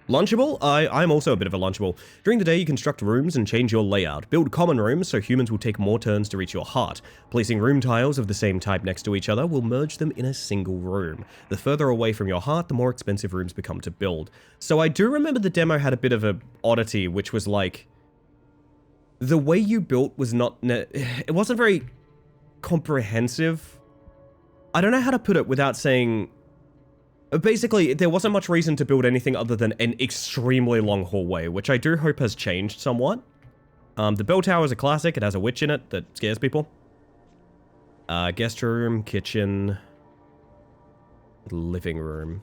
Lunchable? I'm also a bit of a lunchable. During the day, you construct rooms and change your layout. Build common rooms so humans will take more turns to reach your heart. Placing room tiles of the same type next to each other will merge them in a single room. The further away from your heart, the more expensive rooms become to build. So I do remember the demo had a bit of a oddity, which was like... The way you built was not... It wasn't very comprehensive. I don't know how to put it without saying... Basically, there wasn't much reason to build anything other than an extremely long hallway, which I do hope has changed somewhat. The bell tower is a classic. It has a witch in it that scares people. Guest room, kitchen, living room.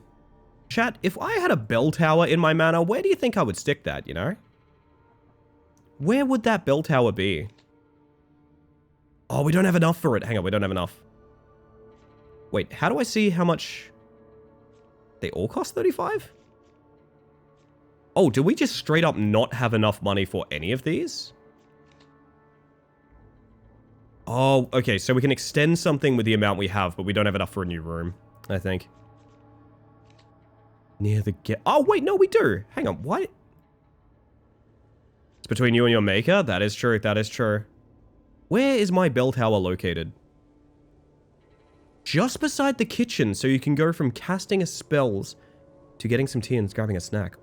Chat, if I had a bell tower in my manor, where do you think I would stick that, you know? Where would that bell tower be? Oh, we don't have enough for it. Hang on, we don't have enough. Wait, how do I see how much... They all cost 35? Oh, do we just straight up not have enough money for any of these? Oh, okay, so we can extend something with the amount we have, but we don't have enough for a new room, I think. Near the oh, wait, no, we do. Hang on, what? It's between you and your maker? That is true, that is true. Where is my bell tower located? Just beside the kitchen, so you can go from casting a spells to getting some tea and grabbing a snack.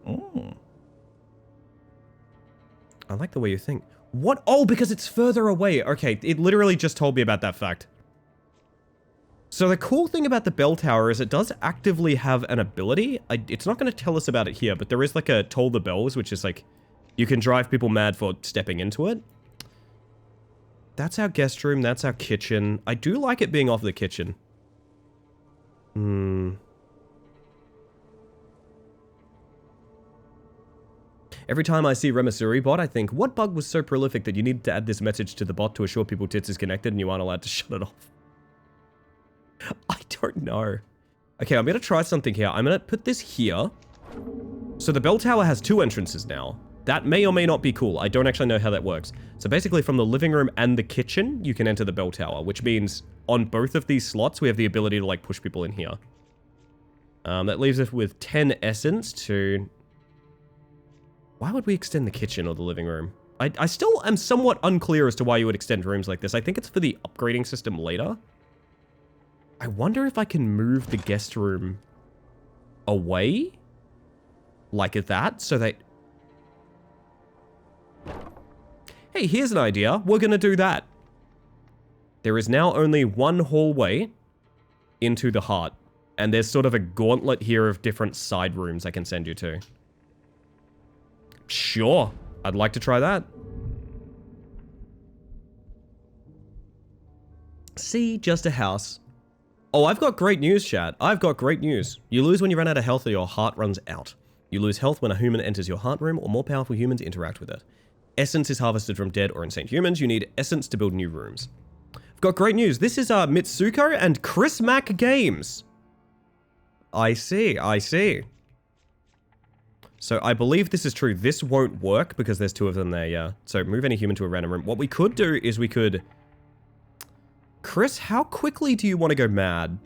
I like the way you think. What? Oh, because it's further away. Okay, it literally just told me about that fact. So the cool thing about the bell tower is it does actively have an ability. It's not going to tell us about it here, but there is like a toll the bells, which is like, you can drive people mad for stepping into it. That's our guest room. That's our kitchen. I do like it being off the kitchen. Every time I see Remasuri bot, I think, what bug was so prolific that you needed to add this message to the bot to assure people tits is connected and you aren't allowed to shut it off? I don't know. Okay, I'm going to try something here. I'm going to put this here. So the bell tower has 2 entrances now. That may or may not be cool. I don't actually know how that works. So basically from the living room and the kitchen, you can enter the bell tower, which means on both of these slots, we have the ability to like push people in here. That leaves us with 10 essence to... Why would we extend the kitchen or the living room? I still am somewhat unclear as to why you would extend rooms like this. I think it's for the upgrading system later. I wonder if I can move the guest room away? Like that, so that... Hey, here's an idea. We're gonna do that. There is now only one hallway into the heart. And there's sort of a gauntlet here of different side rooms I can send you to. Sure. I'd like to try that. See, just a house. Oh, I've got great news, chat. I've got great news. You lose when you run out of health or your heart runs out. You lose health when a human enters your heart room or more powerful humans interact with it. Essence is harvested from dead or insane humans. You need essence to build new rooms. I've got great news. This is Mitsuko and Chris Mack Games. I see, I see. So I believe this is true. This won't work because there's two of them there, yeah. So move any human to a random room. What we could do is we could... Chris, how quickly do you want to go mad?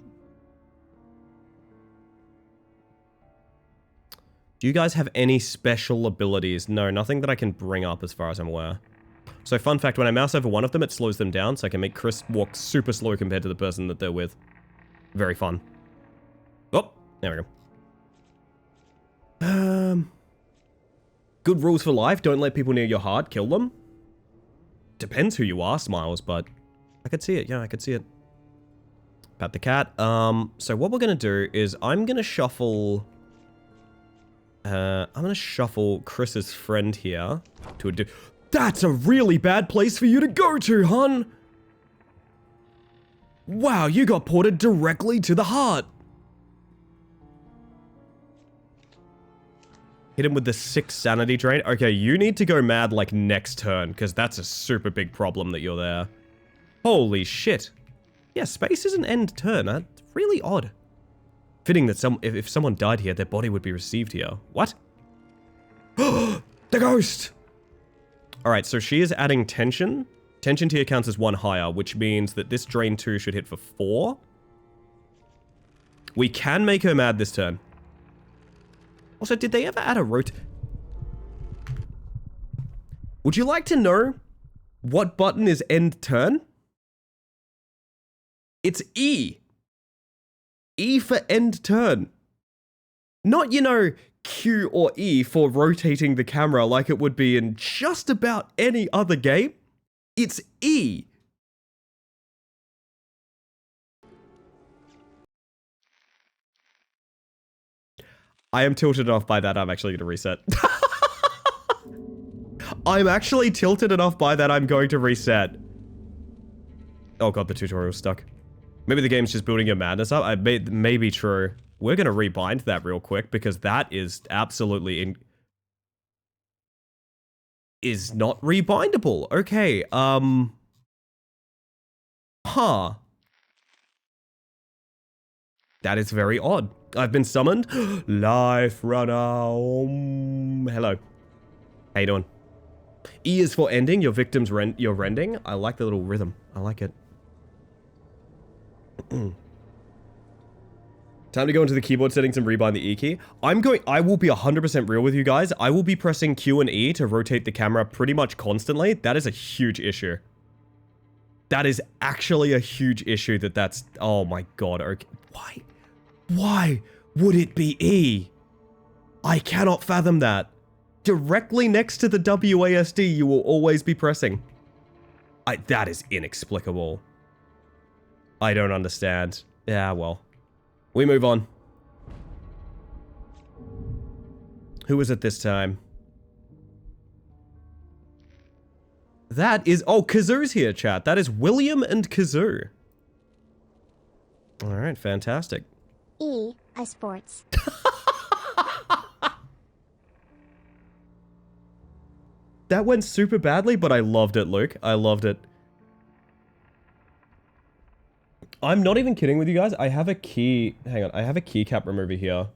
Do you guys have any special abilities? No, nothing that I can bring up as far as I'm aware. So fun fact, when I mouse over one of them, it slows them down, so I can make Chris walk super slow compared to the person that they're with. Very fun. Oh, there we go. Good rules for life. Don't let people near your heart. Kill them. Depends who you are, Smiles, but I could see it. Yeah, I could see it. Pat the cat. So what we're going to do is I'm going to shuffle... I'm going to shuffle Chris's friend here to a... That's a really bad place for you to go to, hun! Wow, you got ported directly to the heart. Hit him with the 6 sanity drain. Okay, you need to go mad like next turn, because that's a super big problem that you're there. Holy shit. Yeah, space is an end turn. That's really odd. Fitting that if someone died here, their body would be received here. What? The ghost! Alright, so she is adding tension. Tension to your counts as 1 higher, which means that this drain 2 should hit for 4. We can make her mad this turn. Also, did they ever add a Would you like to know what button is end turn? It's E. E for end turn. Not, you know, Q or E for rotating the camera like it would be in just about any other game. It's E. I am tilted off by that. I'm actually going to reset. I'm actually tilted enough by that I'm going to reset. Oh god, the tutorial's stuck. Maybe the game's just building your madness up. May be true. We're going to rebind that real quick because that is absolutely is not rebindable. Okay, Huh. That is very odd. I've been summoned. Life runner. Hello. How you doing? E is for ending. Your victim's your rending. I like the little rhythm. I like it. Time to go into the keyboard settings and rebind the E key. I will be 100% real with you guys. I will be pressing Q and E to rotate the camera pretty much constantly. That is a huge issue. That is actually a huge issue that's... Oh my god. Okay. Why? Why would it be E? I cannot fathom that. Directly next to the WASD, you will always be pressing. That is inexplicable. I don't understand. Yeah, well. We move on. Who is it this time? That is... Oh, Kazoo's here, chat. That is William and Kazoo. Alright, fantastic. E, I sports. That went super badly, but I loved it, Luke. I loved it. I'm not even kidding with you guys. I have a key... Hang on. I have a keycap remover here.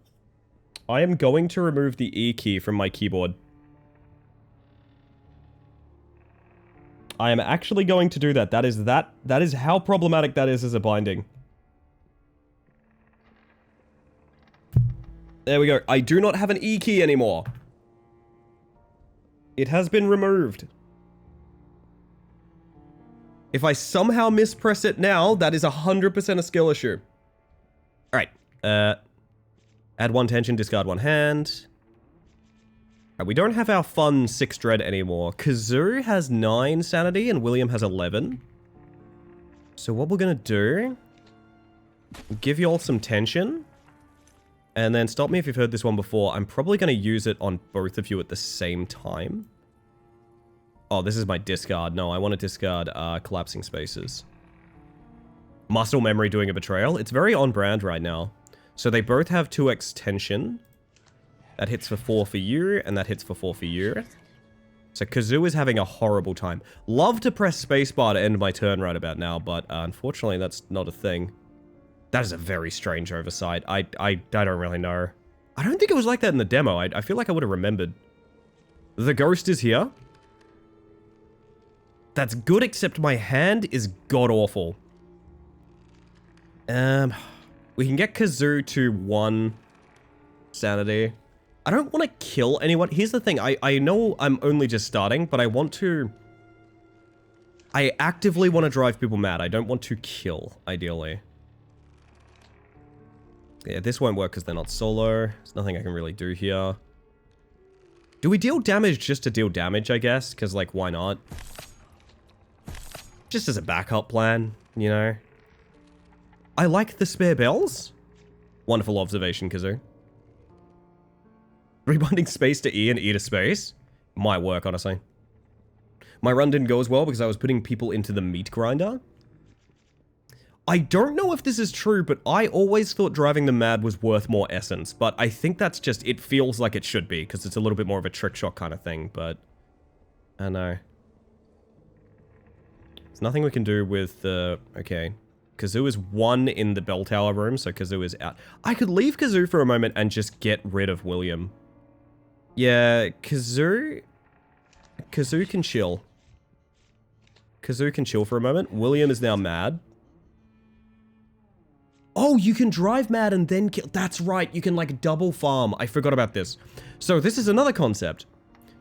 I am going to remove the E key from my keyboard. I am actually going to do that. That is how problematic that is as a binding. There we go. I do not have an E key anymore. It has been removed. If I somehow mispress it now, that is 100% a skill issue. Alright. Add 1 tension, discard 1 hand. Alright, we don't have our fun 6 dread anymore. Kazoo has 9 sanity and William has 11. So what we're gonna do... give you all some tension. And then stop me if you've heard this one before. I'm probably gonna use it on both of you at the same time. Oh, this is my discard. No, I want to discard collapsing spaces. Muscle memory doing a betrayal. It's very on brand right now. So they both have 2x tension. That hits for 4 for you, and that hits for 4 for you. So Kazoo is having a horrible time. Love to press spacebar to end my turn right about now, but unfortunately that's not a thing. That is a very strange oversight. I don't really know. I don't think it was like that in the demo. I feel like I would have remembered. The ghost is here. That's good, except my hand is god-awful. We can get Kazoo to 1 sanity. I don't want to kill anyone. Here's the thing. I know I'm only just starting, but I want to... I actively want to drive people mad. I don't want to kill, ideally. Yeah, this won't work because they're not solo. There's nothing I can really do here. Do we deal damage just to deal damage, I guess? Because, like, why not? Just as a backup plan, you know? I like the spare bells. Wonderful observation, Kazoo. Rebinding space to E and E to space. Might work, honestly. My run didn't go as well because I was putting people into the meat grinder. I don't know if this is true, but I always thought driving them mad was worth more essence. But I think that's just, it feels like it should be, because it's a little bit more of a trick shot kind of thing, but... I don't know. There's nothing we can do with the... Okay. Kazoo is 1 in the bell tower room, so Kazoo is out. I could leave Kazoo for a moment and just get rid of William. Yeah, Kazoo can chill. Kazoo can chill for a moment. William is now mad. Oh, you can drive mad and then kill. That's right, you can like double farm. I forgot about this. So this is another concept.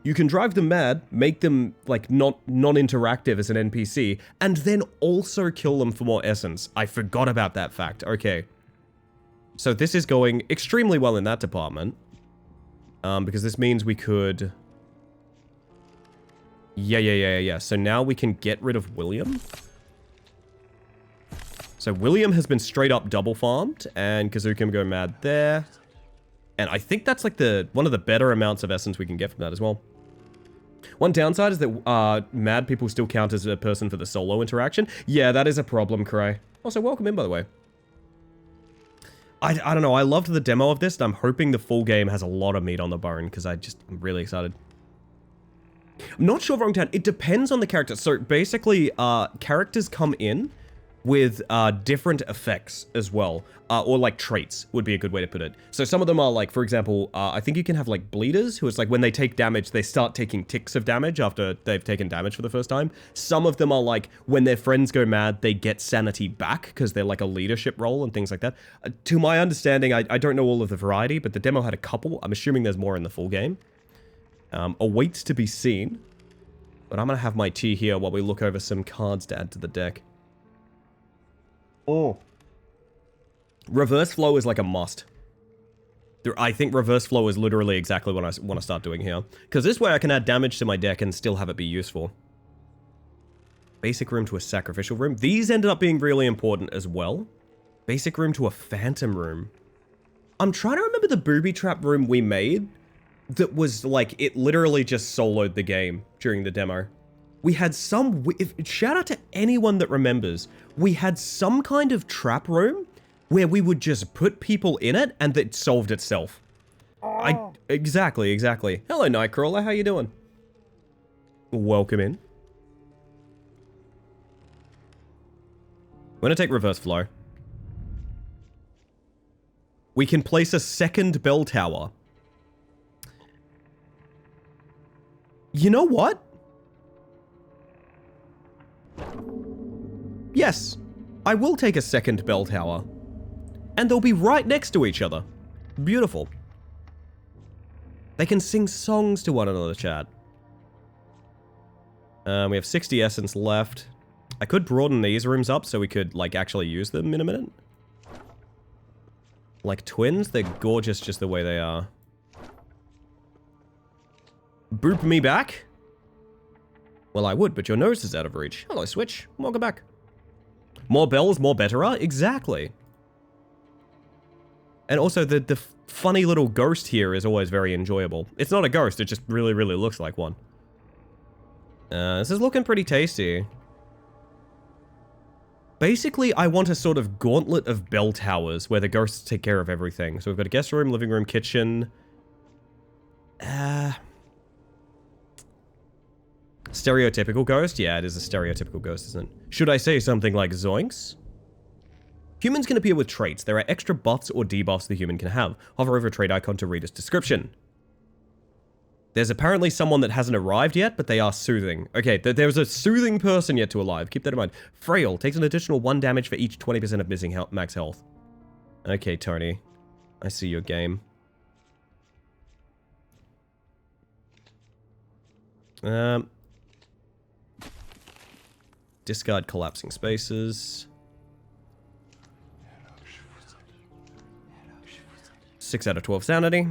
You can drive them mad, make them like non-interactive as an NPC, and then also kill them for more essence. I forgot about that fact. Okay. So this is going extremely well in that department. Because this means we could... Yeah. So now we can get rid of William. So William has been straight up double farmed, and Kazoo can go mad there. And I think that's like one of the better amounts of essence we can get from that as well. One downside is that mad people still count as a person for the solo interaction. Yeah, that is a problem, Cray. Also, welcome in, by the way. I don't know, I loved the demo of this, and I'm hoping the full game has a lot of meat on the bone, because I'm really excited. I'm not sure, Wrong Town. It depends on the character. So basically, characters come in with different effects as well. Or like traits would be a good way to put it. So some of them are like, for example, I think you can have like bleeders, who is like when they take damage, they start taking ticks of damage after they've taken damage for the first time. Some of them are like when their friends go mad, they get sanity back because they're like a leadership role and things like that. To my understanding, I don't know all of the variety, but the demo had a couple. I'm assuming there's more in the full game. Awaits to be seen. But I'm going to have my tea here while we look over some cards to add to the deck. Oh. Reverse flow is like a must. I think reverse flow is literally exactly what I want to start doing here. Because this way I can add damage to my deck and still have it be useful. Basic room to a sacrificial room. These ended up being really important as well. Basic room to a phantom room. I'm trying to remember the booby trap room we made. That was like, it literally just soloed the game during the demo. We had some, shout out to anyone that remembers, we had some kind of trap room where we would just put people in it and it solved itself. Exactly. Hello, Nightcrawler, how you doing? Welcome in. We're gonna take reverse flow. We can place a second bell tower. You know what? Yes, I will take a second bell tower. And they'll be right next to each other. Beautiful. They can sing songs to one another, chat. We have 60 essence left. I could broaden these rooms up so we could, like, actually use them in a minute. Like twins, they're gorgeous just the way they are. Boop me back? Well, I would, but your nose is out of reach. Hello, Switch. Welcome back. More bells, more betterer? Exactly. And also, the funny little ghost here is always very enjoyable. It's not a ghost, it just really, really looks like one. This is looking pretty tasty. Basically, I want a sort of gauntlet of bell towers where the ghosts take care of everything. So we've got a guest room, living room, kitchen. Stereotypical ghost? Yeah, it is a stereotypical ghost, isn't it? Should I say something like zoinks? Humans can appear with traits. There are extra buffs or debuffs the human can have. Hover over a trait icon to read its description. There's apparently someone that hasn't arrived yet, but they are soothing. Okay, there's a soothing person yet to arrive. Keep that in mind. Frail. Takes an additional 1 damage for each 20% of missing max health. Okay, Tony. I see your game. Discard collapsing spaces. 6 out of 12 sanity.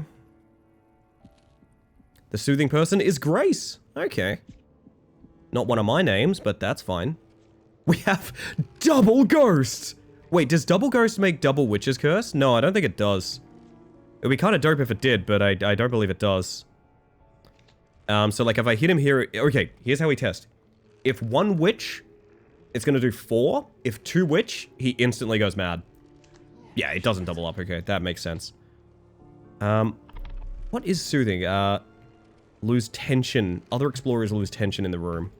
The soothing person is Grace. Okay. Not one of my names, but that's fine. We have double ghost. Wait, does double ghost make double witch's curse? No, I don't think it does. It'd be kind of dope if it did, but I don't believe it does. So like if I hit him here, okay, here's how we test. If 1 witch, it's gonna do 4. If 2 witch, he instantly goes mad. Yeah, it doesn't double up. Okay, that makes sense. What is soothing? Lose tension. Other explorers lose tension in the room.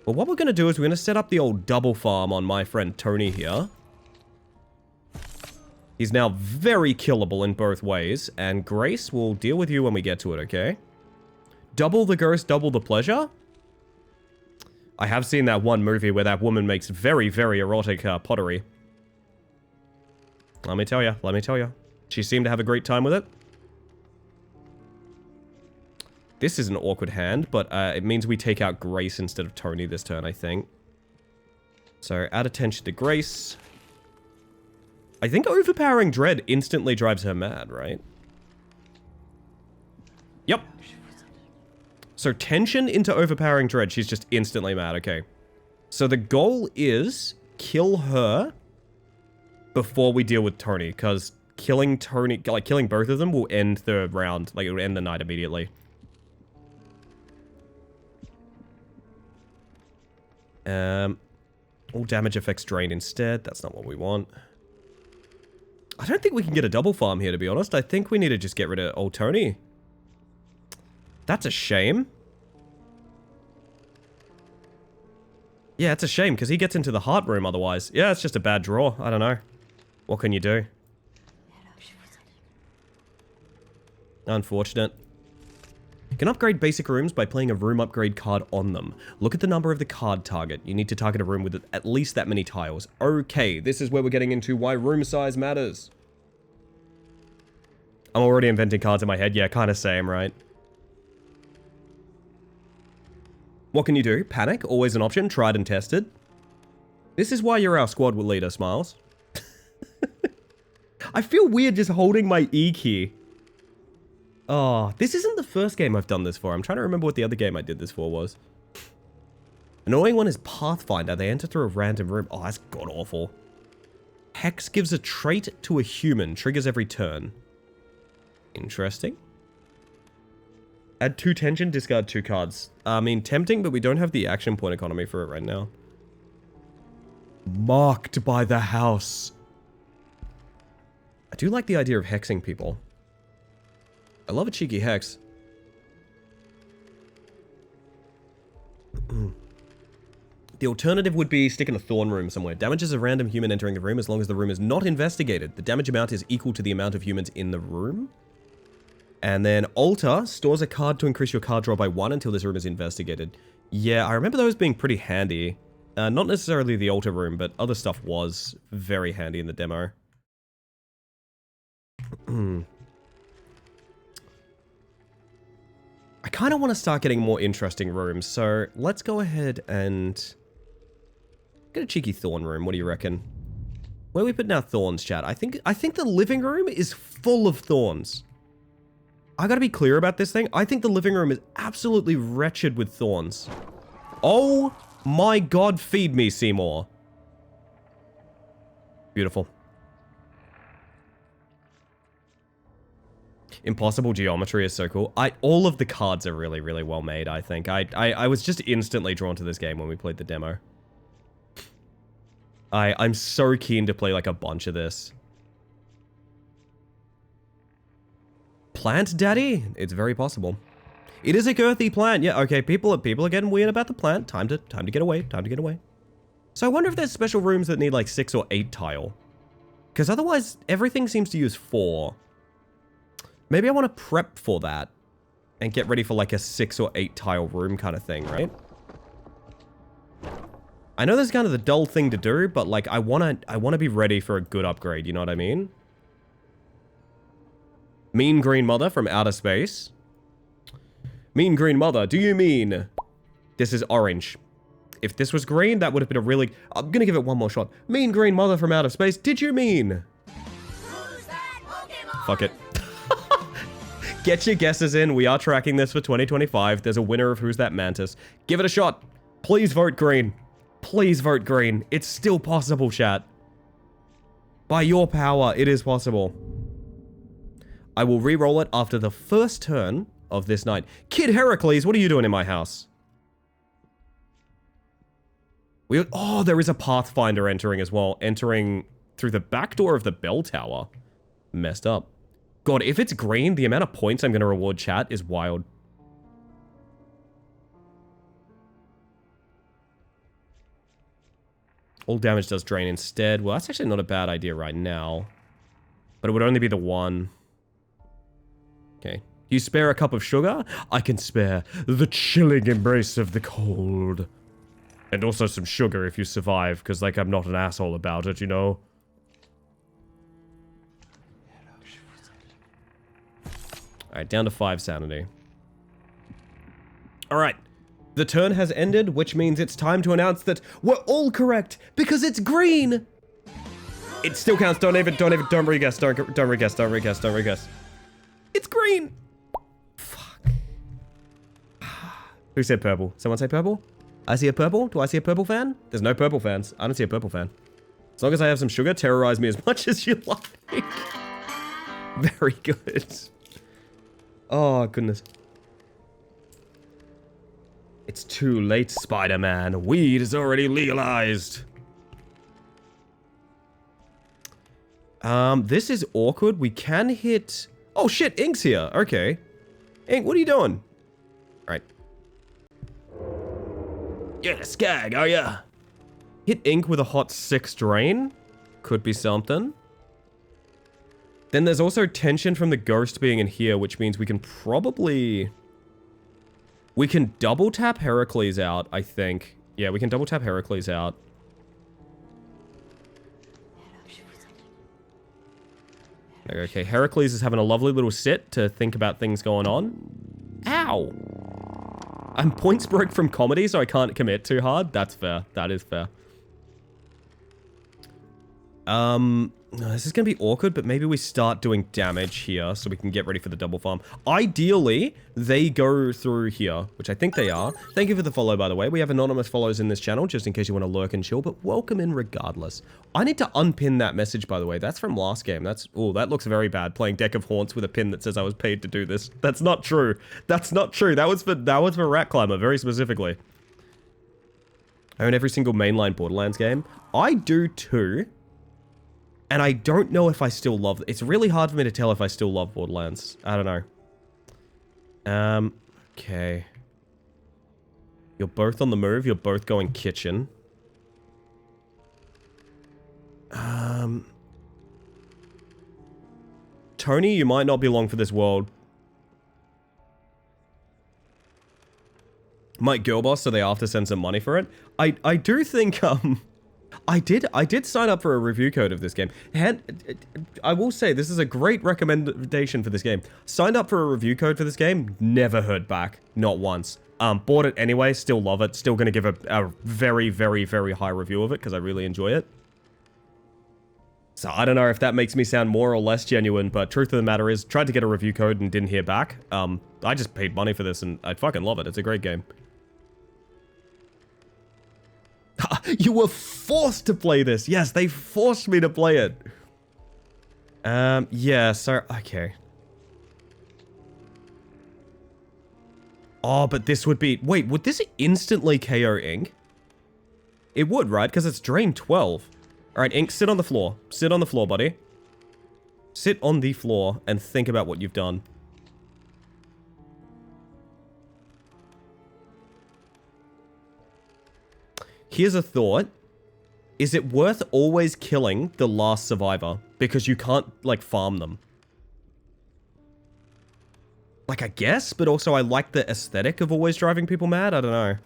Well, what we're gonna do is we're gonna set up the old double farm on my friend Tony here. He's now very killable in both ways, and Grace will deal with you when we get to it, okay? Double the ghost, double the pleasure? I have seen that one movie where that woman makes very, very erotic pottery. Let me tell you. She seemed to have a great time with it. This is an awkward hand, but it means we take out Grace instead of Tony this turn, I think. So, add attention to Grace. I think overpowering dread instantly drives her mad, right? Yep. So, tension into overpowering dread, she's just instantly mad, okay. So, the goal is kill her before we deal with Tony, because killing Tony, like, killing both of them will end the round, like, it will end the night immediately. All damage effects drained instead. That's not what we want. I don't think we can get a double farm here, to be honest. I think we need to just get rid of old Tony. That's a shame. Yeah, it's a shame, because he gets into the heart room otherwise. Yeah, it's just a bad draw. I don't know. What can you do? Unfortunate. You can upgrade basic rooms by playing a room upgrade card on them. Look at the number of the card target. You need to target a room with at least that many tiles. Okay, this is where we're getting into why room size matters. I'm already inventing cards in my head. Yeah, kind of same, right? What can you do? Panic, always an option, tried and tested. This is why you're our squad leader, Smiles. I feel weird just holding my E key. Oh, this isn't the first game I've done this for. I'm trying to remember what the other game I did this for was. Annoying one is Pathfinder. They enter through a random room. Oh, that's god-awful. Hex gives a trait to a human. Triggers every turn. Interesting. Add 2 tension, discard 2 cards. I mean, tempting, but we don't have the action point economy for it right now. Marked by the house. I do like the idea of hexing people. I love a cheeky hex. The alternative would be stick in a thorn room somewhere. Damages a random human entering the room as long as the room is not investigated. The damage amount is equal to the amount of humans in the room. And then Altar stores a card to increase your card draw by 1 until this room is investigated. Yeah, I remember those being pretty handy. Not necessarily the Altar room, but other stuff was very handy in the demo. I kind of want to start getting more interesting rooms, so let's go ahead and Got a cheeky thorn room. What do you reckon? Where are we putting our thorns, chat? I think the living room is full of thorns. I gotta be clear about this thing. I think the living room is absolutely wretched with thorns. Oh my god, feed me, Seymour. Beautiful. Impossible geometry is so cool. All of the cards are really, really well made, I think. I was just instantly drawn to this game when we played the demo. I'm so keen to play like a bunch of this. Plant Daddy? It's very possible. It is a girthy plant. Yeah, okay, people are getting weird about the plant. Time to get away. Time to get away. So I wonder if there's special rooms that need like 6 or 8 tile. Because otherwise, everything seems to use 4. Maybe I want to prep for that. And get ready for like a 6 or 8 tile room kind of thing, right? I know this is kind of the dull thing to do, but like I wanna be ready for a good upgrade, you know what I mean? Mean Green Mother from outer space. Mean Green Mother, do you mean this is orange? If this was green, that would have been a really... I'm gonna give it one more shot. Mean Green Mother from outer space, did you mean? Fuck it. Get your guesses in. We are tracking this for 2025. There's a winner of Who's That Mantis. Give it a shot. Please vote green. Please vote green. It's still possible, chat. By your power, it is possible. I will re-roll it after the first turn of this night. Kid Heracles, what are you doing in my house? Oh, there is a Pathfinder entering as well. Entering through the back door of the bell tower. Messed up. God, if it's green, the amount of points I'm going to reward chat is wild. All damage does drain instead. Well, that's actually not a bad idea right now. But it would only be the one. Okay. You spare a cup of sugar? I can spare the chilling embrace of the cold. And also some sugar if you survive, because, like, I'm not an asshole about it, you know? Alright, down to 5 sanity. Alright. The turn has ended, which means it's time to announce that we're all correct, because it's green! It still counts, don't re-guess, don't re-guess. It's green! Fuck. Who said purple? Someone say purple? I see a purple? Do I see a purple fan? There's no purple fans. I don't see a purple fan. As long as I have some sugar, terrorize me as much as you like. Very good. Oh, goodness. It's too late, Spider-Man. Weed is already legalized. This is awkward. We can hit... Oh, shit, Ink's here. Okay. Ink, what are you doing? Alright. Yeah, Skag, are ya? Hit Ink with a hot 6 drain. Could be something. Then there's also tension from the ghost being in here, which means we can probably... We can double tap Heracles out, I think. Yeah, we can double tap Heracles out. Okay, Heracles is having a lovely little sit to think about things going on. Ow! I'm points broke from comedy, so I can't commit too hard. That's fair. That is fair. This is going to be awkward, but maybe we start doing damage here so we can get ready for the double farm. Ideally, they go through here, which I think they are. Thank you for the follow, by the way. We have anonymous follows in this channel, just in case you want to lurk and chill, but welcome in regardless. I need to unpin that message, by the way. That's from last game. Oh, that looks very bad, playing Deck of Haunts with a pin that says I was paid to do this. That's not true. That's not true. That was for Rat Climber, very specifically. I own every single mainline Borderlands game. I do too. And I don't know if I still love... It's really hard for me to tell if I still love Borderlands. I don't know. Okay. You're both on the move. You're both going kitchen. Tony, you might not be long for this world. Might girl boss, so they have to send some money for it. I do think, I did sign up for a review code of this game. I will say, this is a great recommendation for this game. Signed up for a review code for this game, never heard back. Not once. Bought it anyway, still love it. Still gonna give a very, very, very high review of it, because I really enjoy it. So I don't know if that makes me sound more or less genuine, but truth of the matter is, tried to get a review code and didn't hear back. I just paid money for this and I fucking love it. It's a great game. You were forced to play this. Yes, they forced me to play it. Yeah, so, okay. Oh, but this would be, wait, would this instantly KO Ink? It would, right? Because it's drain 12. All right, Ink, sit on the floor. Sit on the floor, buddy. Sit on the floor and think about what you've done. Here's a thought. Is it worth always killing the last survivor? Because you can't, like, farm them. Like, I guess, but also I like the aesthetic of always driving people mad. I don't know.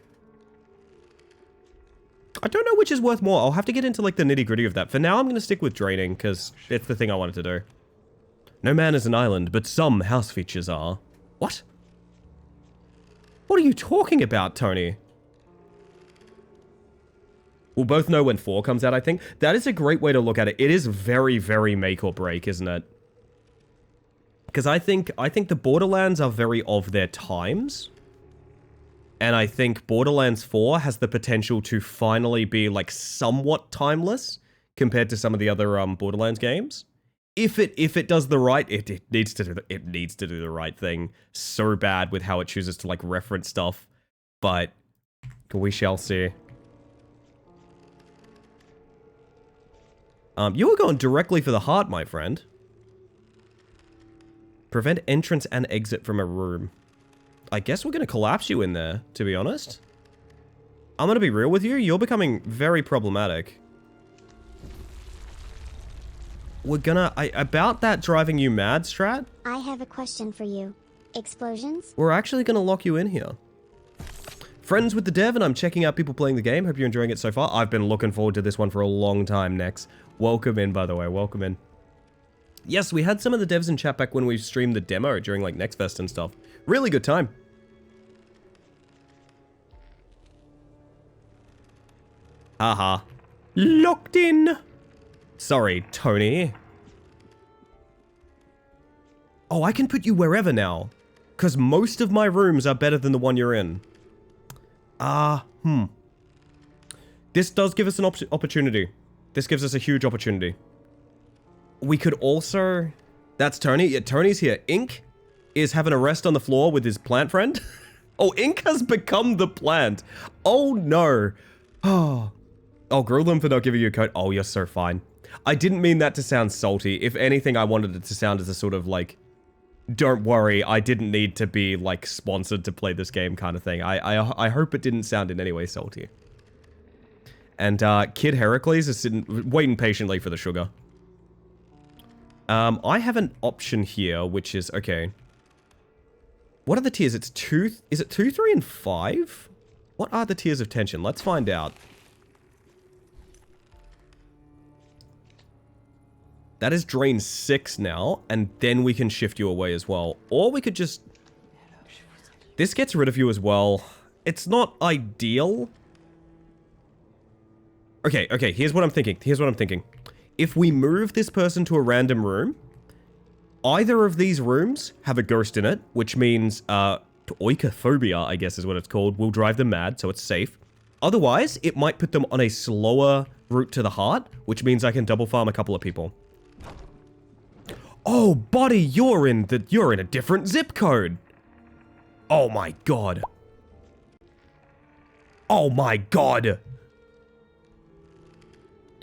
I don't know which is worth more. I'll have to get into, like, the nitty-gritty of that. For now, I'm going to stick with draining, because it's the thing I wanted to do. No man is an island, but some house features are. What? What are you talking about, Tony? We'll both know when 4 comes out, I think. That is a great way to look at it. It is very, very make or break, isn't it? Because I think the Borderlands are very of their times. And I think Borderlands 4 has the potential to finally be, like, somewhat timeless compared to some of the other Borderlands games. If it does the right, it needs to do the right thing so bad with how it chooses to, like, reference stuff. But we shall see. You were going directly for the heart, my friend. Prevent entrance and exit from a room. I guess we're going to collapse you in there, to be honest. I'm going to be real with you. You're becoming very problematic. We're gonna... about that driving you mad, Strat? I have a question for you. Explosions? We're actually going to lock you in here. Friends with the dev, and I'm checking out people playing the game. Hope you're enjoying it so far. I've been looking forward to this one for a long time, Nex. Welcome in, by the way. Welcome in. Yes, we had some of the devs in chat back when we streamed the demo during, like, Nextfest and stuff. Really good time. Haha. Locked in. Sorry, Tony. Oh, I can put you wherever now. Because most of my rooms are better than the one you're in. This does give us an opportunity. This gives us a huge opportunity. We could also... That's Tony. Yeah, Tony's here. Ink is having a rest on the floor with his plant friend. Oh, Ink has become the plant. Oh, no. Oh, grill them for not giving you a code. Oh, you're so fine. I didn't mean that to sound salty. If anything, I wanted it to sound as a sort of, like, don't worry, I didn't need to be, like, sponsored to play this game kind of thing. I hope it didn't sound in any way salty. And, Kid Heracles is waiting patiently for the sugar. I have an option here, which is, okay. What are the tiers? It's 2, is it 2, 3, and 5? What are the tiers of tension? Let's find out. That is drain 6 now, and then we can shift you away as well. Or we could just... This gets rid of you as well. It's not ideal. Okay, here's what I'm thinking. If we move this person to a random room, either of these rooms have a ghost in it, which means, oikophobia, I guess is what it's called, will drive them mad, so it's safe. Otherwise, it might put them on a slower route to the heart, which means I can double farm a couple of people. Oh, buddy, you're in a different zip code. Oh my god. Oh my god.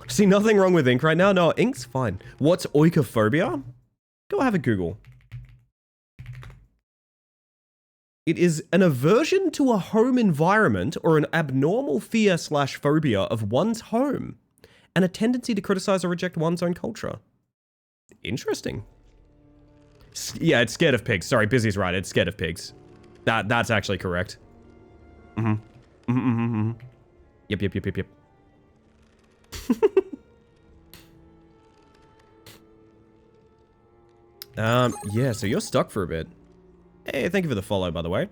See, nothing wrong with Ink right now. No, Ink's fine. What's oikophobia? Go have a Google. It is an aversion to a home environment or an abnormal fear/phobia of one's home and a tendency to criticize or reject one's own culture. Interesting. Yeah, it's scared of pigs. Sorry, Busy's right. It's scared of pigs. That's actually correct. Yep. Yeah, so you're stuck for a bit. Hey, thank you for the follow, by the way.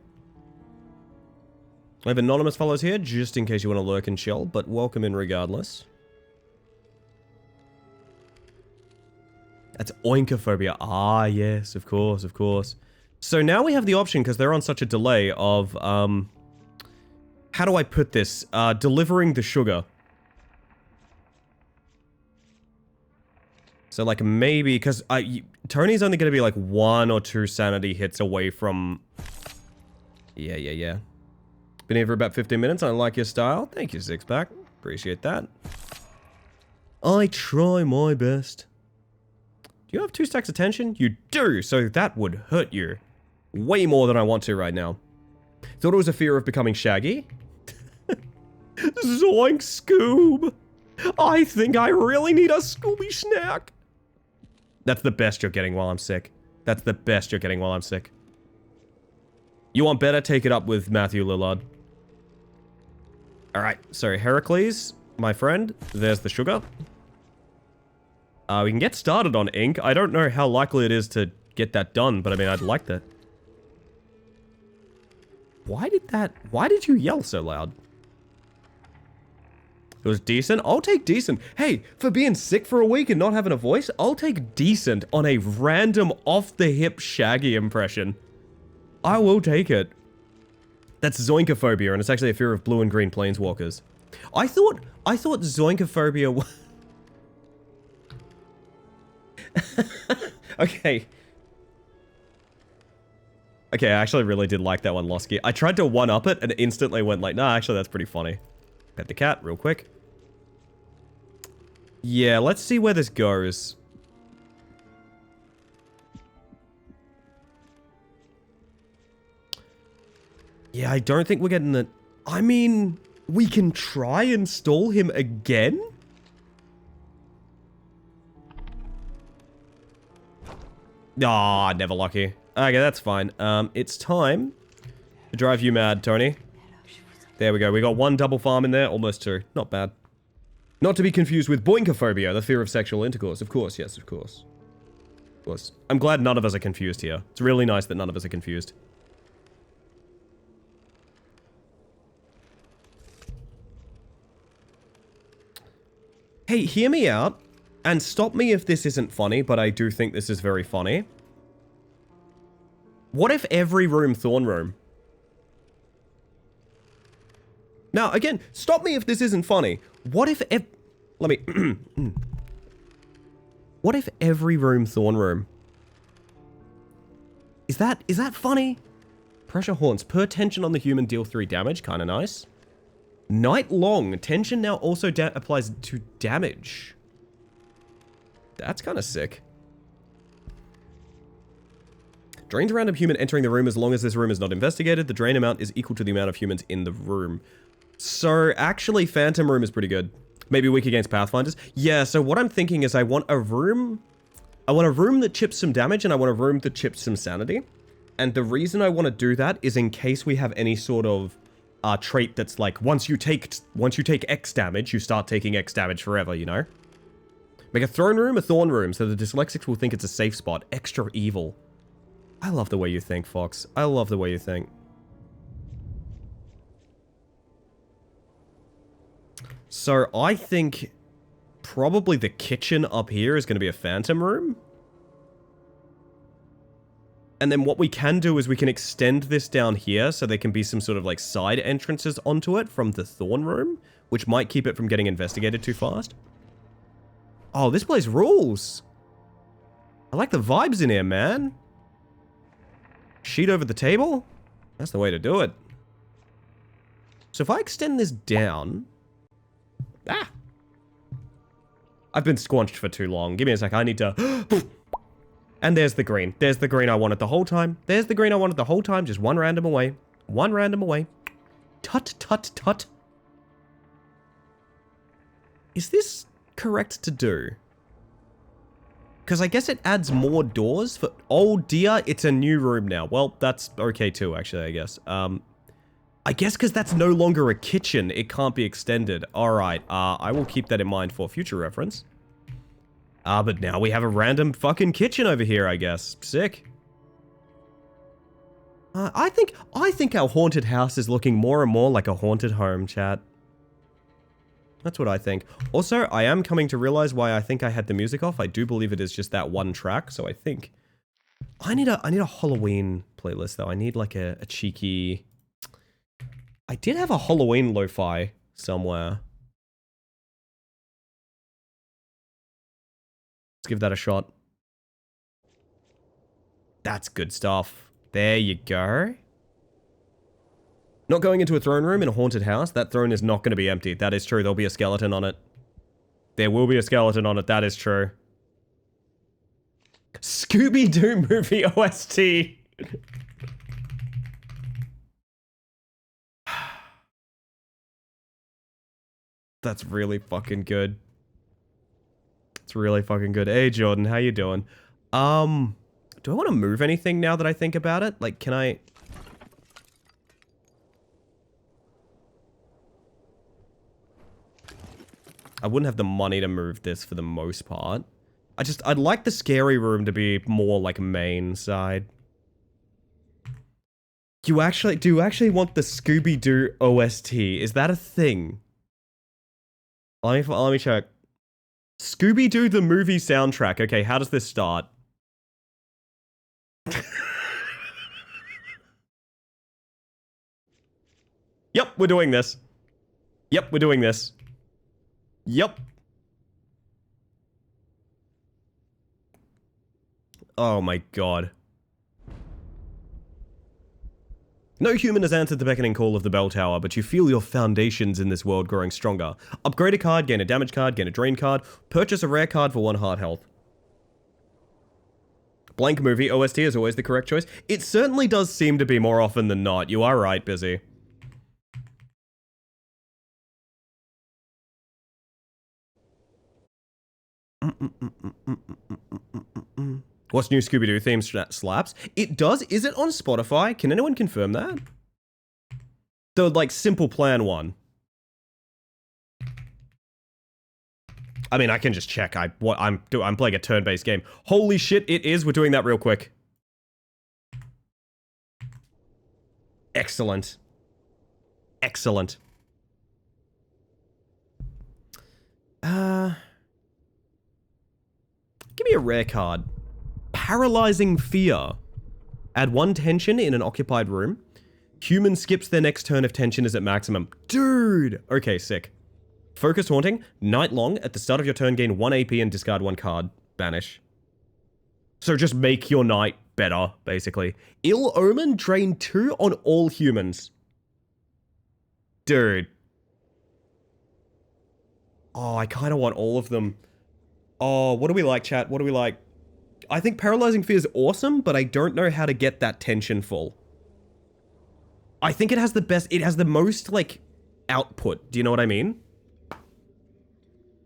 I have anonymous follows here, just in case you want to lurk and chill, but welcome in regardless. That's oinkophobia. Ah, yes, of course, of course. So now we have the option, because they're on such a delay, of, how do I put this? Delivering the sugar. So, like, maybe, because Tony's only going to be, like, 1 or 2 sanity hits away from... Yeah. Been here for about 15 minutes. I like your style. Thank you, Sixpack. Appreciate that. I try my best. Do you have 2 stacks of tension? You do, so that would hurt you. Way more than I want to right now. Thought it was a fear of becoming Shaggy? Zoink, Scoob! I think I really need a Scooby snack! That's the best you're getting while I'm sick. That's the best you're getting while I'm sick. You want better? Take it up with Matthew Lillard. Alright, so Heracles, my friend, there's the sugar. We can get started on ink. I don't know how likely it is to get that done, but I mean, I'd like that. Why did you yell so loud? It was decent? I'll take decent. Hey, for being sick for a week and not having a voice, I'll take decent on a random off-the-hip Shaggy impression. I will take it. That's zoinkophobia, and it's actually a fear of blue and green planeswalkers. I thought zoinkophobia was... Okay. Okay, I actually really did like that one, Losky. I tried to one-up it and instantly went like, nah, actually that's pretty funny. Pet the cat real quick. Yeah, let's see where this goes. Yeah, I don't think we're getting the... I mean, we can try and stall him again? Ah, never lucky. Okay, that's fine. It's time to drive you mad, Tony. There we go. We got 1 double farm in there, almost 2. Not bad. Not to be confused with boinkophobia, the fear of sexual intercourse. Of course, yes, of course. Of course. I'm glad none of us are confused here. It's really nice that none of us are confused. Hey, hear me out, and stop me if this isn't funny, but I do think this is very funny. What if every room Thorn Room? Now, again, stop me if this isn't funny. What if let me... What if every room Thorn Room? Is that funny? Pressure Haunts. Per tension on the human, deal 3 damage. Kinda nice. Night Long. Tension now also applies to damage. That's kinda sick. Drains a random human entering the room as long as this room is not investigated. The drain amount is equal to the amount of humans in the room. So, actually, Phantom Room is pretty good. Maybe weak against Pathfinders. Yeah, so what I'm thinking is I want a room that chips some damage, and I want a room that chips some sanity. And the reason I want to do that is in case we have any sort of trait that's like, once you take X damage, you start taking X damage forever, you know? Make a Throne Room, a Thorn Room, so the dyslexics will think it's a safe spot. Extra evil. I love the way you think, Fox. I love the way you think. So, I think probably the kitchen up here is going to be a Phantom Room. And then what we can do is we can extend this down here so there can be some sort of like side entrances onto it from the Thorn Room, which might keep it from getting investigated too fast. Oh, this place rules. I like the vibes in here, man. Sheet over the table? That's the way to do it. So if I extend this down... Ah! I've been squanched for too long. Give me a sec. I need to... And there's the green. There's the green I wanted the whole time. There's the green I wanted the whole time. Just one random away. One random away. Tut, tut, tut. Is this correct to do? Because I guess it adds more doors for... Oh dear, it's a new room now. Well, that's okay too, actually, I guess. I guess because that's no longer a kitchen, it can't be extended. Alright, I will keep that in mind for future reference. But now we have a random fucking kitchen over here, I guess. Sick. I think our haunted house is looking more and more like a haunted home, chat. That's what I think. Also, I am coming to realize why I think I had the music off. I do believe it is just that one track, so I think... I need a Halloween playlist, though. I need, like, a cheeky... I did have a Halloween lo-fi somewhere. Let's give that a shot. That's good stuff. There you go. Not going into a throne room in a haunted house. That throne is not going to be empty. That is true. There'll be a skeleton on it. There will be a skeleton on it. That is true. Scooby-Doo movie OST. That's really fucking good. It's really fucking good. Hey, Jordan, how you doing? Do I want to move anything now that I think about it? Like, can I... I wouldn't have the money to move this for the most part. I'd like the scary room to be more like main side. Do you actually want the Scooby-Doo OST? Is that a thing? Let me check. Scooby-Doo the movie soundtrack. Okay, how does this start? Yep, we're doing this. Yep, we're doing this. Yep. Oh my god. No human has answered the beckoning call of the bell tower, but you feel your foundations in this world growing stronger. Upgrade a card, gain a damage card, gain a drain card, purchase a rare card for 1 heart health. Blank movie OST is always the correct choice. It certainly does seem to be more often than not. You are right, Busy. What's new Scooby-Doo theme slaps? It does? Is it on Spotify? Can anyone confirm that? The, like, Simple Plan one. I mean, I can just check. I'm playing a turn-based game. Holy shit, it is. We're doing that real quick. Excellent. Excellent. Give me a rare card. Paralyzing Fear. Add 1 tension in an occupied room. Human skips their next turn if tension is at maximum. Dude! Okay, sick. Focused Haunting. Night long. At the start of your turn, gain 1 AP and discard 1 card. Banish. So just make your night better, basically. Ill Omen. Drain 2 on all humans. Dude. Oh, I kind of want all of them. Oh, what do we like, chat? What do we like? I think Paralyzing Fear is awesome, but I don't know how to get that tension full. I think it has the most, like, output. Do you know what I mean?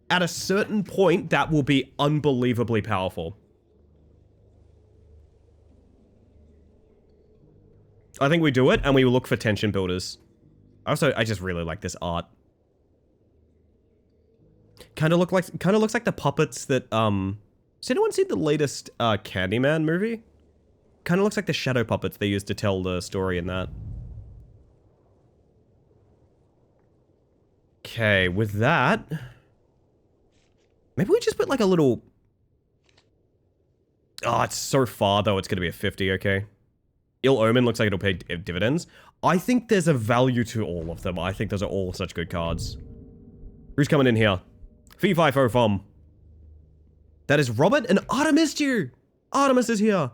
At a certain point, that will be unbelievably powerful. I think we do it, and we look for tension builders. Also, I just really like this art. Kind of looks like the puppets that, has anyone seen the latest, Candyman movie? Kind of looks like the shadow puppets they used to tell the story in that. Okay, with that... Maybe we just put, like, a little... Oh, it's so far, though, it's gonna be a 50, okay? Ill Omen looks like it'll pay dividends. I think there's a value to all of them. I think those are all such good cards. Who's coming in here? Fee Fi Fo Fum. That is Robert and Artemis you. Artemis is here.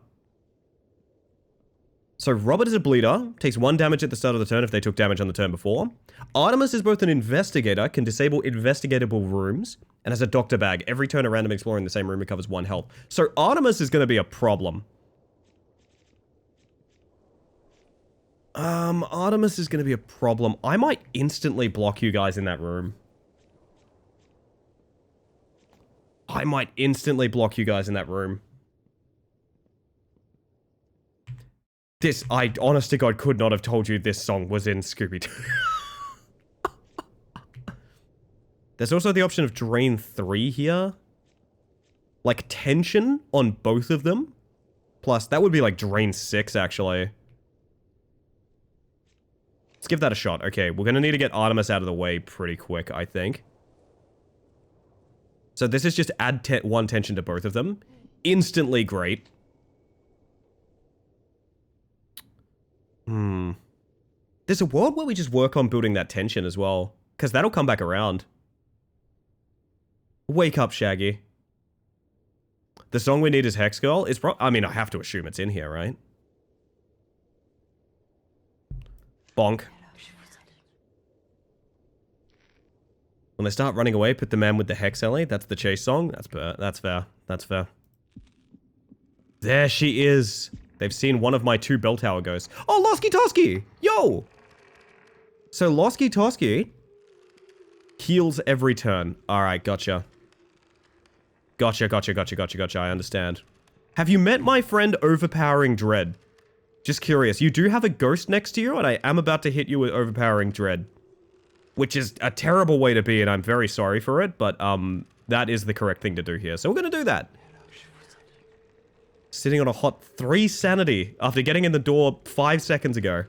So Robert is a bleeder, takes 1 damage at the start of the turn if they took damage on the turn before. Artemis is both an investigator, can disable investigatable rooms, and has a doctor bag. Every turn a random explorer in the same room recovers 1 health. So Artemis is going to be a problem. Artemis is going to be a problem. I might instantly block you guys in that room. I might instantly block you guys in that room. This, I honest to God could not have told you this song was in Scooby-Doo. There's also the option of Drain 3 here. Like, tension on both of them. Plus, that would be like Drain 6, actually. Let's give that a shot. Okay, we're gonna need to get Artemis out of the way pretty quick, I think. So this is just add 1 tension to both of them. Instantly great. There's a world where we just work on building that tension as well. Because that'll come back around. Wake up, Shaggy. The song we need is Hex Girl. It's I mean, I have to assume it's in here, right? Bonk. When they start running away, put the man with the Hex Ellie. That's the chase song. That's fair. That's fair. There she is. They've seen one of my 2 bell tower ghosts. Oh, Losky Tosky! Yo! So Losky Tosky heals every turn. Alright, gotcha. Gotcha. I understand. Have you met my friend Overpowering Dread? Just curious. You do have a ghost next to you, and I am about to hit you with Overpowering Dread. Which is a terrible way to be, and I'm very sorry for it, but, that is the correct thing to do here. So we're gonna do that. Sitting on a hot 3 sanity after getting in the door 5 seconds ago.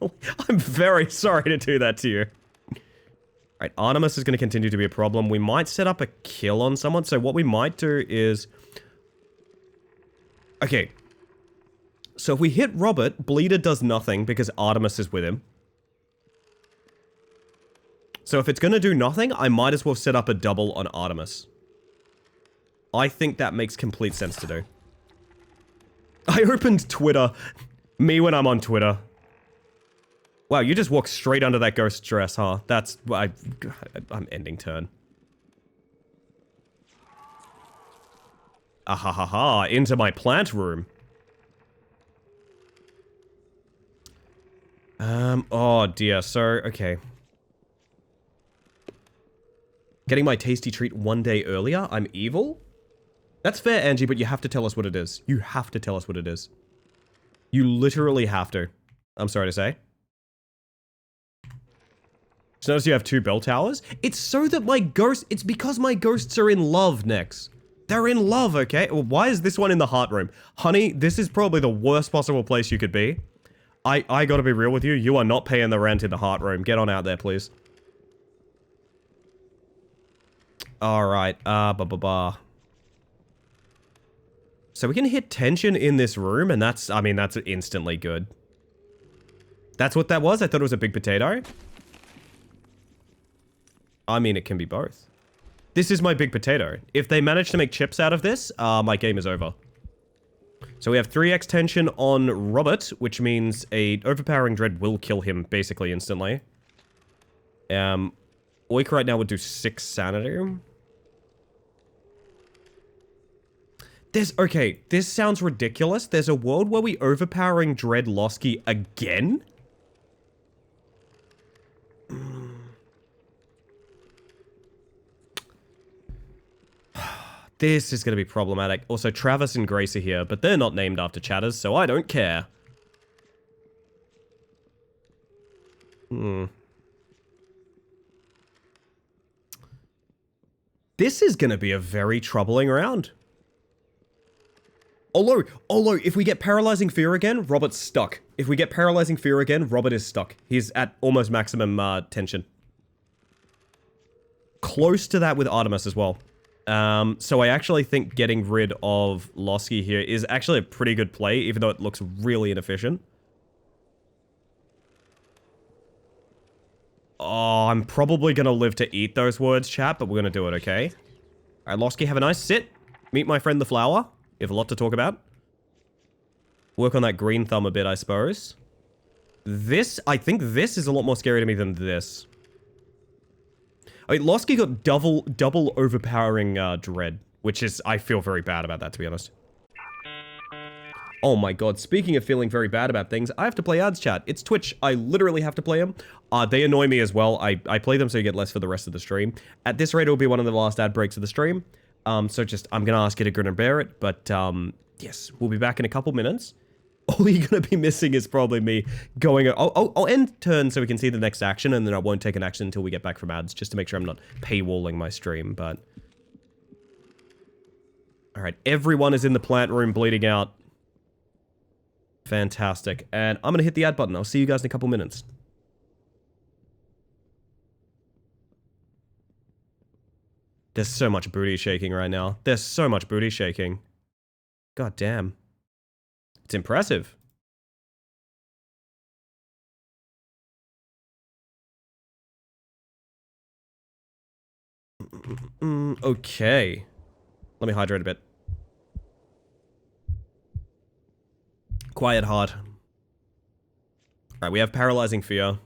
I'm very sorry to do that to you. Alright, Artemis is going to continue to be a problem. We might set up a kill on someone. So what we might do is... Okay. So if we hit Robert, Bleeder does nothing because Artemis is with him. So if it's going to do nothing, I might as well set up a double on Artemis. I think that makes complete sense to do. I opened Twitter. Me when I'm on Twitter. Wow, you just walked straight under that ghost dress, huh? That's... I'm ending turn. Ahahaha, into my plant room. Oh dear, so, okay. Getting my tasty treat 1 day earlier? I'm evil? That's fair, Angie, but you have to tell us what it is. You have to tell us what it is. You literally have to. I'm sorry to say. So notice you have 2 bell towers? It's so that my ghosts... It's because my ghosts are in love, Nex. They're in love, okay? Well, why is this one in the heart room? Honey, this is probably the worst possible place you could be. I gotta be real with you. You are not paying the rent in the heart room. Get on out there, please. Alright, So we can hit tension in this room, and that's, I mean, that's instantly good. That's what that was? I thought it was a big potato. I mean, it can be both. This is my big potato. If they manage to make chips out of this, my game is over. So we have 3x tension on Robert, which means a overpowering dread will kill him basically instantly. Oik right now would do 6 sanity. Okay, this sounds ridiculous. There's a world where we overpowering dread Losky again? This is going to be problematic. Also, Travis and Grace are here, but they're not named after chatters, so I don't care. This is going to be a very troubling round. Although, if we get Paralyzing Fear again, Robert's stuck. If we get Paralyzing Fear again, Robert is stuck. He's at almost maximum tension. Close to that with Artemis as well. So I actually think getting rid of Losky here is actually a pretty good play, even though it looks really inefficient. Oh, I'm probably gonna live to eat those words, chat, but we're gonna do it, okay? Alright, Losky, have a nice sit. Meet my friend the flower. You have a lot to talk about. Work on that green thumb a bit, I suppose. I think this is a lot more scary to me than this. I mean, Losky got double overpowering dread, which is, I feel very bad about that, to be honest. Oh my god, speaking of feeling very bad about things, I have to play ads, chat. It's Twitch. I literally have to play them. They annoy me as well. I play them so you get less for the rest of the stream. At this rate, it will be one of the last ad breaks of the stream. So just, I'm gonna ask you to grin and bear it, but, yes, we'll be back in a couple minutes. All you're going to be missing is probably me going... I'll end turn so we can see the next action, and then I won't take an action until we get back from ads, just to make sure I'm not paywalling my stream, but... Alright, everyone is in the plant room bleeding out. Fantastic. And I'm going to hit the ad button. I'll see you guys in a couple minutes. There's so much booty shaking right now. There's so much booty shaking. God damn. It's impressive. Okay. Let me hydrate a bit. Quiet heart. Alright, we have paralyzing fear.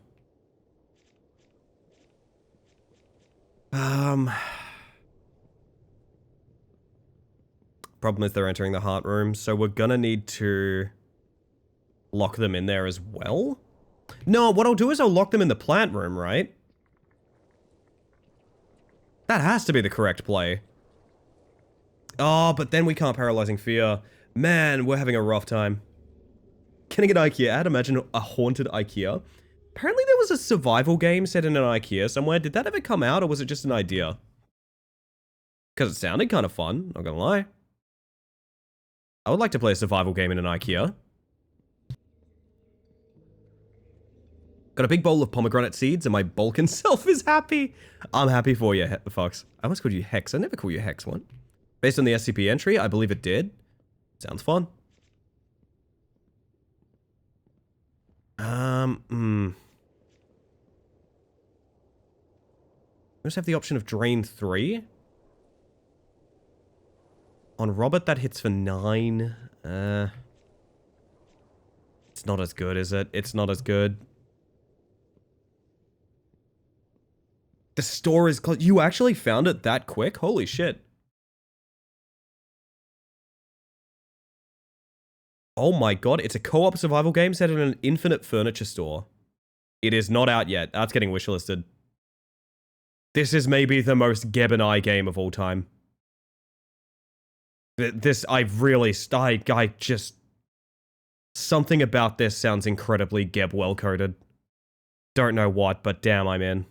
Problem is they're entering the heart room, so we're gonna need to lock them in there as well. No, what I'll do is I'll lock them in the plant room, right? That has to be the correct play. Oh, but then we can't paralyzing fear. Man, we're having a rough time. Can I get IKEA ad? Imagine a haunted IKEA. Apparently there was a survival game set in an IKEA somewhere. Did that ever come out, or was it just an idea? Because it sounded kind of fun, not gonna lie. I would like to play a survival game in an IKEA. Got a big bowl of pomegranate seeds and my Balkan self is happy. I'm happy for you, Fox. I almost called you Hex. I never call you Hex one. Based on the SCP entry, I believe it did. Sounds fun. We just have the option of Drain 3. On Robert, that hits for 9. It's not as good, is it? It's not as good. The store is closed. You actually found it that quick? Holy shit. Oh my god, it's a co-op survival game set in an infinite furniture store. It is not out yet. That's getting wishlisted. This is maybe the most Geb and I game of all time. I just... Something about this sounds incredibly Geb well-coded. Don't know what, but damn, I'm in.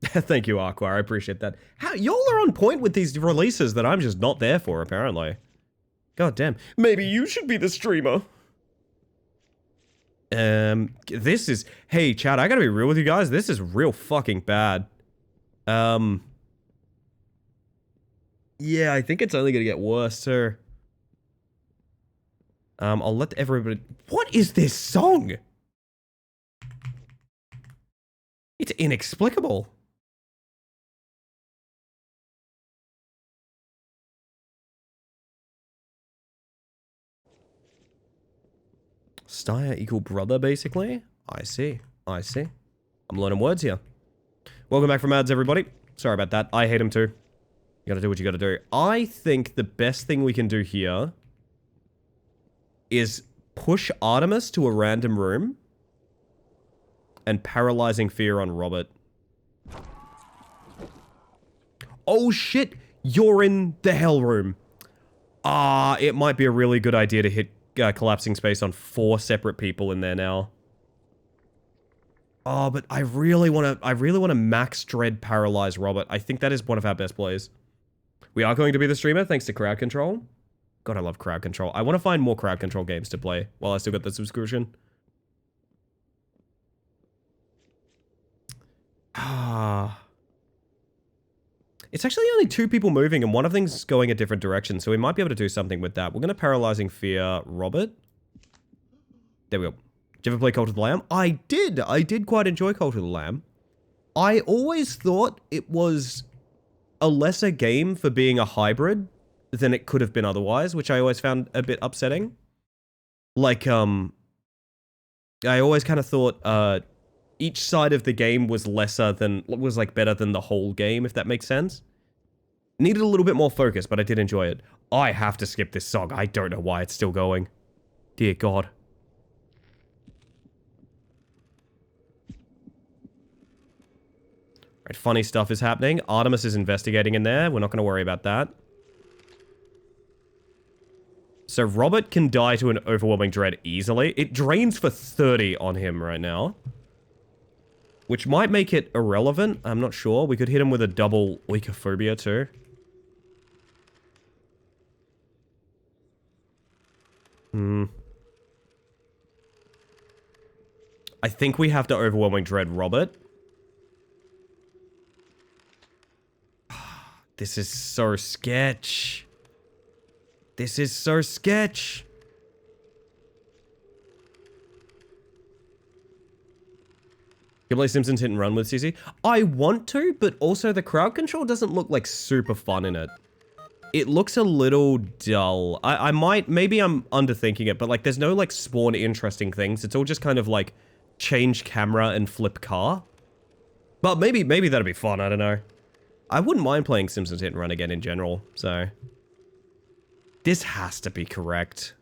Thank you, Aqua. I appreciate that. How y'all are on point with these releases that I'm just not there for, apparently. God damn. Maybe you should be the streamer. This is... Hey, chat, I gotta be real with you guys. This is real fucking bad. Yeah, I think it's only gonna get worse, too. I'll let everybody... What is this song? It's inexplicable. Steyr equal brother, basically? I see. I see. I'm learning words here. Welcome back from ads, everybody. Sorry about that. I hate him too. You gotta do what you gotta do. I think the best thing we can do here is push Artemis to a random room and paralyzing fear on Robert. Oh shit! You're in the hell room. It might be a really good idea to hit collapsing space on 4 separate people in there now. Oh, but I really want to max dread paralyze Robert. I think that is one of our best plays. We are going to be the streamer thanks to crowd control. God, I love crowd control. I want to find more crowd control games to play while I still got the subscription. It's actually only 2 people moving and one of them's going a different direction, so we might be able to do something with that. We're going to paralyzing fear Robert. There we go. Did you ever play Cult of the Lamb? I did. I did quite enjoy Cult of the Lamb. I always thought it was a lesser game for being a hybrid than it could have been otherwise, which I always found a bit upsetting. Like, I always kind of thought, each side of the game was better than the whole game, if that makes sense. Needed a little bit more focus, but I did enjoy it. I have to skip this song. I don't know why it's still going. Dear God. Right, funny stuff is happening. Artemis is investigating in there. We're not going to worry about that. So Robert can die to an overwhelming dread easily. It drains for 30 on him right now. Which might make it irrelevant. I'm not sure. We could hit him with a double Leakophobia too. I think we have to overwhelming dread Robert. This is so sketch. This is so sketch. You play Simpsons Hit and Run with CC? I want to, but also the crowd control doesn't look like super fun in it. It looks a little dull. I might, maybe I'm underthinking it, but like there's no like spawn interesting things. It's all just kind of like change camera and flip car. But maybe that'd be fun, I don't know. I wouldn't mind playing Simpsons Hit and Run again in general, so. This has to be correct.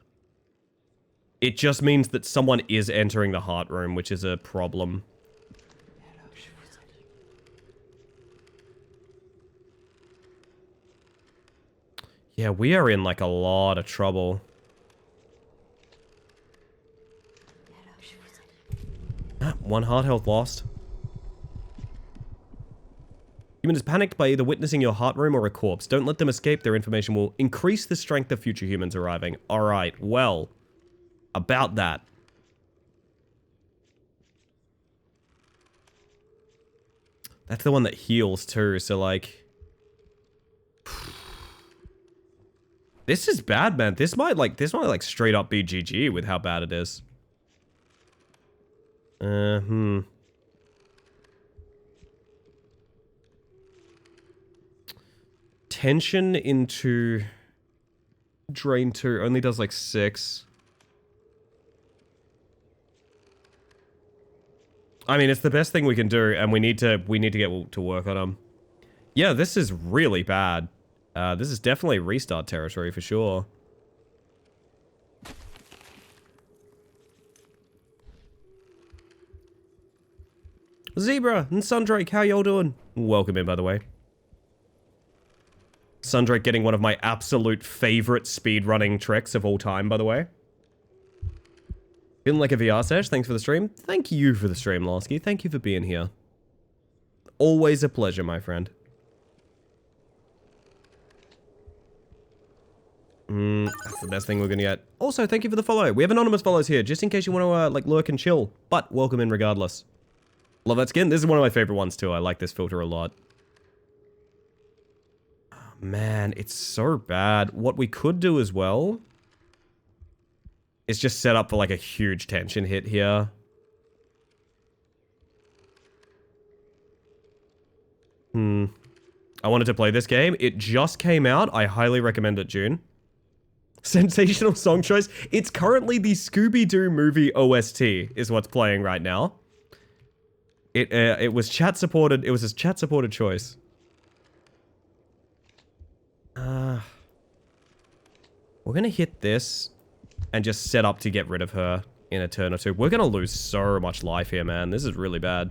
It just means that someone is entering the heart room, which is a problem. Yeah, we are in like a lot of trouble. One heart health lost. Human is panicked by either witnessing your heart room or a corpse. Don't let them escape. Their information will increase the strength of future humans arriving. Alright, well. About that. That's the one that heals too, so like... This is bad, man. This might like straight up be GG with how bad it is. Tension into Drain 2 only does like 6. I mean, it's the best thing we can do, and we need to get to work on them. Yeah, this is really bad. This is definitely restart territory for sure. Zebra and Sundrake, how y'all doing? Welcome in, by the way. Sundrake getting one of my absolute favorite speedrunning tricks of all time, by the way. Feeling like a VR sesh, thanks for the stream. Thank you for the stream, Lasky. Thank you for being here. Always a pleasure, my friend. That's the best thing we're gonna get. Also, thank you for the follow. We have anonymous follows here, just in case you want to, like, lurk and chill. But, welcome in regardless. Love that skin. This is one of my favorite ones, too. I like this filter a lot. Oh, man, it's so bad. What we could do as well is just set up for, like, a huge tension hit here. I wanted to play this game. It just came out. I highly recommend it, June. Sensational song choice. It's currently the Scooby-Doo movie OST is what's playing right now. It was chat supported. It was a chat supported choice. We're gonna hit this and just set up to get rid of her in a turn or two. We're gonna lose so much life here, man. This is really bad.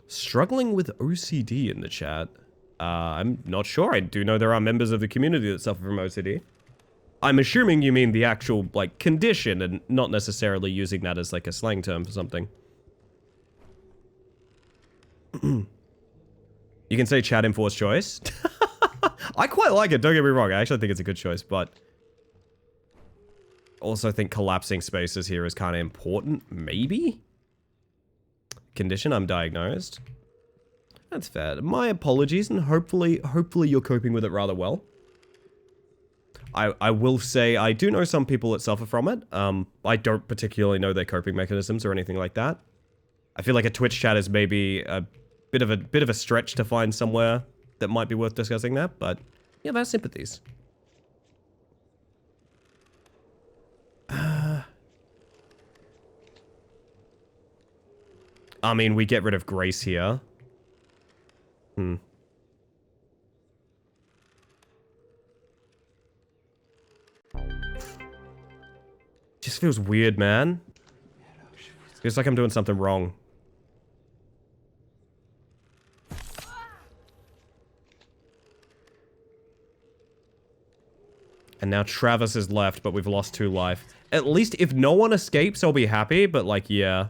Struggling with OCD in the chat. I'm not sure. I do know there are members of the community that suffer from OCD. I'm assuming you mean the actual, like, condition and not necessarily using that as, like, a slang term for something. You can say chat enforced choice. I quite like it, don't get me wrong. I actually think it's a good choice, but... also think collapsing spaces here is kind of important, maybe? Condition, I'm diagnosed. That's fair. My apologies, and hopefully you're coping with it rather well. I will say, I do know some people that suffer from it. I don't particularly know their coping mechanisms or anything like that. I feel like a Twitch chat is maybe a bit of a stretch to find somewhere that might be worth discussing that, but yeah, my sympathies. I mean, we get rid of Grace here. Just feels weird, man. Feels like I'm doing something wrong. And now Travis is left, but we've lost 2 life. At least if no one escapes, I'll be happy, but like, yeah.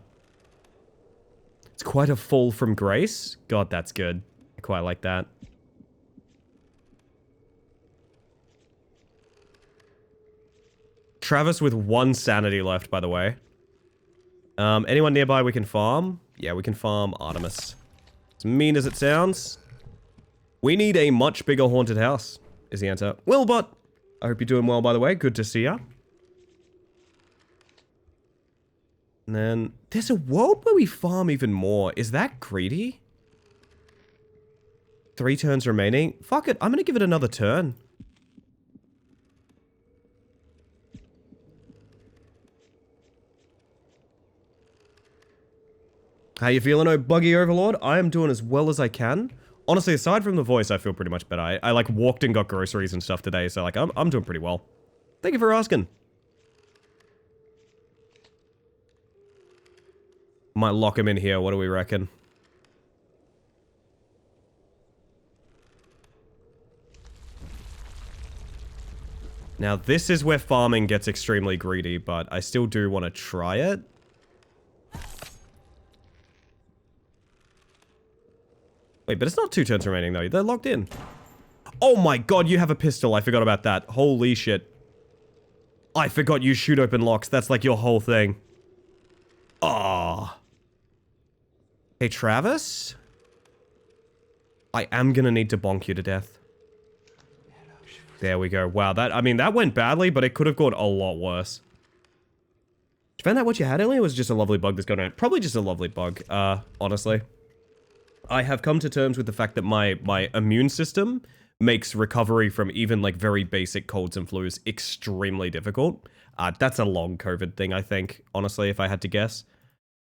It's quite a fall from Grace. God, that's good. I quite like that. Travis with 1 sanity left, by the way. Anyone nearby we can farm? Yeah, we can farm Artemis. As mean as it sounds. We need a much bigger haunted house, is the answer. Wilbot! I hope you're doing well, by the way. Good to see ya. And then, there's a world where we farm even more. Is that greedy? 3 turns remaining. Fuck it, I'm gonna give it another turn. How you feeling, oh buggy overlord? I am doing as well as I can. Honestly, aside from the voice, I feel pretty much better. I like walked and got groceries and stuff today, so like I'm doing pretty well. Thank you for asking. Might lock him in here. What do we reckon? Now this is where farming gets extremely greedy, but I still do want to try it. Wait, but it's not 2 turns remaining, though. They're locked in. Oh my god, you have a pistol. I forgot about that. Holy shit. I forgot you shoot open locks. That's like your whole thing. Ah. Hey, Travis? I am gonna need to bonk you to death. There we go. Wow, that, I mean, that went badly, but it could have gone a lot worse. Did you find out what you had earlier? Or was it just a lovely bug that's going around? Probably just a lovely bug, honestly. I have come to terms with the fact that my immune system makes recovery from even like very basic colds and flus extremely difficult. That's a long COVID thing, I think, honestly, if I had to guess.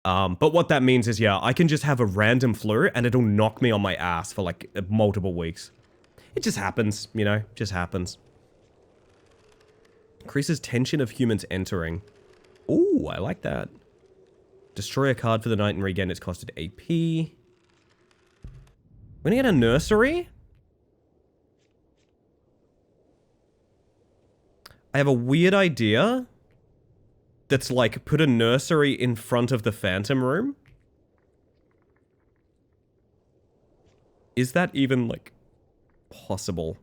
But what that means is, yeah, I can just have a random flu and it'll knock me on my ass for like multiple weeks. It just happens, you know, just happens. Increases tension of humans entering. Ooh, I like that. Destroy a card for the night and regain its costed AP. We're gonna get a nursery? I have a weird idea that's like, put a nursery in front of the Phantom Room. Is that even, like, possible?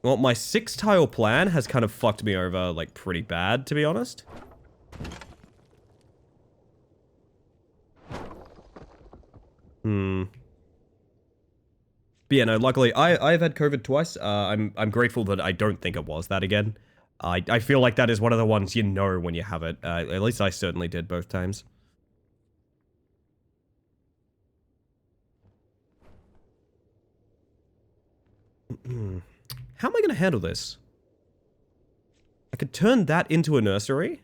Well, my 6-tile plan has kind of fucked me over, like, pretty bad, to be honest. But yeah, no, luckily, I've had COVID twice. I'm grateful that I don't think it was that again. I feel like that is one of the ones you know when you have it. At least I certainly did both times. How am I going to handle this? I could turn that into a nursery.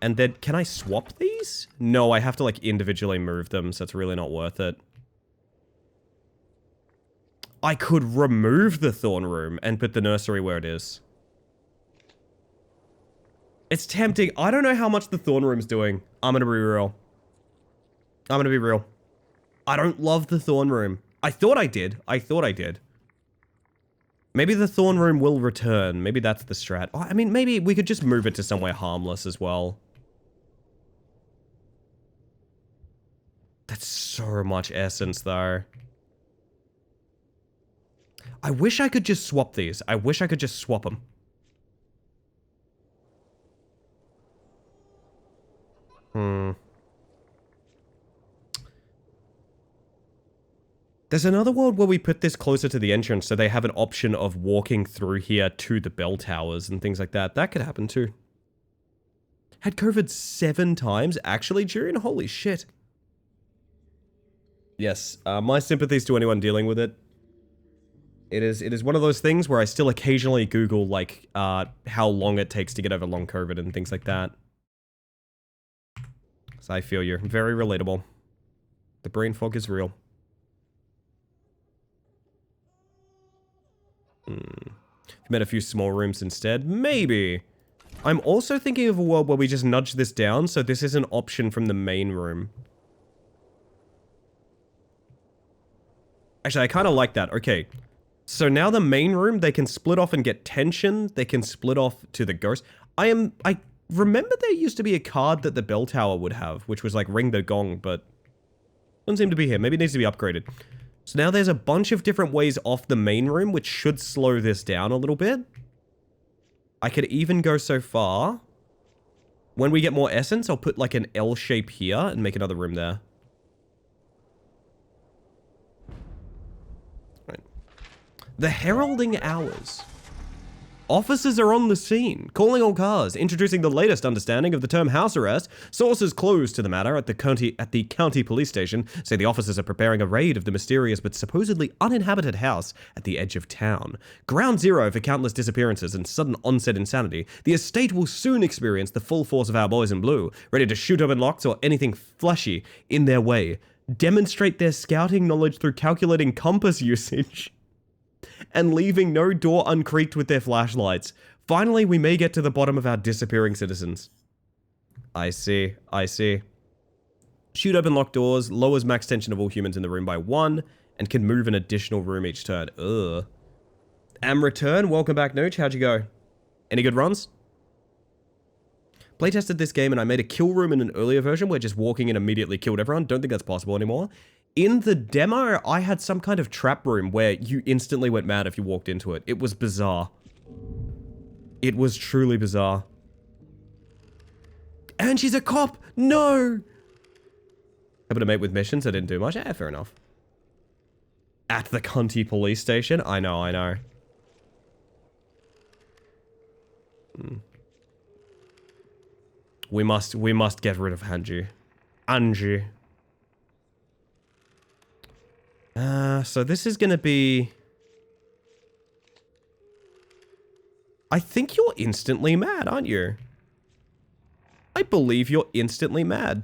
And then, can I swap these? No, I have to, like, individually move them, so it's really not worth it. I could remove the Thorn Room and put the nursery where it is. It's tempting. I don't know how much the Thorn Room's doing. I'm gonna be real. I'm gonna be real. I don't love the Thorn Room. I thought I did. I thought I did. Maybe the Thorn Room will return. Maybe that's the strat. Oh, I mean, maybe we could just move it to somewhere harmless as well. That's so much essence, though. I wish I could just swap these. I wish I could just swap them. There's another world where we put this closer to the entrance so they have an option of walking through here to the bell towers and things like that. That could happen too. Had COVID 7 times actually, Jurian? Holy shit. Yes, my sympathies to anyone dealing with it. It is one of those things where I still occasionally Google, like, how long it takes to get over long COVID and things like that. So I feel you. Very relatable. The brain fog is real. Met a few small rooms instead. Maybe. I'm also thinking of a world where we just nudge this down, so this is an option from the main room. Actually, I kind of like that. Okay. So now the main room, they can split off and get tension. They can split off to the ghost. I remember there used to be a card that the bell tower would have, which was like ring the gong, but doesn't seem to be here. Maybe it needs to be upgraded. So now there's a bunch of different ways off the main room, which should slow this down a little bit. I could even go so far. When we get more essence, I'll put like an L shape here and make another room there. Right. The heralding hours. Officers are on the scene, calling all cars, introducing the latest understanding of the term house arrest. Sources close to the matter at the county police station say the officers are preparing a raid of the mysterious but supposedly uninhabited house at the edge of town. Ground zero for countless disappearances and sudden onset insanity, the estate will soon experience the full force of our boys in blue, ready to shoot open locks or anything fleshy in their way. Demonstrate their scouting knowledge through calculating compass usage and leaving no door uncreaked with their flashlights. Finally, we may get to the bottom of our disappearing citizens. I see. I see. Shoot open locked doors, lowers max tension of all humans in the room by 1, and can move an additional room each turn. Ugh. Am return. Welcome back, Nooch. How'd you go? Any good runs? Playtested this game and I made a kill room in an earlier version where just walking in immediately killed everyone. Don't think that's possible anymore. In the demo, I had some kind of trap room where you instantly went mad if you walked into it. It was bizarre. It was truly bizarre. And she's a cop! No! Able to mate with missions, I didn't do much. Fair enough. At the Cunty police station? I know, I know. We must get rid of Angie. Angie. So this is gonna be... I think you're instantly mad, aren't you? I believe you're instantly mad.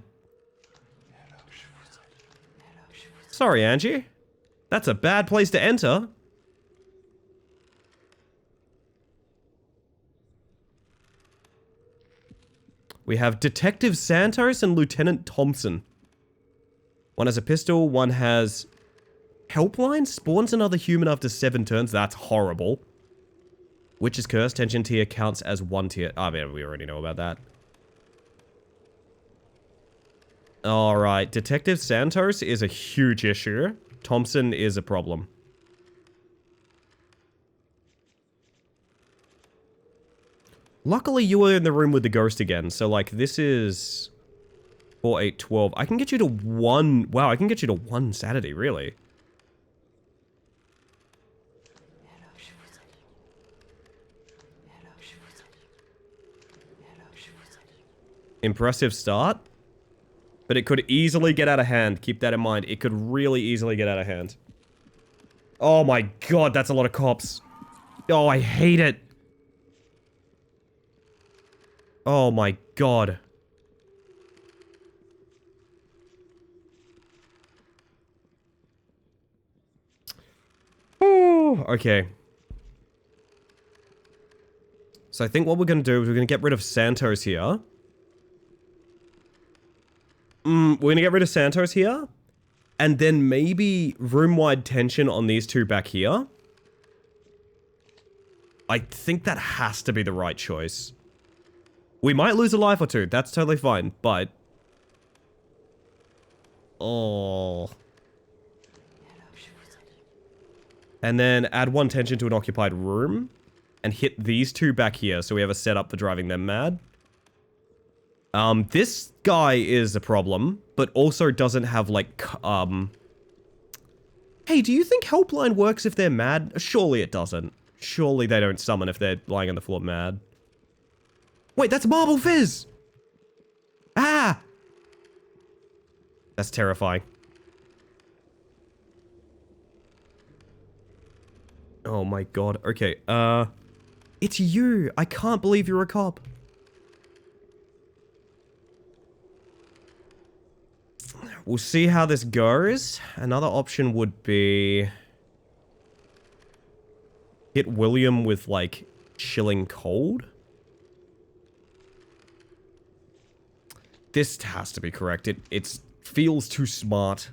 Sorry, Angie. That's a bad place to enter. We have Detective Santos and Lieutenant Thompson. One has a pistol, one has... Helpline spawns another human after 7 turns. That's horrible. Witch's Curse, tension tier counts as 1 tier. I mean, we already know about that. Alright, Detective Santos is a huge issue. Thompson is a problem. Luckily, you were in the room with the ghost again, so like, this is... 4, 8, 12. I can get you to 1... Wow, I can get you to 1 Saturday, really. Impressive start. But it could easily get out of hand. Keep that in mind. It could really easily get out of hand. Oh my god, that's a lot of cops. Oh, I hate it. Oh my god. Oh, okay. So I think what we're going to do is we're going to get rid of Santos here. We're going to get rid of Santos here. And then maybe room-wide tension on these two back here. I think that has to be the right choice. We might lose a life or two. That's totally fine, but... Oh. And then add 1 tension to an occupied room. And hit these two back here, so we have a setup for driving them mad. This guy is a problem, but also doesn't have, like, Hey, do you think Helpline works if they're mad? Surely it doesn't. Surely they don't summon if they're lying on the floor mad. Wait, that's Marble Fizz! Ah! That's terrifying. Oh my god. Okay, it's you! I can't believe you're a cop. We'll see how this goes. Another option would be... hit William with, like, chilling cold. This has to be correct. It feels too smart.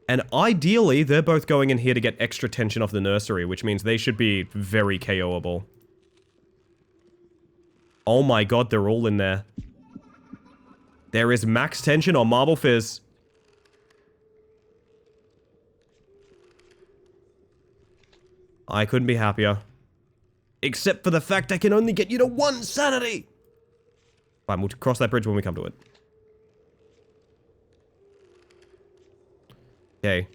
And ideally, they're both going in here to get extra tension off the nursery, which means they should be very KO'able. Oh my god, they're all in there. There is max tension on Marble Fizz. I couldn't be happier. Except for the fact I can only get you to 1 sanity! Fine, we'll cross that bridge when we come to it. Okay.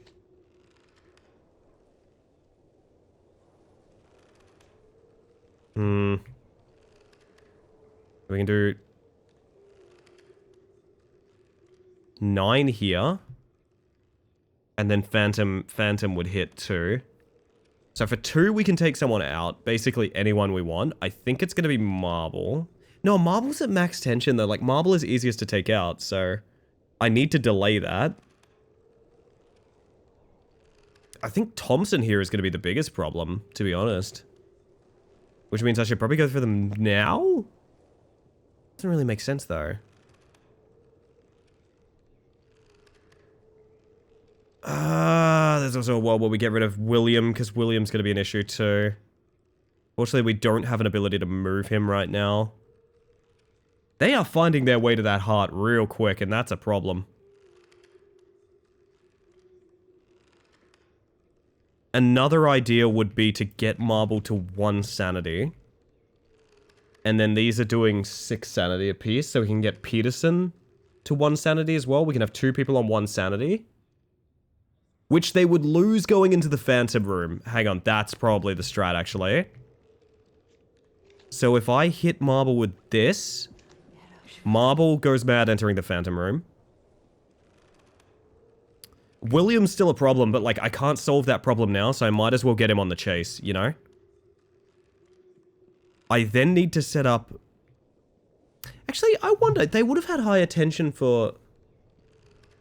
We can do 9 here. And then Phantom would hit 2. So for 2, we can take someone out. Basically anyone we want. I think it's going to be Marble. No, Marble's at max tension though. Like, Marble is easiest to take out, so I need to delay that. I think Thompson here is going to be the biggest problem, to be honest. Which means I should probably go for them now? Doesn't really make sense though. There's also a world where we get rid of William, because William's going to be an issue too. Fortunately, we don't have an ability to move him right now. They are finding their way to that heart real quick, and that's a problem. Another idea would be to get Marble to 1 sanity. And then these are doing 6 sanity apiece, so we can get Peterson to 1 sanity as well. We can have 2 people on 1 sanity. Which they would lose going into the Phantom room. Hang on, that's probably the strat, actually. So if I hit Marble with this... Marble goes mad entering the Phantom room. William's still a problem, but, like, I can't solve that problem now, so I might as well get him on the chase, you know? I then need to set up... Actually, I wonder, they would have had higher tension for...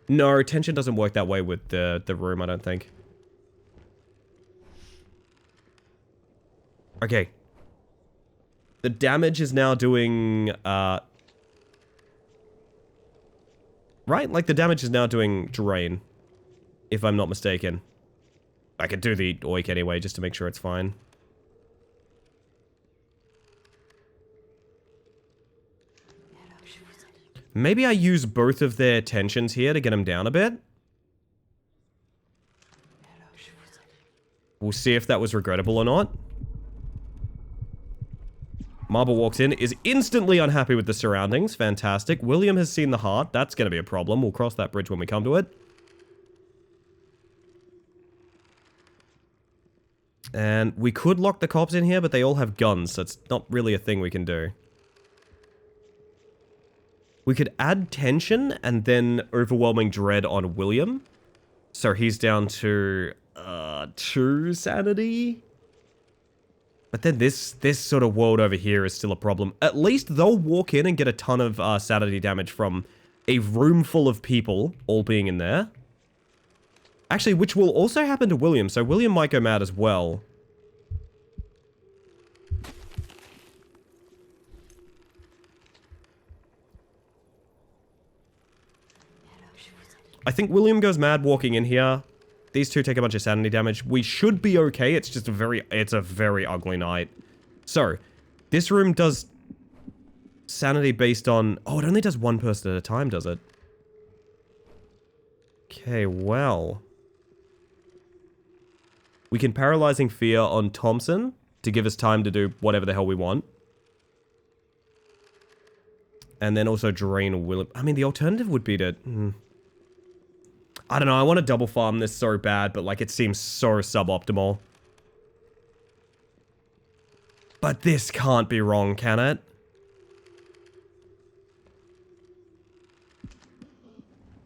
No, tension doesn't work that way with the room, I don't think. Okay. The damage is now doing, right? Like, the damage is now doing Drain. If I'm not mistaken. I could do the Oik anyway, just to make sure it's fine. Maybe I use both of their tensions here to get them down a bit. We'll see if that was regrettable or not. Marble walks in, is instantly unhappy with the surroundings. Fantastic. William has seen the heart. That's going to be a problem. We'll cross that bridge when we come to it. And we could lock the cops in here, but they all have guns, so it's not really a thing we can do. We could add tension and then overwhelming dread on William. So he's down to 2 sanity. But then this sort of world over here is still a problem. At least they'll walk in and get a ton of sanity damage from a room full of people all being in there. Actually, which will also happen to William, so William might go mad as well. I think William goes mad walking in here. These two take a bunch of sanity damage. We should be okay. It's just a very ugly night. So, this room does sanity based on... Oh, it only does 1 person at a time, does it? Okay, well... We can Paralyzing Fear on Thompson to give us time to do whatever the hell we want. And then also drain William. I mean, the alternative would be to... I don't know, I want to double farm this so bad, but like it seems so suboptimal. But this can't be wrong, can it?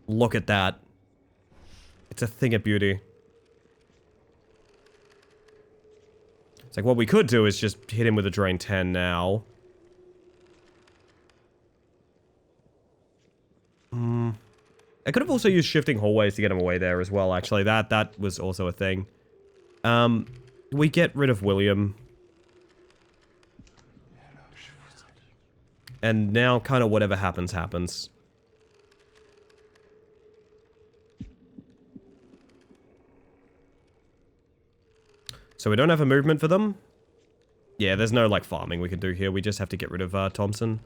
Look at that. It's a thing of beauty. It's like, what we could do is just hit him with a Drain 10 now. I could have also used shifting hallways to get him away there as well, actually. That was also a thing. We get rid of William. And now kind of whatever happens, happens. So we don't have a movement for them. Yeah, there's no, like, farming we can do here. We just have to get rid of Thompson.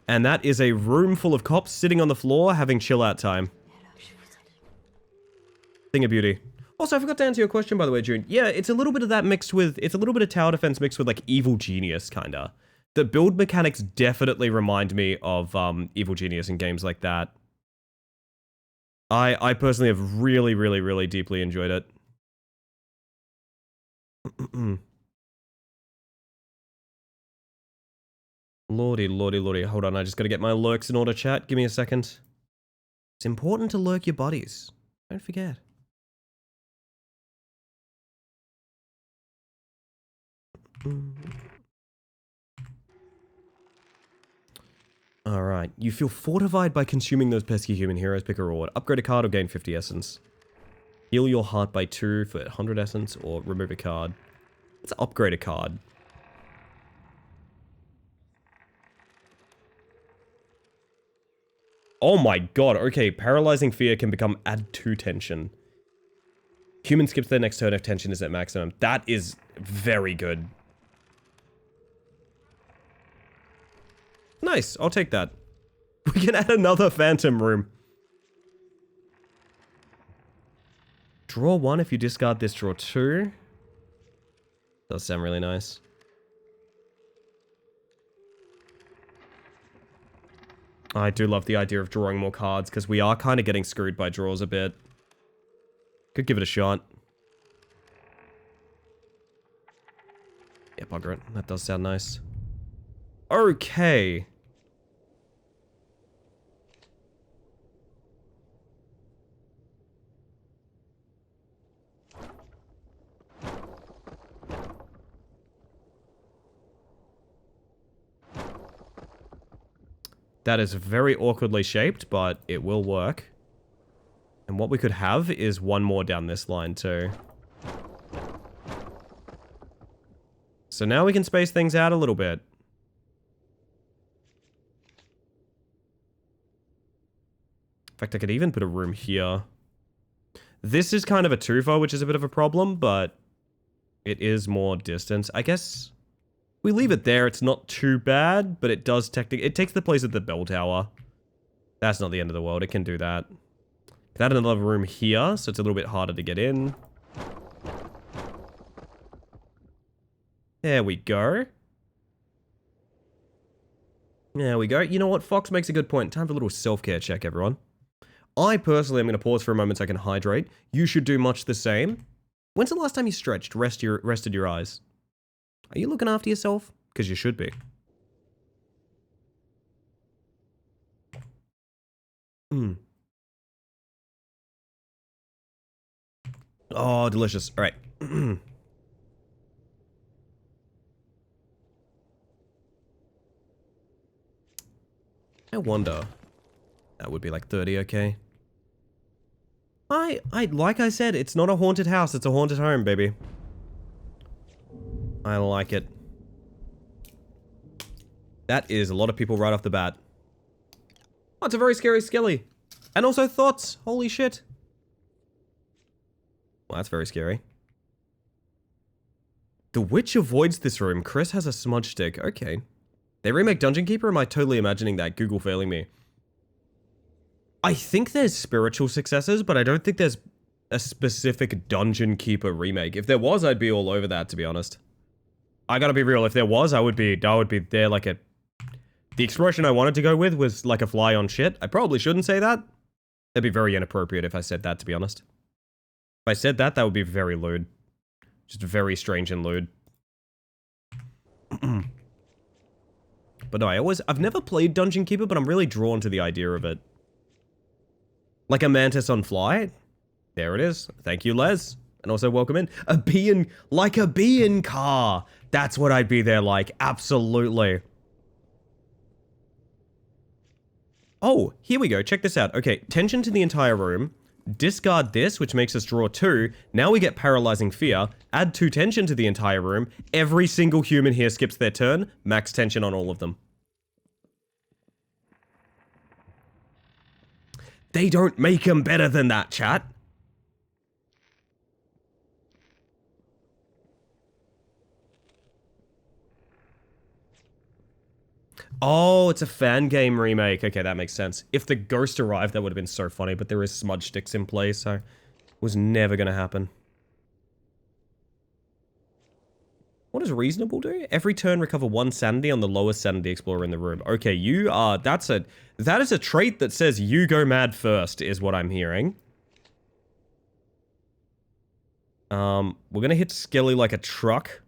And that is a room full of cops sitting on the floor having chill-out time. Thing of beauty. Also, I forgot to answer your question, by the way, June. Yeah, it's a little bit of that mixed with... It's a little bit of tower defense mixed with, like, Evil Genius, kinda. The build mechanics definitely remind me of Evil Genius in games like that. I personally have really, really, really deeply enjoyed it. Lordy, lordy, lordy. Hold on, I just gotta get my lurks in order, chat. Give me a second. It's important to lurk your buddies. Don't forget. Alright, you feel fortified by consuming those pesky human heroes. Pick a reward. Upgrade a card or gain 50 essence. Heal your heart by 2 for 100 essence or remove a card. Let's upgrade a card. Oh my god, okay, paralyzing fear can become add 2 tension. Human skips their next turn if tension is at maximum. That is very good. Nice, I'll take that. We can add another phantom room. Draw 1 if you discard this, draw 2. Does sound really nice. I do love the idea of drawing more cards, because we are kind of getting screwed by draws a bit. Could give it a shot. Yeah, bugger it. That does sound nice. Okay. That is very awkwardly shaped, but it will work. And what we could have is one more down this line too. So now we can space things out a little bit. In fact, I could even put a room here. This is kind of a twofer, which is a bit of a problem, but it is more distance. I guess we leave it there. It's not too bad, but it does technically... It takes the place of the bell tower. That's not the end of the world. It can do that. Could add another room here, so it's a little bit harder to get in. There we go. There we go. You know what? Fox makes a good point. Time for a little self-care check, everyone. I personally am going to pause for a moment so I can hydrate. You should do much the same. When's the last time you stretched, rested your eyes? Are you looking after yourself? Because you should be. Oh, delicious. All right. I wonder. That would be like 30, okay? Like I said, it's not a haunted house, it's a haunted home, baby. I like it. That is a lot of people right off the bat. Oh, it's a very scary skelly. And also thoughts. Holy shit. Well, that's very scary. The witch avoids this room. Chris has a smudge stick. Okay. They remake Dungeon Keeper? Am I totally imagining that? Google failing me. I think there's spiritual successors, but I don't think there's a specific Dungeon Keeper remake. If there was, I'd be all over that, to be honest. I gotta be real. If there was, I would be there like a... The expression I wanted to go with was like a fly on shit. I probably shouldn't say that. That'd be very inappropriate if I said that, to be honest. If I said that, that would be very lewd. Just very strange and lewd. But no, I've never played Dungeon Keeper, but I'm really drawn to the idea of it. Like a mantis on fly. There it is. Thank you, Les. And also welcome in. Like a bee in car. That's what I'd be there like. Absolutely. Oh, here we go. Check this out. Okay, tension to the entire room. Discard this, which makes us draw 2. Now we get Paralyzing Fear. Add 2 tension to the entire room. Every single human here skips their turn. Max tension on all of them. They don't make them better than that, chat. Oh, it's a fan game remake. Okay, that makes sense. If the ghost arrived, that would have been so funny, but there is smudge sticks in place, so it was never going to happen. What does reasonable do? Every turn recover 1 sanity on the lowest sanity explorer in the room. Okay, you are... that is a trait that says you go mad first, is what I'm hearing. We're going to hit Skelly like a truck.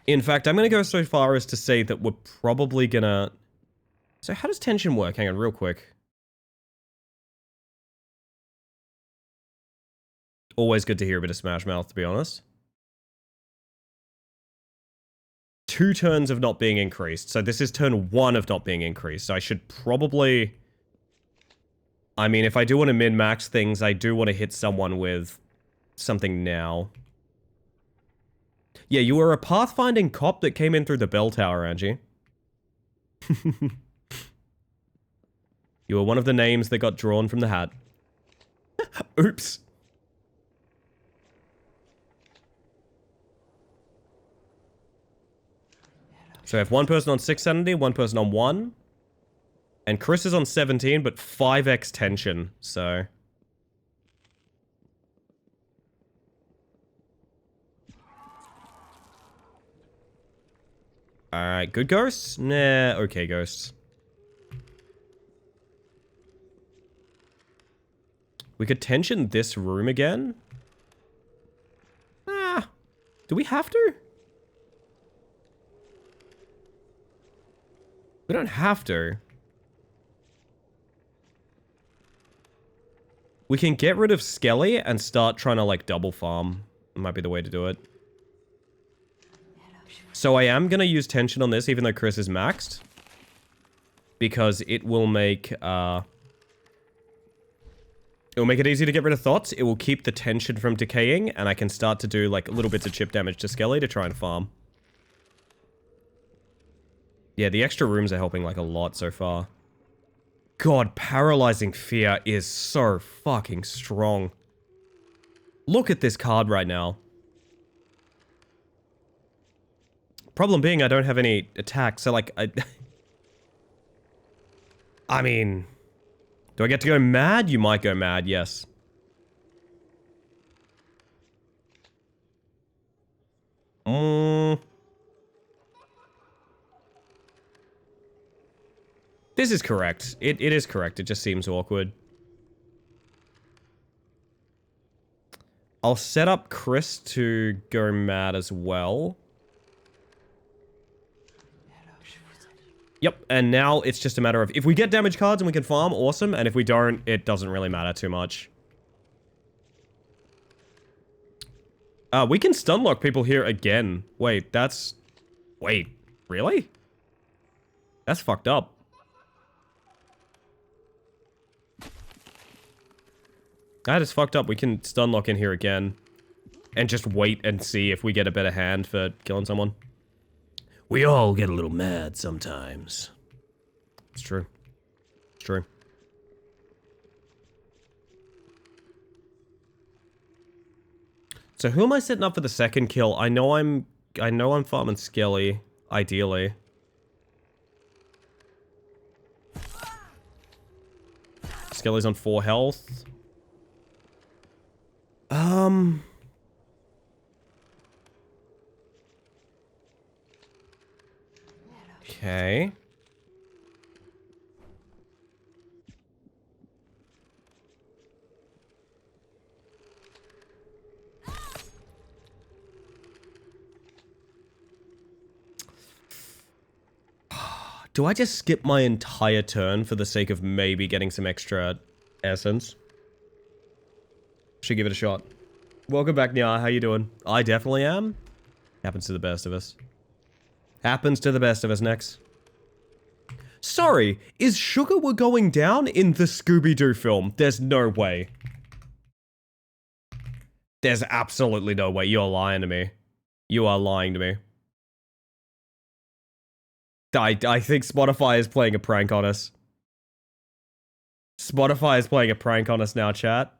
In fact, I'm going to go so far as to say that we're probably going to... So how does tension work? Hang on, real quick. Always good to hear a bit of Smash Mouth, to be honest. 2 turns of not being increased. So this is turn 1 of not being increased. So I should probably... I mean, if I do want to min-max things, I do want to hit someone with something now. Yeah, you were a pathfinding cop that came in through the bell tower, Angie. You were one of the names that got drawn from the hat. Oops. So I have 1 person on 6 sanity, 1 person on 1. And Chris is on 17, but 5x tension, so... Alright, good ghosts? Nah, okay ghosts. We could tension this room again? Ah, do we have to? We don't have to. We can get rid of Skelly and start trying to, like, double farm. Might be the way to do it. So I am going to use tension on this, even though Chris is maxed. Because it will make, it will make it easy to get rid of thoughts. It will keep the tension from decaying, and I can start to do, like, little bits of chip damage to Skelly to try and farm. Yeah, the extra rooms are helping, like, a lot so far. God, Paralyzing Fear is so fucking strong. Look at this card right now. Problem being, I don't have any attacks, so, like, I mean... Do I get to go mad? You might go mad, yes. This is correct. It is correct. It just seems awkward. I'll set up Chris to go mad as well. Yep, and now it's just a matter of... If we get damage cards and we can farm, awesome. And if we don't, it doesn't really matter too much. We can stunlock people here again. Wait, that's... Wait, really? That's fucked up. That is fucked up. We can stunlock in here again. And just wait and see if we get a better hand for killing someone. We all get a little mad sometimes. It's true. It's true. So who am I setting up for the second kill? I know I'm farming Skelly, ideally. Skelly's on 4 health. Okay. Do I just skip my entire turn for the sake of maybe getting some extra essence? Should give it a shot. Welcome back, Nya. How you doing? I definitely am. Happens to the best of us. Happens to the best of us, Nex. Sorry, is Sugar We're Going Down in the Scooby-Doo film? There's no way. There's absolutely no way. You're lying to me. You are lying to me. I think Spotify is playing a prank on us. Spotify is playing a prank on us now, chat.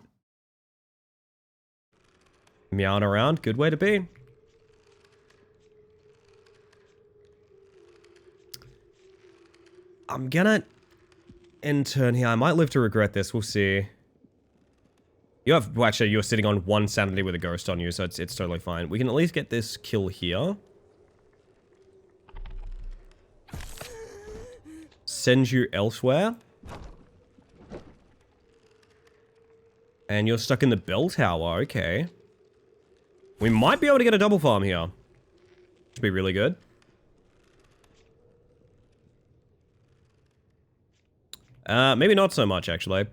Meowing around, good way to be. I'm gonna end turn here. I might live to regret this. We'll see. You have, well, actually, you're sitting on 1 sanity with a ghost on you, so it's totally fine. We can at least get this kill here. Send you elsewhere. And you're stuck in the bell tower, okay. We might be able to get a double farm here. Should be really good. Maybe not so much, actually.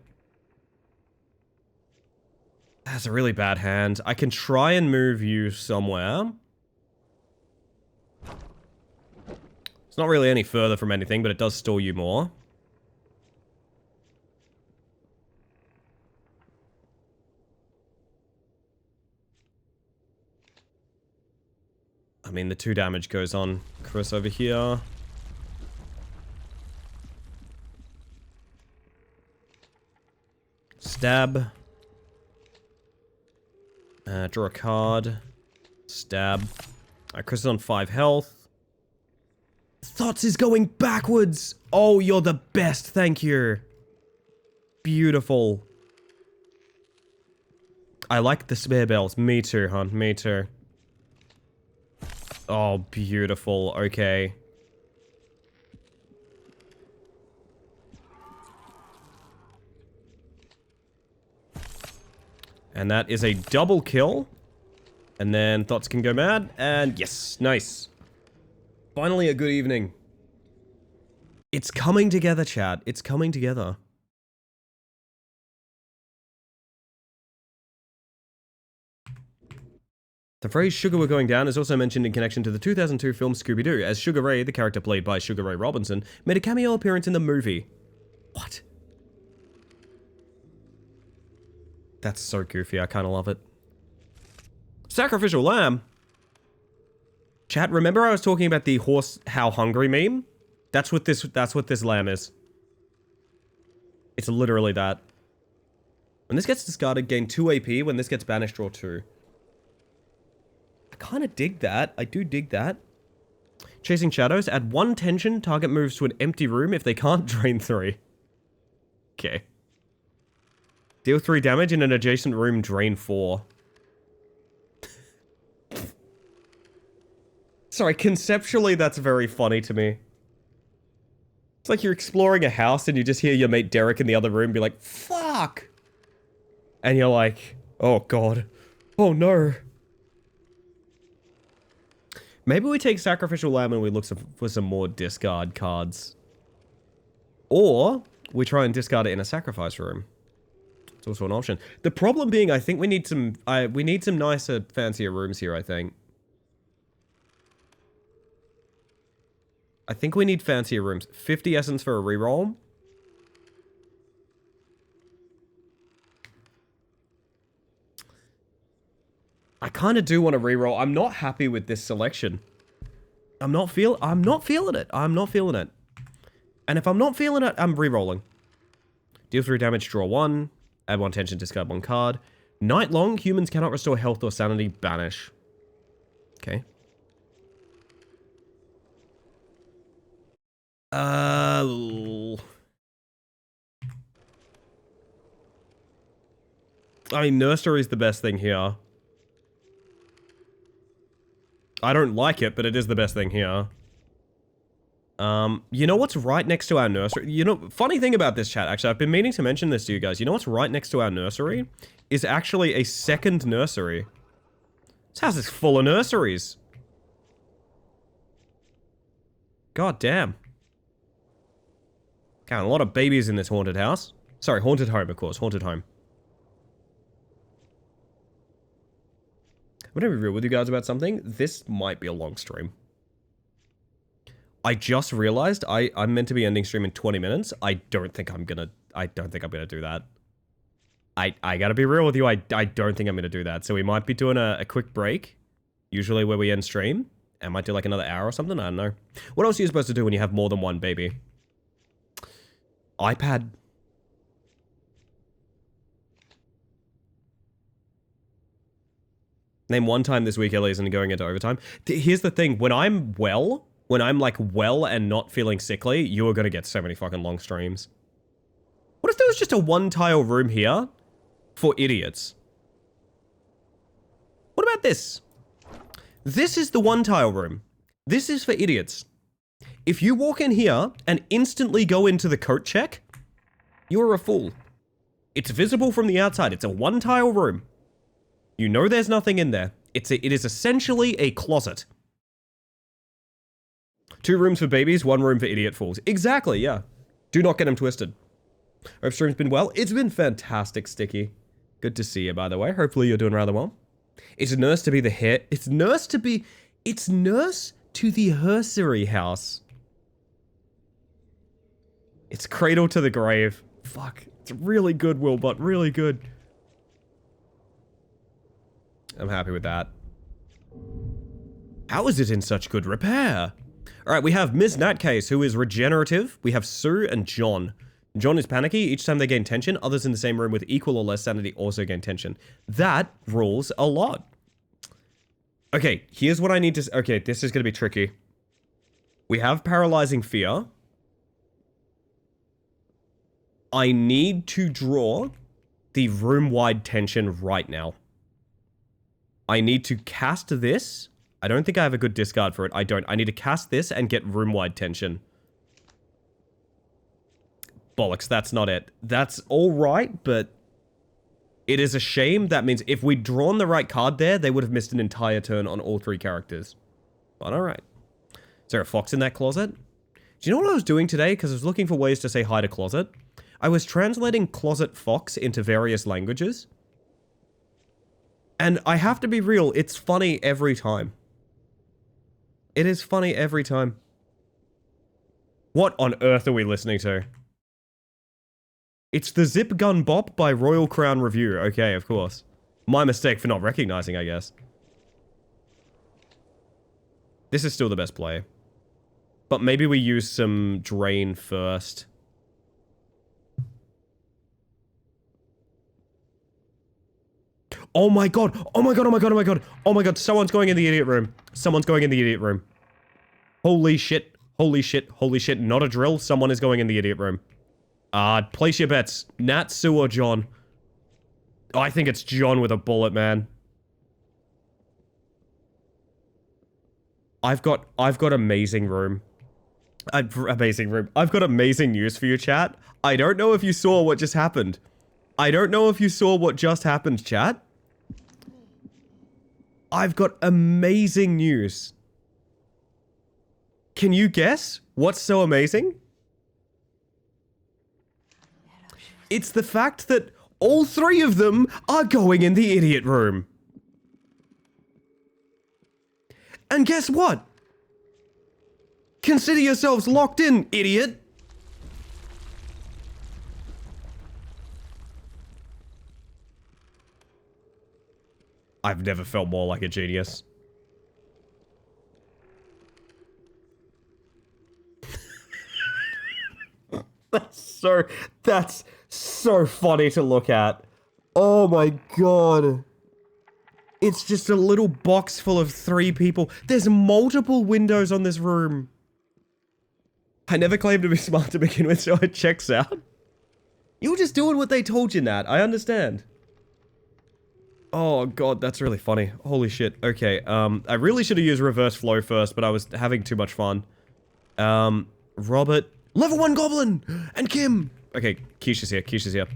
That's a really bad hand. I can try and move you somewhere. It's not really any further from anything, but it does stall you more. I mean, the 2 damage goes on Chris over here. Stab. Draw a card. Stab. Alright, Chris is on 5 health. Thoughts is going backwards! Oh, you're the best, thank you. Beautiful. I like the spare bells. Me too, hon. Me too. Oh, beautiful. Okay. And that is a double kill. And then Thoughts can go mad. And yes, nice. Finally a good evening. It's coming together, chat. It's coming together. The phrase Sugar We're Going Down is also mentioned in connection to the 2002 film Scooby-Doo, as Sugar Ray, the character played by Sugar Ray Robinson, made a cameo appearance in the movie. What? That's so goofy, I kinda love it. Sacrificial lamb? Chat, remember I was talking about the horse how hungry meme? That's what this lamb is. It's literally that. When this gets discarded, gain 2 AP. When this gets banished, draw 2. I kinda dig that. I do dig that. Chasing Shadows, add 1 tension, target moves to an empty room. If they can't, drain 3. Okay. Deal 3 damage in an adjacent room, drain 4. Sorry, conceptually that's very funny to me. It's like you're exploring a house and you just hear your mate Derek in the other room be like, fuck! And you're like, oh god. Oh no. Maybe we take Sacrificial Lamb and we look for some more discard cards. Or, we try and discard it in a sacrifice room. It's also an option. The problem being, I think we need some nicer, fancier rooms here, I think. I think we need fancier rooms. 50 essence for a reroll. I kind of do want to reroll. I'm not happy with this selection. I'm not feeling it. I'm not feeling it. And if I'm not feeling it, I'm rerolling. Deal 3 damage, draw 1. Add 1 tension, discard 1 card. Night long, humans cannot restore health or sanity. Banish. Okay. I mean, nursery is the best thing here. I don't like it, but it is the best thing here. You know what's right next to our nursery? You know, funny thing about this chat, actually, I've been meaning to mention this to you guys. You know what's right next to our nursery? Is actually a second nursery. This house is full of nurseries. God damn. Got a lot of babies in this haunted house. Sorry, haunted home, of course. Haunted home. I'm gonna be real with you guys about something. This might be a long stream. I just realized I'm meant to be ending stream in 20 minutes. I don't think I'm gonna do that. I gotta be real with you, I don't think I'm gonna do that. So we might be doing a quick break, usually where we end stream. I might do like another hour or something, I don't know. What else are you supposed to do when you have more than one baby? iPad. Name one time this week Ellie isn't going into overtime. Here's the thing, when I'm like well and not feeling sickly, you are gonna get so many fucking long streams. What if there was just a one-tile room here for idiots? What about this? This is the one-tile room. This is for idiots. If you walk in here and instantly go into the coat check, you are a fool. It's visible from the outside. It's a one-tile room. You know there's nothing in there. It is essentially a closet. 2 rooms for babies, 1 room for idiot fools. Exactly, yeah. Do not get them twisted. Hope stream's been well. It's been fantastic, Sticky. Good to see you, by the way. Hopefully you're doing rather well. It's nurse to be the hair. It's nurse to the hersery house. It's cradle to the grave. Fuck. It's really good, Wilbot. Really good. I'm happy with that. How is it in such good repair? Alright, we have Ms. Natcase, who is regenerative. We have Sue and John. John is panicky. Each time they gain tension, others in the same room with equal or less sanity also gain tension. That rules a lot. Okay, here's what I need to... Okay, this is going to be tricky. We have paralyzing fear. I need to draw the room-wide tension right now. I need to cast this. I don't think I have a good discard for it. I don't. I need to cast this and get room-wide tension. Bollocks, that's not it. That's alright, but it is a shame. That means if we'd drawn the right card there, they would have missed an entire turn on all 3 characters. But alright. Is there a fox in that closet? Do you know what I was doing today? Because I was looking for ways to say hi to closet. I was translating closet fox into various languages. And I have to be real, it's funny every time. It is funny every time. What on earth are we listening to? It's the Zip Gun Bop by Royal Crown Review. Okay, of course. My mistake for not recognizing, I guess. This is still the best play. But maybe we use some Drain first. Oh my god! Oh my god, oh my god, oh my god! Oh my god, someone's going in the idiot room. Someone's going in the idiot room. Holy shit. Holy shit. Holy shit. Not a drill. Someone is going in the idiot room. Place your bets. Nat, Sue, or John? Oh, I think it's John with a bullet, man. I've got amazing room. Amazing room. I've got amazing news for you, chat. I don't know if you saw what just happened. I don't know if you saw what just happened, chat. I've got amazing news. Can you guess what's so amazing? It's the fact that all 3 of them are going in the idiot room. And guess what? Consider yourselves locked in, idiot. I've never felt more like a genius. That's so funny to look at. Oh my god. It's just a little box full of 3 people. There's multiple windows on this room. I never claimed to be smart to begin with, so it checks out. You were just doing what they told you, Nat. I understand. Oh god, that's really funny. Holy shit. Okay, I really should have used reverse flow first, but I was having too much fun. Robert. Level 1 goblin! And Kim! Okay, Keisha's here, Keisha's here.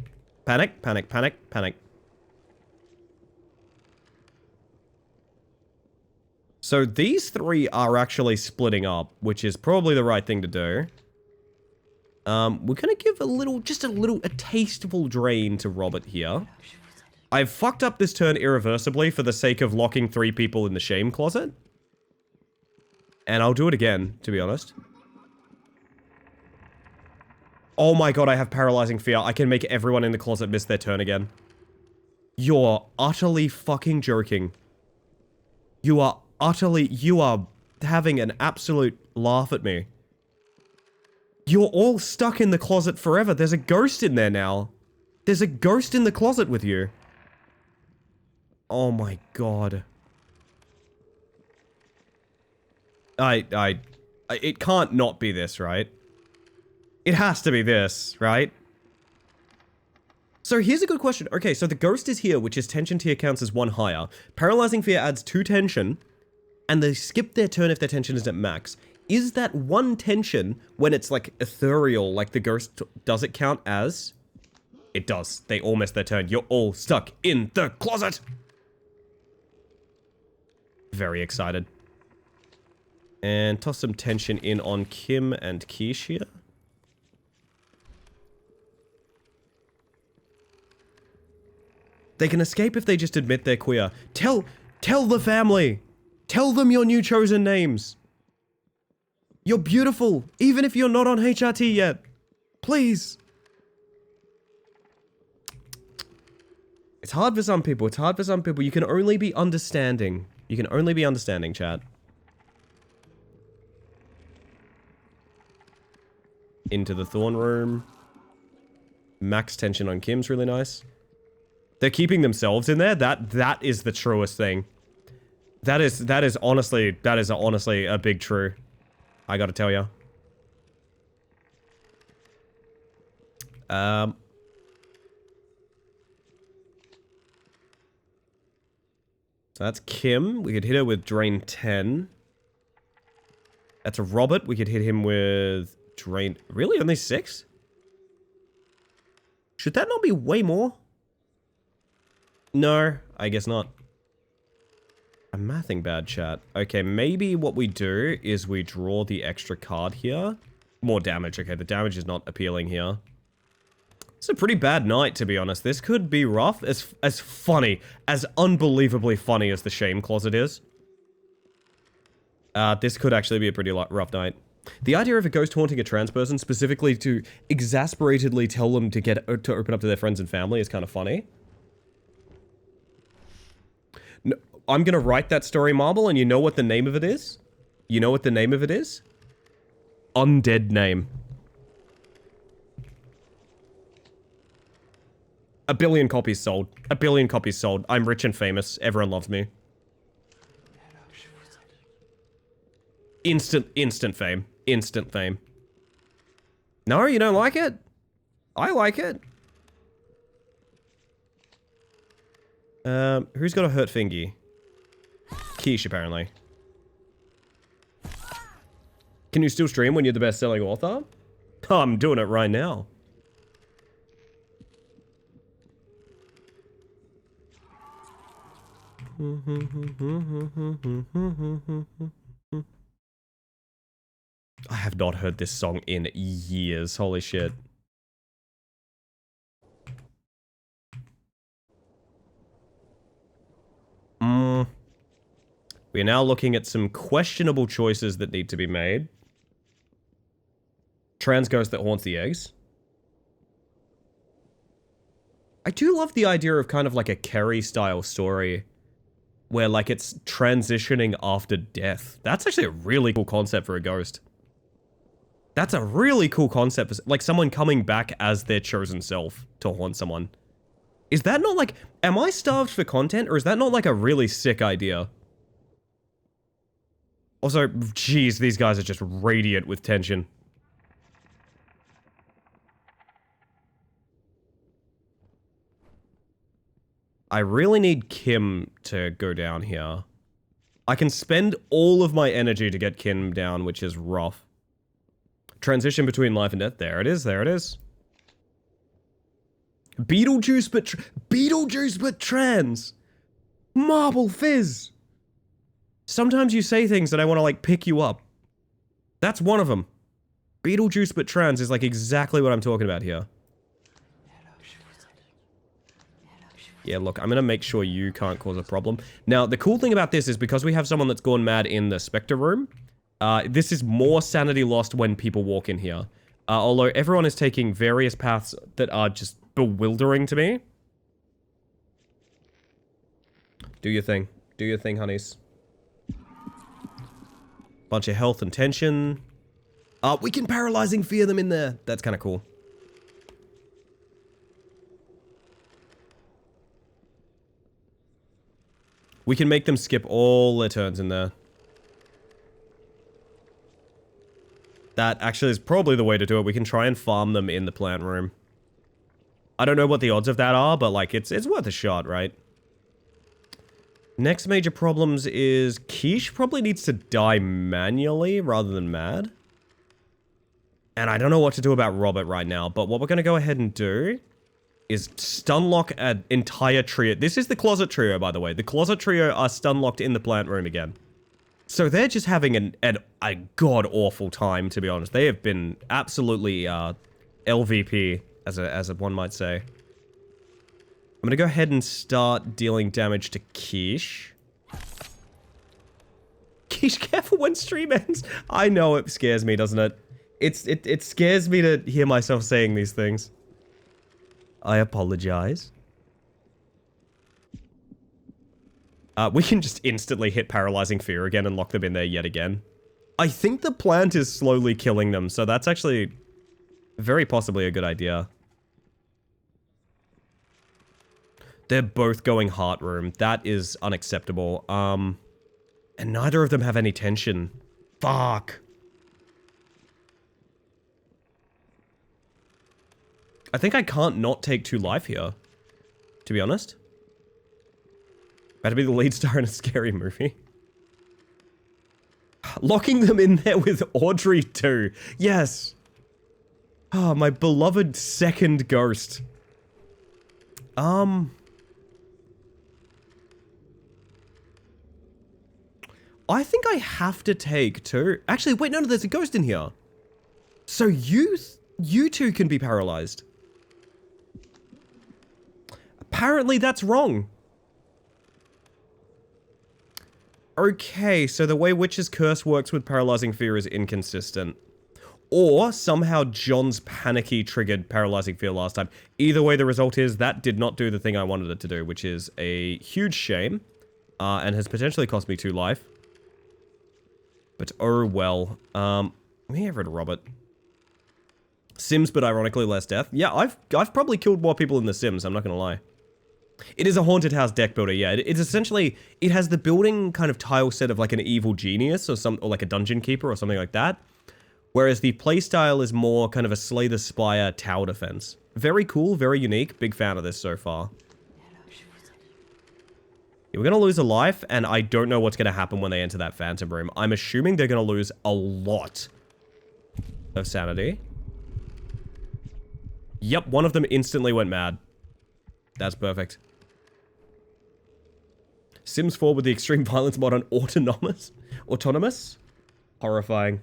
Panic, panic, panic, panic. So these 3 are actually splitting up, which is probably the right thing to do. We're gonna give a tasteful drain to Robert here. I've fucked up this turn irreversibly for the sake of locking 3 people in the shame closet. And I'll do it again, to be honest. Oh my god, I have paralyzing fear. I can make everyone in the closet miss their turn again. You're utterly fucking joking. You are having an absolute laugh at me. You're all stuck in the closet forever. There's a ghost in there now. There's a ghost in the closet with you. Oh my god. It can't not be this, right? It has to be this, right? So here's a good question. Okay, so the ghost is here, which is tension tier counts as 1 higher. Paralyzing fear adds 2 tension, and they skip their turn if their tension is at max. Is that 1 tension when it's like ethereal, like the ghost, does it count as? It does. They all missed their turn. You're all stuck in the closet. Very excited. And toss some tension in on Kim and Quiche here. They can escape if they just admit they're queer. Tell the family. Tell them your new chosen names. You're beautiful, even if you're not on HRT yet. Please. It's hard for some people. It's hard for some people. You can only be understanding. You can only be understanding, chat. Into the Thorn Room. Max tension on Kim's really nice. They're keeping themselves in there. That is the truest thing. That is honestly a big true. I gotta tell you. So that's Kim. We could hit her with Drain 10. That's a Robert. We could hit him with Drain... Really? Only 6? Should that not be way more? No, I guess not. I'm mathing bad, chat. Okay, maybe what we do is we draw the extra card here. More damage. Okay, the damage is not appealing here. It's a pretty bad night, to be honest. This could be rough. As funny, as unbelievably funny as the Shame Closet is. This could actually be a pretty rough night. The idea of a ghost haunting a trans person, specifically to exasperatedly tell them to open up to their friends and family, is kind of funny. No, I'm gonna write that story, Marble, and you know what the name of it is? You know what the name of it is? Undead Name. 1 billion copies sold. 1 billion copies sold. I'm rich and famous. Everyone loves me. Instant fame. Instant fame. No, you don't like it? I like it. Who's got a hurt fingy? Quiche, apparently. Can you still stream when you're the best-selling author? Oh, I'm doing it right now. I have not heard this song in years. Holy shit. We're now looking at some questionable choices that need to be made. Trans ghost that haunts the eggs. I do love the idea of kind of like a Carrie-style story. Where, like, it's transitioning after death. That's actually a really cool concept for a ghost. That's a really cool concept. Like, someone coming back as their chosen self to haunt someone. Is that not, like... Am I starved for content, or is that not, like, a really sick idea? Also, jeez, these guys are just radiant with tension. I really need Kim to go down here. I can spend all of my energy to get Kim down, which is rough. Transition between life and death. There it is, there it is. Beetlejuice but trans! Marble Fizz! Sometimes you say things that I want to, like, pick you up. That's one of them. Beetlejuice but trans is, like, exactly what I'm talking about here. Yeah, look, I'm gonna make sure you can't cause a problem. Now, the cool thing about this is because we have someone that's gone mad in the Spectre room, this is more sanity lost when people walk in here. Although everyone is taking various paths that are just bewildering to me. Do your thing. Do your thing, honeys. Bunch of health and tension. We can paralyzing fear them in there. That's kind of cool. We can make them skip all their turns in there. That actually is probably the way to do it. We can try and farm them in the plant room. I don't know what the odds of that are, but like it's worth a shot, right? Next major problems is Quiche probably needs to die manually rather than mad. And I don't know what to do about Robert right now, but what we're going to go ahead and do is stun lock an entire trio. This is the closet trio, by the way. The closet trio are stun locked in the plant room again. So they're just having a god-awful time, to be honest. They have been absolutely LVP, as one might say. I'm going to go ahead and start dealing damage to Quiche. Quiche, careful when stream ends. I know it scares me, doesn't it? It scares me to hear myself saying these things. I apologize. We can just instantly hit Paralyzing Fear again and lock them in there yet again. I think the plant is slowly killing them, so that's actually very possibly a good idea. They're both going Heart Room. That is unacceptable. And neither of them have any tension. Fuck. I think I can't not take 2 life here, to be honest. About to be the lead star in a scary movie. Locking them in there with Audrey too. Yes. Oh, my beloved second ghost. I think I have to take 2. Actually, wait, no, there's a ghost in here. So you two can be paralyzed. Apparently that's wrong. Okay, so the way Witch's Curse works with Paralyzing Fear is inconsistent. Or somehow John's panicky triggered Paralyzing Fear last time. Either way, the result is that did not do the thing I wanted it to do, which is a huge shame. And has potentially cost me 2 life. But oh well. Let me get rid of Robert. Sims, but ironically less death. Yeah, I've probably killed more people in The Sims, I'm not gonna lie. It is a haunted house deck builder, yeah. It's essentially, it has the building kind of tile set of like an evil genius or like a dungeon keeper or something like that. Whereas the playstyle is more kind of a Slay the Spire tower defense. Very cool, very unique. Big fan of this so far. Yeah, we're gonna lose a life, and I don't know what's gonna happen when they enter that phantom room. I'm assuming they're gonna lose a lot of sanity. Yep, one of them instantly went mad. That's perfect. Sims 4 with the extreme violence mod on autonomous? Horrifying.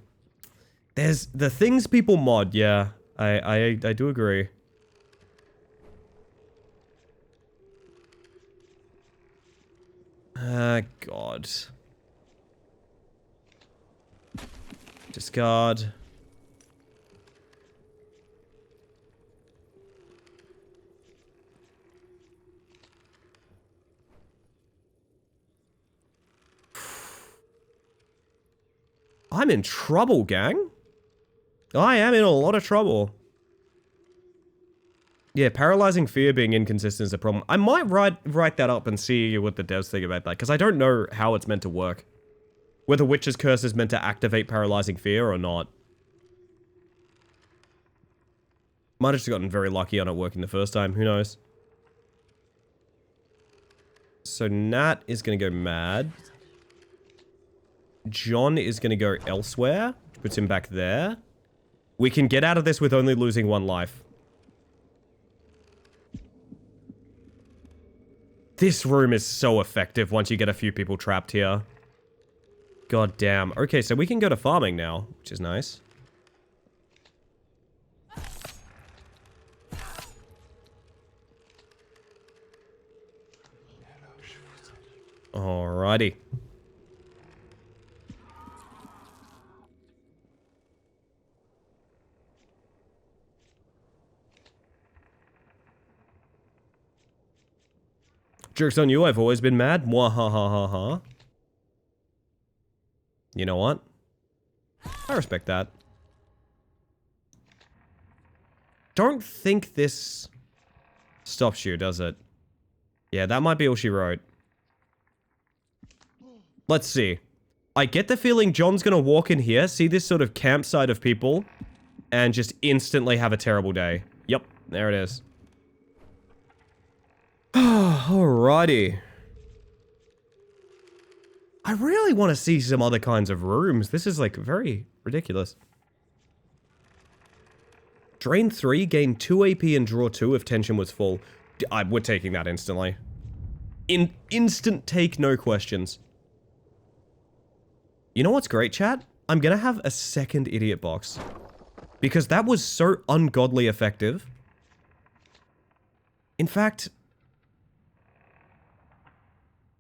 There's the things people mod, yeah. I do agree. God. Discard. I'm in trouble, gang. I am in a lot of trouble. Yeah, Paralyzing Fear being inconsistent is a problem. I might write that up and see what the devs think about that, because I don't know how it's meant to work. Whether Witch's Curse is meant to activate Paralyzing Fear or not. Might have just gotten very lucky on it working the first time, who knows. So Nat is going to go mad. John is going to go elsewhere, which puts him back there. We can get out of this with only losing 1 life. This room is so effective once you get a few people trapped here. God damn. Okay, so we can go to farming now, which is nice. Alrighty. Joke's on you, I've always been mad. Mwahahaha. You know what? I respect that. Don't think this stops you, does it? Yeah, that might be all she wrote. Let's see. I get the feeling John's gonna walk in here, see this sort of campsite of people, and just instantly have a terrible day. Yep, there it is. Alrighty. I really want to see some other kinds of rooms. This is like very ridiculous. Drain 3, gain 2 AP and draw 2 if tension was full. We're taking that instantly. Instant take, no questions. You know what's great, chat? I'm gonna have a second idiot box. Because that was so ungodly effective. In fact...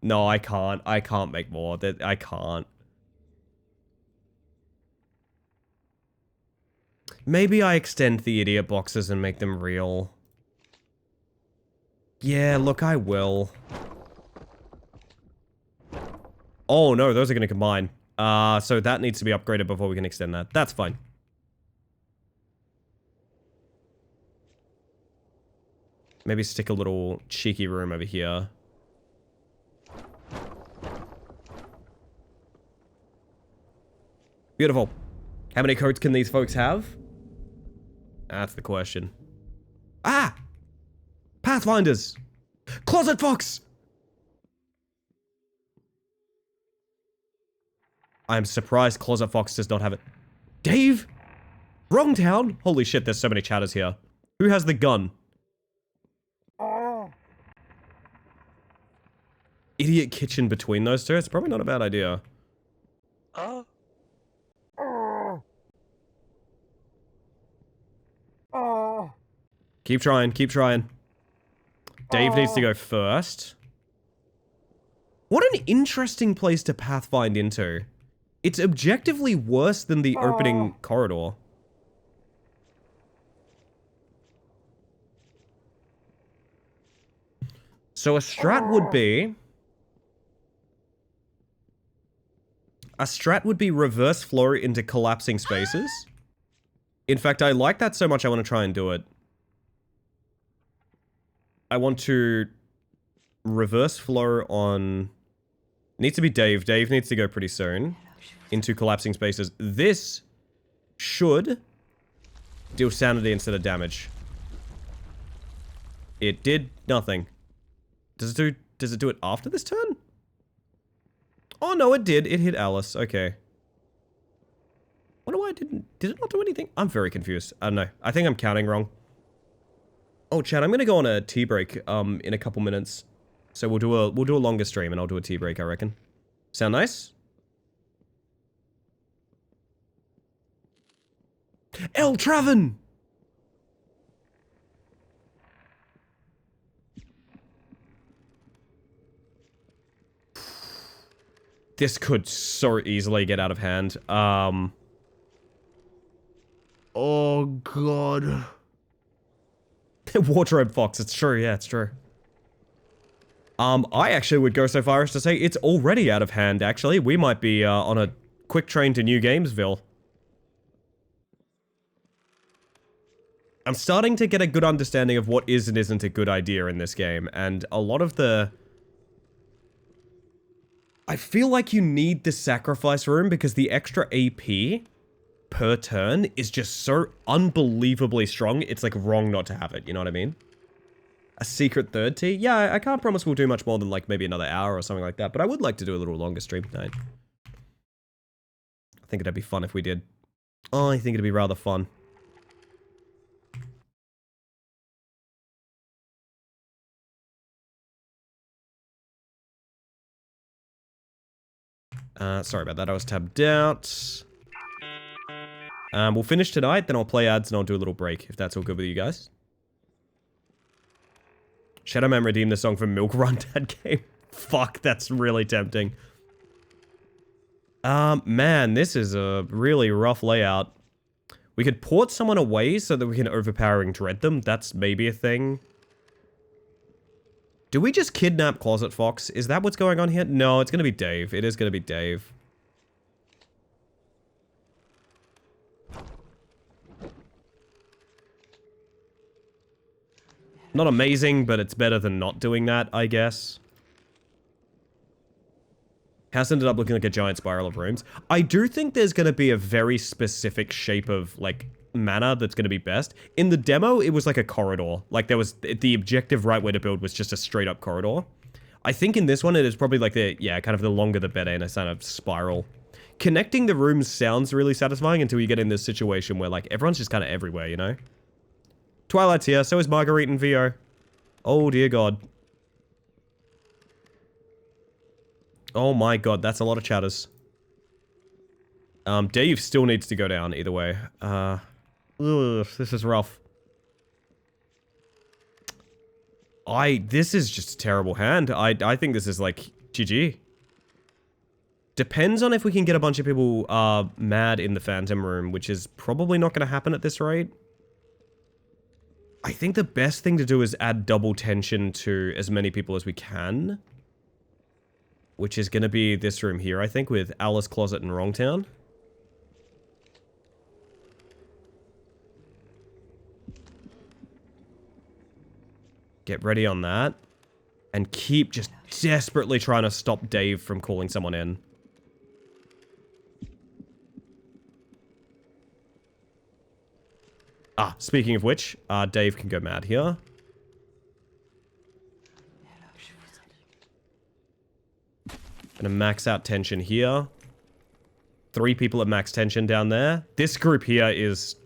No, I can't. I can't make more. I can't. Maybe I extend the idiot boxes and make them real. Yeah, look, I will. Oh, no, those are going to combine. So that needs to be upgraded before we can extend that. That's fine. Maybe stick a little cheeky room over here. Beautiful. How many coats can these folks have? That's the question. Ah! Pathfinders! Closet Fox! I'm surprised Closet Fox does not have it. Dave? Wrong town? Holy shit, there's so many chatters here. Who has the gun? Idiot kitchen between those two? It's probably not a bad idea. Oh. Keep trying, keep trying. Dave needs to go first. What an interesting place to pathfind into. It's objectively worse than the opening corridor. So a strat would be... A strat would be reverse flow into collapsing spaces. In fact, I like that so much I want to try and do it. I want to reverse flow on... Needs to be Dave. Dave needs to go pretty soon. Into collapsing spaces. This should deal sanity instead of damage. It did nothing. Does it do it after this turn? Oh no, it did. It hit Alice. Okay. Wonder why it didn't... Did it not do anything? I'm very confused. I don't know. I think I'm counting wrong. Oh, chat, I'm gonna go on a tea break, in a couple minutes. So we'll do a longer stream and I'll do a tea break, I reckon. Sound nice? El Traven! This could so easily get out of hand. Oh, God. Wardrobe Fox, it's true, yeah, it's true. I actually would go so far as to say it's already out of hand, actually. We might be, on a quick train to New Gamesville. I'm starting to get a good understanding of what is and isn't a good idea in this game, and a lot of the... I feel like you need the sacrifice room because the extra AP per turn is just so unbelievably strong, it's like wrong not to have it, you know what I mean? A secret third tier? Yeah, I can't promise we'll do much more than like maybe another hour or something like that, but I would like to do a little longer stream tonight. I think it'd be fun if we did. Oh, I think it'd be rather fun. Sorry about that, I was tabbed out. We'll finish tonight, then I'll play ads and I'll do a little break, if that's all good with you guys. Shadow Man redeemed the song from Milk Run Dad game. Fuck, that's really tempting. Man, this is a really rough layout. We could port someone away so that we can overpowering dread them. That's maybe a thing. Do we just kidnap Closet Fox? Is that what's going on here? No, it's going to be Dave. It is going to be Dave. Not amazing, but it's better than not doing that, I guess. House ended up looking like a giant spiral of rooms. I do think there's going to be a very specific shape of, like, manner that's going to be best. In the demo, it was like a corridor. Like, there was... The objective right way to build was just a straight-up corridor. I think in this one, it is probably like the... Yeah, kind of the longer the better in a kind of spiral. Connecting the rooms sounds really satisfying until you get in this situation where, like, everyone's just kind of everywhere, you know? Twilight's here, so is Marguerite and Vio. Oh, dear God. Oh my God, that's a lot of chatters. Dave still needs to go down either way. Ugh, this is rough. This is just a terrible hand. I think this is like GG. Depends on if we can get a bunch of people, mad in the Phantom Room, which is probably not going to happen at this rate. I think the best thing to do is add double tension to as many people as we can. Which is going to be this room here, I think, with Alice, Closet, and Wrongtown. Get ready on that. And keep just desperately trying to stop Dave from calling someone in. Ah, speaking of which, Dave can go mad here. Gonna max out tension here. 3 people at max tension down there. This group here is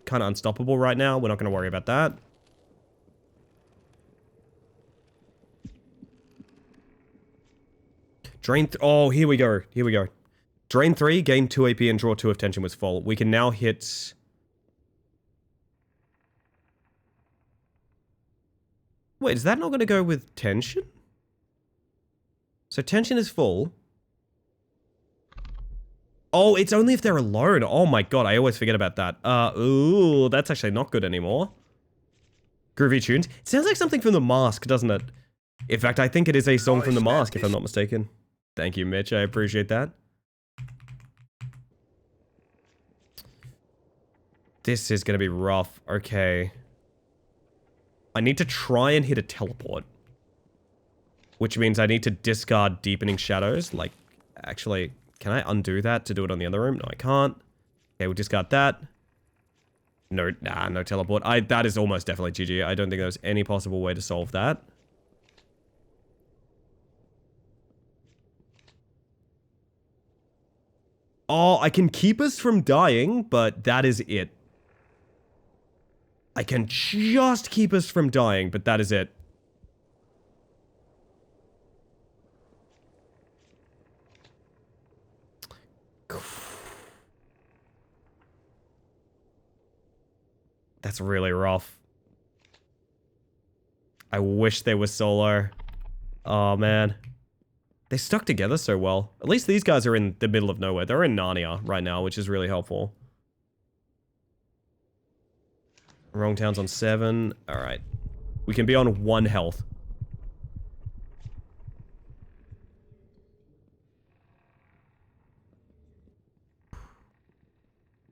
kind of unstoppable right now. We're not gonna worry about that. Oh, here we go. Here we go. Drain 3, gain 2 AP, and draw 2 if tension was full. We can now hit... Wait, is that not gonna go with tension? So tension is full. Oh, it's only if they're alone. Oh my God, I always forget about that. Ooh, that's actually not good anymore. Groovy tunes. It sounds like something from The Mask, doesn't it? In fact, I think it is a song from The Mask, if I'm not mistaken. Thank you, Mitch. I appreciate that. This is gonna be rough. Okay. I need to try and hit a teleport. Which means I need to discard Deepening Shadows. Like, actually, can I undo that to do it on the other room? No, I can't. Okay, we'll discard that. No, nah, no teleport. That is almost definitely GG. I don't think there's any possible way to solve that. Oh, I can keep us from dying, but that is it. I can just keep us from dying, but that is it. That's really rough. I wish they were solo. Oh, man. They stuck together so well. At least these guys are in the middle of nowhere. They're in Narnia right now, which is really helpful. Wrongtown's on 7. Alright. We can be on 1 health.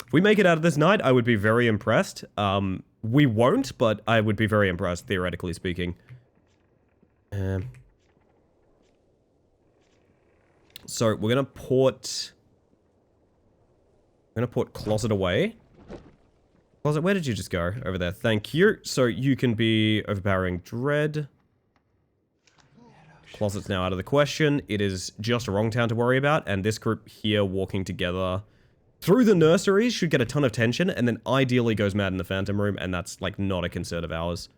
If we make it out of this night, I would be very impressed. We won't, but I would be very impressed, theoretically speaking. So, we're gonna port... We're gonna put Closet away. Closet, where did you just go? Over there. Thank you. So, you can be overpowering Dread. Closet's now out of the question. It is just Wrongtown to worry about, and this group here walking together through the nurseries should get a ton of tension, and then ideally goes mad in the Phantom Room, and that's, like, not a concern of ours.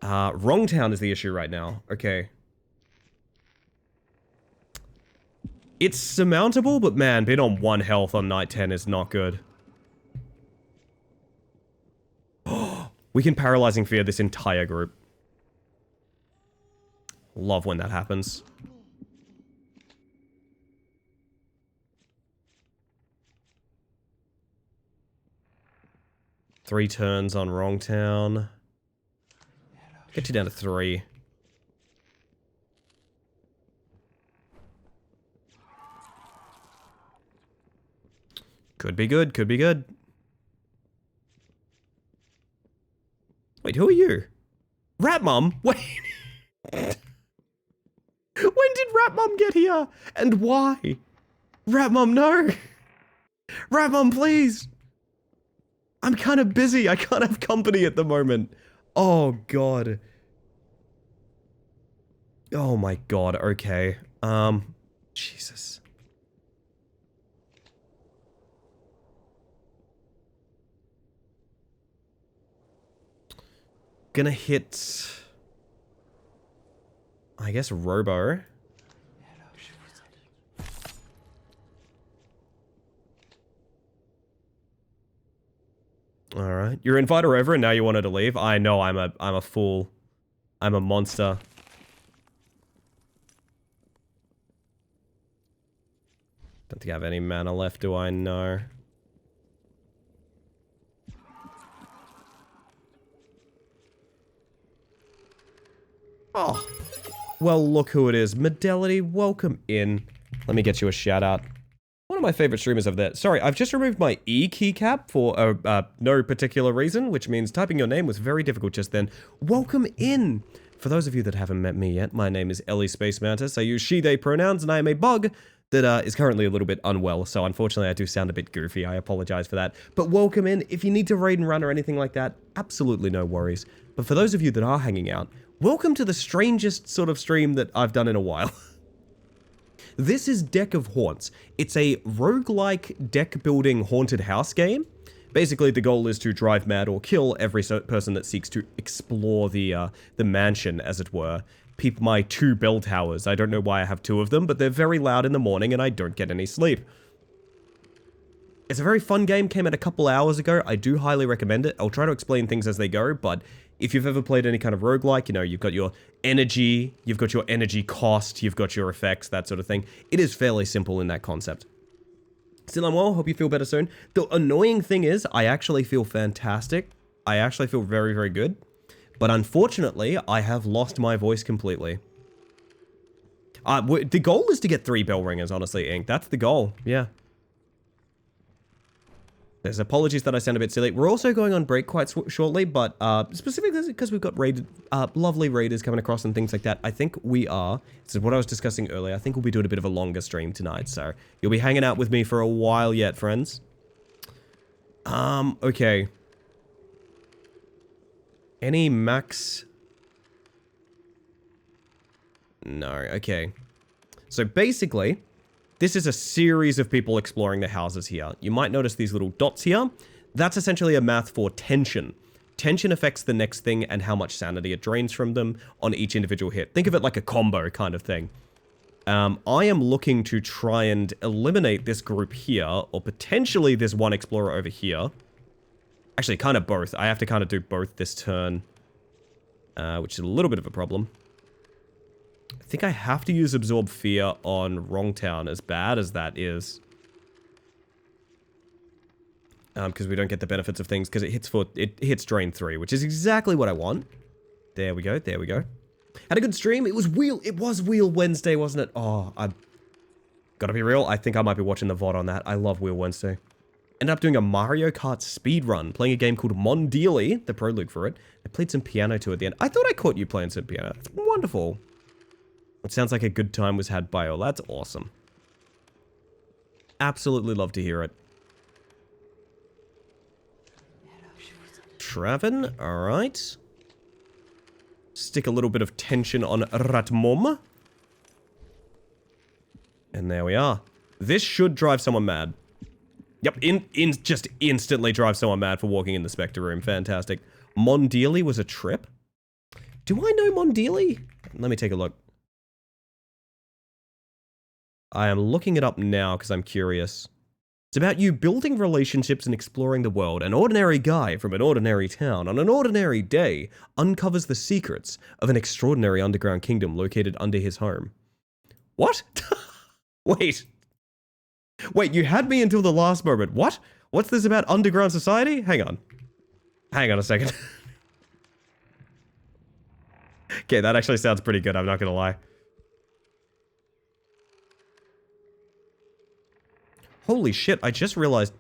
Wrongtown is the issue right now. Okay. It's surmountable, but man, being on 1 health on night 10 is not good. We can Paralyzing Fear this entire group. Love when that happens. Three turns on Wrongtown. Get you down to 3. Could be good, could be good. Wait, who are you? Rat Mum? Wait. When did Rat Mum get here? And why? Rat Mum, no. Rat Mum, please. I'm kind of busy. I can't have company at the moment. Oh, God. Oh, my God. Okay. Jesus. Gonna hit... I guess Robo. Alright. You invite her over and now you want her to leave? I know I'm a fool. I'm a monster. Don't think I have any mana left, do I? No. Oh. Well, look who it is. Medelity, welcome in. Let me get you a shout out. One of my favorite streamers over there. Sorry, I've just removed my E keycap for no particular reason, which means typing your name was very difficult just then. Welcome in. For those of you that haven't met me yet, my name is Ellie Space Mantis. I use she, they pronouns, and I am a bug that is currently a little bit unwell, so unfortunately I do sound a bit goofy. I apologize for that. But welcome in. If you need to raid and run or anything like that, absolutely no worries. But for those of you that are hanging out, welcome to the strangest sort of stream that I've done in a while. This is Deck of Haunts. It's a roguelike deck-building haunted house game. Basically, the goal is to drive mad or kill every person that seeks to explore the mansion, as it were. Peep my 2 bell towers. I don't know why I have 2 of them, but they're very loud in the morning and I don't get any sleep. It's a very fun game, came out a couple hours ago. I do highly recommend it. I'll try to explain things as they go, but if you've ever played any kind of roguelike, you know, you've got your energy cost, you've got your effects, that sort of thing. It is fairly simple in that concept. Still, I'm well. Hope you feel better soon. The annoying thing is, I actually feel fantastic. I actually feel very, very good. But unfortunately, I have lost my voice completely. The goal is to get 3 bell ringers, honestly, Ink. That's the goal. Yeah. There's apologies that I sound a bit silly. We're also going on break quite shortly, but specifically because we've got lovely raiders coming across and things like that, I think we are, this is what I was discussing earlier, I think we'll be doing a bit of a longer stream tonight, so you'll be hanging out with me for a while yet, friends. Okay. Any max? No, okay. So basically, this is a series of people exploring the houses here. You might notice these little dots here. That's essentially a math for tension. Tension affects the next thing and how much sanity it drains from them on each individual hit. Think of it like a combo kind of thing. I am looking to try and eliminate this group here, or potentially this one explorer over here. Actually, kind of both. I have to kind of do both this turn, which is a little bit of a problem. I think I have to use Absorb Fear on Wrongtown, as bad as that is. Because we don't get the benefits of things, because it hits Drain 3, which is exactly what I want. There we go, there we go. Had a good stream. It was Wheel Wednesday, wasn't it? Oh, I gotta be real, I think I might be watching the VOD on that. I love Wheel Wednesday. Ended up doing a Mario Kart speedrun, playing a game called Mondealy, the prologue for it. I played some piano too at the end. I thought I caught you playing some piano. That's wonderful. It sounds like a good time was had by all. That's awesome. Absolutely love to hear it. Traven, alright. Stick a little bit of tension on Ratmom. And there we are. This should drive someone mad. Yep, just instantly drive someone mad for walking in the Spectre room. Fantastic. Mondealy was a trip? Do I know Mondealy? Let me take a look. I am looking it up now because I'm curious. It's about you building relationships and exploring the world. An ordinary guy from an ordinary town on an ordinary day uncovers the secrets of an extraordinary underground kingdom located under his home. What? Wait, you had me until the last moment. What? What's this about underground society? Hang on. Hang on a second. Okay, that actually sounds pretty good, I'm not gonna lie. Holy shit, I just realized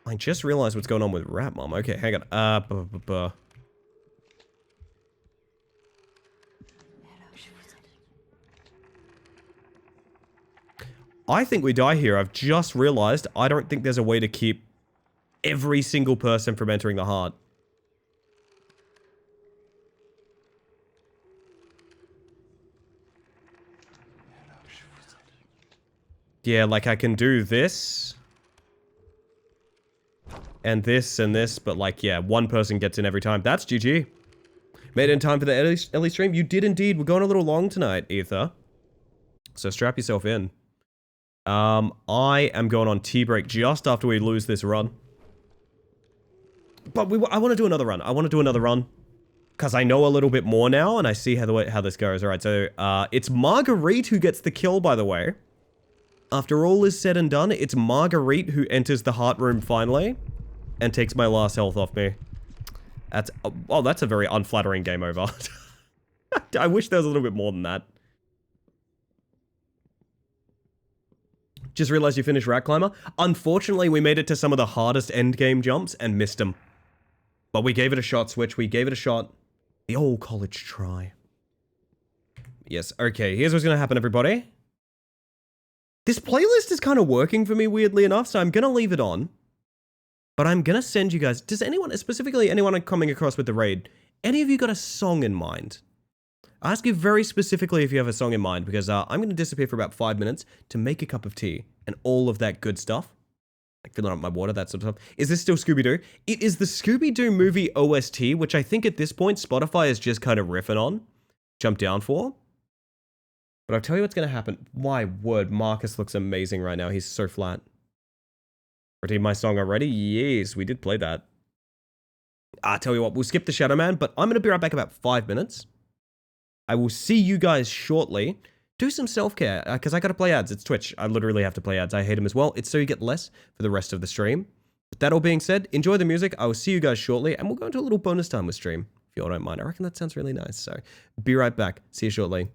what's going on with Rat Mom. Okay, hang on. I think we die here. I've just realized I don't think there's a way to keep every single person from entering the heart. Yeah, like I can do this. And this, but like, yeah, one person gets in every time. That's GG. Made it in time for the Ellie stream? You did indeed. We're going a little long tonight, Ether. So strap yourself in. I am going on tea break just after we lose this run. But I want to do another run. Because I know a little bit more now, and I see how this goes. Alright, so, it's Marguerite who gets the kill, by the way. After all is said and done, it's Marguerite who enters the heart room finally. And takes my last health off me. That's a very unflattering game over. I wish there was a little bit more than that. Just realized you finished Rat Climber. Unfortunately, we made it to some of the hardest endgame jumps and missed them. But we gave it a shot, Switch. We gave it a shot. The old college try. Yes, okay. Here's what's going to happen, everybody. This playlist is kind of working for me, weirdly enough, so I'm going to leave it on. But I'm going to send you guys... Does anyone, specifically anyone coming across with the raid, any of you got a song in mind? I ask you very specifically if you have a song in mind, because I'm going to disappear for about 5 minutes to make a cup of tea and all of that good stuff. Like filling up my water, that sort of stuff. Is this still Scooby-Doo? It is the Scooby-Doo movie OST, which I think at this point Spotify is just kind of riffing on. Jump down for. But I'll tell you what's going to happen. My word, Marcus looks amazing right now. He's so flat. Redeem my song already? Yes, we did play that. I tell you what, we'll skip the Shadow Man, but I'm going to be right back about 5 minutes. I will see you guys shortly. Do some self-care, because I got to play ads. It's Twitch. I literally have to play ads. I hate them as well. It's so you get less for the rest of the stream. With that all being said, enjoy the music. I will see you guys shortly, and we'll go into a little bonus time with stream, if you all don't mind. I reckon that sounds really nice, so be right back. See you shortly.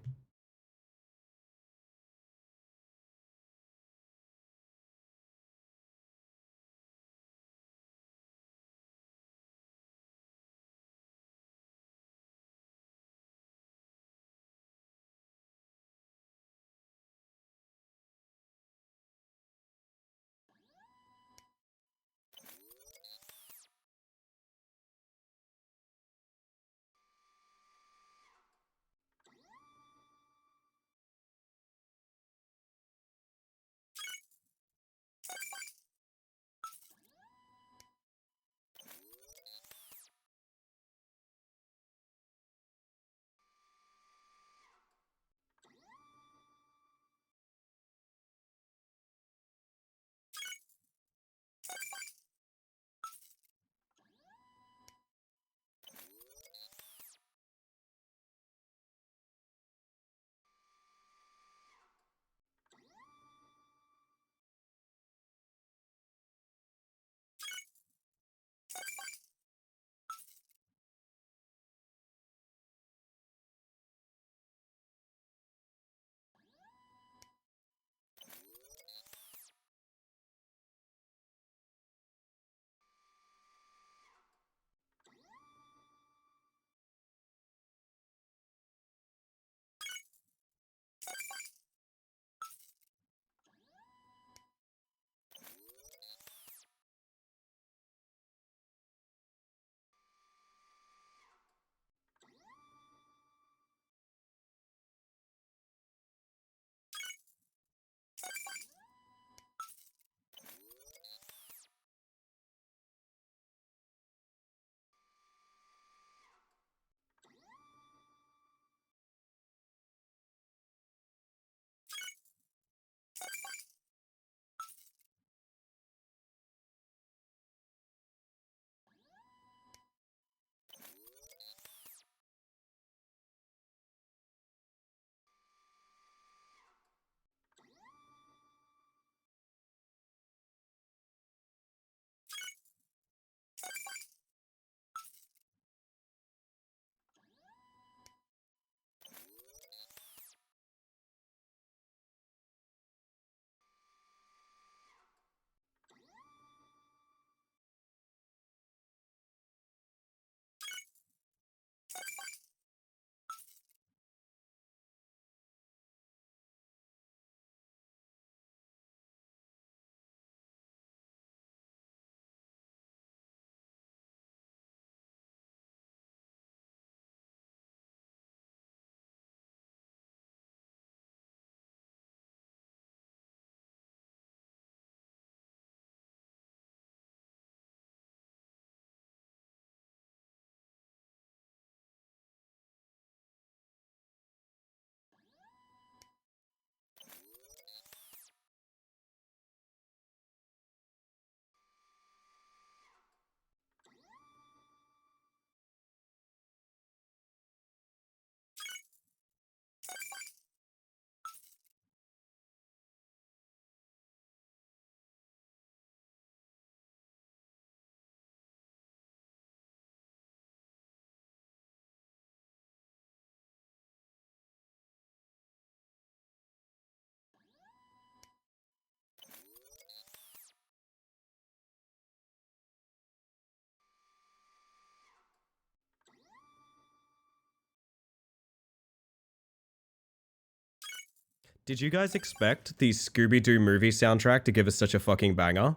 Did you guys expect the Scooby-Doo movie soundtrack to give us such a fucking banger?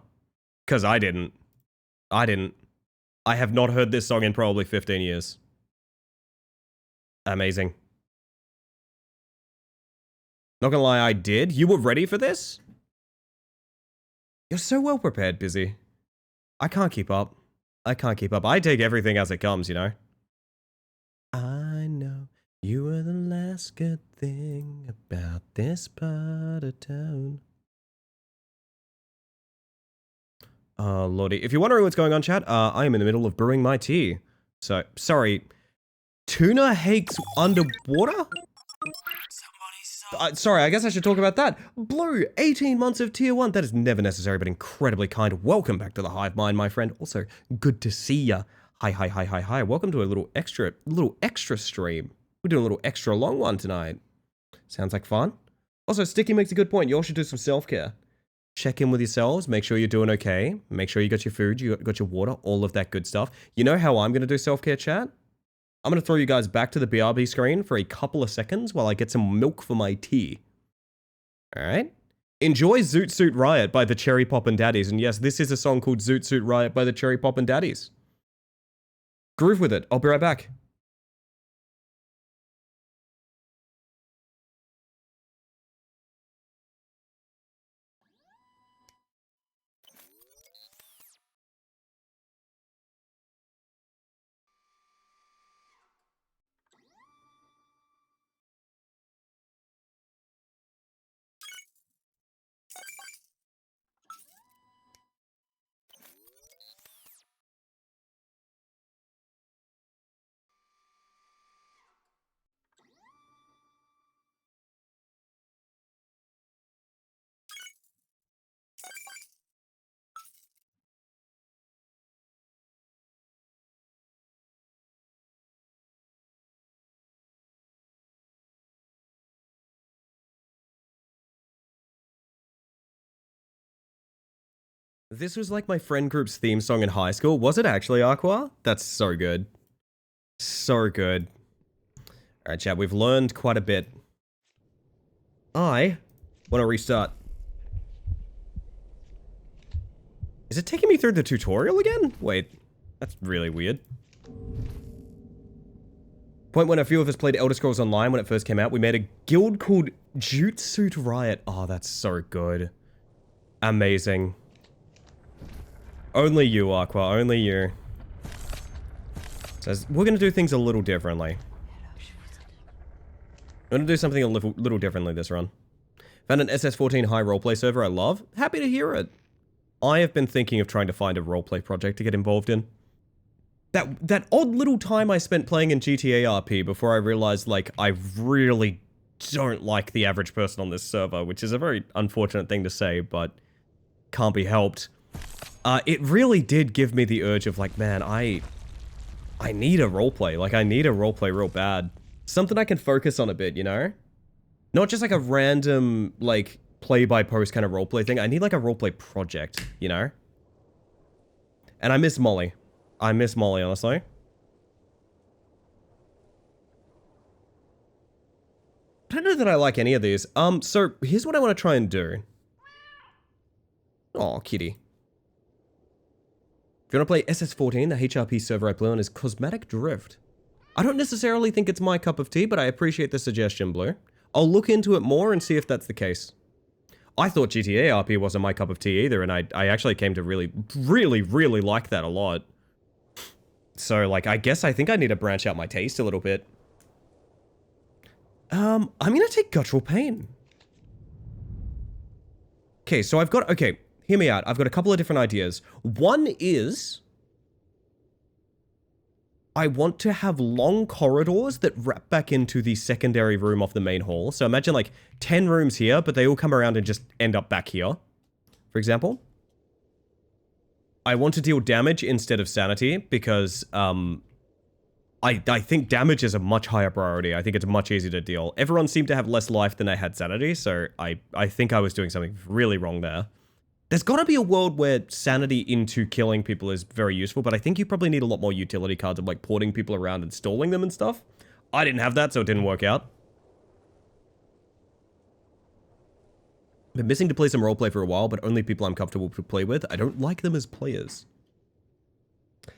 Because I didn't. I didn't. I have not heard this song in probably 15 years. Amazing. Not gonna lie, I did. You were ready for this? You're so well prepared, Busy. I can't keep up. I can't keep up. I take everything as it comes, you know? I know you were the last good thing about this part of town. Oh, lordy. If you're wondering what's going on, chat, I am in the middle of brewing my tea. So, sorry. Tuna hates underwater? Sorry, I guess I should talk about that. Blue, 18 months of tier 1. That is never necessary, but incredibly kind. Welcome back to the Hive Mind, my friend. Also, good to see ya. Hi. Welcome to a little extra stream. We're doing a little extra long one tonight. Sounds like fun. Also, Sticky makes a good point. You all should do some self-care. Check in with yourselves. Make sure you're doing okay. Make sure you got your food, you got your water, all of that good stuff. You know how I'm going to do self-care, chat? I'm going to throw you guys back to the BRB screen for a couple of seconds while I get some milk for my tea. Alright? Enjoy Zoot Suit Riot by the Cherry Poppin' Daddies. And yes, this is a song called Zoot Suit Riot by the Cherry Poppin' Daddies. Groove with it. I'll be right back. This was like my friend group's theme song in high school. Was it actually, Aqua? That's so good. So good. Alright, chat, we've learned quite a bit. I want to restart. Is it taking me through the tutorial again? Wait, that's really weird. Point when a few of us played Elder Scrolls Online when it first came out, we made a guild called Zoot Suit Riot. Oh, that's so good. Amazing. Only you, Aqua, only you. So we're gonna do things a little differently. I'm gonna do something a little differently this run. Found an SS14 high roleplay server I love. Happy to hear it. I have been thinking of trying to find a roleplay project to get involved in. That odd little time I spent playing in GTA RP before I realized, like, I really don't like the average person on this server, which is a very unfortunate thing to say, but can't be helped. It really did give me the urge of, like, man, I need a roleplay. Like, I need a roleplay real bad. Something I can focus on a bit, you know? Not just like a random, like, play-by-post kind of roleplay thing. I need, like, a roleplay project, you know? And I miss Molly. I miss Molly, honestly. I don't know that I like any of these. So, here's what I want to try and do. Aw, kitty. If you want to play SS14, the HRP server I play on is Cosmetic Drift. I don't necessarily think it's my cup of tea, but I appreciate the suggestion, Blue. I'll look into it more and see if that's the case. I thought GTA RP wasn't my cup of tea either, and I actually came to really like that a lot. So, like, I guess I think I need to branch out my taste a little bit. I'm gonna take Guttural Pain. Okay, so I've got... Okay, hear me out. I've got a couple of different ideas. One is... I want to have long corridors that wrap back into the secondary room of the main hall. So imagine, like, 10 rooms here, but they all come around and just end up back here, for example. I want to deal damage instead of sanity, because, I think damage is a much higher priority. I think it's much easier to deal. Everyone seemed to have less life than they had sanity, so I think I was doing something really wrong there. There's gotta be a world where sanity into killing people is very useful, but I think you probably need a lot more utility cards of, like, porting people around and stalling them and stuff. I didn't have that, so it didn't work out. Been missing to play some roleplay for a while, but only people I'm comfortable to play with. I don't like them as players.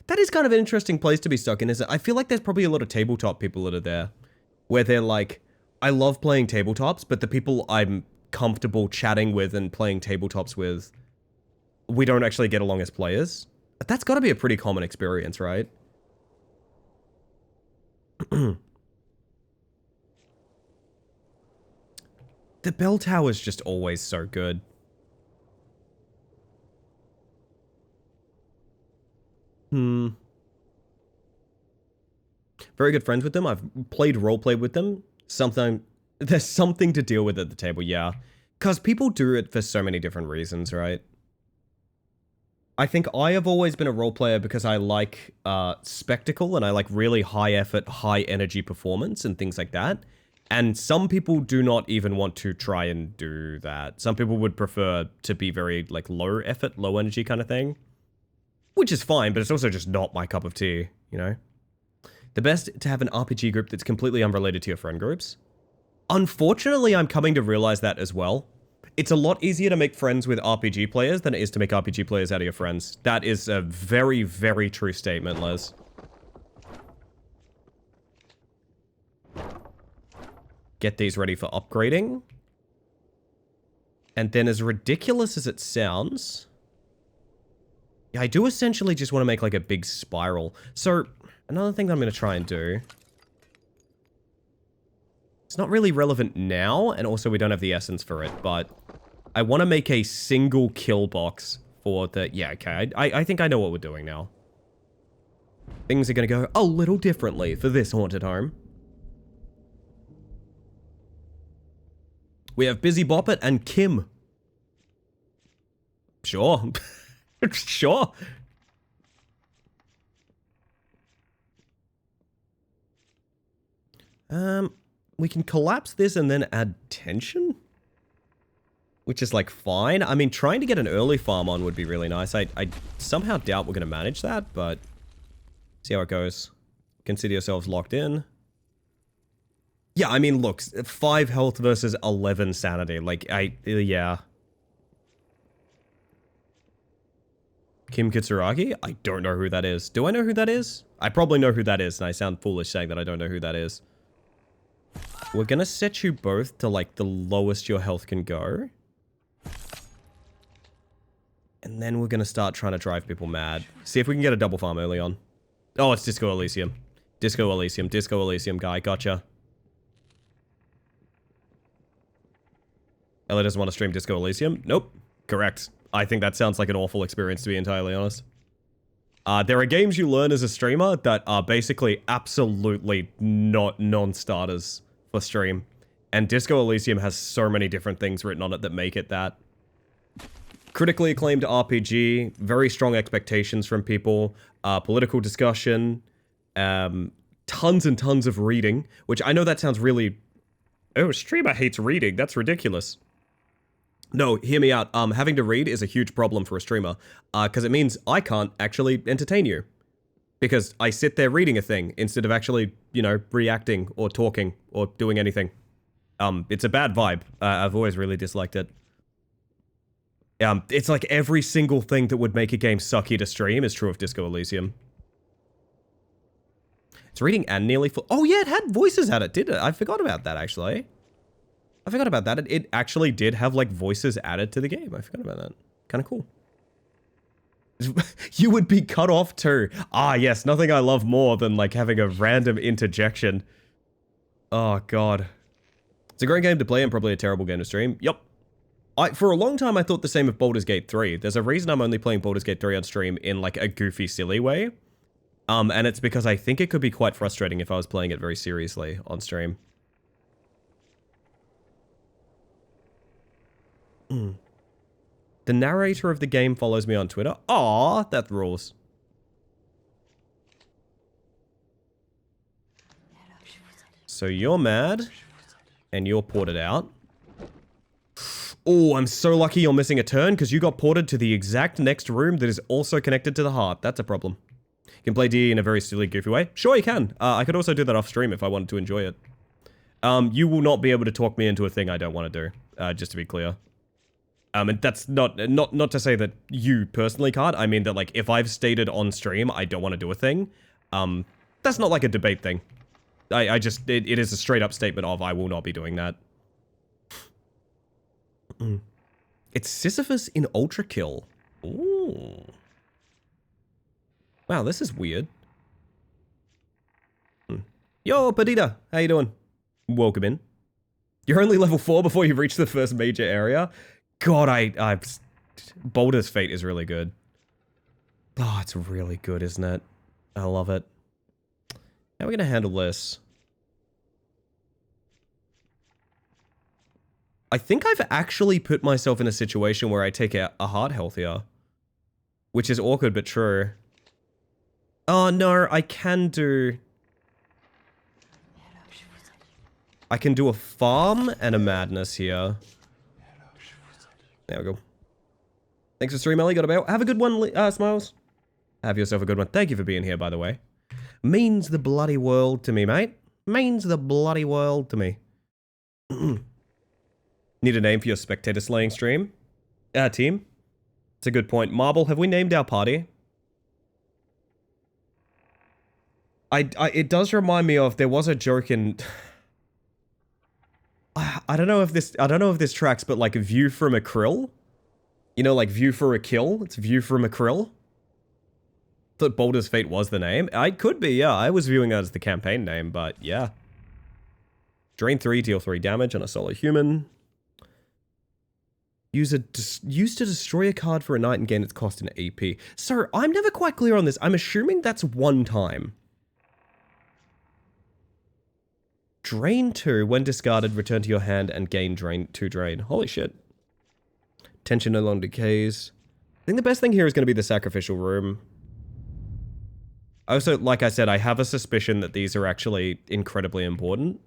That is kind of an interesting place to be stuck in, isn't it? I feel like there's probably a lot of tabletop people that are there, where they're like, I love playing tabletops, but the people I'm comfortable chatting with and playing tabletops with, we don't actually get along as players. That's got to be a pretty common experience, right? The bell tower is just always so good. Very good friends with them. I've played roleplay with them. There's something to deal with at the table, yeah. Because people do it for so many different reasons, right? I think I have always been a role player because I like spectacle and I like really high effort, high energy performance and things like that. And some people do not even want to try and do that. Some people would prefer to be very like low effort, low energy kind of thing. Which is fine, but it's also just not my cup of tea, you know? The best to have an RPG group that's completely unrelated to your friend groups. Unfortunately, I'm coming to realize that as well. It's a lot easier to make friends with RPG players than it is to make RPG players out of your friends. That is a very, very true statement, Les. Get these ready for upgrading. And then as ridiculous as it sounds... yeah, I do essentially just want to make like a big spiral. So, another thing that I'm going to try and do... it's not really relevant now, and also we don't have the essence for it, but... I want to make a single kill box for the... yeah, okay, I think I know what we're doing now. Things are going to go a little differently for this haunted home. We have Busy Boppet and Kim. Sure. Sure. We can collapse this and then add tension? Which is like fine. I mean, trying to get an early farm on would be really nice. I somehow doubt we're going to manage that, but see how it goes. Consider yourselves locked in. Yeah, I mean, look, 5 health versus 11 sanity. Like, yeah. Kim Kitsuragi? I don't know who that is. Do I know who that is? I probably know who that is, and I sound foolish saying that I don't know who that is. We're gonna set you both to, like, the lowest your health can go. And then we're gonna start trying to drive people mad. See if we can get a double farm early on. Oh, it's Disco Elysium. Disco Elysium. Disco Elysium guy. Gotcha. Ella doesn't want to stream Disco Elysium? Nope. Correct. I think that sounds like an awful experience, to be entirely honest. There are games you learn as a streamer that are basically absolutely not non-starters for stream. And Disco Elysium has so many different things written on it that make it that. Critically acclaimed RPG, very strong expectations from people, political discussion, tons and tons of reading, which I know that sounds really... oh, a streamer hates reading, that's ridiculous. No, hear me out. Having to read is a huge problem for a streamer, because it means I can't actually entertain you. Because I sit there reading a thing instead of actually, you know, reacting or talking or doing anything. It's a bad vibe. I've always really disliked it. It's like every single thing that would make a game sucky to stream is true of Disco Elysium. It's reading and nearly full. Oh yeah, it had voices at it, did it? I forgot about that, actually. I forgot about that. It actually did have, like, voices added to the game. I forgot about that. Kind of cool. You would be cut off too. Ah, yes. Nothing I love more than, like, having a random interjection. Oh, God. It's a great game to play and probably a terrible game to stream. Yup. For a long time, I thought the same of Baldur's Gate 3. There's a reason I'm only playing Baldur's Gate 3 on stream in, like, a goofy, silly way. And it's because I think it could be quite frustrating if I was playing it very seriously on stream. The narrator of the game follows me on Twitter. Aw, that rules. So you're mad, and you're ported out. Oh, I'm so lucky you're missing a turn, because you got ported to the exact next room that is also connected to the heart. That's a problem. You can play D in a very silly, goofy way. Sure, you can. I could also do that off stream if I wanted to enjoy it. You will not be able to talk me into a thing I don't want to do, just to be clear. And that's not to say that you personally can't. I mean that, like, if I've stated on stream I don't want to do a thing, that's not like a debate thing. I just, it is a straight up statement of I will not be doing that. It's Sisyphus in Ultra Kill. Ooh. Wow, this is weird. Yo, Padita, how you doing? Welcome in. You're only level 4 before you reach the first major area. God, Baldur's Fate is really good. Oh, it's really good, isn't it? I love it. How are we gonna handle this? I think I've actually put myself in a situation where I take a heart health here. Which is awkward, but true. Oh, no, I can do a farm and a madness here. There we go. Thanks for stream, Ellie. Got about. Have a good one, Smiles. Have yourself a good one. Thank you for being here, by the way. Means the bloody world to me, mate. Means the bloody world to me. Need a name for your spectator slaying stream? Team? It's a good point. Marble, have we named our party? It does remind me of, there was a joke in... I don't know if this tracks, but like View from a Krill? You know, like View for a Kill? It's View from a Krill? Thought Baldur's Fate was the name. I could be, yeah. I was viewing that as the campaign name, but yeah. Drain 3, deal 3 damage on a solo human. Used to destroy a card for a night and gain its cost in AP. So, I'm never quite clear on this. I'm assuming that's one time. Drain 2, when discarded, return to your hand and gain 2 drain. Holy shit. Tension no longer decays. I think the best thing here is going to be the sacrificial room. Also, like I said, I have a suspicion that these are actually incredibly important.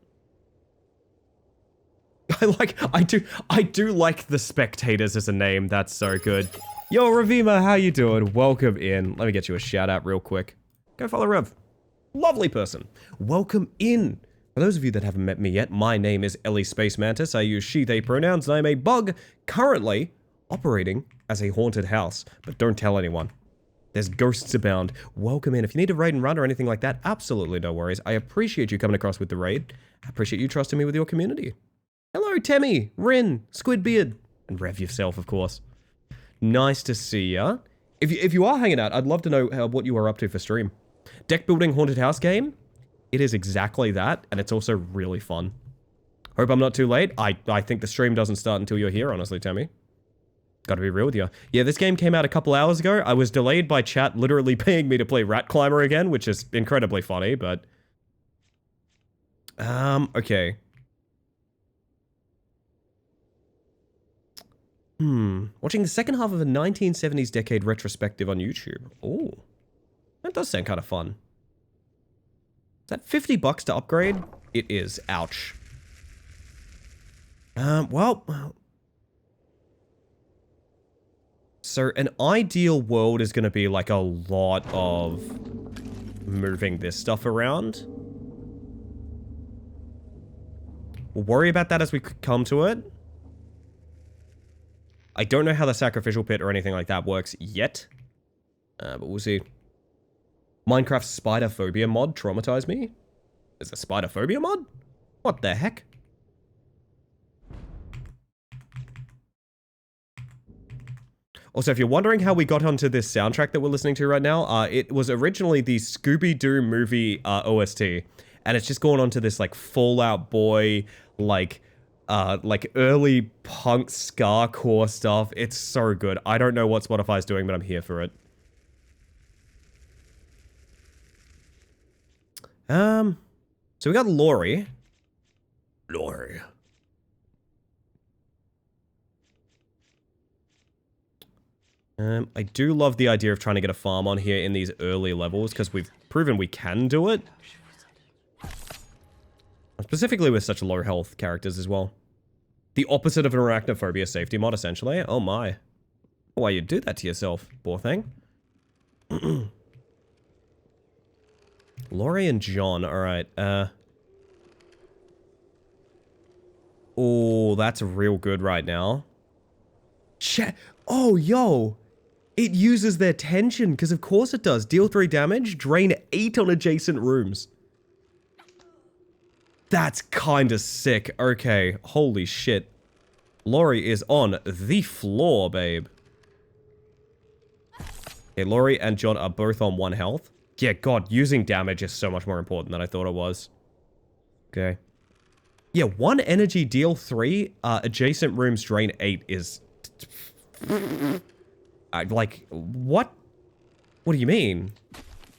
I do like the spectators as a name. That's so good. Yo, Ravima, how you doing? Welcome in. Let me get you a shout out real quick. Go follow Rev. Lovely person. Welcome in. For those of you that haven't met me yet, my name is Ellie Space Mantis. I use she, they pronouns, and I'm a bug currently operating as a haunted house. But don't tell anyone. There's ghosts abound. Welcome in. If you need a raid and run or anything like that, absolutely no worries. I appreciate you coming across with the raid. I appreciate you trusting me with your community. Hello, Temmie, Rin, Squidbeard, and Rev yourself, of course. Nice to see ya. If you are hanging out, I'd love to know what you are up to for stream. Deck building haunted house game? It is exactly that, and it's also really fun. Hope I'm not too late. I think the stream doesn't start until you're here, honestly, Temmie. Gotta be real with you. Yeah, this game came out a couple hours ago. I was delayed by chat literally paying me to play Rat Climber again, which is incredibly funny, but... okay. Watching the second half of a 1970s decade retrospective on YouTube. Oh, that does sound kind of fun. Is that $50 to upgrade? It is. Ouch. Well... So, an ideal world is going to be like a lot of moving this stuff around. We'll worry about that as we come to it. I don't know how the sacrificial pit or anything like that works yet. But we'll see. Minecraft spider phobia mod traumatized me. There's a spider phobia mod? What the heck? Also, if you're wondering how we got onto this soundtrack that we're listening to right now, it was originally the Scooby-Doo movie OST. And it's just gone on to this, like, Fall Out Boy, like early punk ska core stuff. It's so good. I don't know what Spotify's doing, but I'm here for it. So we got Laurie. Laurie. I do love the idea of trying to get a farm on here in these early levels, because we've proven we can do it. Specifically with such low health characters as well. The opposite of an arachnophobia safety mod, essentially. Oh my. Why you do that to yourself, poor thing. Laurie and John, alright. Oh, that's real good right now. Oh, yo. It uses their tension, because of course it does. Deal 3 damage, drain 8 on adjacent rooms. That's kinda sick. Okay, holy shit. Laurie is on the floor, babe. Okay, Laurie and John are both on 1 health. Yeah, God, using damage is so much more important than I thought it was. Okay. Yeah, 1 energy, deal 3, adjacent rooms, drain 8 is... like, what? What do you mean?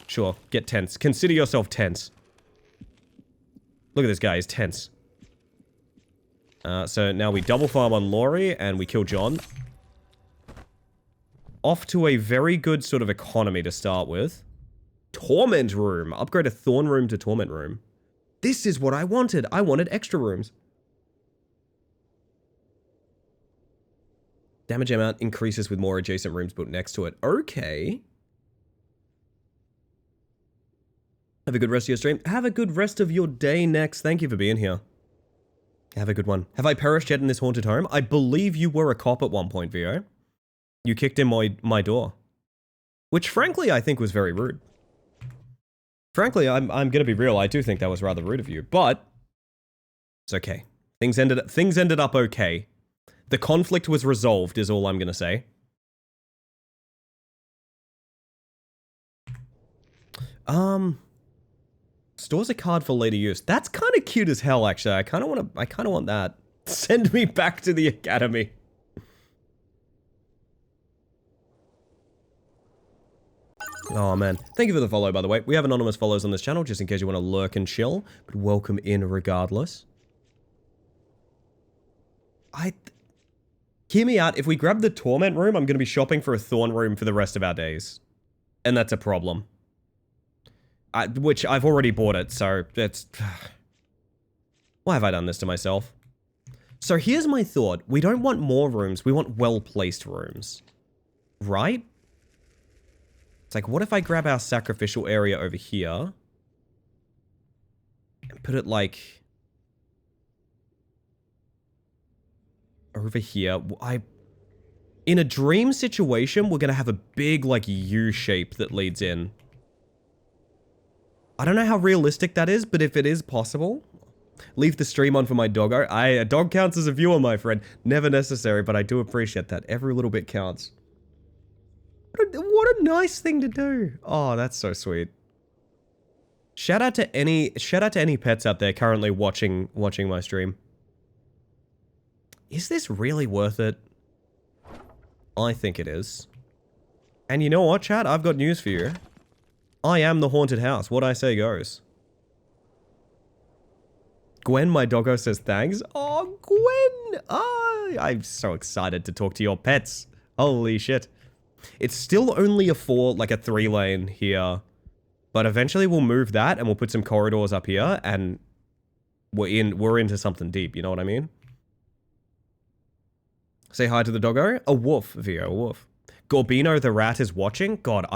Sure, get tense. Consider yourself tense. Look at this guy, he's tense. So now we double farm on Laurie, and we kill John. Off to a very good sort of economy to start with. Torment room. Upgrade a Thorn room to Torment room. This is what I wanted. I wanted extra rooms. Damage amount increases with more adjacent rooms built next to it. Okay. Have a good rest of your stream. Have a good rest of your day next. Thank you for being here. Have a good one. Have I perished yet in this haunted home? I believe you were a cop at one point, Vio. You kicked in my door. Which, frankly, I think was very rude. Frankly, I'm gonna be real. I do think that was rather rude of you, but it's okay. Things ended up okay. The conflict was resolved, is all I'm gonna say. Stores a card for later use. That's kind of cute as hell, actually. I kind of want that. Send me back to the academy. Oh, man. Thank you for the follow, by the way. We have anonymous follows on this channel, just in case you want to lurk and chill. But welcome in regardless. Hear me out. If we grab the Torment room, I'm going to be shopping for a Thorn room for the rest of our days. And that's a problem. Which I've already bought it, so it's... Why have I done this to myself? So here's my thought. We don't want more rooms. We want well-placed rooms. Right? It's like, what if I grab our sacrificial area over here? And put it, like... over here. In a dream situation, we're gonna have a big, like, U shape that leads in. I don't know how realistic that is, but if it is possible, leave the stream on for my doggo. A dog counts as a viewer, my friend. Never necessary, but I do appreciate that. Every little bit counts. What a nice thing to do. Oh, that's so sweet. Shout out to any pets out there currently watching my stream. Is this really worth it? I think it is. And you know what, chat? I've got news for you. I am the haunted house. What I say goes. Gwen, my doggo, says thanks. Oh, Gwen! Oh, I'm so excited to talk to your pets. Holy shit. It's still only a 3-lane here. But eventually we'll move that and we'll put some corridors up here and we're into something deep, you know what I mean? Say hi to the doggo. A wolf, Vio, a wolf. Gorbino the rat is watching. God,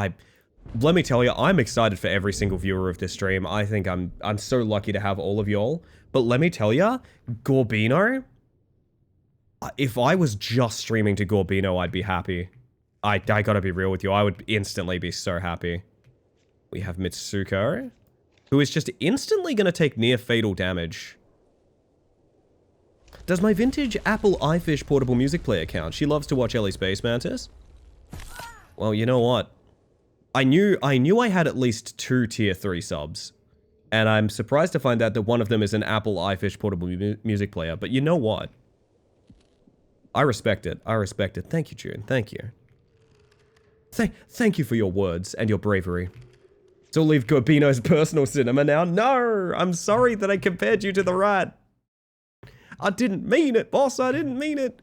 let me tell you, I'm excited for every single viewer of this stream. I think I'm so lucky to have all of y'all. But let me tell you, Gorbino, if I was just streaming to Gorbino, I'd be happy. I gotta be real with you. I would instantly be so happy. We have Mitsuko, who is just instantly gonna take near fatal damage. Does my vintage Apple iFish portable music player count? She loves to watch Ellie Space Mantis. Well, you know what? I knew I had at least 2 tier 3 subs. And I'm surprised to find out that one of them is an Apple iFish portable music player. But you know what? I respect it. I respect it. Thank you, June. Thank you. Thank you for your words and your bravery. So leave Gorbino's personal cinema now. No! I'm sorry that I compared you to the rat. I didn't mean it, boss. I didn't mean it.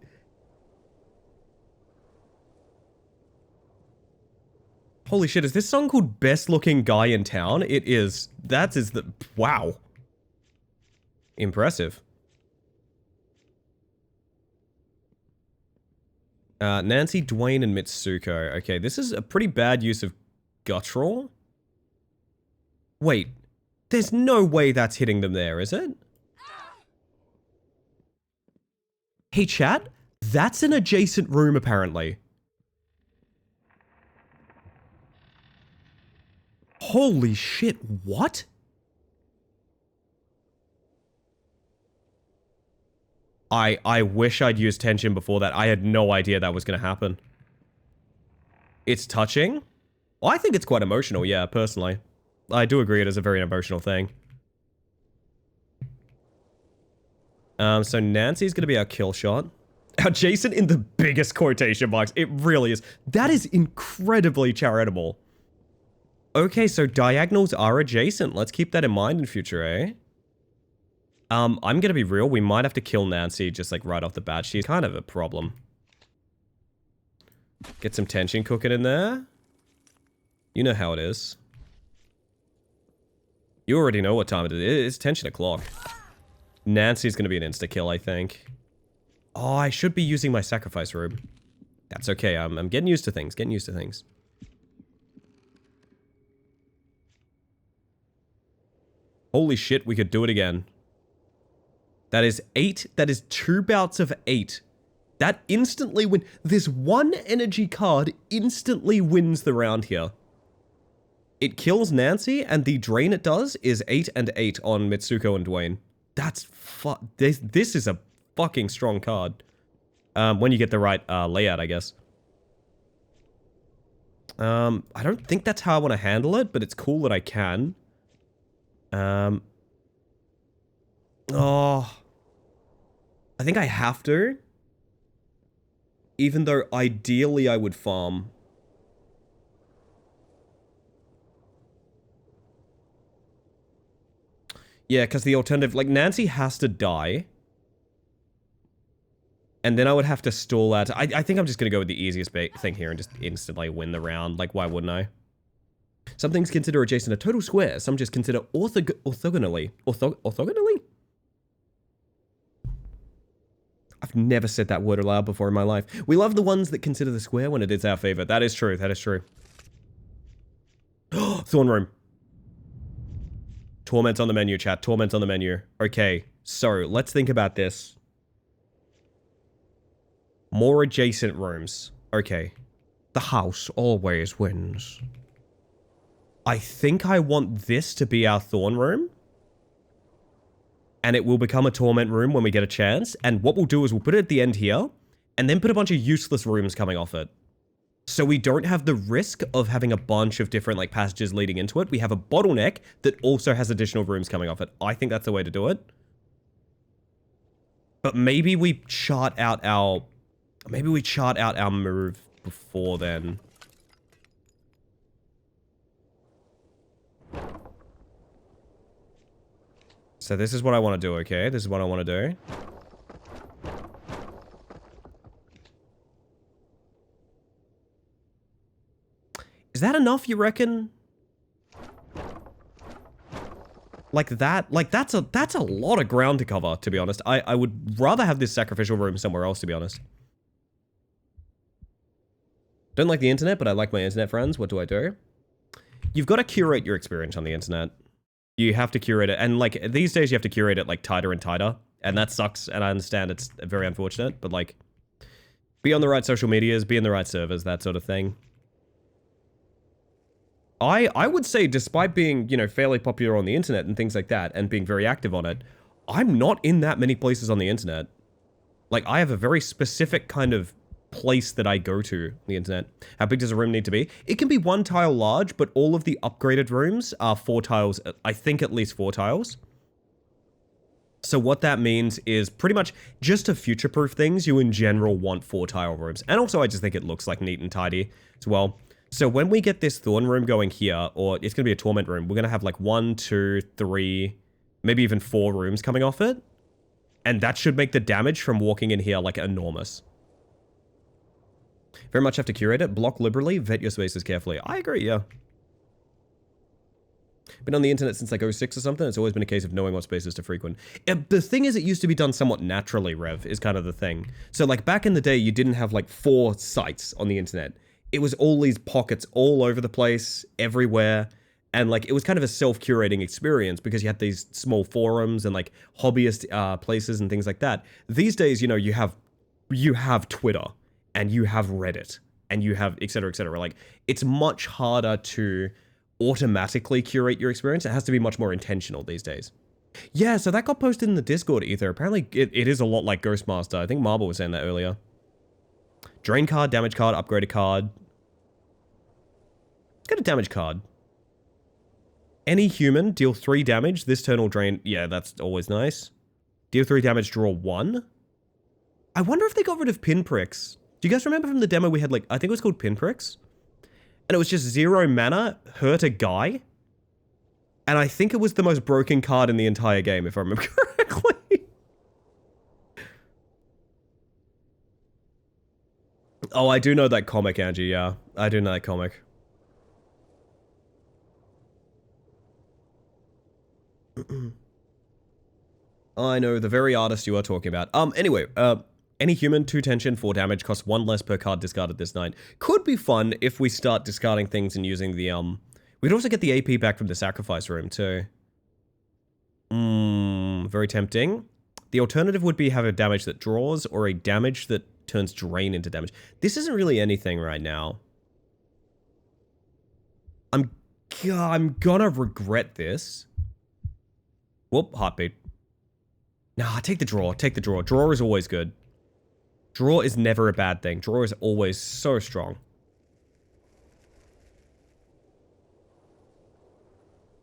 Holy shit, is this song called Best Looking Guy in Town? It is. That is the... Wow. Impressive. Nancy, Dwayne, and Mitsuko. Okay, this is a pretty bad use of Guttural. Wait. There's no way that's hitting them there, is it? Hey, chat. That's an adjacent room, apparently. Holy shit, what? I wish I'd used tension before that. I had no idea that was going to happen. It's touching? Well, I think it's quite emotional, yeah, personally. I do agree it is a very emotional thing. So Nancy's going to be our kill shot. Adjacent in the biggest quotation marks. It really is. That is incredibly charitable. Okay, so diagonals are adjacent. Let's keep that in mind in future, eh? I'm gonna be real. We might have to kill Nancy just like right off the bat. She's kind of a problem. Get some tension cooking in there. You know how it is. You already know what time it is. It's tension o'clock. Nancy's gonna be an insta-kill, I think. Oh, I should be using my sacrifice room. That's okay. I'm getting used to things. Getting used to things. Holy shit, we could do it again. That is 8. That is 2 bouts of 8. That instantly win. This one energy card instantly wins the round here. It kills Nancy, and the drain it does is 8 and 8 on Mitsuko and Dwayne. That's this is a fucking strong card. When you get the right layout, I guess. I don't think that's how I want to handle it, but it's cool that I can. Oh. I think I have to. Even though ideally I would farm. Yeah, because the alternative, like, Nancy has to die. And then I would have to stall out. I think I'm just going to go with the easiest thing here and just instantly win the round. Like, why wouldn't I? Some things consider adjacent a total square. Some just consider orthogonally. Orthogonally? I've never said that word aloud before in my life. We love the ones that consider the square when it is our favor. That is true. That is true. Thorn Room. Torment's on the menu, chat. Torment's on the menu. Okay, so let's think about this. More adjacent rooms. Okay. The house always wins. I think I want this to be our Thorn Room. And it will become a Torment Room when we get a chance. And what we'll do is we'll put it at the end here. And then put a bunch of useless rooms coming off it. So we don't have the risk of having a bunch of different like passages leading into it. We have a bottleneck that also has additional rooms coming off it. I think that's the way to do it. But maybe we chart out our... Maybe we chart out our move before then. So this is what I want to do, okay? This is what I want to do. Is that enough, you reckon? Like that's a lot of ground to cover, to be honest. I would rather have this sacrificial room somewhere else, to be honest. Don't like the internet, but I like my internet friends. What do I do? You've got to curate your experience on the internet. You have to curate it. And like these days you have to curate it like tighter and tighter. And that sucks. And I understand it's very unfortunate, but like be on the right social medias, be in the right servers, that sort of thing. I would say, despite being, you know, fairly popular on the internet and things like that, and being very active on it, I'm not in that many places on the internet. Like, I have a very specific kind of place that I go to on the internet. How big does a room need to be? It can be 1 tile large, but all of the upgraded rooms are 4 tiles, I think at least 4 tiles. So what that means is pretty much just to future-proof things, you in general want 4 tile rooms. And also, I just think it looks like neat and tidy as well. So when we get this Thorn Room going here, or it's going to be a Torment Room, we're going to have like 1, 2, 3, maybe even 4 rooms coming off it. And that should make the damage from walking in here like enormous. Very much have to curate it. Block liberally, vet your spaces carefully. I agree, yeah. Been on the internet since like 06 or something. It's always been a case of knowing what spaces to frequent. The thing is, it used to be done somewhat naturally, Rev, is kind of the thing. So like back in the day, you didn't have like 4 sites on the internet. It was all these pockets all over the place, everywhere. And like, it was kind of a self-curating experience because you had these small forums and like hobbyist places and things like that. These days, you know, you have you have Twitter, and you have Reddit, and you have et cetera, et cetera. Like, it's much harder to automatically curate your experience. It has to be much more intentional these days. Yeah, so that got posted in the Discord, Ether. Apparently, it is a lot like Ghostmaster. I think Marble was saying that earlier. Drain card, damage card, upgraded card. Let's get a damage card. Any human, deal 3 damage. This turn will drain. Yeah, that's always nice. Deal 3 damage, draw 1. I wonder if they got rid of pinpricks. Do you guys remember from the demo we had, like, I think it was called pinpricks? And it was just 0 mana, hurt a guy. And I think it was the most broken card in the entire game, if I remember correctly. Oh, I do know that comic, Angie, yeah. I do know that comic. I know the very artist you are talking about. Anyway, any human, 2 tension, 4 damage, costs 1 less per card discarded this night. Could be fun if we start discarding things and using the, we'd also get the AP back from the sacrifice room, too. Very tempting. The alternative would be have a damage that draws, or a damage that turns drain into damage. This isn't really anything right now. I'm gonna regret this. Whoop, heartbeat. Nah, take the draw, take the draw. Draw is always good. Draw is never a bad thing. Draw is always so strong.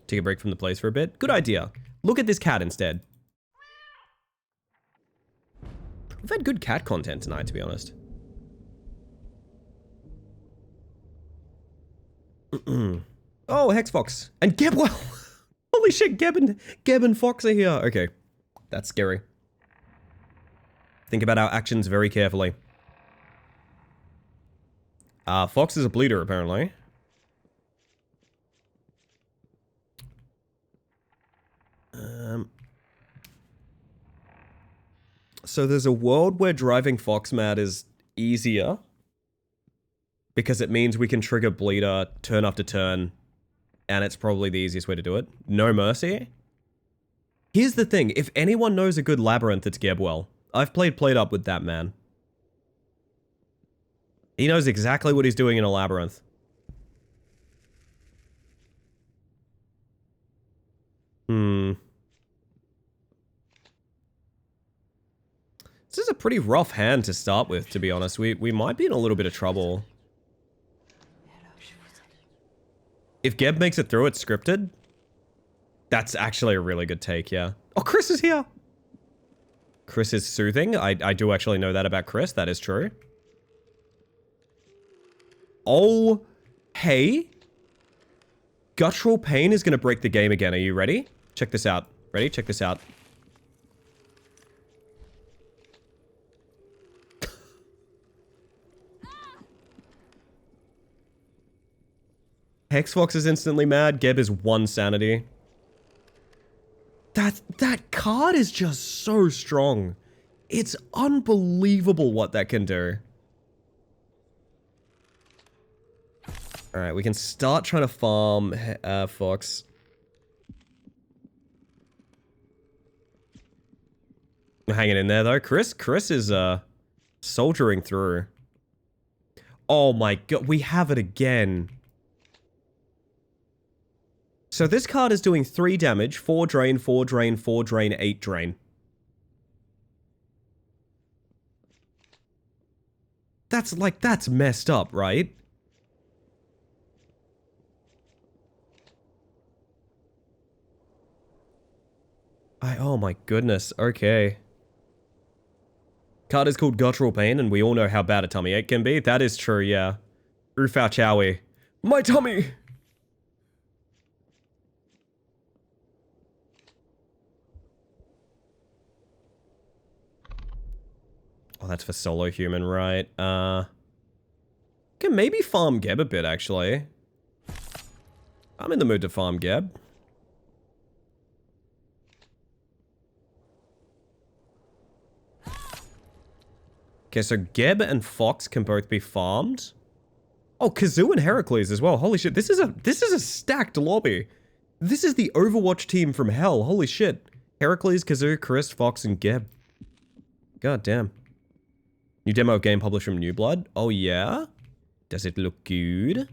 Take a break from the plays for a bit. Good idea. Look at this cat instead. We've had good cat content tonight, to be honest. Oh, Hexfox. And Gebwell! Holy shit, Geb and Fox are here. Okay. That's scary. Think about our actions very carefully. Fox is a bleeder, apparently. So there's a world where driving Fox mad is easier. Because it means we can trigger bleeder turn after turn. And it's probably the easiest way to do it. No mercy. Here's the thing. If anyone knows a good labyrinth, it's Gebwell. I've played Up with that man. He knows exactly what he's doing in a labyrinth. This is a pretty rough hand to start with, to be honest. We might be in a little bit of trouble. If Geb makes it through, it's scripted. That's actually a really good take, yeah. Oh, Chris is here! Chris is soothing. I do actually know that about Chris. That is true. Oh, hey. Guttural Pain is going to break the game again. Are you ready? Check this out. Ready? Check this out. Hexfox is instantly mad. Geb is 1 sanity. That card is just so strong. It's unbelievable what that can do. Alright, we can start trying to farm Fox. I'm hanging in there though. Chris is soldiering through. Oh my god, we have it again. So this card is doing 3 damage, 4 drain, 4 drain, 4 drain, 8 drain. That's messed up, right? Oh my goodness, okay. Card is called Guttural Pain, and we all know how bad a tummy ache can be. That is true, yeah. Ufao Chowie. My tummy! Oh, that's for solo human, right? Can maybe farm Geb a bit, actually. I'm in the mood to farm Geb. Okay, so Geb and Fox can both be farmed. Oh, Kazoo and Heracles as well. Holy shit, this is a stacked lobby. This is the Overwatch team from hell. Holy shit. Heracles, Kazoo, Chris, Fox, and Geb. God damn. New demo game published from New Blood. Oh, yeah? Does it look good?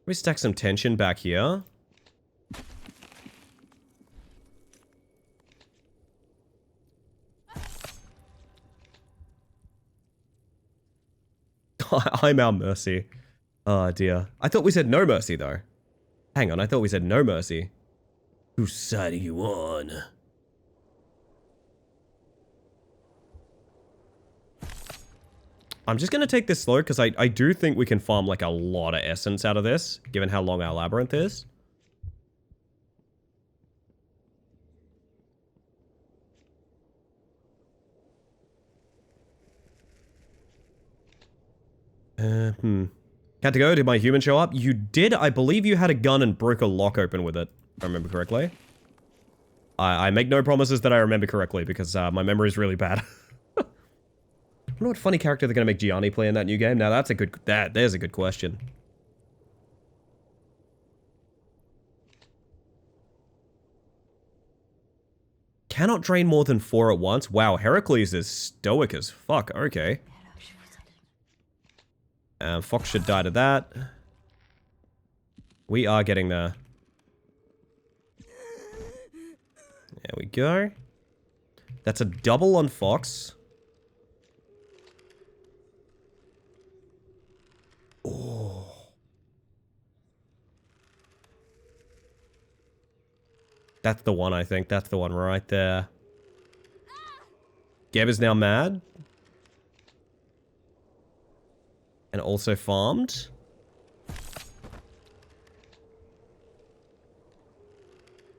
We stack some tension back here. I'm our mercy. Oh, dear. I thought we said no mercy, though. Hang on, I thought we said no mercy. Whose side are you on? I'm just going to take this slow because I do think we can farm like a lot of essence out of this, given how long our labyrinth is. Had to go. Did my human show up? You did. I believe you had a gun and broke a lock open with it, if I remember correctly. I make no promises that I remember correctly because my memory is really bad. I wonder what funny character they're going to make Gianni play in that new game. Now that's a good... There's a good question. Cannot drain more than 4 at once. Wow, Heracles is stoic as fuck. Okay. Fox should die to that. We are getting there. There we go. That's a double on Fox. Oh. That's the one, I think. That's the one right there. Geb is now mad. And also farmed.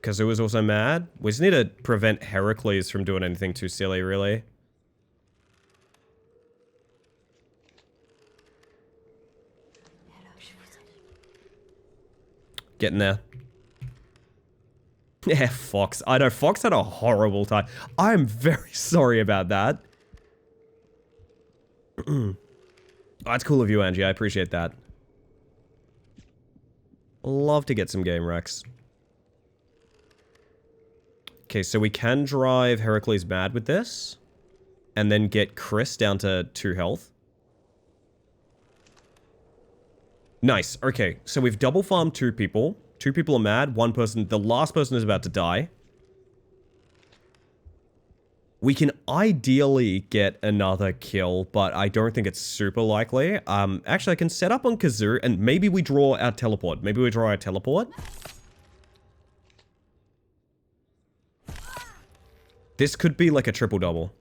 Kazoo is also mad. We just need to prevent Heracles from doing anything too silly, really. Getting there. Yeah, Fox. I know, Fox had a horrible time. I'm very sorry about that. That's cool of you, Angie. I appreciate that. Love to get some game wrecks. Okay, so we can drive Heracles mad with this. And then get Chris down to 2 health. Nice. Okay, so we've double farmed 2 people. 2 people are mad. 1 person... The last person is about to die. We can ideally get another kill, but I don't think it's super likely. Actually, I can set up on Kazoo, and maybe we draw our teleport. Maybe we draw our teleport. This could be like a triple-double.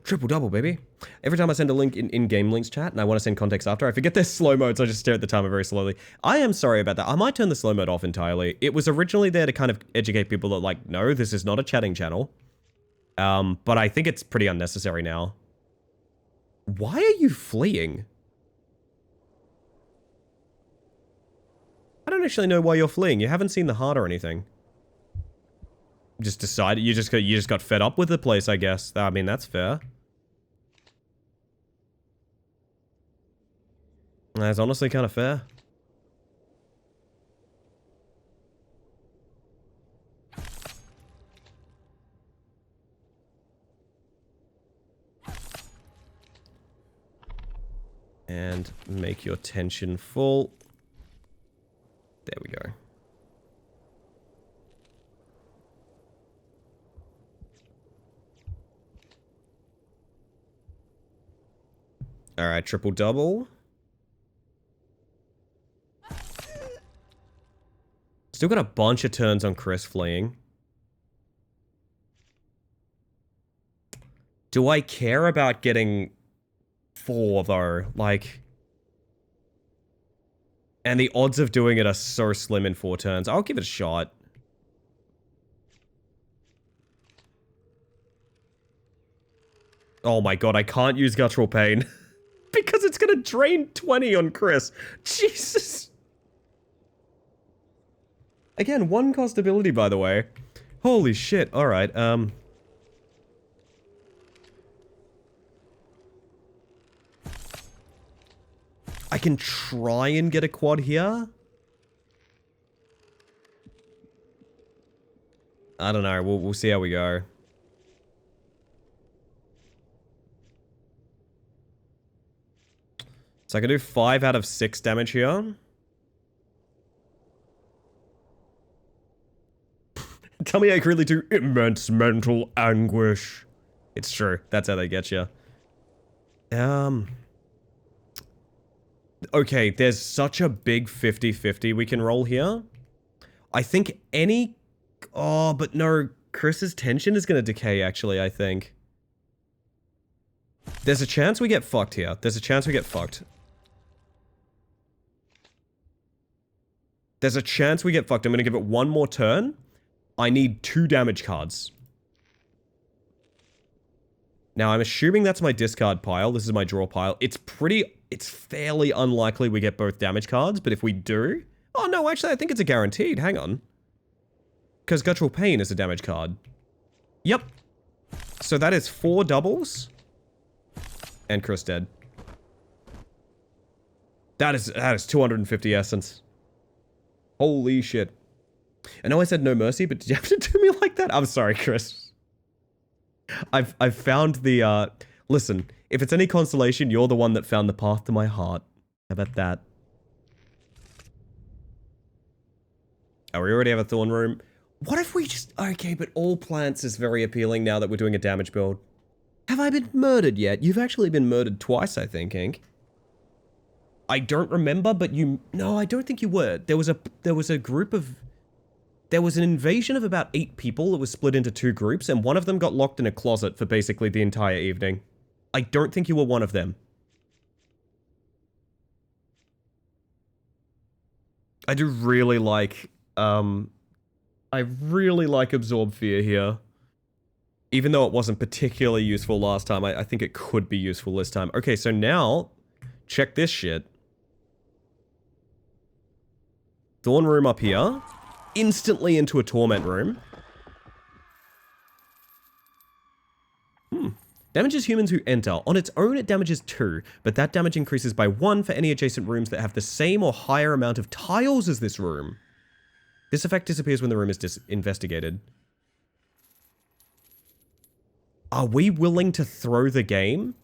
Triple-double, baby. Every time I send a link in Game Links chat, and I want to send context after, I forget there's slow mode, so I just stare at the timer very slowly. I am sorry about that. I might turn the slow mode off entirely. It was originally there to kind of educate people that, like, no, this is not a chatting channel. But I think it's pretty unnecessary now. Why are you fleeing? I don't actually know why you're fleeing. You haven't seen the heart or anything. Just decided you just got fed up with the place, I guess. I mean, that's fair. That's honestly kind of fair. And make your tension full. There we go. Alright, triple double. Still got a bunch of turns on Chris fleeing. Do I care about getting 4 though? Like... And the odds of doing it are so slim in 4 turns. I'll give it a shot. Oh my god, I can't use Guttural Pain. Because it's gonna drain 20 on Chris. Jesus. Again, 1 cost ability, by the way. Holy shit. Alright, I can try and get a quad here. I don't know. We'll see how we go. So I can do 5 out of 6 damage here. Tell me I can really do immense mental anguish. It's true. That's how they get you. Okay, there's such a big 50-50 we can roll here. I think any... Oh, but no. Chris's tension is going to decay, actually, I think. There's a chance we get fucked here. There's a chance we get fucked. There's a chance we get fucked. I'm going to give it one more turn. I need 2 damage cards. Now, I'm assuming that's my discard pile. This is my draw pile. It's fairly unlikely we get both damage cards, but if we do... Oh, no, actually, I think it's a guaranteed. Hang on. Because Guttural Pain is a damage card. Yep. So that is 4 doubles. And Chris dead. That is 250 essence. Holy shit. I know I said no mercy, but did you have to do me like that? I'm sorry, Chris. I've found the, listen, if it's any consolation, you're the one that found the path to my heart. How about that? Oh, we already have a Thorn Room. What if we just... Okay, but all plants is very appealing now that we're doing a damage build. Have I been murdered yet? You've actually been murdered twice, I think, Ink. I don't remember, but you... No, I don't think you were. There was a group of... There was an invasion of about 8 people that was split into 2 groups, and one of them got locked in a closet for basically the entire evening. I don't think you were one of them. I do really like, I really like Absorb Fear here. Even though it wasn't particularly useful last time, I think it could be useful this time. Okay, so now, check this shit. Thorn Room up here. Instantly into a Torment Room. Damages humans who enter. On its own, it damages 2, but that damage increases by 1 for any adjacent rooms that have the same or higher amount of tiles as this room. This effect disappears when the room is investigated. Are we willing to throw the game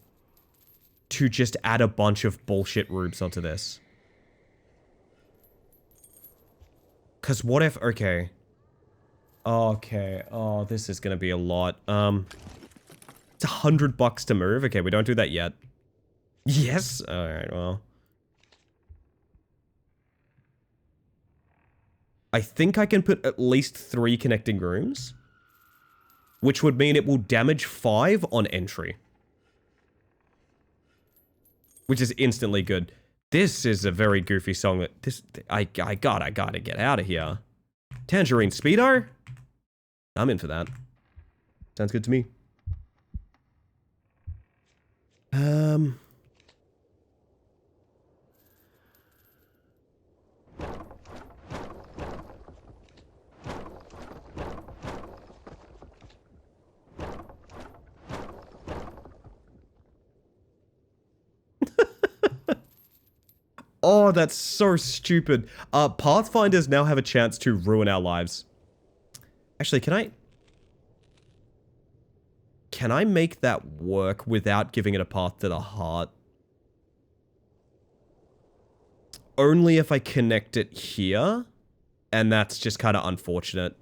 to just add a bunch of bullshit rooms onto this? Because what if... Okay. Okay. Oh, this is going to be a lot. It's $100 to move. Okay, we don't do that yet. Yes? Alright, well. I think I can put at least 3 connecting rooms. Which would mean it will damage 5 on entry. Which is instantly good. This is a very goofy song that I gotta get out of here. Tangerine Speedo? I'm in for that. Sounds good to me. Oh, that's so stupid. Pathfinders now have a chance to ruin our lives. Actually, can I make that work without giving it a path to the heart? Only if I connect it here. And that's just kind of unfortunate.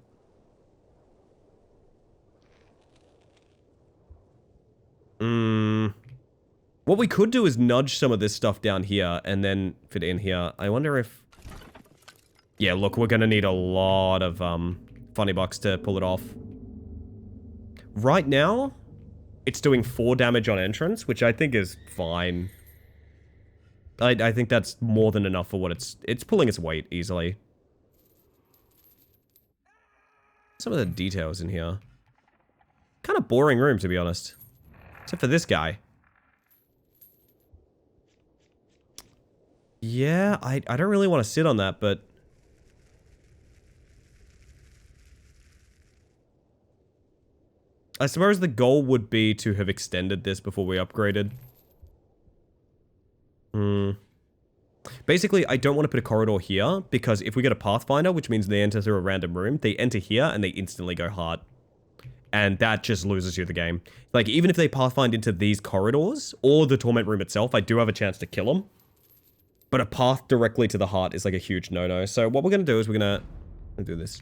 What we could do is nudge some of this stuff down here and then fit it in here. I wonder if... Yeah, look, we're gonna need a lot of funny bucks to pull it off. Right now, it's doing 4 damage on entrance, which I think is fine. I think that's more than enough for what it's pulling its weight easily. Some of the details in here. Kind of boring room, to be honest. Except for this guy. Yeah, I don't really want to sit on that, but... I suppose the goal would be to have extended this before we upgraded. Basically, I don't want to put a corridor here, because if we get a Pathfinder, which means they enter through a random room, they enter here and they instantly go hard. And that just loses you the game. Like, even if they Pathfind into these corridors, or the Torment Room itself, I do have a chance to kill them. But a path directly to the heart is like a huge no-no. So what we're going to do is we're going to do this.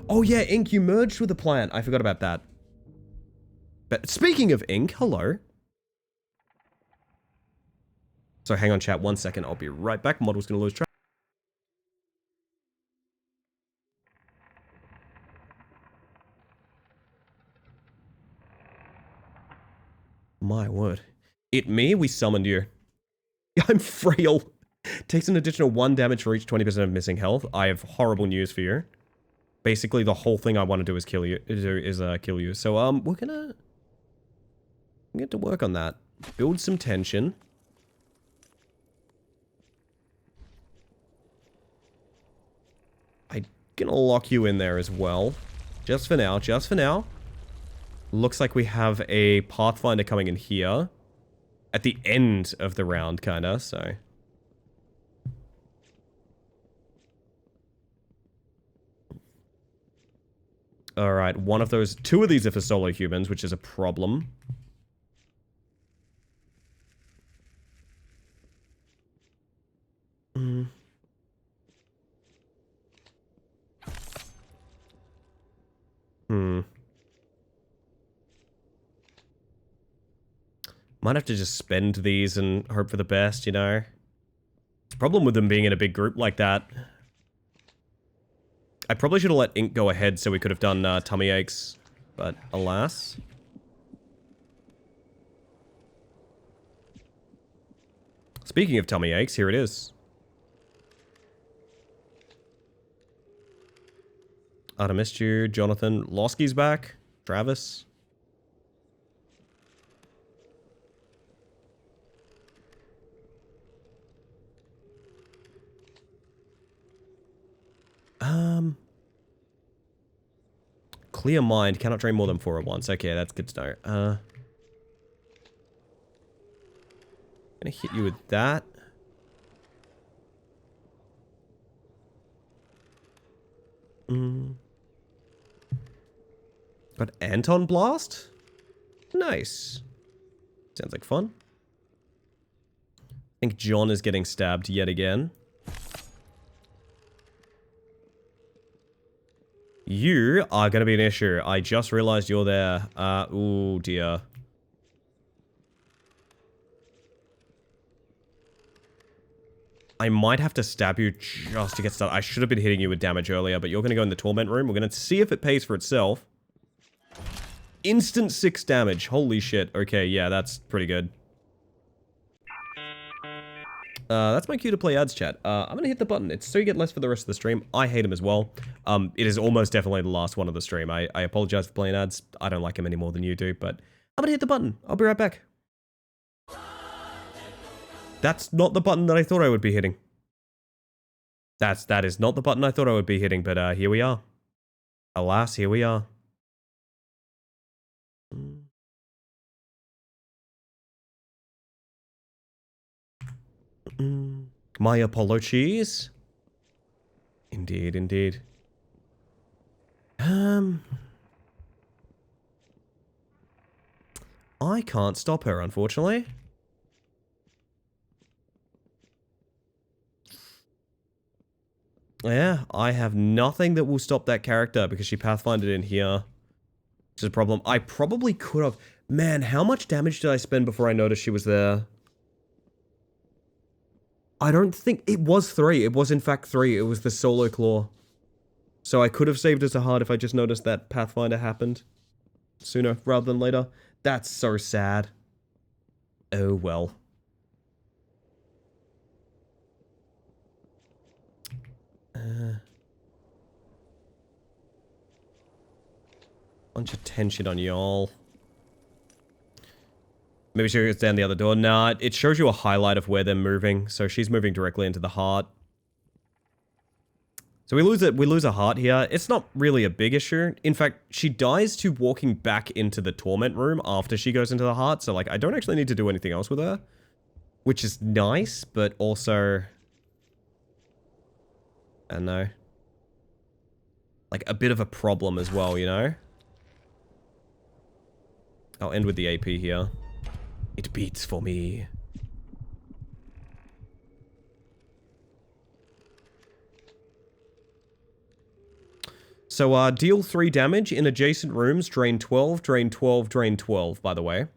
Oh yeah, Ink, you merged with the plant. I forgot about that. But speaking of Ink, hello. So hang on, chat, 1 second. I'll be right back. Model's going to lose track. My word. It me? We summoned you. I'm frail. Takes an additional 1 damage for each 20% of missing health. I have horrible news for you. Basically, the whole thing I want to do is kill you. So, we're gonna get to work on that. Build some tension. I'm gonna lock you in there as well. Just for now, just for now. Looks like we have a Pathfinder coming in here. At the end of the round, kinda, so. Alright, one of those, 2 of these are for solo humans, which is a problem. Might have to just spend these and hope for the best, you know? The problem with them being in a big group like that. I probably should have let Ink go ahead so we could have done tummy aches, but alas. Speaking of tummy aches, here it is. I missed you, Jonathan. Losky's back. Travis. Clear mind. Cannot drain more than 4 at once. Okay, that's good to know. Gonna hit you with that. Got Anton Blast? Nice. Sounds like fun. I think John is getting stabbed yet again. You are going to be an issue. I just realized you're there. Ooh, dear. I might have to stab you just to get started. I should have been hitting you with damage earlier, but you're going to go in the torment room. We're going to see if it pays for itself. Instant 6 damage. Holy shit. Okay, yeah, that's pretty good. That's my cue to play ads, chat. I'm gonna hit the button. It's so you get less for the rest of the stream. I hate him as well. It is almost definitely the last one of the stream. I apologize for playing ads. I don't like him any more than you do, but I'm gonna hit the button. I'll be right back. That's not the button that I thought I would be hitting. That is not the button I thought I would be hitting, but here we are. Alas, here we are. My apologies. Indeed, indeed. I can't stop her, unfortunately. Yeah, I have nothing that will stop that character because she pathfindered in here. Which is a problem. I probably could have... Man, how much damage did I spend before I noticed she was there? I don't think... It was 3. It was in fact 3. It was the solo claw. So I could have saved as a heart if I just noticed that Pathfinder happened sooner rather than later. That's so sad. Oh well. Bunch of tension on y'all. Maybe she goes down the other door. Nah, it shows you a highlight of where they're moving. So she's moving directly into the heart. So we lose a heart here. It's not really a big issue. In fact, she dies to walking back into the torment room after she goes into the heart. So like, I don't actually need to do anything else with her. Which is nice, but also... I don't know. Like, a bit of a problem as well, you know? I'll end with the AP here. It beats for me. So, deal 3 damage in adjacent rooms, drain 12, drain 12, drain 12, by the way.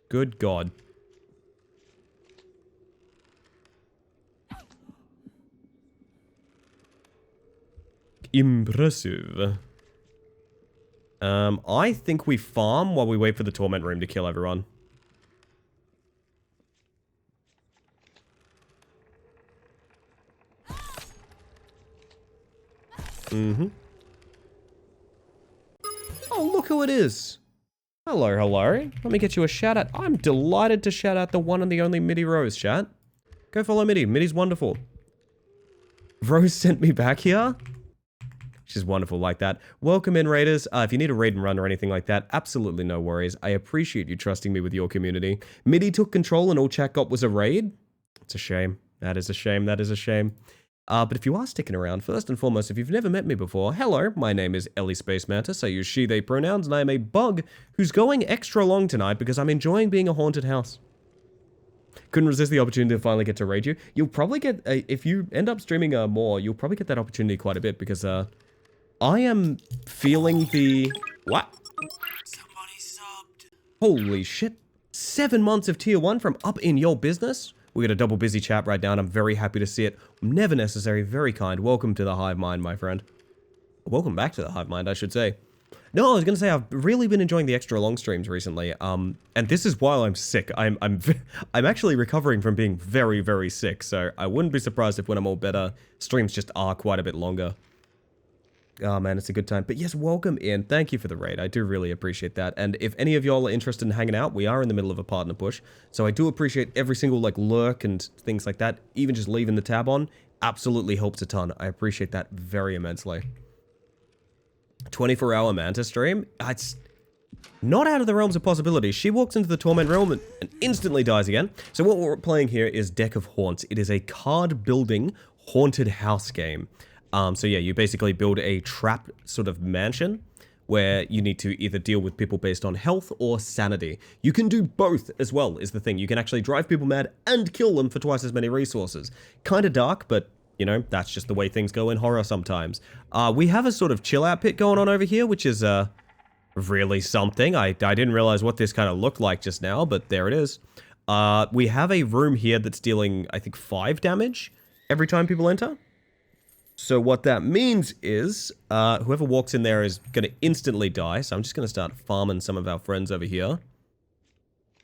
Good God. Impressive. I think we farm while we wait for the torment room to kill everyone. Mm-hmm. Oh, look who it is. Hello, hello. Let me get you a shout out. I'm delighted to shout out the one and the only Mitty Rose, chat. Go follow Mitty. Mitty's wonderful. Rose sent me back here. She's wonderful like that. Welcome in, Raiders. If you need a raid and run or anything like that, absolutely no worries. I appreciate you trusting me with your community. Mitty took control and all chat got was a raid. It's a shame. That is a shame. That is a shame. But if you are sticking around, first and foremost, if you've never met me before, hello, my name is Ellie Space Mantis. I use she, they pronouns, and I am a bug who's going extra long tonight because I'm enjoying being a haunted house. Couldn't resist the opportunity to finally get to raid you. You'll probably get, if you end up streaming more, you'll probably get that opportunity quite a bit because, I am feeling the... What? Somebody subbed. Holy shit. 7 months of tier 1 from up in your business? We got a double busy chat right now and I'm very happy to see it. Never necessary, very kind. Welcome to the Hive Mind, my friend. Welcome back to the Hive Mind, I should say. No, I was going to say, I've really been enjoying the extra long streams recently. And this is while I'm sick. I'm actually recovering from being very, very sick. So I wouldn't be surprised if when I'm all better, streams just are quite a bit longer. Oh man, it's a good time. But yes, welcome in. Thank you for the raid. I do really appreciate that. And if any of y'all are interested in hanging out, we are in the middle of a partner push. So I do appreciate every single like lurk and things like that. Even just leaving the tab on absolutely helps a ton. I appreciate that very immensely. 24-hour Manta stream? It's not out of the realms of possibility. She walks into the torment realm and instantly dies again. So what we're playing here is Deck of Haunts. It is a card building haunted house game. So yeah, you basically build a trap sort of mansion where you need to either deal with people based on health or sanity. You can do both as well, is the thing. You can actually drive people mad and kill them for twice as many resources. Kind of dark, but, you know, that's just the way things go in horror sometimes. We have a sort of chill-out pit going on over here, which is really something. I didn't realize what this kind of looked like just now, but there it is. We have a room here that's dealing, I think, 5 damage every time people enter. So what that means is, whoever walks in there is going to instantly die. So I'm just going to start farming some of our friends over here.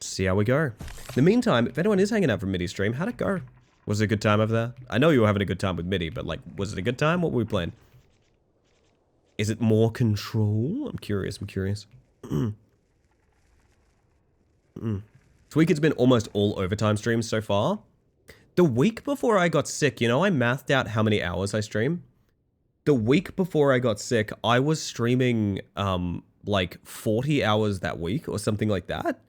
See how we go. In the meantime, if anyone is hanging out from Mitty's stream, how'd it go? Was it a good time over there? I know you were having a good time with Mitty, but like, was it a good time? What were we playing? Is it more control? I'm curious, I'm curious. This week it's been almost all overtime streams so far. The week before I got sick, you know, I mathed out how many hours I stream. The week before I got sick, I was streaming, like 40 hours that week or something like that.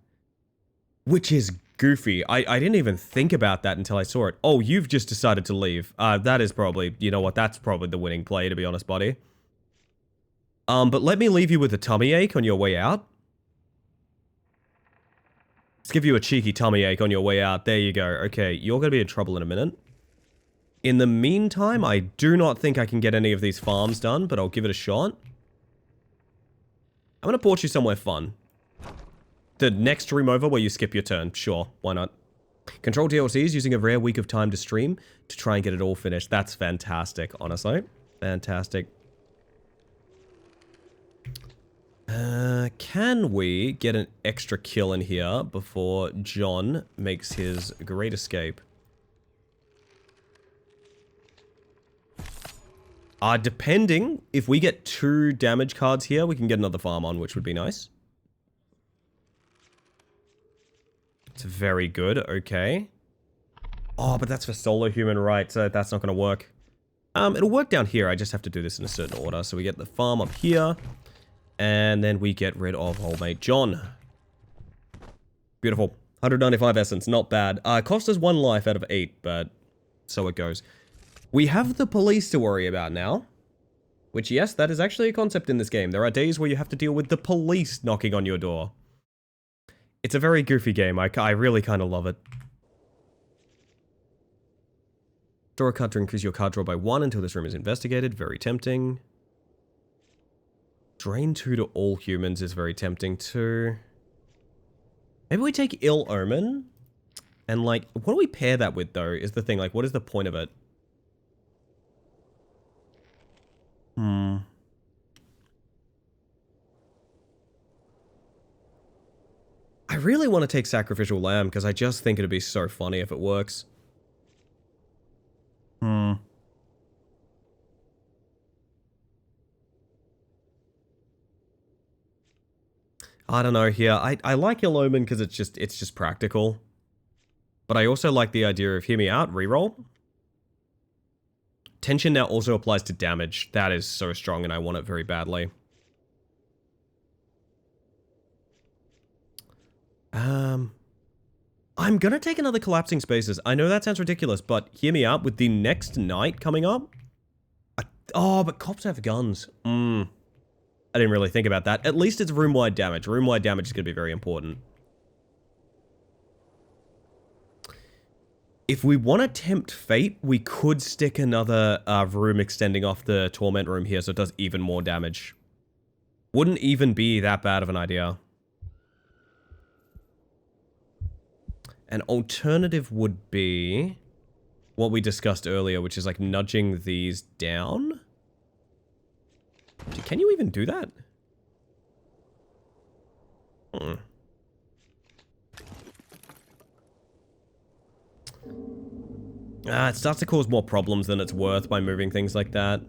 Which is goofy. I didn't even think about that until I saw it. Oh, you've just decided to leave. That is probably, you know what, that's probably the winning play, to be honest, buddy. But let me leave you with a tummy ache on your way out. Let's give you a cheeky tummy ache on your way out. There you go. Okay, you're going to be in trouble in a minute. In the meantime, I do not think I can get any of these farms done, but I'll give it a shot. I'm going to port you somewhere fun. The next room over where you skip your turn. Sure, why not? Control DLCs using a rare week of time to stream to try and get it all finished. That's fantastic, honestly. Fantastic. Can we get an extra kill in here before John makes his great escape? Depending, if we get 2 damage cards here, we can get another farm on, which would be nice. It's very good, okay. Oh, but that's for solo human, right? So that's not going to work. It'll work down here. I just have to do this in a certain order. So we get the farm up here. And then we get rid of old mate John. Beautiful. 195 essence, not bad. Cost us 1 life out of 8, but so it goes. We have the police to worry about now. Which, yes, that is actually a concept in this game. There are days where you have to deal with the police knocking on your door. It's a very goofy game. I really kind of love it. Draw a card to increase your card draw by 1 until this room is investigated. Very tempting. Drain 2 to all humans is very tempting too. Maybe we take Ill Omen? And like, what do we pair that with though, is the thing. Like, what is the point of it? I really want to take Sacrificial Lamb, because I just think it'd be so funny if it works. I don't know here. I like Ill Omen because it's just practical. But I also like the idea of Hear Me Out, reroll. Tension now also applies to damage. That is so strong and I want it very badly. I'm gonna take another Collapsing Spaces. I know that sounds ridiculous, but Hear Me Out with the next night coming up. Oh, but cops have guns. I didn't really think about that. At least it's room-wide damage. Room-wide damage is going to be very important. If we want to tempt fate, we could stick another room extending off the torment room here so it does even more damage. Wouldn't even be that bad of an idea. An alternative would be what we discussed earlier, which is like nudging these down. Can you even do that? It starts to cause more problems than it's worth by moving things like that.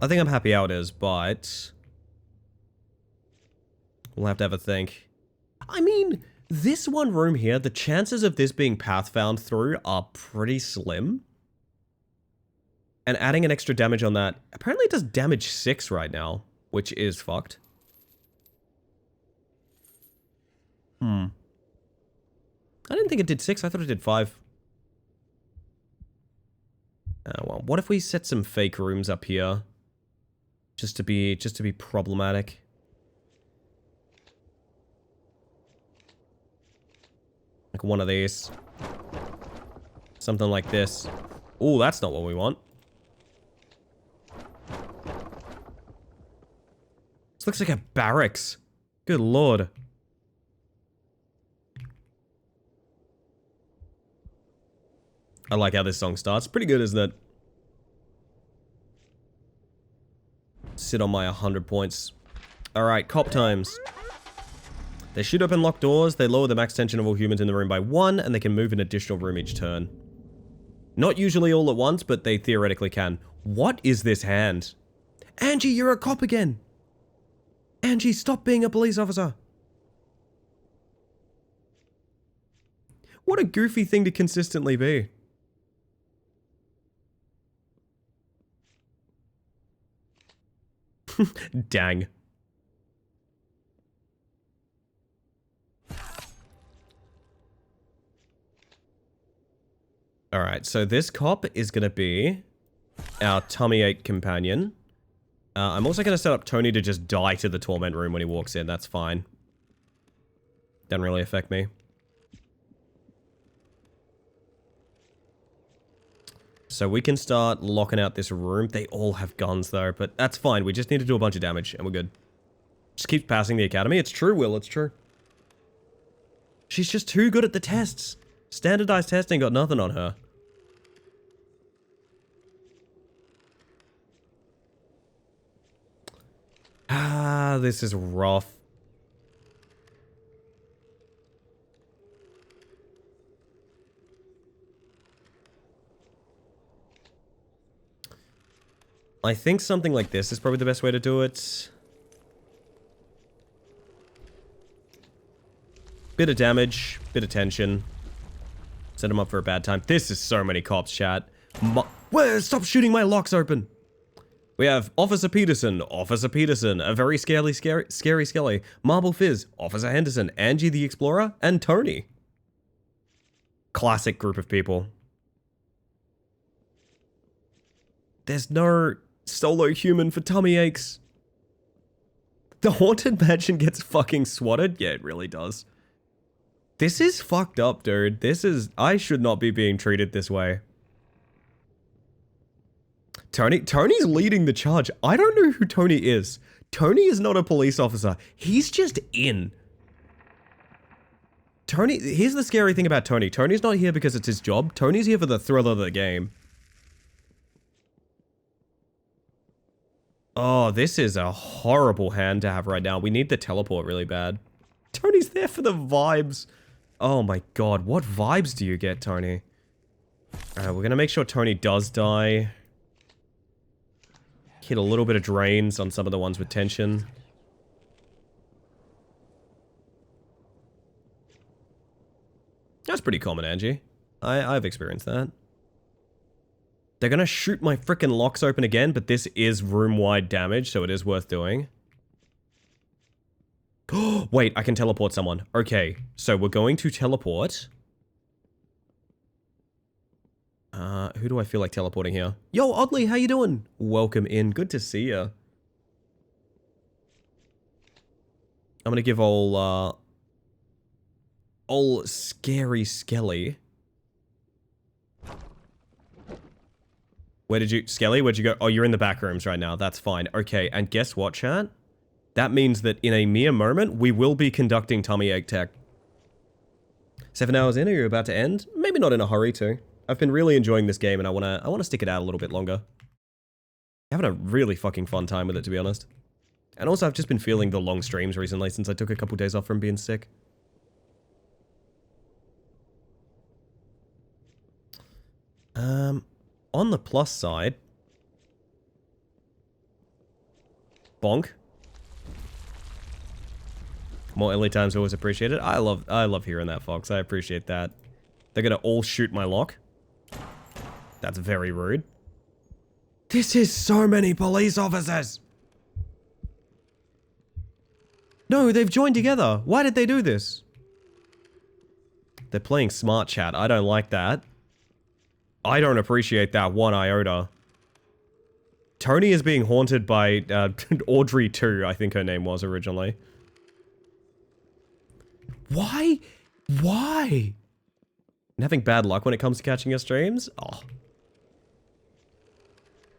I think I'm happy how it is, but we'll have to have a think. I mean, this one room here, the chances of this being path found through are pretty slim. And adding an extra damage on that, apparently it does damage 6 right now, which is fucked. I didn't think it did 6, I thought it did 5. Well, what if we set some fake rooms up here? Just to be problematic. Like one of these. Something like this. Ooh, that's not what we want. This looks like a barracks. Good lord. I like how this song starts. Pretty good, isn't it? Sit on my 100 points. Alright, cop times. They shoot open locked doors, they lower the max tension of all humans in the room by 1, and they can move an additional room each turn. Not usually all at once, but they theoretically can. What is this hand? Angie, you're a cop again! Angie, stop being a police officer! What a goofy thing to consistently be. Dang. Alright, so this cop is going to be our tummy ache companion. I'm also going to set up Tony to just die to the torment room when he walks in. That's fine. Doesn't really affect me. So we can start locking out this room. They all have guns though, but that's fine. We just need to do a bunch of damage and we're good. Just keeps passing the academy. It's true, Will. It's true. She's just too good at the tests. Standardized testing got nothing on her. Ah, this is rough. I think something like this is probably the best way to do it. Bit of damage, bit of tension. Set him up for a bad time. This is so many cops, chat. Stop shooting my locks open! We have Officer Peterson, a very scary Skelly, Marble Fizz, Officer Henderson, Angie the Explorer, and Tony. Classic group of people. There's no solo human for tummy aches. The Haunted Mansion gets fucking swatted? Yeah, it really does. This is fucked up, dude. I should not be being treated this way. Tony's leading the charge. I don't know who Tony is. Tony is not a police officer. He's just in. Tony, here's the scary thing about Tony. Tony's not here because it's his job. Tony's here for the thrill of the game. Oh, this is a horrible hand to have right now. We need the teleport really bad. Tony's there for the vibes. Oh my god, what vibes do you get, Tony? Alright, we're gonna make sure Tony does die. Hit a little bit of drains on some of the ones with tension. That's pretty common, Angie. I've experienced that. They're gonna shoot my frickin' locks open again, but this is room-wide damage, so it is worth doing. Wait, I can teleport someone. Okay, so we're going to teleport. Who do I feel like teleporting here? Yo, Oddly, how you doing? Welcome in. Good to see ya. I'm gonna give old Scary Skelly. Skelly, where'd you go? Oh, you're in the back rooms right now. That's fine. Okay, and guess what, chat? That means that in a mere moment, we will be conducting tummy ache tech. 7 hours in, are you about to end? Maybe not in a hurry to. I've been really enjoying this game and I wanna stick it out a little bit longer. Having a really fucking fun time with it, to be honest. And also, I've just been feeling the long streams recently since I took a couple days off from being sick. On the plus side... Bonk. More early times always appreciated. I love hearing that, Fox. I appreciate that. They're gonna all shoot my lock. That's very rude. This is so many police officers! No, they've joined together. Why did they do this? They're playing smart, chat. I don't like that. I don't appreciate that one iota. Tony is being haunted by Audrey 2, I think her name was originally. Why? Why? And having bad luck when it comes to catching your streams? Oh.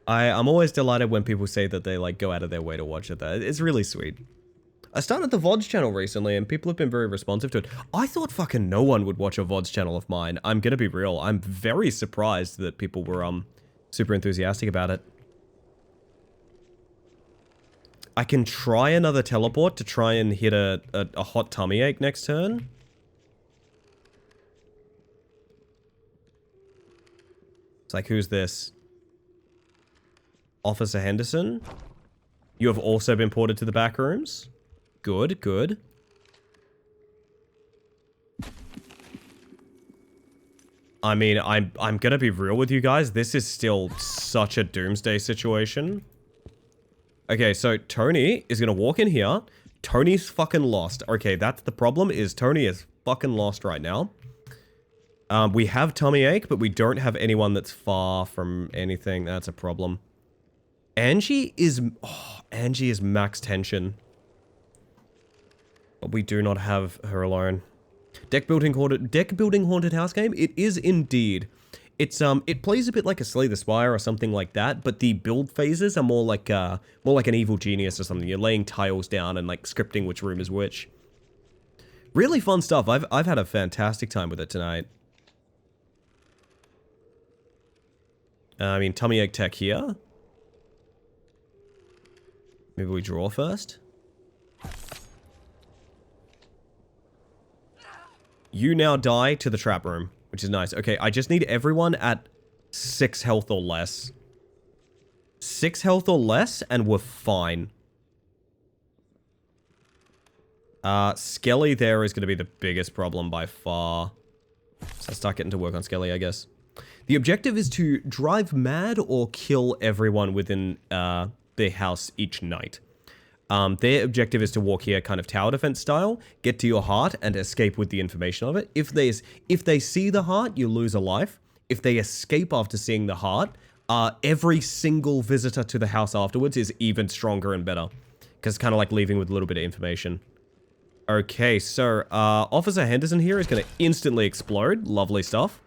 I'm always delighted when people say that they like go out of their way to watch it. It's really sweet. I started the VODs channel recently and people have been very responsive to it. I thought fucking no one would watch a VODs channel of mine. I'm gonna be real. I'm very surprised that people were super enthusiastic about it. I can try another teleport to try and hit a hot tummy ache next turn. It's like, who's this? Officer Henderson? You have also been ported to the back rooms? Good, good. I mean, I'm gonna be real with you guys. This is still such a doomsday situation. Okay, so Tony is gonna walk in here. Tony's fucking lost. Okay, that's the problem, is Tony is fucking lost right now. We have tummy ache, but we don't have anyone that's far from anything. That's a problem. Angie is max tension. But we do not have her alone. Deck building haunted house game? It is indeed. It plays a bit like a Slay the Spire or something like that, but the build phases are more like an Evil Genius or something. You're laying tiles down and like scripting which room is which. Really fun stuff. I've had a fantastic time with it tonight. I mean, tummy ache tech here. Maybe we draw first. You now die to the trap room, which is nice. Okay, I just need everyone at 6 health or less. 6 health or less, and we're fine. Skelly there is going to be the biggest problem by far. So let's start getting to work on Skelly, I guess. The objective is to drive mad or kill everyone within their house each night. Their objective is to walk here kind of tower defense style, get to your heart, and escape with the information of it. If they see the heart, you lose a life. If they escape after seeing the heart, every single visitor to the house afterwards is even stronger and better. Because it's kind of like leaving with a little bit of information. Okay, so, Officer Henderson here is going to instantly explode. Lovely stuff.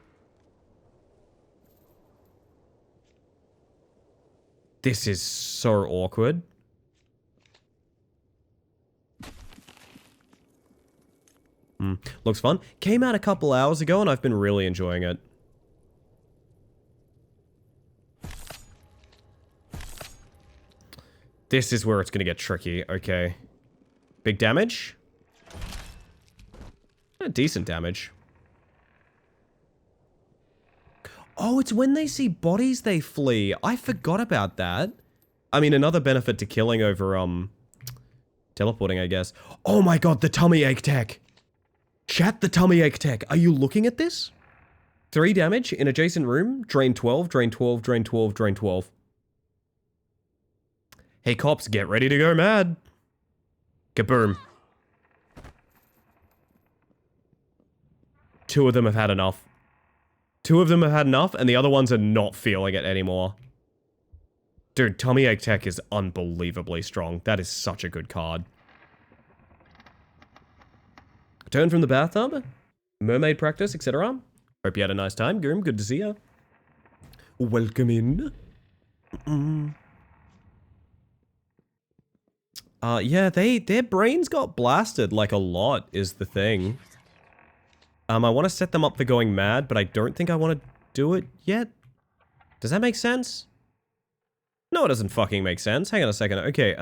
This is so awkward. Looks fun. Came out a couple hours ago and I've been really enjoying it. This is where it's going to get tricky. Okay. Big damage? Decent damage. Oh, it's when they see bodies they flee. I forgot about that. I mean, another benefit to killing over, teleporting, I guess. Oh my god, the tummy ache tech. Chat, the tummy ache tech. Are you looking at this? 3 damage in adjacent room. Drain 12, drain 12, drain 12, drain 12. Hey cops, get ready to go mad. Kaboom. 2 of them have had enough. 2 of them have had enough, and the other ones are not feeling it anymore. Dude, tummy ache tech is unbelievably strong. That is such a good card. Return from the bathtub. Mermaid practice, etc. Hope you had a nice time, Goom. Good to see ya. Welcome in. Yeah, their brains got blasted, like, a lot, is the thing. I want to set them up for going mad, but I don't think I want to do it yet. Does that make sense? No, it doesn't fucking make sense. Hang on a second. Okay,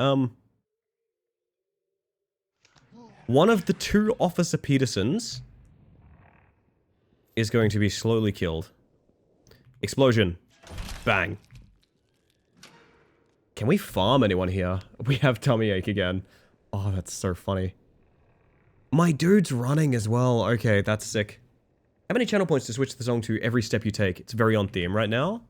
one of the 2 Officer Petersons is going to be slowly killed. Explosion. Bang. Can we farm anyone here? We have tummy ache again. Oh, that's so funny. My dude's running as well. Okay, that's sick. How many channel points to switch the song to Every Step You Take? It's very on theme right now.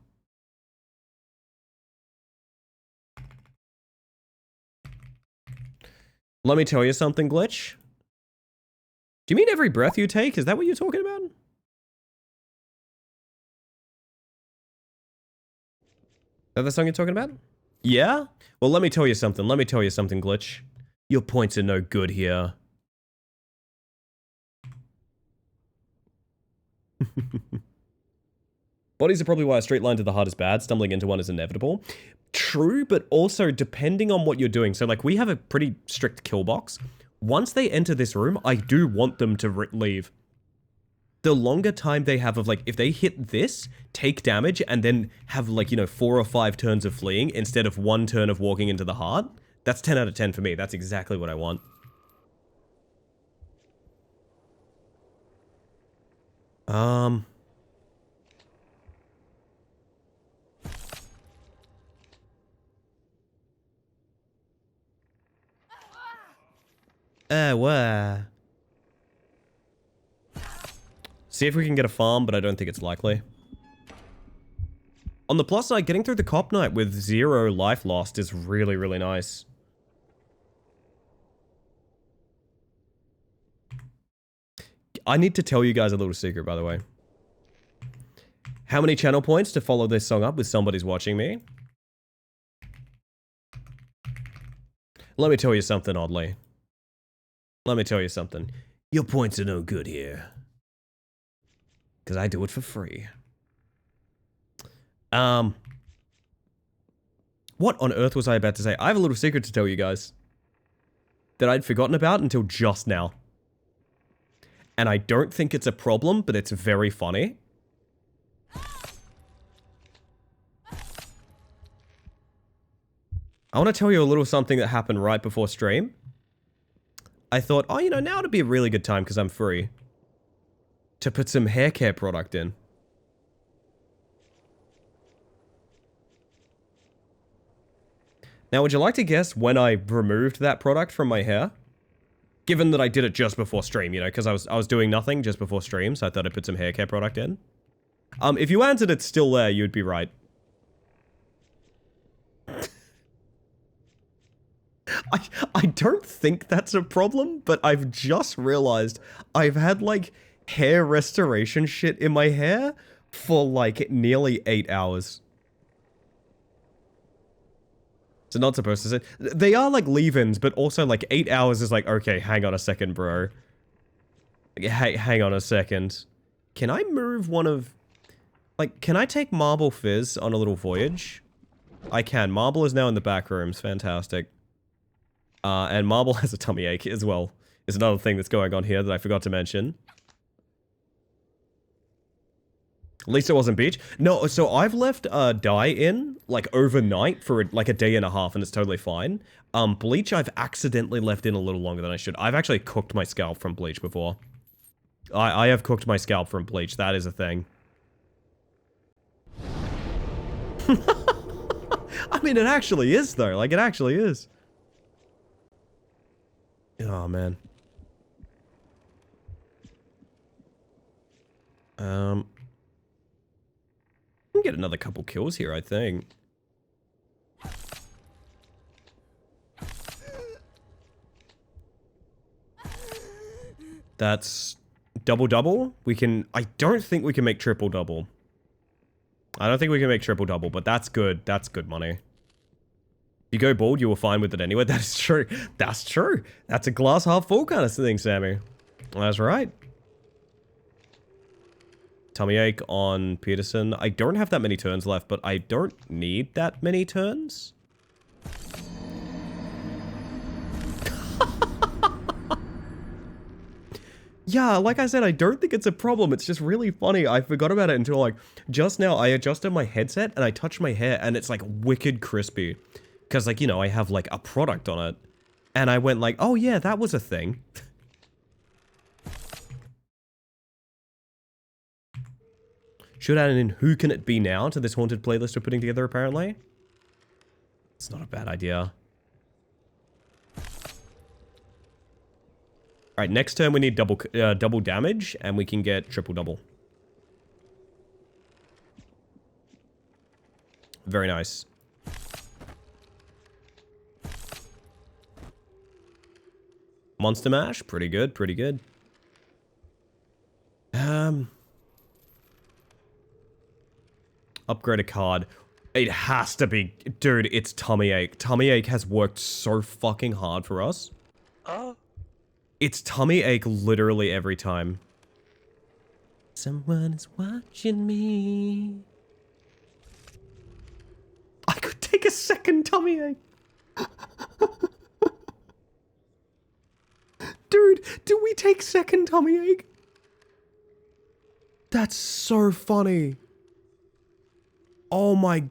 Let me tell you something, Glitch. Do you mean Every Breath You Take? Is that what you're talking about? Is that the song you're talking about? Yeah? Well, let me tell you something. Let me tell you something, Glitch. Your points are no good here. Bodies are probably why a straight line to the heart is bad. Stumbling into one is inevitable. True, but also depending on what you're doing. So, like, we have a pretty strict kill box. Once they enter this room, I do want them to leave. The longer time they have of, like, if they hit this, take damage, and then have, like, you know, 4 or 5 turns of fleeing instead of 1 turn of walking into the heart, that's 10 out of 10 for me. That's exactly what I want. Where? See if we can get a farm, but I don't think it's likely. On the plus side, getting through the cop night with 0 life lost is really, really nice. I need to tell you guys a little secret, by the way. How many channel points to follow this song up with Somebody's Watching Me? Let me tell you something, Oddly. Let me tell you something. Your points are no good here. Because I do it for free. What on earth was I about to say? I have a little secret to tell you guys. That I'd forgotten about until just now. And I don't think it's a problem, but it's very funny. I want to tell you a little something that happened right before stream. I thought, oh, you know, now would be a really good time because I'm free. To put some hair care product in. Now, would you like to guess when I removed that product from my hair? Given that I did it just before stream, you know, because I was doing nothing just before stream, so I thought I'd put some hair care product in. If you answered it's still there, you'd be right. I don't think that's a problem, but I've just realized I've had, like, hair restoration shit in my hair for, like, nearly 8 hours. So not supposed to say. They are like leave-ins, but also like 8 hours is like, okay, hang on a second, bro. Hey, hang on a second. Can I move one of... Like, can I take Marble Fizz on a little voyage? I can. Marble is now in the back rooms. Fantastic. And Marble has a tummy ache as well. Is another thing that's going on here that I forgot to mention. At least it wasn't Beach. No, so I've left Dye in, like, overnight for, like, a day and a half, and it's totally fine. Bleach I've accidentally left in a little longer than I should. I've actually cooked my scalp from Bleach before. I have cooked my scalp from Bleach. That is a thing. I mean, it actually is, though. Like, it actually is. Oh, man. I can get another couple kills here, I think. That's double-double. We can... I don't think we can make triple-double. I don't think we can make triple-double, but that's good. That's good money. If you go bald, you were fine with it anyway. That is true. That's true. That's a glass half full kind of thing, Sammy. That's right. Tummy ache on Peterson. I don't have that many turns left, but I don't need that many turns. Yeah, like I said, I don't think it's a problem. It's just really funny. I forgot about it until, like, just now I adjusted my headset and I touched my hair and it's, like, wicked crispy. Because, like, you know, I have, like, a product on it. And I went like, oh, yeah, that was a thing. Should add in Who Can It Be Now to this haunted playlist we're putting together, apparently. It's not a bad idea. Alright, next turn we need double damage, and we can get triple-double. Very nice. Monster Mash, pretty good, pretty good. Upgrade a card. It has to be... Dude, it's Tummy Ache. Tummy Ache has worked so fucking hard for us. It's Tummy Ache literally every time. Someone is watching me. I could take a second Tummy Ache. Dude, do we take second Tummy Ache? That's so funny. Oh my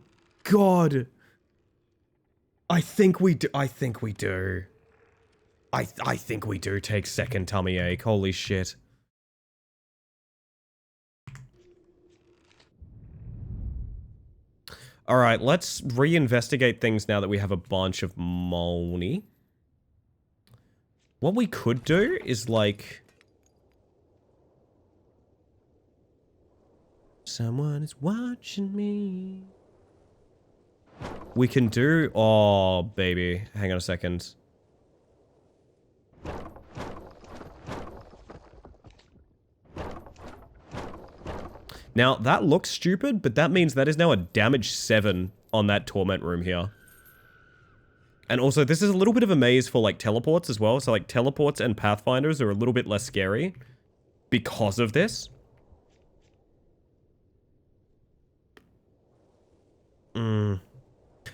god. I think we do. I think we do. I think we do take second Tummy Ache. Holy shit. Alright, let's reinvestigate things now that we have a bunch of money. What we could do is, like... Someone is watching me. We can do... Oh, baby. Hang on a second. Now, that looks stupid, but that means that is now a damage 7 on that Torment room here. And also, this is a little bit of a maze for, like, teleports as well. So, like, teleports and Pathfinders are a little bit less scary because of this.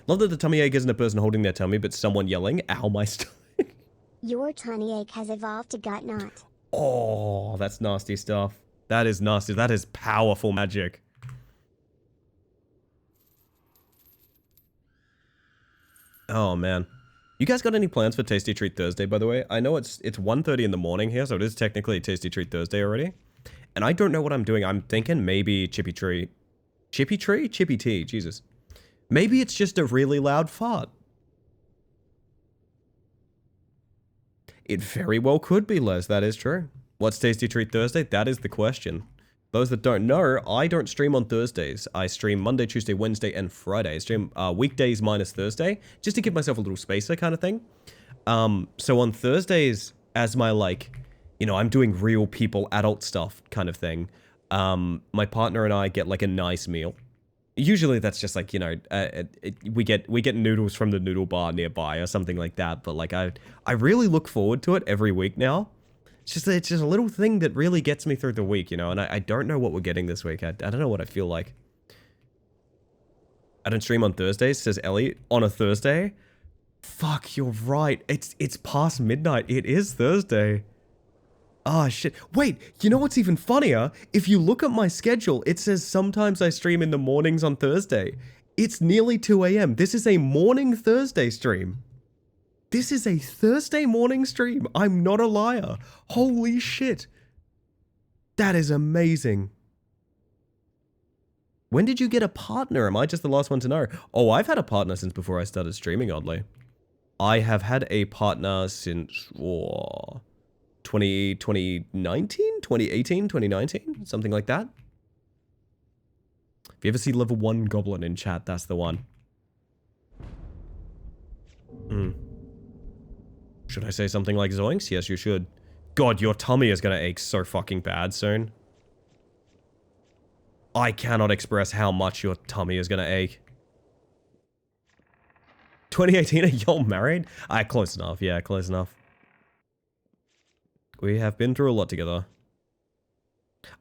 Love that the tummy ache isn't a person holding their tummy, but someone yelling, ow, my stomach. Your tummy ache has evolved to gut knot. Oh, that's nasty stuff. That is nasty. That is powerful magic. Oh, man. You guys got any plans for Tasty Treat Thursday, by the way? I know it's 1:30 in the morning here, so it is technically Tasty Treat Thursday already. And I don't know what I'm doing. I'm thinking maybe Chippy Tree. Chippy Tree? Chippy Tea. Jesus. Maybe it's just a really loud fart. It very well could be, Les. That is true. What's Tasty Treat Thursday? That is the question. Those that don't know, I don't stream on Thursdays. I stream Monday, Tuesday, Wednesday, and Friday. I stream weekdays minus Thursday, just to give myself a little spacer kind of thing. So on Thursdays, as my, like, you know, I'm doing real people, adult stuff kind of thing, my partner and I get, like, a nice meal. Usually that's just like, you know, we get noodles from the noodle bar nearby or something like that. But like I really look forward to it every week now. It's just a little thing that really gets me through the week, you know. And I don't know what we're getting this week. I don't know what I feel like. I don't stream on Thursdays, says Ellie. On a Thursday? Fuck, you're right. It's past midnight. It is Thursday. Ah, shit. Wait, you know what's even funnier? If you look at my schedule, it says sometimes I stream in the mornings on Thursday. It's nearly 2 a.m. This is a morning Thursday stream. This is a Thursday morning stream. I'm not a liar. Holy shit. That is amazing. When did you get a partner? Am I just the last one to know? Oh, I've had a partner since before I started streaming, oddly. I have had a partner since... 2019, 2019, something like that. If you ever see level 1 goblin in chat, that's the one. Should I say something like Zoinks? Yes, you should. God, your tummy is gonna ache so fucking bad soon. I cannot express how much your tummy is gonna ache. 2018, are y'all married? Close enough, yeah, close enough. We have been through a lot together.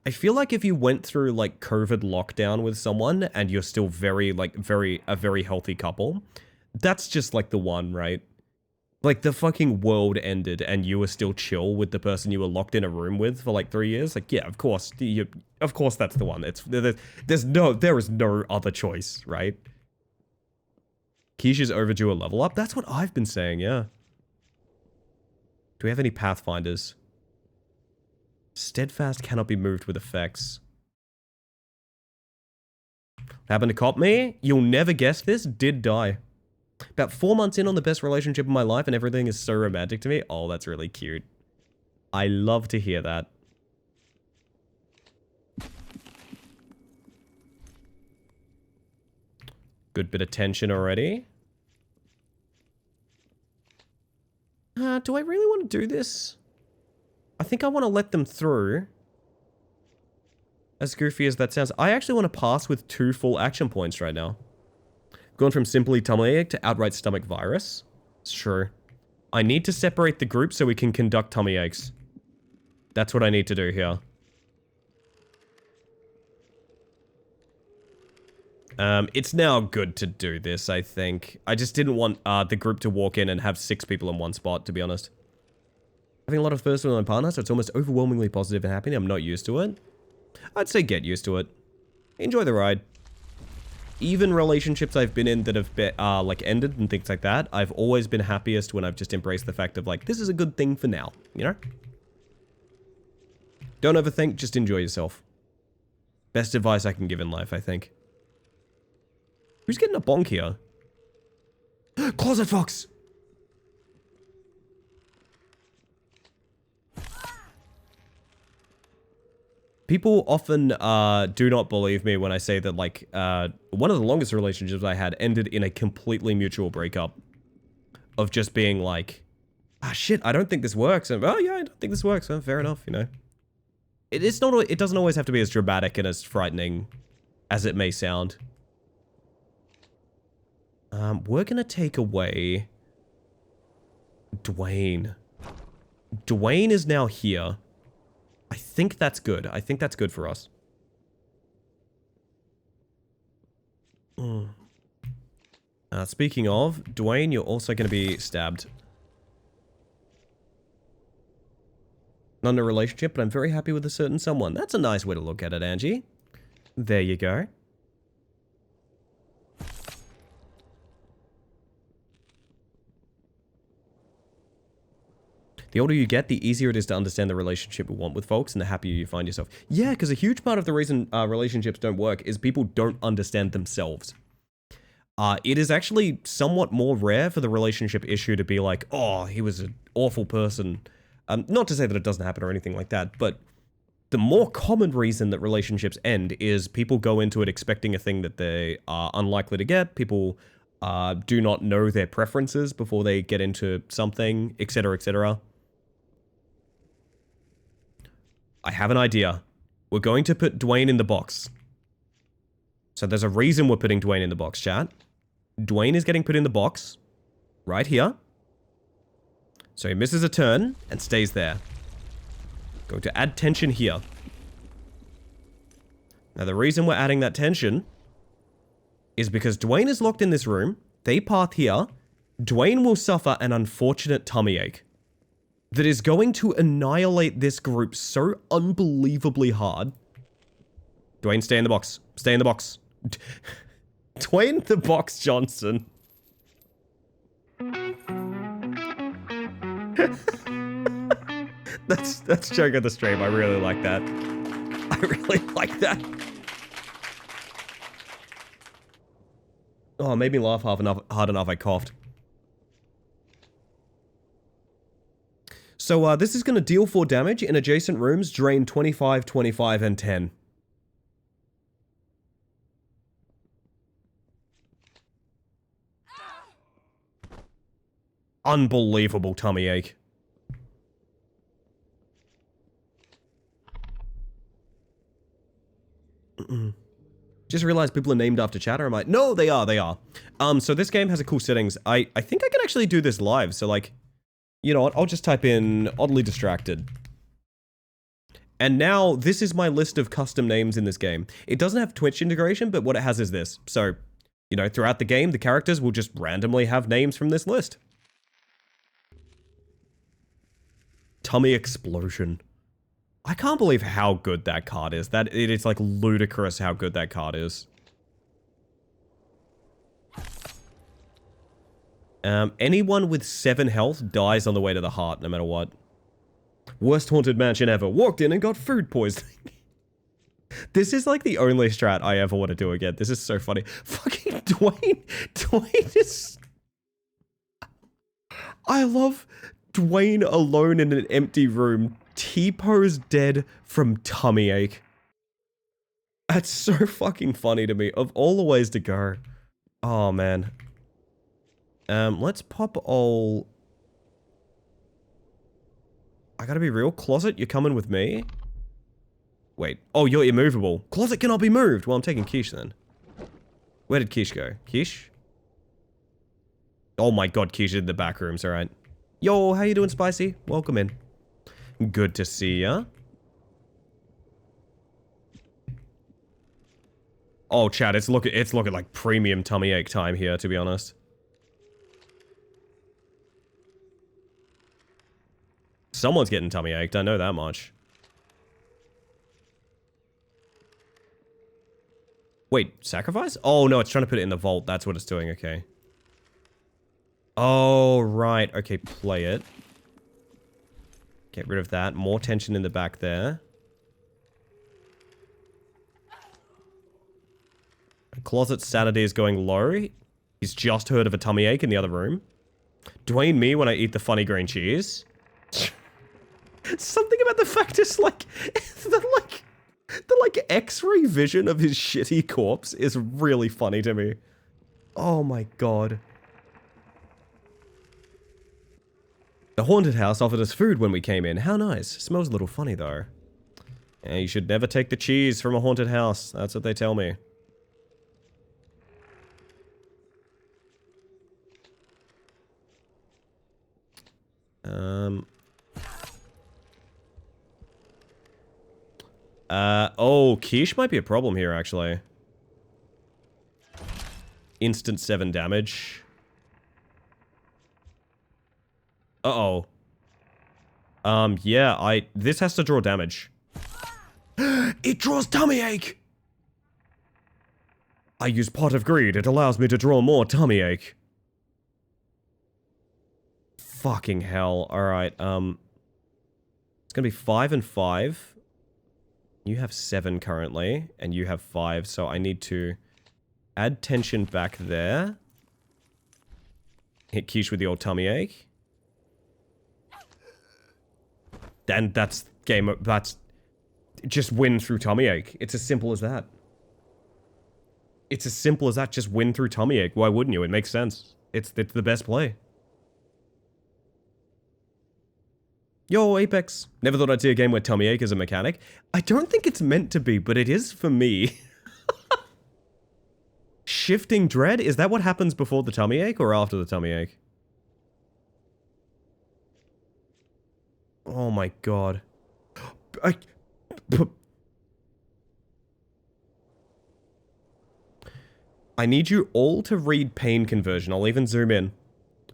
I feel like if you went through like COVID lockdown with someone and you're still a very healthy couple, that's just like the one, right? Like the fucking world ended and you were still chill with the person you were locked in a room with for like 3 years. Like, yeah, of course that's the one. There is no other choice, right? Keisha's overdue a level up. That's what I've been saying, yeah. Do we have any Pathfinders? Steadfast cannot be moved with effects. Happened to cop me? You'll never guess this. Did die. About 4 months in on the best relationship of my life and everything is so romantic to me. Oh, that's really cute. I love to hear that. Good bit of tension already. Do I really want to do this? I think I want to let them through. As goofy as that sounds, I actually want to pass with 2 full action points right now. Going from simply tummy ache to outright stomach virus. It's true. I need to separate the group so we can conduct tummy aches. That's what I need to do here. It's now good to do this, I think. I just didn't want the group to walk in and have 6 people in one spot, to be honest. Having a lot of first with my partner, so it's almost overwhelmingly positive and happy. I'm not used to it. I'd say get used to it. Enjoy the ride. Even relationships I've been in that have been, like ended and things like that, I've always been happiest when I've just embraced the fact of like, this is a good thing for now, you know? Don't overthink, just enjoy yourself. Best advice I can give in life, I think. Who's getting a bonk here? Closet Fox! People often do not believe me when I say that, like, one of the longest relationships I had ended in a completely mutual breakup. Of just being like, ah, shit, I don't think this works. And, oh, yeah, I don't think this works. Well, fair enough, you know. It doesn't always have to be as dramatic and as frightening as it may sound. We're gonna take away Dwayne. Dwayne is now here. I think that's good. I think that's good for us. Speaking of, Dwayne, you're also going to be stabbed. Not in a relationship, but I'm very happy with a certain someone. That's a nice way to look at it, Angie. There you go. The older you get, the easier it is to understand the relationship you want with folks and the happier you find yourself. Yeah, because a huge part of the reason relationships don't work is people don't understand themselves. It is actually somewhat more rare for the relationship issue to be like, oh, he was an awful person. Not to say that it doesn't happen or anything like that, but the more common reason that relationships end is people go into it expecting a thing that they are unlikely to get. People do not know their preferences before they get into something, etc., etc. I have an idea. We're going to put Dwayne in the box. So there's a reason we're putting Dwayne in the box, chat. Dwayne is getting put in the box right here. So he misses a turn and stays there. Going to add tension here. Now the reason we're adding that tension is because Dwayne is locked in this room. They path here. Dwayne will suffer an unfortunate tummy ache that is going to annihilate this group so unbelievably hard. Dwayne, stay in the box. Stay in the box. Dwayne the Box Johnson. That's joke of the stream. I really like that. I really like that. Oh, it made me laugh hard enough I coughed. So this is going to deal 4 damage in adjacent rooms, drain 25, 25, and 10. Unbelievable tummy ache. Just realized people are named after chatter. I'm like, no, they are. So this game has a cool settings. I think I can actually do this live. So like, you know what? I'll just type in oddly distracted. And now this is my list of custom names in this game. It doesn't have Twitch integration, but what it has is this. So, you know, throughout the game, the characters will just randomly have names from this list. Tummy Explosion. I can't believe how good that card is. It's like ludicrous how good that card is. Anyone with 7 health dies on the way to the heart, no matter what. Worst haunted mansion ever. Walked in and got food poisoning. This is like the only strat I ever want to do again. This is so funny. Fucking Dwayne. Dwayne is... I love Dwayne alone in an empty room. T-pose dead from tummy ache. That's so fucking funny to me. Of all the ways to go. Oh, man. Let's pop all... I gotta be real. Closet, you're coming with me? Wait. Oh, you're immovable. Closet cannot be moved. Well, I'm taking Quiche then. Where did Quiche go? Quiche? Oh my god, Quiche in the back rooms, alright. Yo, how you doing, Spicy? Welcome in. Good to see ya. Oh, chat, it's looking like premium tummy ache time here, to be honest. Someone's getting tummy ached, I know that much. Wait, sacrifice? Oh, no, it's trying to put it in the vault. That's what it's doing, okay. Oh, right. Okay, play it. Get rid of that. More tension in the back there. Closet's sanity is going low. He's just heard of a tummy ache in the other room. Dwayne me when I eat the funny green cheese. Something about the fact is like... The X-ray vision of his shitty corpse is really funny to me. Oh my god. The haunted house offered us food when we came in. How nice. Smells a little funny though. Yeah, you should never take the cheese from a haunted house. That's what they tell me. Oh, Quiche might be a problem here, actually. Instant 7 damage. Uh-oh. Yeah, this has to draw damage. It draws tummy ache! I use Pot of Greed. It allows me to draw more tummy ache. Fucking hell. Alright, it's gonna be 5 and 5. You have 7 currently, and you have 5, so I need to add tension back there. Hit Quiche with the old tummy ache. Then that's game. That's just win through tummy ache. It's as simple as that. It's as simple as that. Just win through tummy ache. Why wouldn't you? It makes sense. It's the best play. Yo, Apex. Never thought I'd see a game where tummy ache is a mechanic. I don't think it's meant to be, but it is for me. Shifting dread? Is that what happens before the tummy ache or after the tummy ache? Oh my god. I need you all to read pain conversion. I'll even zoom in.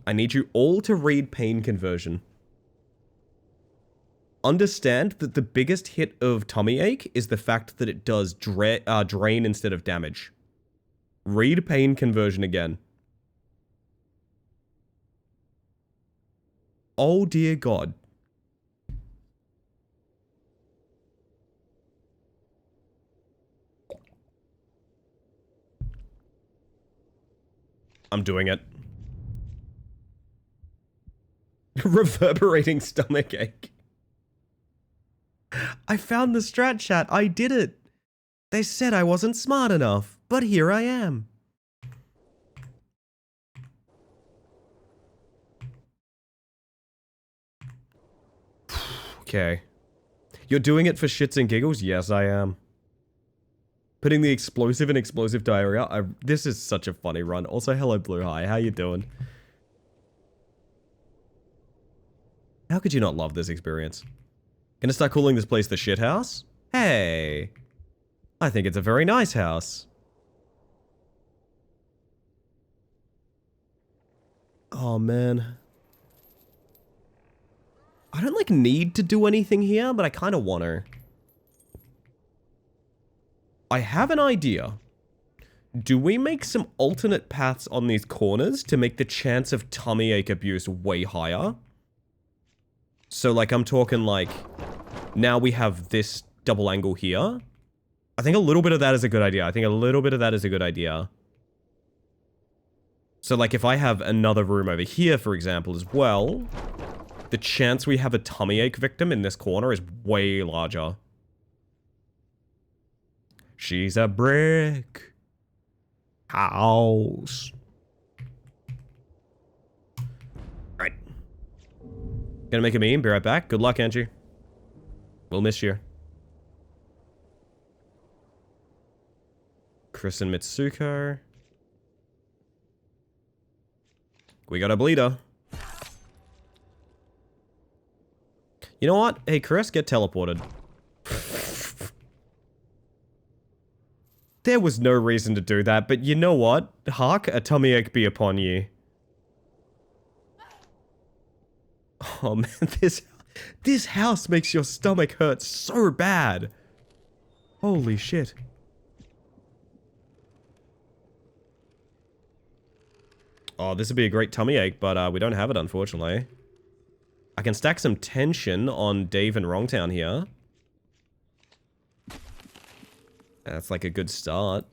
I need you all to read pain conversion. Understand that the biggest hit of tummy ache is the fact that it does drain instead of damage. Read pain conversion again. Oh dear god. I'm doing it. Reverberating stomach ache. I found the strat chat. I did it. They said I wasn't smart enough, but here I am. Okay. You're doing it for shits and giggles? Yes, I am. Putting the explosive in explosive diarrhea. This is such a funny run. Also, hello, Blue Hi. How you doing? How could you not love this experience? Gonna start calling this place the shit house? Hey. I think it's a very nice house. Oh, man. I don't, like, need to do anything here, but I kind of want to. I have an idea. Do we make some alternate paths on these corners to make the chance of tummy ache abuse way higher? So, like, I'm talking, like, now we have this double angle here. I think a little bit of that is a good idea. I think a little bit of that is a good idea. So, like, if I have another room over here, for example, as well, the chance we have a tummy ache victim in this corner is way larger. She's a brick house. Right. Gonna make a meme. Be right back. Good luck, Angie. We'll miss you. Chris and Mitsuko. We got a bleeder. You know what? Hey, Chris, get teleported. There was no reason to do that, but you know what? Hark, a tummy ache be upon you. Oh man, this house makes your stomach hurt so bad. Holy shit. Oh, this would be a great tummy ache, but we don't have it, unfortunately. I can stack some tension on Dave and Wrongtown here. That's like a good start.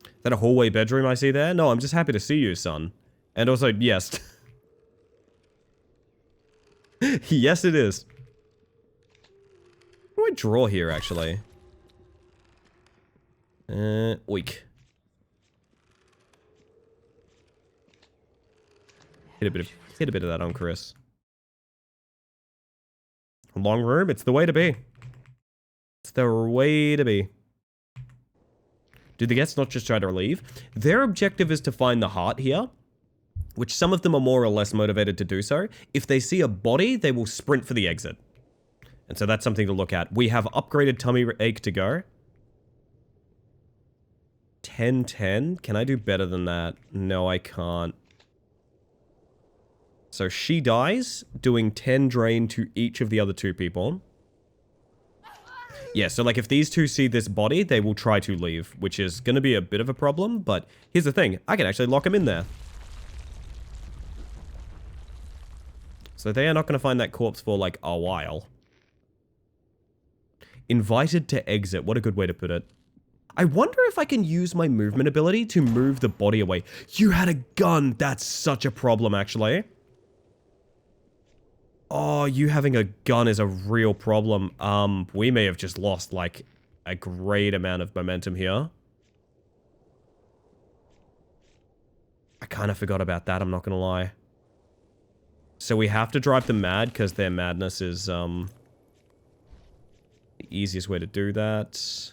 Is that a hallway bedroom I see there? No, I'm just happy to see you, son. And also, yes. Yes, it is. What do I draw here, actually? Oik. Hit a bit of that on Chris. Long room, it's the way to be. It's the way to be. Do the guests not just try to leave? Their objective is to find the heart here, which some of them are more or less motivated to do so. If they see a body, they will sprint for the exit. And so that's something to look at. We have upgraded tummy ache to go. 10-10. Can I do better than that? No, I can't. So she dies, doing 10 drain to each of the other two people. Yeah, so like if these two see this body, they will try to leave, which is going to be a bit of a problem, but here's the thing. I can actually lock them in there. So they are not going to find that corpse for like a while. Invited to exit. What a good way to put it. I wonder if I can use my movement ability to move the body away. You had a gun. That's such a problem, actually. Oh, you having a gun is a real problem. We may have just lost, like, a great amount of momentum here. I kind of forgot about that, I'm not gonna lie. So we have to drive them mad, because their madness is, easiest way to do that.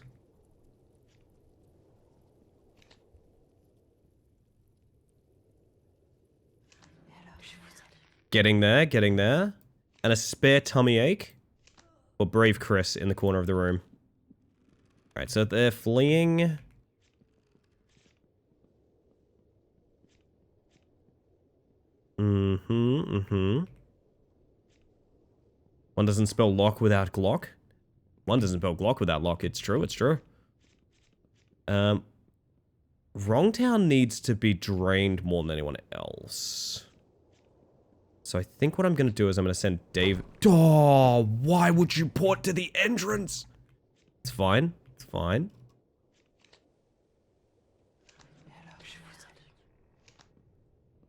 Getting there, getting there. And a spare tummy ache. Or Brave Chris in the corner of the room. Alright, so they're fleeing. One doesn't spell lock without Glock. One doesn't spell Glock without lock. It's true, it's true. Wrongtown needs to be drained more than anyone else. So I think what I'm going to do is I'm going to send Dave... Oh, why would you port to the entrance? It's fine. It's fine.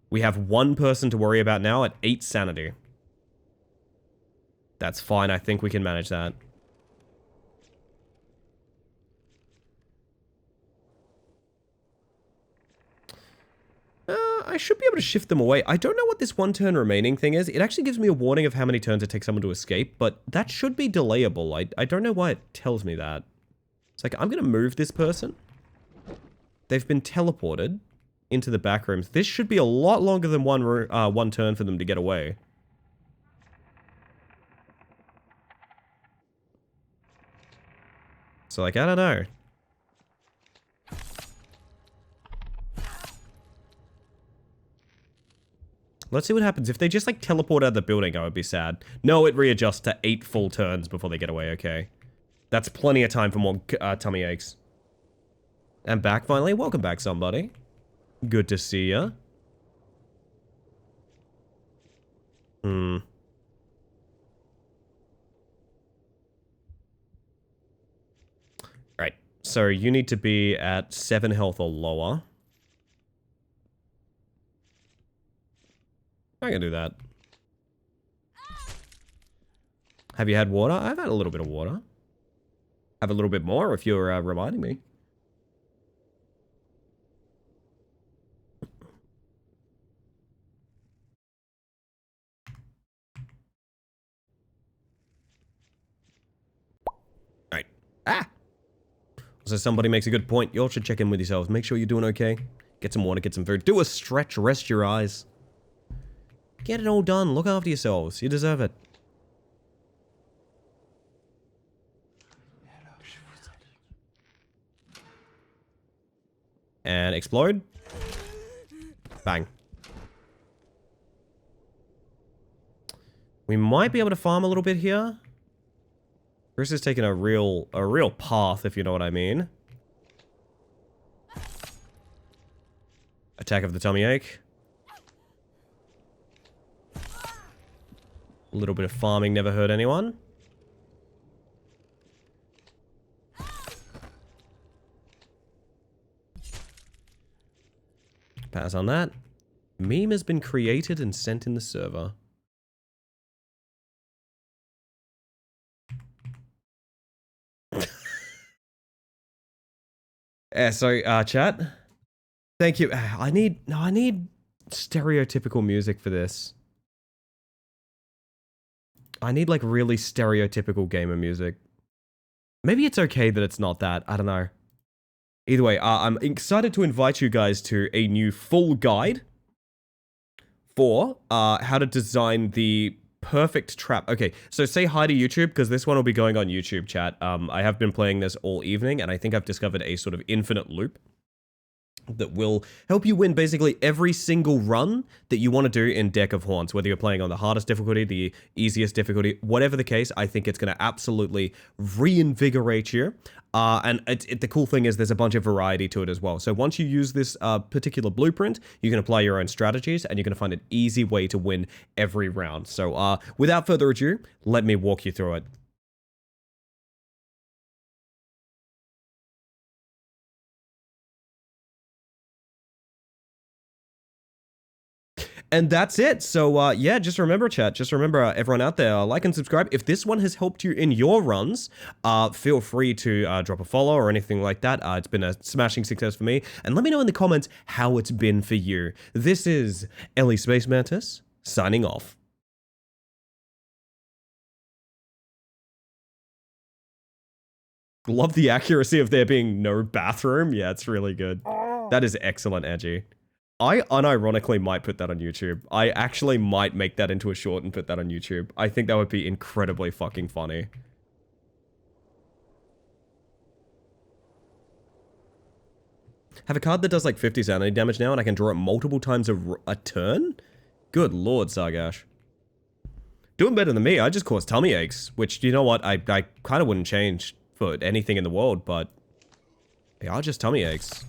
We have one person to worry about now at 8 sanity. That's fine. I think we can manage that. I should be able to shift them away. I don't know what this one turn remaining thing is. It actually gives me a warning of how many turns it takes someone to escape, but that should be delayable. I don't know why it tells me that. It's like, I'm going to move this person. They've been teleported into the back rooms. This should be a lot longer than one turn for them to get away. So, like, I don't know. Let's see what happens. If they just, like, teleport out of the building, I would be sad. No, it readjusts to 8 full turns before they get away, okay. That's plenty of time for more tummy aches. And back, finally. Welcome back, somebody. Good to see ya. Right. So, you need to be at 7 health or lower. I can do that. Have you had water? I've had a little bit of water. Have a little bit more if you're reminding me. Alright. Ah! So somebody makes a good point. You all should check in with yourselves. Make sure you're doing okay. Get some water, get some food. Do a stretch, rest your eyes. Get it all done. Look after yourselves. You deserve it. And explode. Bang. We might be able to farm a little bit here. Chris is taking a real path, if you know what I mean. Attack of the tummy ache. A little bit of farming never hurt anyone. Pass on that. Meme has been created and sent in the server. Chat. Thank you. I need stereotypical music for this. I need, like, really stereotypical gamer music. Maybe it's okay that it's not that. I don't know. Either way, I'm excited to invite you guys to a new full guide for how to design the perfect trap. Okay, so say hi to YouTube, because this one will be going on YouTube, chat. I have been playing this all evening, and I think I've discovered a sort of infinite loop that will help you win basically every single run that you want to do in Deck of Haunts, whether you're playing on the hardest difficulty, the easiest difficulty, whatever the case. I think it's going to absolutely reinvigorate you. And the cool thing is there's a bunch of variety to it as well. So once you use this particular blueprint, you can apply your own strategies, and you're going to find an easy way to win every round. So without further ado, let me walk you through it. And that's it. So, yeah, just remember, chat. Just remember, everyone out there, like and subscribe. If this one has helped you in your runs, feel free to drop a follow or anything like that. It's been a smashing success for me. And let me know in the comments how it's been for you. This is Ellie Space Mantis, signing off. love the accuracy of there being no bathroom. Yeah, it's really good. That is excellent, Edgy. I unironically might put that on YouTube. I actually might make that into a short and put that on YouTube. I think that would be incredibly fucking funny. Have a card that does like 50 sanity damage now and I can draw it multiple times a turn? Good lord, Sargash. Doing better than me, I just cause tummy aches, which, you know what, I kind of wouldn't change for anything in the world, but they are just tummy aches.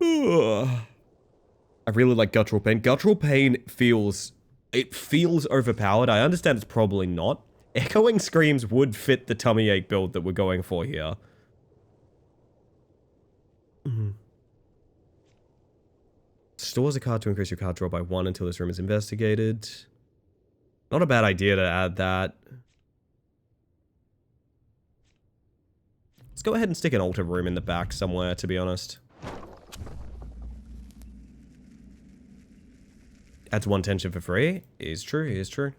I really like Guttural Pain. Guttural Pain feels overpowered. I understand it's probably not. Echoing Screams would fit the tummy ache build that we're going for here. Stores a card to increase your card draw by 1 until this room is investigated. Not a bad idea to add that. Let's go ahead and stick an altar room in the back somewhere, to be honest. Adds 1 tension for free. Is true, is true.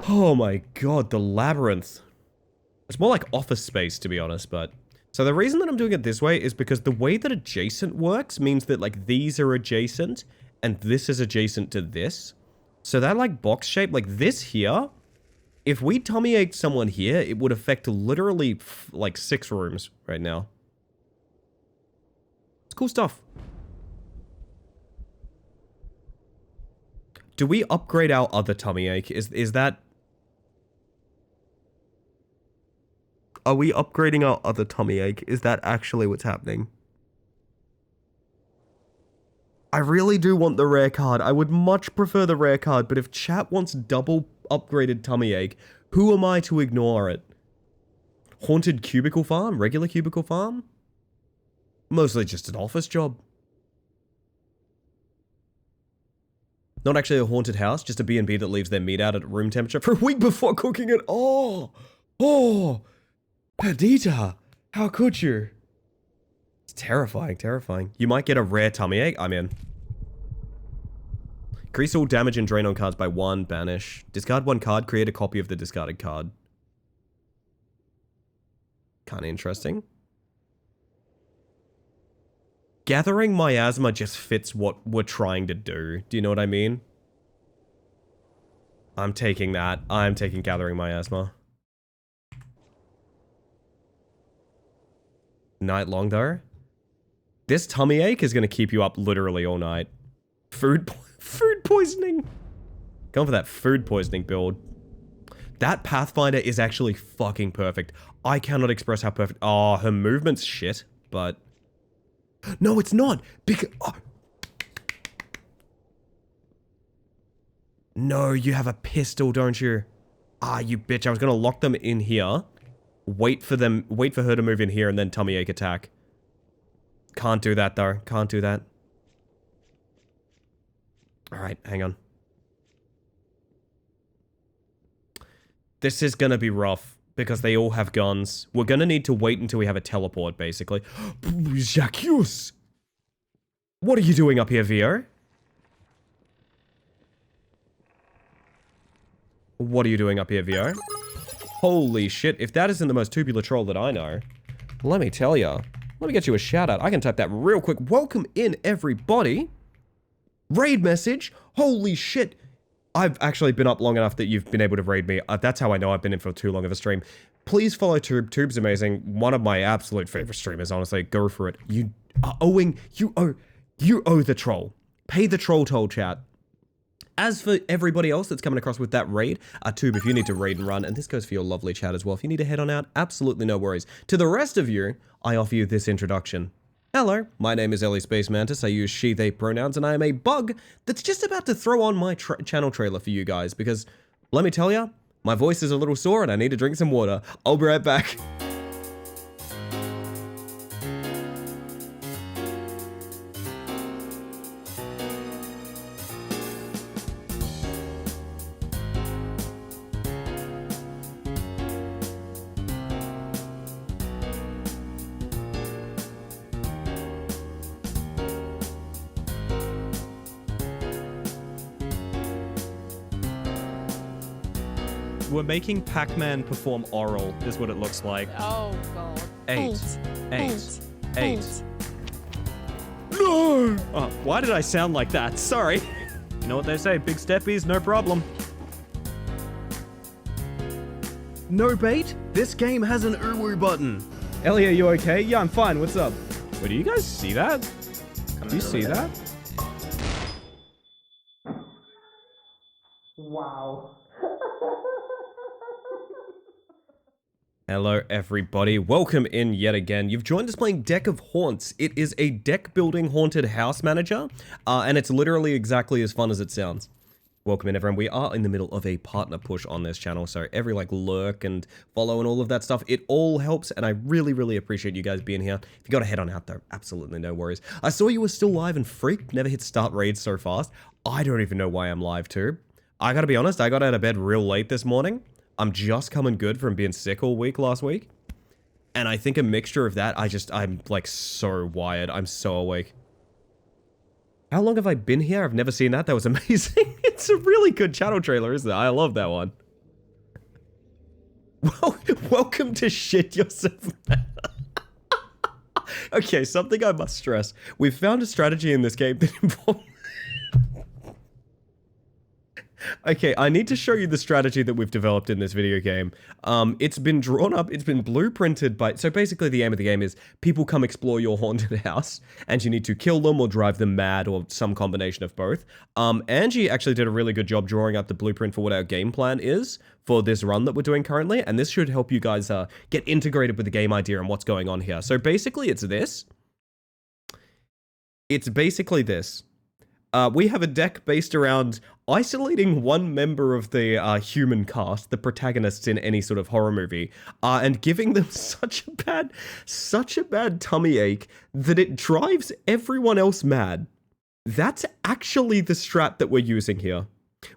Oh my god, the labyrinth. It's more like office space, to be honest, but... So the reason that I'm doing it this way is because the way that adjacent works means that, like, these are adjacent, and this is adjacent to this. So that, like, box shape, like this here, if we tummy ached someone here, it would affect literally, like, 6 rooms right now. It's cool stuff. Do we upgrade our other tummy ache? Is that... Are we upgrading our other tummy ache? Is that actually what's happening? I really do want the rare card. I would much prefer the rare card, but if chat wants double upgraded tummy ache, who am I to ignore it? Haunted cubicle farm? Regular cubicle farm? Mostly just an office job. Not actually a haunted house, just a B&B that leaves their meat out at room temperature for a week before cooking it. Oh! Perdita! How could you? It's terrifying, terrifying. You might get a rare tummy ache. I'm in. Increase all damage and drain on cards by 1, banish. Discard 1 card, create a copy of the discarded card. Kinda interesting. Gathering Miasma just fits what we're trying to do. Do you know what I mean? I'm taking that. I'm taking Gathering Miasma. Night long, though. This tummy ache is going to keep you up literally all night. Food poisoning. Going for that food poisoning build. That Pathfinder is actually fucking perfect. I cannot express how perfect... Oh, her movement's shit, but... No, it's not. Because... Oh. No, you have a pistol, don't you? Ah, you bitch. I was going to lock them in here. Wait for her to move in here and then tummy ache attack. Can't do that, though. Can't do that. Alright, hang on. This is gonna be rough, because they all have guns. We're gonna need to wait until we have a teleport, basically. Jacques! What are you doing up here, Vio? What are you doing up here, Vio? Holy shit, if that isn't the most tubular troll that I know, let me tell ya. Let me get you a shout out. I can type that real quick. Welcome in, everybody. Raid message. Holy shit. I've actually been up long enough that you've been able to raid me. That's how I know I've been in for too long of a stream. Please follow Tube. Tube's amazing. One of my absolute favorite streamers, honestly. Go for it. You are owing... You owe the troll. Pay the troll toll, chat. As for everybody else that's coming across with that raid, Tube, if you need to raid and run, and this goes for your lovely chat as well, if you need to head on out, absolutely no worries. To the rest of you, I offer you this introduction. Hello, my name is Ellie Space Mantis, I use she, they pronouns, and I am a bug that's just about to throw on my channel trailer for you guys, because, let me tell ya, my voice is a little sore and I need to drink some water. I'll be right back. we're making Pac-Man perform oral, is what it looks like. Oh god. 8. Eight. 8. No! Oh, why did I sound like that? Sorry. You know what they say, big steppies, no problem. No bait? This game has an uwu button. Ellie, are you okay? Yeah, I'm fine. What's up? Wait, do you guys see that? Do you see that? Wow. Hello, everybody. Welcome in yet again. You've joined us playing Deck of Haunts. It is a deck-building haunted house manager, and it's literally exactly as fun as it sounds. Welcome in, everyone. We are in the middle of a partner push on this channel, so every lurk and follow and all of that stuff, it all helps, and I really, really appreciate you guys being here. If you gotta head on out though, absolutely no worries. I saw you were still live and freaked, never hit start raids so fast. I don't even know why I'm live too. I gotta be honest, I got out of bed real late this morning. I'm just coming good from being sick all week last week. And I think a mixture of that, I'm like so wired. I'm so awake. How long have I been here? I've never seen that. That was amazing. It's a really good channel trailer, isn't it? I love that one. Well, welcome to Shit Yourself. Okay, something I must stress. We've found a strategy in this game that involves... Okay, I need to show you the strategy that we've developed in this video game. It's been drawn up, it's been blueprinted by... So basically the aim of the game is people come explore your haunted house, and you need to kill them or drive them mad or some combination of both. Angie actually did a really good job drawing up the blueprint for what our game plan is for this run that we're doing currently, and this should help you guys get integrated with the game idea and what's going on here. So basically it's this. It's basically this. We have a deck based around isolating one member of the human cast, the protagonists in any sort of horror movie, and giving them such a bad tummy ache that it drives everyone else mad. That's actually the strat that we're using here.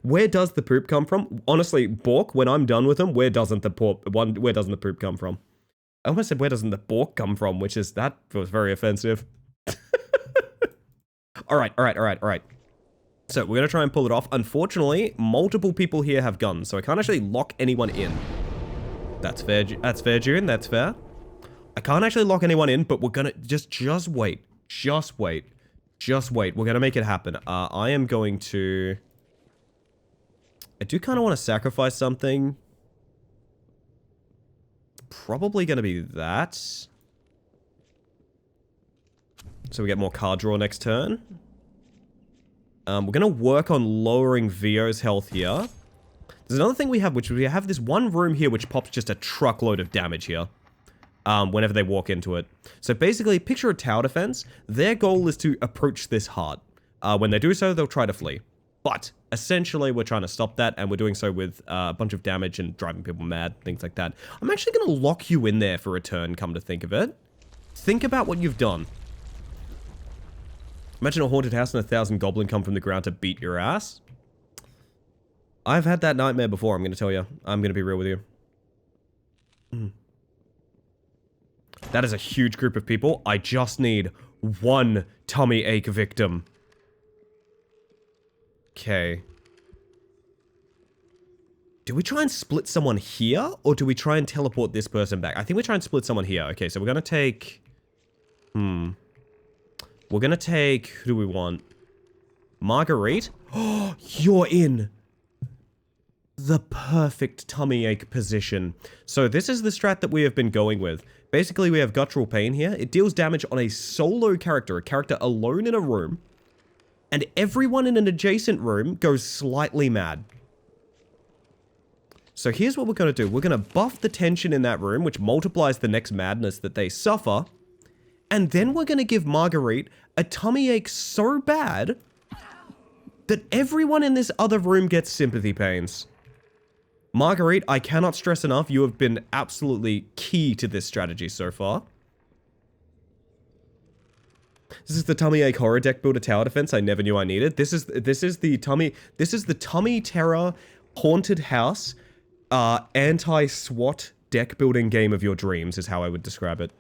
Where does the poop come from? Honestly, Bork, when I'm done with them, where doesn't the poop come from? I almost said where doesn't the Bork come from, that was very offensive. All right. So we're going to try and pull it off. Unfortunately, multiple people here have guns, so I can't actually lock anyone in. That's fair, June. That's fair. I can't actually lock anyone in, but we're going to just wait. Just wait. We're going to make it happen. I am going to... I do kind of want to sacrifice something. Probably going to be that. So we get more card draw next turn. We're going to work on lowering Vio's health here. There's another thing we have, which we have this one room here which pops just a truckload of damage here. Whenever they walk into it. So basically, picture a tower defense. Their goal is to approach this hard. When they do so, they'll try to flee. But essentially, we're trying to stop that, and we're doing so with a bunch of damage and driving people mad, things like that. I'm actually going to lock you in there for a turn, come to think of it. Think about what you've done. Imagine a haunted house and 1,000 goblin come from the ground to beat your ass. I've had that nightmare before, I'm going to tell you. I'm going to be real with you. That is a huge group of people. I just need one tummy ache victim. Okay. Do we try and split someone here, or do we try and teleport this person back? I think we try and split someone here. Okay, so we're going to take... We're going to take... Who do we want? Marguerite? Oh, you're in the perfect tummy ache position. So this is the strat that we have been going with. Basically, we have Guttural Pain here. It deals damage on a solo character, a character alone in a room. And everyone in an adjacent room goes slightly mad. So here's what we're going to do. We're going to buff the tension in that room, which multiplies the next madness that they suffer. And then we're going to give Marguerite a tummy ache so bad that everyone in this other room gets sympathy pains. Marguerite, I cannot stress enough, you have been absolutely key to this strategy so far. This is the tummy ache horror deck builder tower defense I never knew I needed. This is the tummy terror haunted house anti-SWAT deck building game of your dreams is how I would describe it.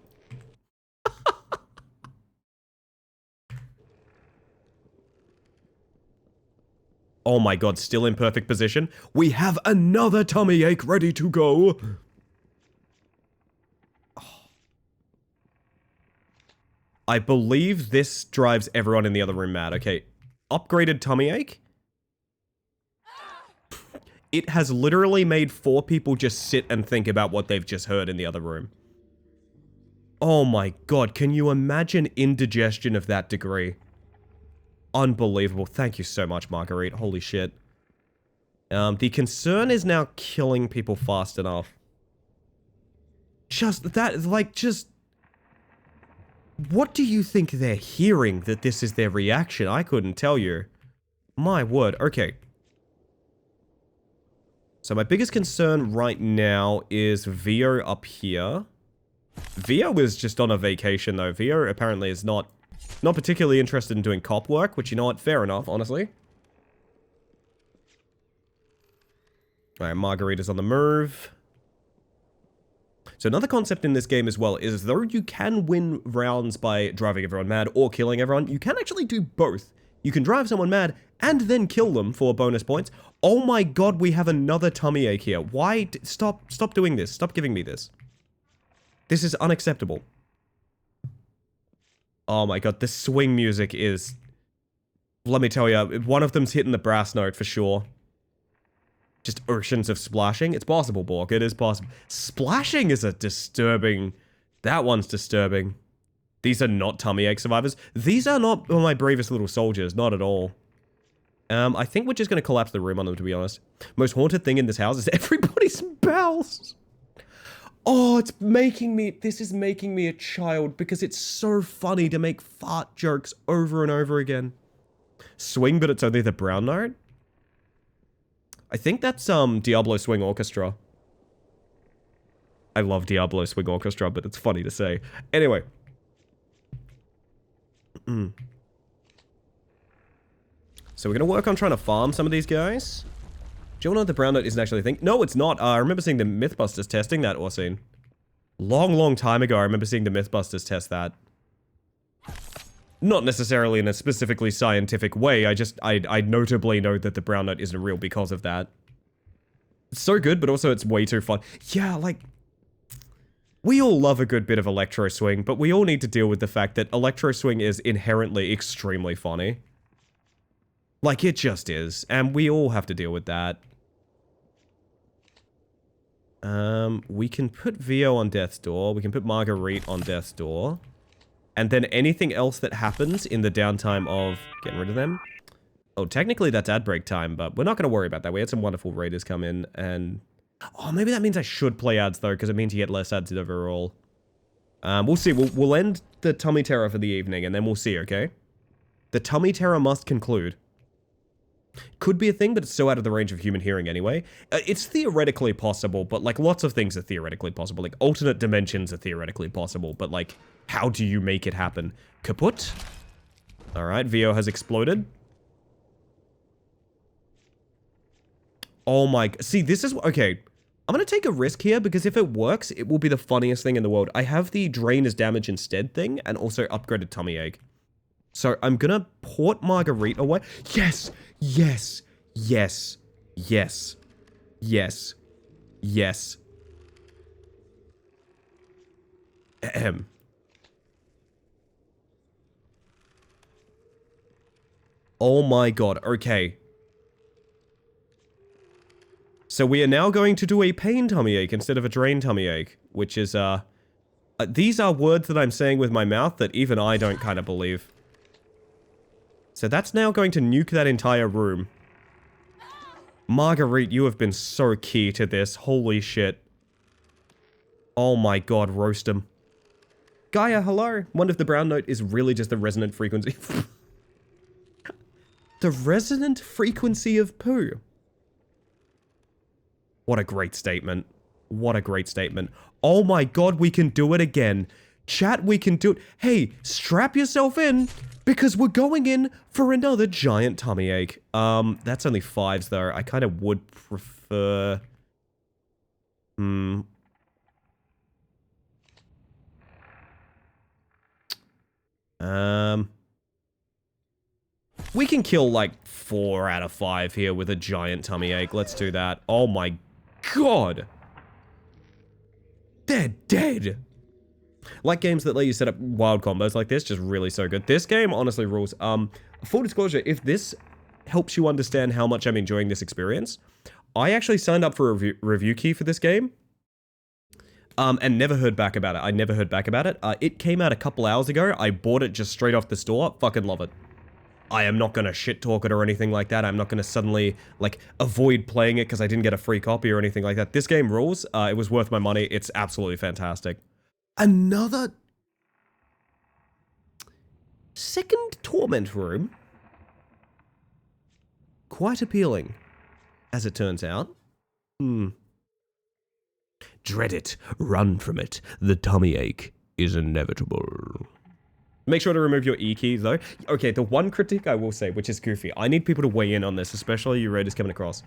Oh my god, still in perfect position. We have another tummy ache ready to go. I believe this drives everyone in the other room mad. Okay, upgraded tummy ache. It has literally made 4 people just sit and think about what they've just heard in the other room. Oh my god, can you imagine indigestion of that degree? Unbelievable. Thank you so much, Marguerite. Holy shit. The concern is now killing people fast enough. Just that, like, just... What do you think they're hearing that this is their reaction? I couldn't tell you. My word. Okay. So my biggest concern right now is Vio up here. Vio is just on a vacation though. Vio apparently is not particularly interested in doing cop work, which, you know what, fair enough, honestly. Alright, Margarita's on the move. So another concept in this game as well is, though you can win rounds by driving everyone mad or killing everyone, you can actually do both. You can drive someone mad and then kill them for bonus points. Oh my god, we have another tummy ache here. Why? Stop doing this. Stop giving me this. This is unacceptable. Oh my god, the swing music is... Let me tell you, one of them's hitting the brass note for sure. Just oceans of splashing. It's possible, Bork. It is possible. Splashing is a disturbing... That one's disturbing. These are not tummy ache survivors. These are not my bravest little soldiers. Not at all. I think we're just going to collapse the room on them, to be honest. Most haunted thing in this house is everybody's bowels. Oh, it's making me... This is making me a child because it's so funny to make fart jokes over and over again. Swing, but it's only the brown note? I think that's, Diablo Swing Orchestra. I love Diablo Swing Orchestra, but it's funny to say. Anyway. So we're gonna work on trying to farm some of these guys. Do you all know the brown note isn't actually a thing? No, it's not. I remember seeing the Mythbusters testing that, Orsine. Long time ago, I remember seeing the Mythbusters test that. Not necessarily in a specifically scientific way, I notably know that the brown note isn't real because of that. It's so good, but also it's way too fun. Yeah, like... We all love a good bit of Electro Swing, but we all need to deal with the fact that Electro Swing is inherently extremely funny. Like, it just is, and we all have to deal with that. We can put Vio on Death's Door, we can put Marguerite on Death's Door. And then anything else that happens in the downtime of getting rid of them. Oh, technically that's ad break time, but we're not going to worry about that. We had some wonderful raiders come in and... Oh, maybe that means I should play ads though, because it means you get less ads overall. We'll see. We'll end the Tummy Terror for the evening, and then we'll see, okay? The Tummy Terror must conclude. Could be a thing, but it's so out of the range of human hearing anyway. It's theoretically possible, but like lots of things are theoretically possible. Like alternate dimensions are theoretically possible, but like how do you make it happen? Kaput. Alright, Vio has exploded. Oh my... See, this is... Okay, I'm gonna take a risk here because if it works, it will be the funniest thing in the world. I have the drain as damage instead thing and also upgraded tummy ache. So I'm gonna port Marguerite away. Yes! Yes! Yes! Yes! Yes! Yes! Ahem. Oh my god, okay. So we are now going to do a pain tummy ache instead of a drain tummy ache, which is, these are words that I'm saying with my mouth that even I don't kind of believe. So that's now going to nuke that entire room. Marguerite, you have been so key to this. Holy shit. Oh my god, roast him. Gaia, hello. Wonder if the brown note is really just the resonant frequency. The resonant frequency of poo. What a great statement. What a great statement. Oh my god, we can do it again. Chat, we can do it. Hey, strap yourself in, because we're going in for another giant tummy ache. That's only 5s though. I kind of would prefer... We can kill like 4 out of 5 here with a giant tummy ache. Let's do that. Oh my god. They're dead. Like games that let you set up wild combos like this, just really so good. This game honestly rules. Full disclosure, if this helps you understand how much I'm enjoying this experience, I actually signed up for a review key for this game. And never heard back about it. I never heard back about it. It came out a couple hours ago. I bought it just straight off the store. Fucking love it. I am not gonna shit talk it or anything like that. I'm not gonna suddenly, like, avoid playing it because I didn't get a free copy or anything like that. This game rules. It was worth my money. It's absolutely fantastic. Another second torment room. Quite appealing, as it turns out. Dread it. Run from it. The tummy ache is inevitable. Make sure to remove your E key, though. Okay, the one critique I will say, which is goofy. I need people to weigh in on this, especially you raiders coming across.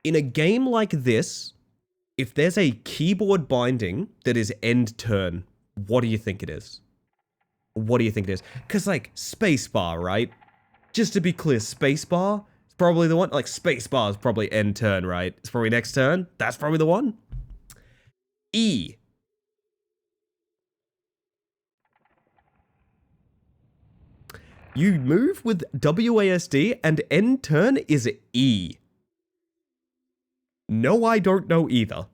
In a game like this, if there's a keyboard binding that is end turn, what do you think it is? What do you think it is? Because, like, spacebar, right? Just to be clear, spacebar is probably the one. Like, spacebar is probably end turn, right? It's probably next turn. That's probably the one. E. You move with WASD and end turn is E. No, I don't know either.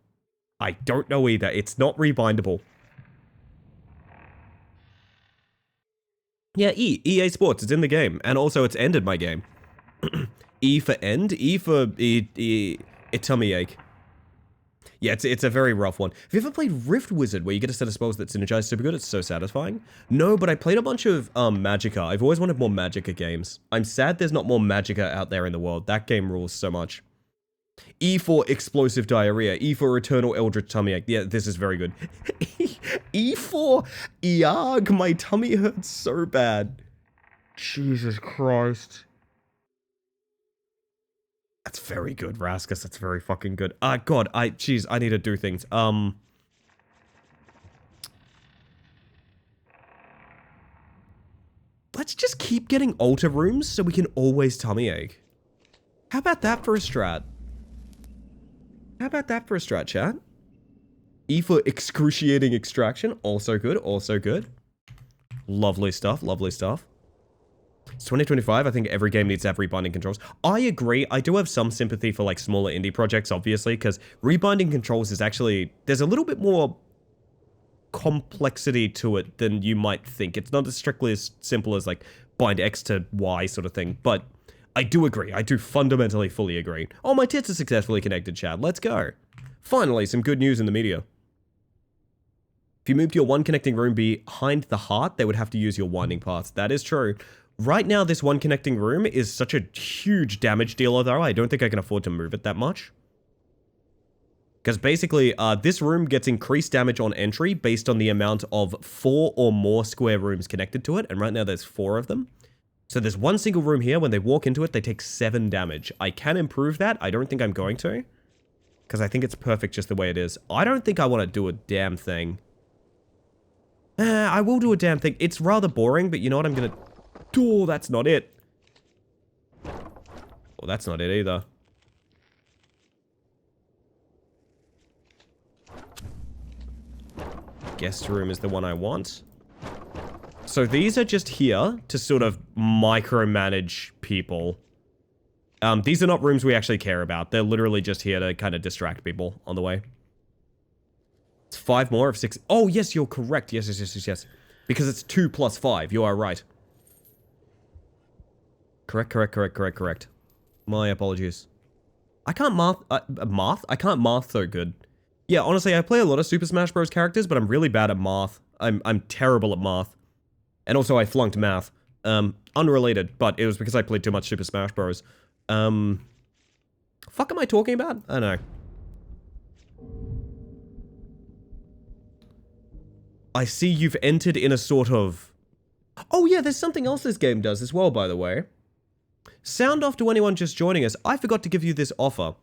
I don't know either. It's not rebindable. Yeah, E. EA Sports. It's in the game. And also, it's ended my game. E for end. E for tummy ache. Yeah, it's a very rough one. Have you ever played Rift Wizard, where you get a set of spells that synergize super good? It's so satisfying. No, but I played a bunch of Magicka. I've always wanted more Magicka games. I'm sad there's not more Magicka out there in the world. That game rules so much. E for explosive diarrhea. E for eternal eldritch tummy ache. Yeah, this is very good. E for Iarg. My tummy hurts so bad. Jesus Christ. That's very good, Raskus. That's very fucking good. God, jeez, I need to do things. Let's just keep getting altar rooms so we can always tummy ache. How about that for a strat? How about that for a strat, chat? E for excruciating extraction. Also good, also good. Lovely stuff, lovely stuff. It's 2025, I think every game needs to have rebinding controls. I agree, I do have some sympathy for like smaller indie projects, obviously, because rebinding controls is actually, there's a little bit more complexity to it than you might think. It's not as strictly as simple as like bind X to Y sort of thing, but I do agree, I do fundamentally fully agree. Oh, my tits are successfully connected, Chad, let's go. Finally, some good news in the media. If you moved your one connecting room behind the heart, they would have to use your winding paths. That is true. Right now, this one connecting room is such a huge damage dealer, though. I don't think I can afford to move it that much. Because basically, this room gets increased damage on entry based on the amount of 4 or more square rooms connected to it. And right now, there's 4 of them. So there's one single room here. When they walk into it, they take 7 damage. I can improve that. I don't think I'm going to. Because I think it's perfect just the way it is. I don't think I want to do a damn thing. I will do a damn thing. It's rather boring, but you know what I'm going to... Oh, that's not it. Well, that's not it either. Guest room is the one I want. So these are just here to sort of micromanage people. These are not rooms we actually care about. They're literally just here to kind of distract people on the way. It's 5 more of 6. Oh, yes, you're correct. Yes, yes, yes, yes, yes. Because it's 2 plus 5. You are right. Correct. My apologies. I can't math. I can't math so good. Yeah, honestly, I play a lot of Super Smash Bros. Characters, but I'm really bad at math. I'm terrible at math. And also, I flunked math. Unrelated, but it was because I played too much Super Smash Bros. Fuck am I talking about? I don't know. I see you've entered in a sort of... Oh yeah, there's something else this game does as well, by the way. Sound off to anyone just joining us. I forgot to give you this offer.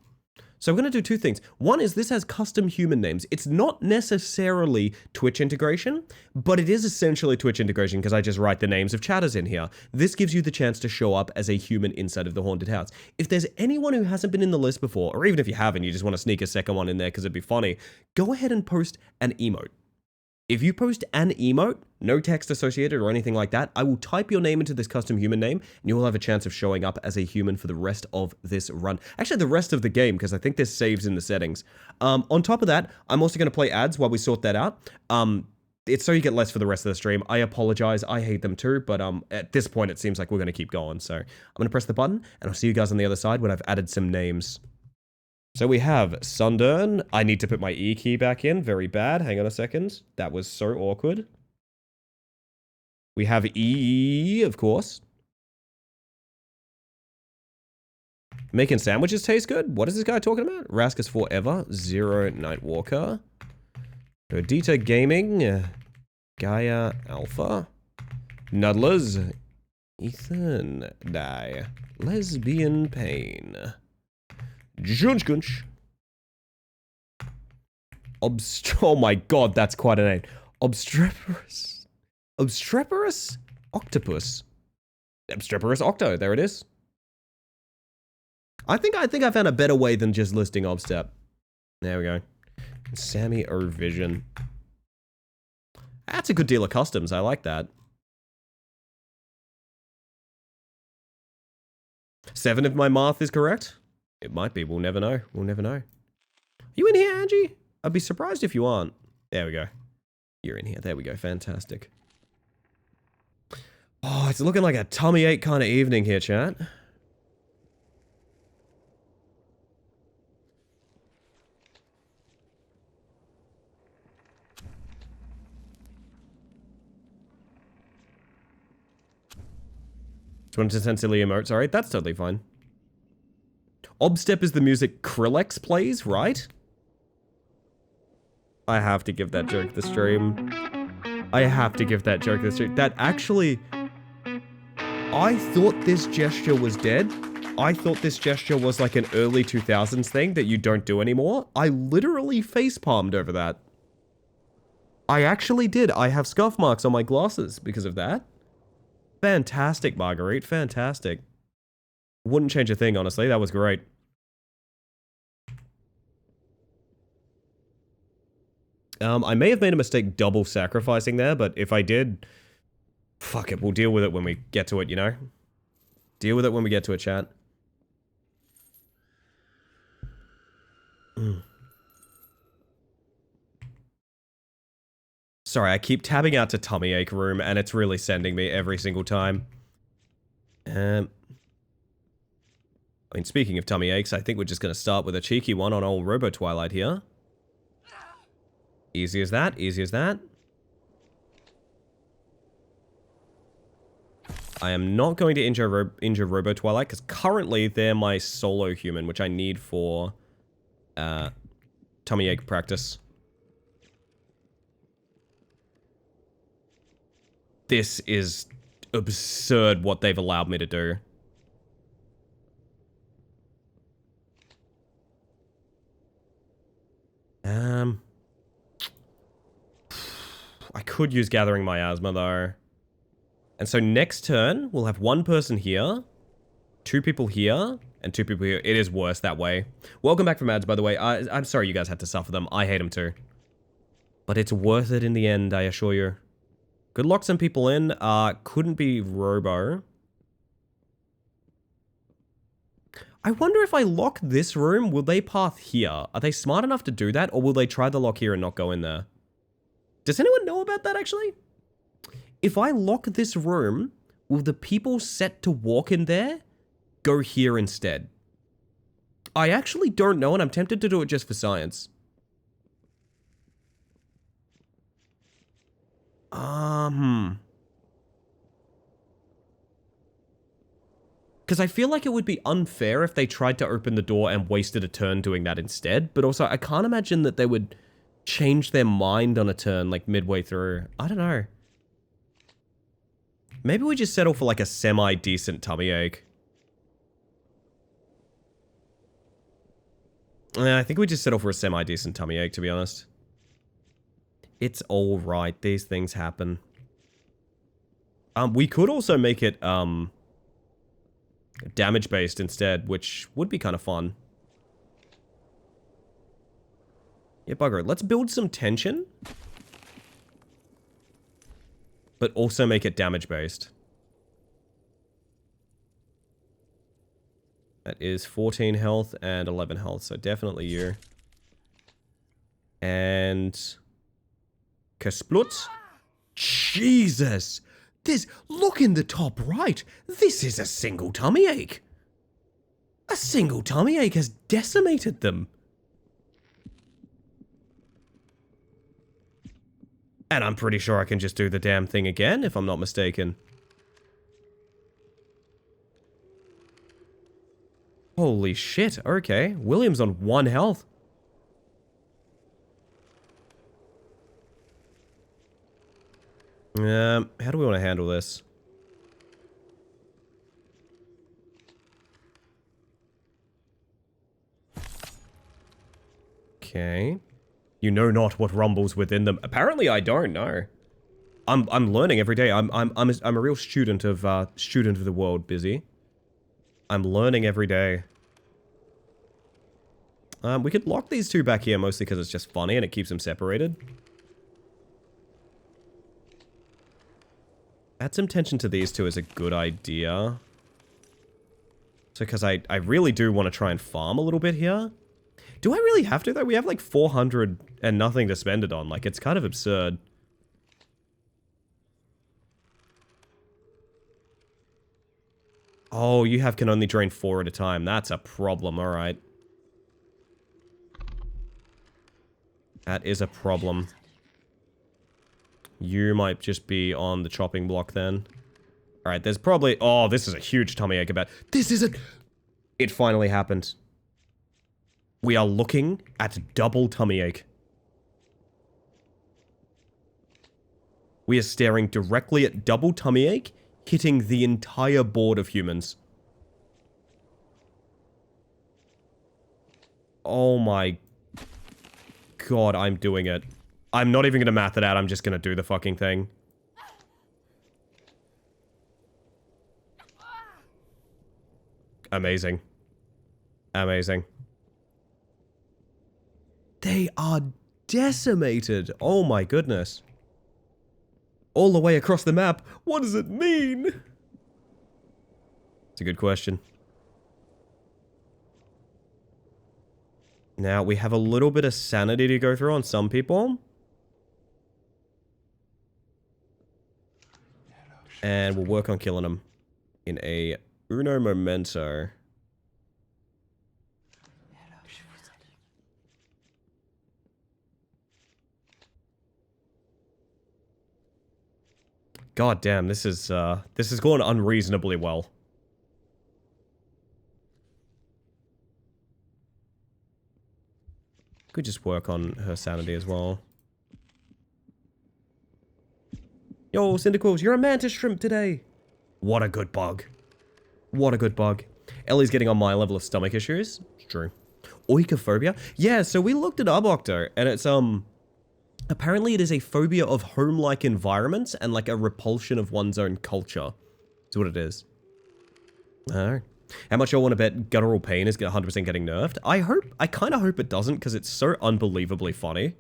So we're going to do two things. One is this has custom human names. It's not necessarily Twitch integration, but it is essentially Twitch integration because I just write the names of chatters in here. This gives you the chance to show up as a human inside of the haunted house. If there's anyone who hasn't been in the list before, or even if you haven't, you just want to sneak a second one in there because it'd be funny, go ahead and post an emote. If you post an emote, no text associated or anything like that, I will type your name into this custom human name, and you will have a chance of showing up as a human for the rest of this run. Actually, the rest of the game, because I think this saves in the settings. On top of that, I'm also going to play ads while we sort that out. It's so you get less for the rest of the stream. I apologize. I hate them too, but at this point, it seems like we're going to keep going. So I'm going to press the button, and I'll see you guys on the other side when I've added some names. So we have Sundern. I need to put my E key back in. Very bad. Hang on a second. That was so awkward. We have E, of course. Making sandwiches taste good? What is this guy talking about? Raskus Forever. Zero Nightwalker. Perdita Gaming. Gaia Alpha. Nuddlers. Ethan Die. Lesbian Pain. Junch Gunch. Oh my god, that's quite a name. Obstreperous. Obstreperous Octopus. Obstreperous Octo, there it is. I think I found a better way than just listing Obstep. There we go. Sammy O Vision. That's a good deal of customs, I like that. 7 if my math is correct. It might be. We'll never know. We'll never know. You in here, Angie? I'd be surprised if you aren't. There we go. You're in here. There we go. Fantastic. Oh, it's looking like a tummy ache kind of evening here, chat. Just wanted to send silly emotes. Alright, that's totally fine. Obstep is the music Krillex plays, right? I have to give that joke the stream. I have to give that joke the stream. That actually... I thought this gesture was dead. I thought this gesture was like an early 2000s thing that you don't do anymore. I literally facepalmed over that. I actually did. I have scuff marks on my glasses because of that. Fantastic, Marguerite. Fantastic. Wouldn't change a thing, honestly. That was great. I may have made a mistake double sacrificing there, but if I did, fuck it, we'll deal with it when we get to it, you know? Deal with it when we get to it, chat. Sorry, I keep tabbing out to tummy ache room, and it's really sending me every single time. I mean, speaking of tummy aches, I think we're just going to start with a cheeky one on old Robo Twilight here. Easy as that, easy as that. I am not going to injure Robo Twilight, because currently they're my solo human, which I need for tummy ache practice. This is absurd what they've allowed me to do. I could use Gathering Miasma, though. And so next turn, we'll have one person here, 2 people here, and 2 people here. It is worse that way. Welcome back from ads, by the way. I'm sorry you guys had to suffer them. I hate them too. But it's worth it in the end, I assure you. Good luck some people in. Couldn't be Robo. I wonder if I lock this room, will they path here? Are they smart enough to do that, or will they try the lock here and not go in there? Does anyone know about that, actually? If I lock this room, will the people set to walk in there go here instead? I actually don't know, and I'm tempted to do it just for science. Because I feel like it would be unfair if they tried to open the door and wasted a turn doing that instead. But also, I can't imagine that they would change their mind on a turn, like, midway through. I don't know. Maybe we just settle for, like, a semi-decent tummy ache. I think we just settle for a semi-decent tummy ache, to be honest. It's alright. These things happen. We could also make it, damage-based instead, which would be kind of fun. Yeah, bugger it. Let's build some tension. But also make it damage-based. That is 14 health and 11 health, so definitely you. And... Kersplut. Jesus! This, look in the top right! This is a single tummy ache! A single tummy ache has decimated them! And I'm pretty sure I can just do the damn thing again, if I'm not mistaken. Holy shit, okay. William's on 1 health. How do we want to handle this? Okay. You know not what rumbles within them. Apparently I don't know. I'm learning every day. I'm a real student of the world, Busy. I'm learning every day. We could lock these two back here mostly because it's just funny and it keeps them separated. Add some tension to these two is a good idea. So, because I really do want to try and farm a little bit here. Do I really have to, though? We have like 400 and nothing to spend it on. Like, it's kind of absurd. Oh, you can only drain 4 at a time. That's a problem, alright. That is a problem. You might just be on the chopping block then. Alright, there's probably... Oh, this is a huge tummy ache about... This isn't... It finally happened. We are looking at double tummy ache. We are staring directly at double tummy ache, hitting the entire board of humans. Oh my god, I'm doing it. I'm not even gonna math it out, I'm just gonna do the fucking thing. Amazing. Amazing. They are decimated. Oh my goodness. All the way across the map. What does it mean? It's a good question. Now, we have a little bit of sanity to go through on some people. And we'll work on killing them in a uno momento. God damn, this is going unreasonably well. Could just work on her sanity as well. Yo, Cyndaquils, you're a mantis shrimp today. What a good bug. What a good bug. Ellie's getting on my level of stomach issues. It's true. Oikophobia? Yeah, so we looked it up, Octo, and it's, apparently it is a phobia of home-like environments and, like, a repulsion of one's own culture. That's what it is. Alright. How much y'all want to bet Guttural Pain is 100% getting nerfed? I kind of hope it doesn't, because it's so unbelievably funny.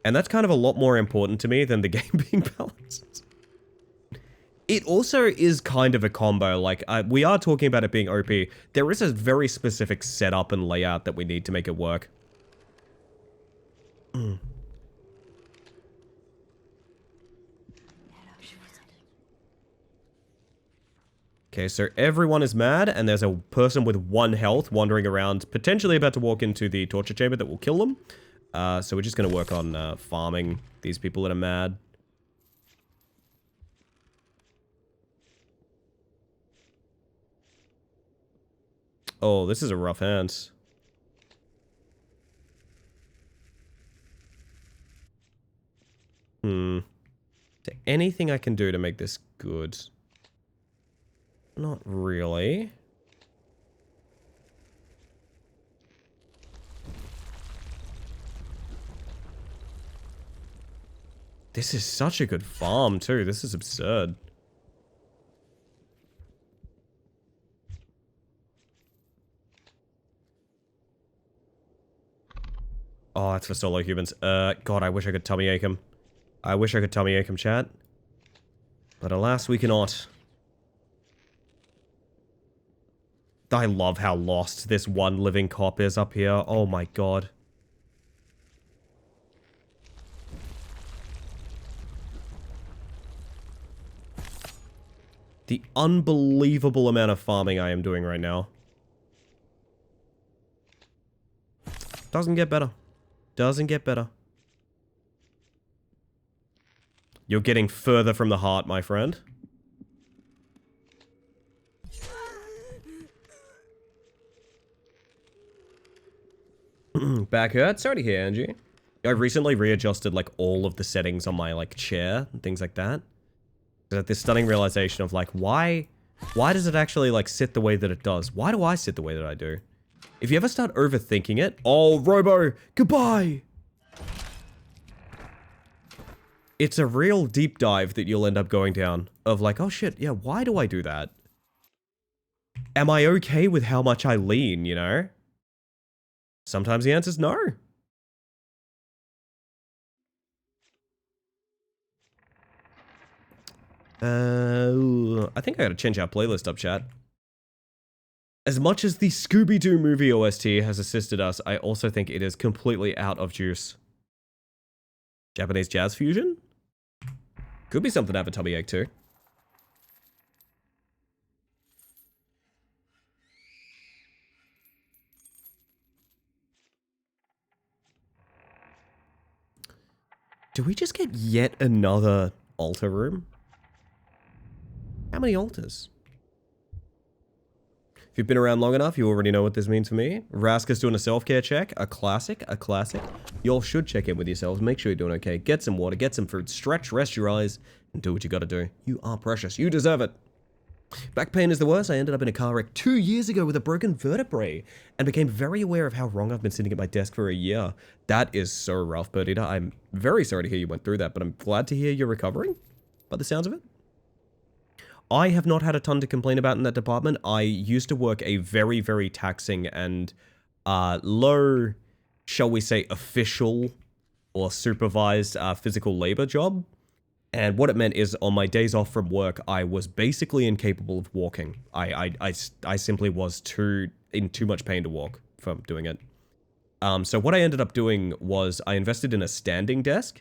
And that's kind of a lot more important to me than the game being balanced. It also is kind of a combo, like, we are talking about it being OP. There is a very specific setup and layout that we need to make it work. Okay, so everyone is mad, and there's a person with 1 health wandering around, potentially about to walk into the torture chamber that will kill them. So we're just going to work on farming these people that are mad. Oh, this is a rough hand. Is there anything I can do to make this good? Not really. This is such a good farm, too. This is absurd. Oh, that's for solo humans. God, I wish I could tummy ache him. I wish I could tummy ache him, chat. But alas, we cannot. I love how lost this one living cop is up here. Oh my god. The unbelievable amount of farming I am doing right now. Doesn't get better. Doesn't get better. You're getting further from the heart, my friend. Back hurt? Sorry to hear, Angie. I recently readjusted, like, all of the settings on my, like, chair and things like that. I had this stunning realization of, like, why does it actually, like, sit the way that it does? Why do I sit the way that I do? If you ever start overthinking it... Oh, Robo! Goodbye! It's a real deep dive that you'll end up going down. Of like, oh shit, yeah, why do I do that? Am I okay with how much I lean, you know? Sometimes the answer's no. I think I gotta change our playlist up, chat. As much as the Scooby-Doo movie OST has assisted us, I also think it is completely out of juice. Japanese jazz fusion? Could be something to have a tummy ache too. Do we just get yet another altar room? How many altars? If you've been around long enough, you already know what this means for me. Raska's doing a self-care check. A classic, a classic. Y'all should check in with yourselves. Make sure you're doing okay. Get some water, get some food, stretch, rest your eyes, and do what you gotta do. You are precious. You deserve it. Back pain is the worst. I ended up in a car wreck 2 years ago with a broken vertebrae and became very aware of how wrong I've been sitting at my desk for a year. That is so rough, Birdita. I'm very sorry to hear you went through that, but I'm glad to hear you're recovering by the sounds of it. I have not had a ton to complain about in that department. I used to work a very, very taxing and low, shall we say, official or supervised physical labor job. And what it meant is on my days off from work, I was basically incapable of walking. I simply was in too much pain to walk from doing it. So what I ended up doing was I invested in a standing desk.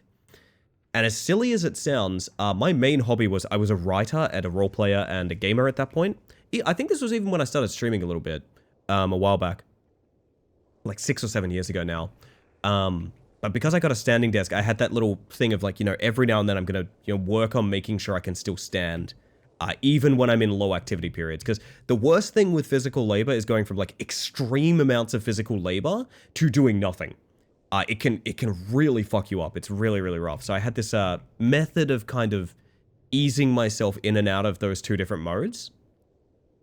And as silly as it sounds, my main hobby was I was a writer and a role player and a gamer at that point. I think this was even when I started streaming a little bit, a while back. Like 6 or 7 years ago now. But because I got a standing desk, I had that little thing of like, you know, every now and then I'm going to, work on making sure I can still stand. Even when I'm in low activity periods. Because the worst thing with physical labor is going from like extreme amounts of physical labor to doing nothing. It can really fuck you up. It's really, really rough. So I had this method of kind of easing myself in and out of those two different modes.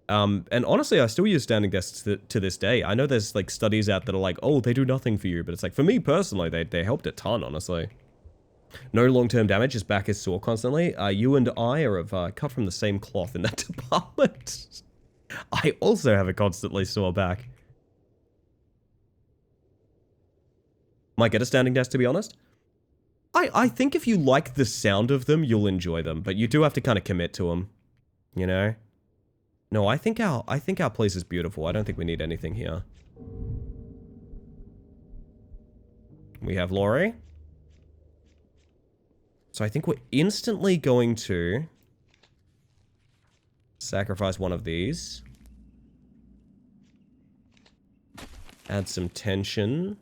And honestly, I still use standing desks to this day. I know there's like studies out that are like, oh, they do nothing for you. But it's like, for me personally, they helped a ton, honestly. No long-term damage. His back is sore constantly. You and I are cut from the same cloth in that department. I also have a constantly sore back. Might get a standing desk, to be honest. I think if you like the sound of them, you'll enjoy them. But you do have to kind of commit to them. You know? No, I think our place is beautiful. I don't think we need anything here. We have Laurie. So I think we're instantly going to sacrifice one of these. Add some tension.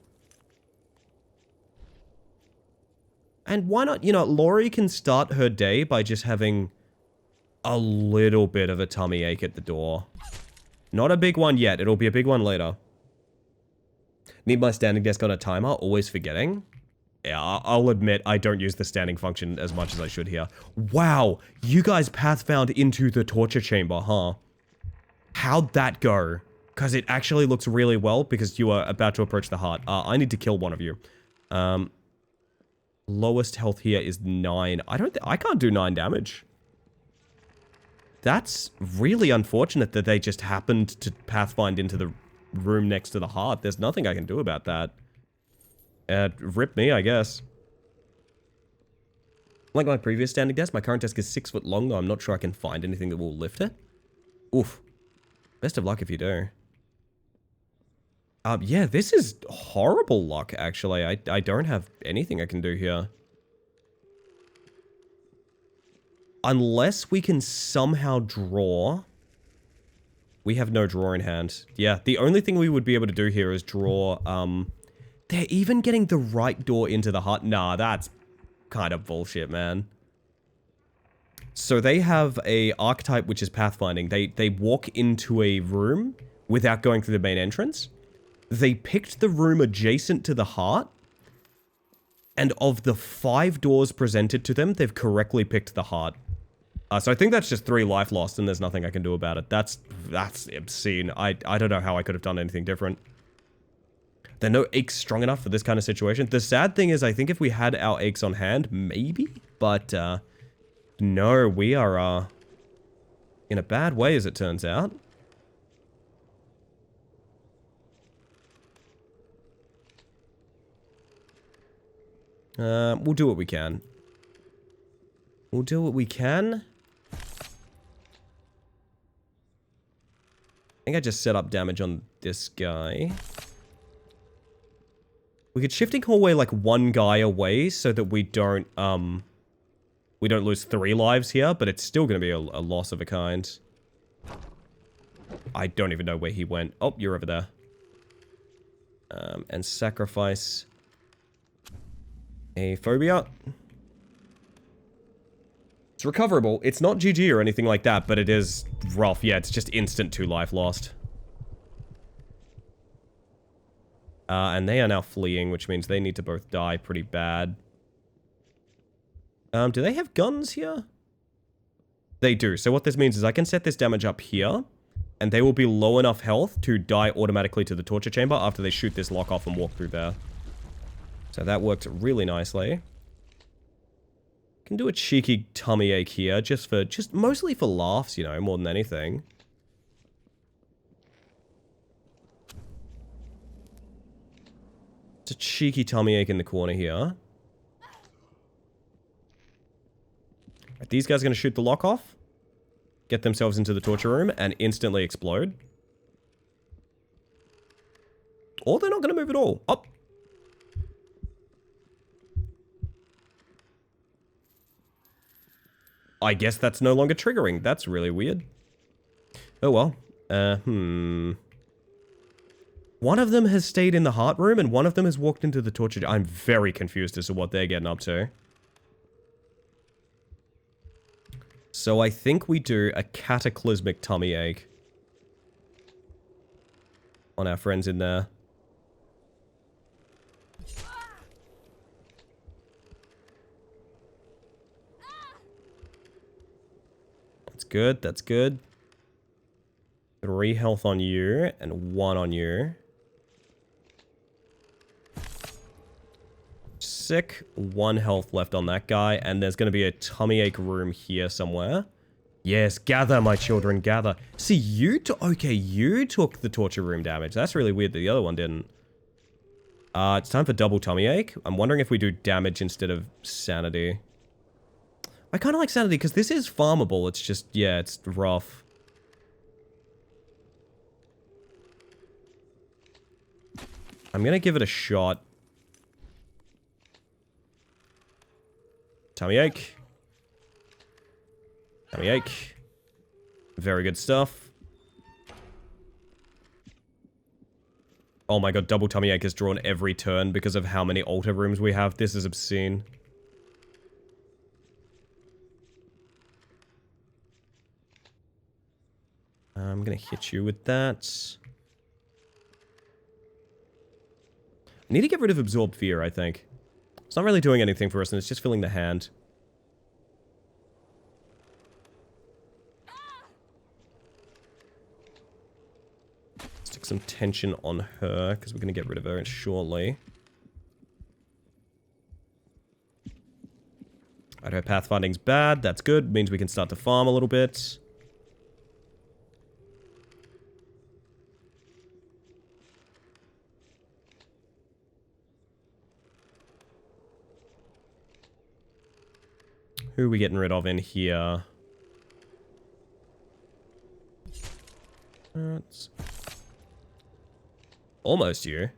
And why not, Laurie can start her day by just having a little bit of a tummy ache at the door. Not a big one yet. It'll be a big one later. Need my standing desk on a timer. Always forgetting. Yeah, I'll admit I don't use the standing function as much as I should here. Wow, you guys path found into the torture chamber, huh? How'd that go? Because it actually looks really well because you are about to approach the heart. I need to kill one of you. Lowest health here is 9. I can't do 9 damage. That's really unfortunate that they just happened to pathfind into the room next to the heart. There's nothing I can do about that. Rip me, I guess. Like my previous standing desk, my current desk is 6 foot long, though I'm not sure I can find anything that will lift it. Oof. Best of luck if you do. Yeah, this is horrible luck, actually. I don't have anything I can do here. Unless we can somehow draw. We have no draw in hand. Yeah, the only thing we would be able to do here is draw, they're even getting the right door into the hut. Nah, that's kind of bullshit, man. So they have a archetype which is pathfinding. They walk into a room without going through the main entrance. They picked the room adjacent to the heart. And of the 5 doors presented to them, they've correctly picked the heart. So I think that's just 3 life lost and there's nothing I can do about it. That's obscene. I don't know how I could have done anything different. They're no aches strong enough for this kind of situation. The sad thing is, I think if we had our aches on hand, maybe. But, no, we are, in a bad way, as it turns out. We'll do what we can. We'll do what we can. I think I just set up damage on this guy. We could shifting hallway like 1 guy away so that we don't lose 3 lives here, but it's still going to be a loss of a kind. I don't even know where he went. Oh, you're over there. And sacrifice a phobia. It's recoverable. It's not GG or anything like that, but it is rough. Yeah, it's just instant 2 life lost. And they are now fleeing, which means they need to both die pretty bad. Do they have guns here? They do. So what this means is I can set this damage up here, and they will be low enough health to die automatically to the torture chamber after they shoot this lock off and walk through there. So that worked really nicely. Can do a cheeky tummy ache here, just mostly for laughs, you know, more than anything. It's a cheeky tummy ache in the corner here. Right, these guys are going to shoot the lock off, get themselves into the torture room, and instantly explode. Or they're not going to move at all. Oh! I guess that's no longer triggering. That's really weird. Oh well. One of them has stayed in the heart room, and one of them has walked into the torture... I'm very confused as to what they're getting up to. So I think we do a cataclysmic tummy ache on our friends in there. That's good, that's good. 3 health on you, and 1 on you. Sick. 1 health left on that guy, and there's going to be a tummy ache room here somewhere. Yes, gather, my children, gather. See, okay, you took the torture room damage. That's really weird that the other one didn't. It's time for double tummy ache. I'm wondering if we do damage instead of sanity. I kind of like sanity, because this is farmable. It's just, yeah, it's rough. I'm going to give it a shot. Tummy ache. Tummy ache. Very good stuff. Oh my god, double tummy ache is drawn every turn because of how many altar rooms we have. This is obscene. I'm gonna hit you with that. I need to get rid of Absorb Fear, I think. It's not really doing anything for us, and it's just filling the hand. Stick some tension on her, because we're going to get rid of her shortly. I know pathfinding's bad. That's good. Means we can start to farm a little bit. Who are we getting rid of in here? That's almost you.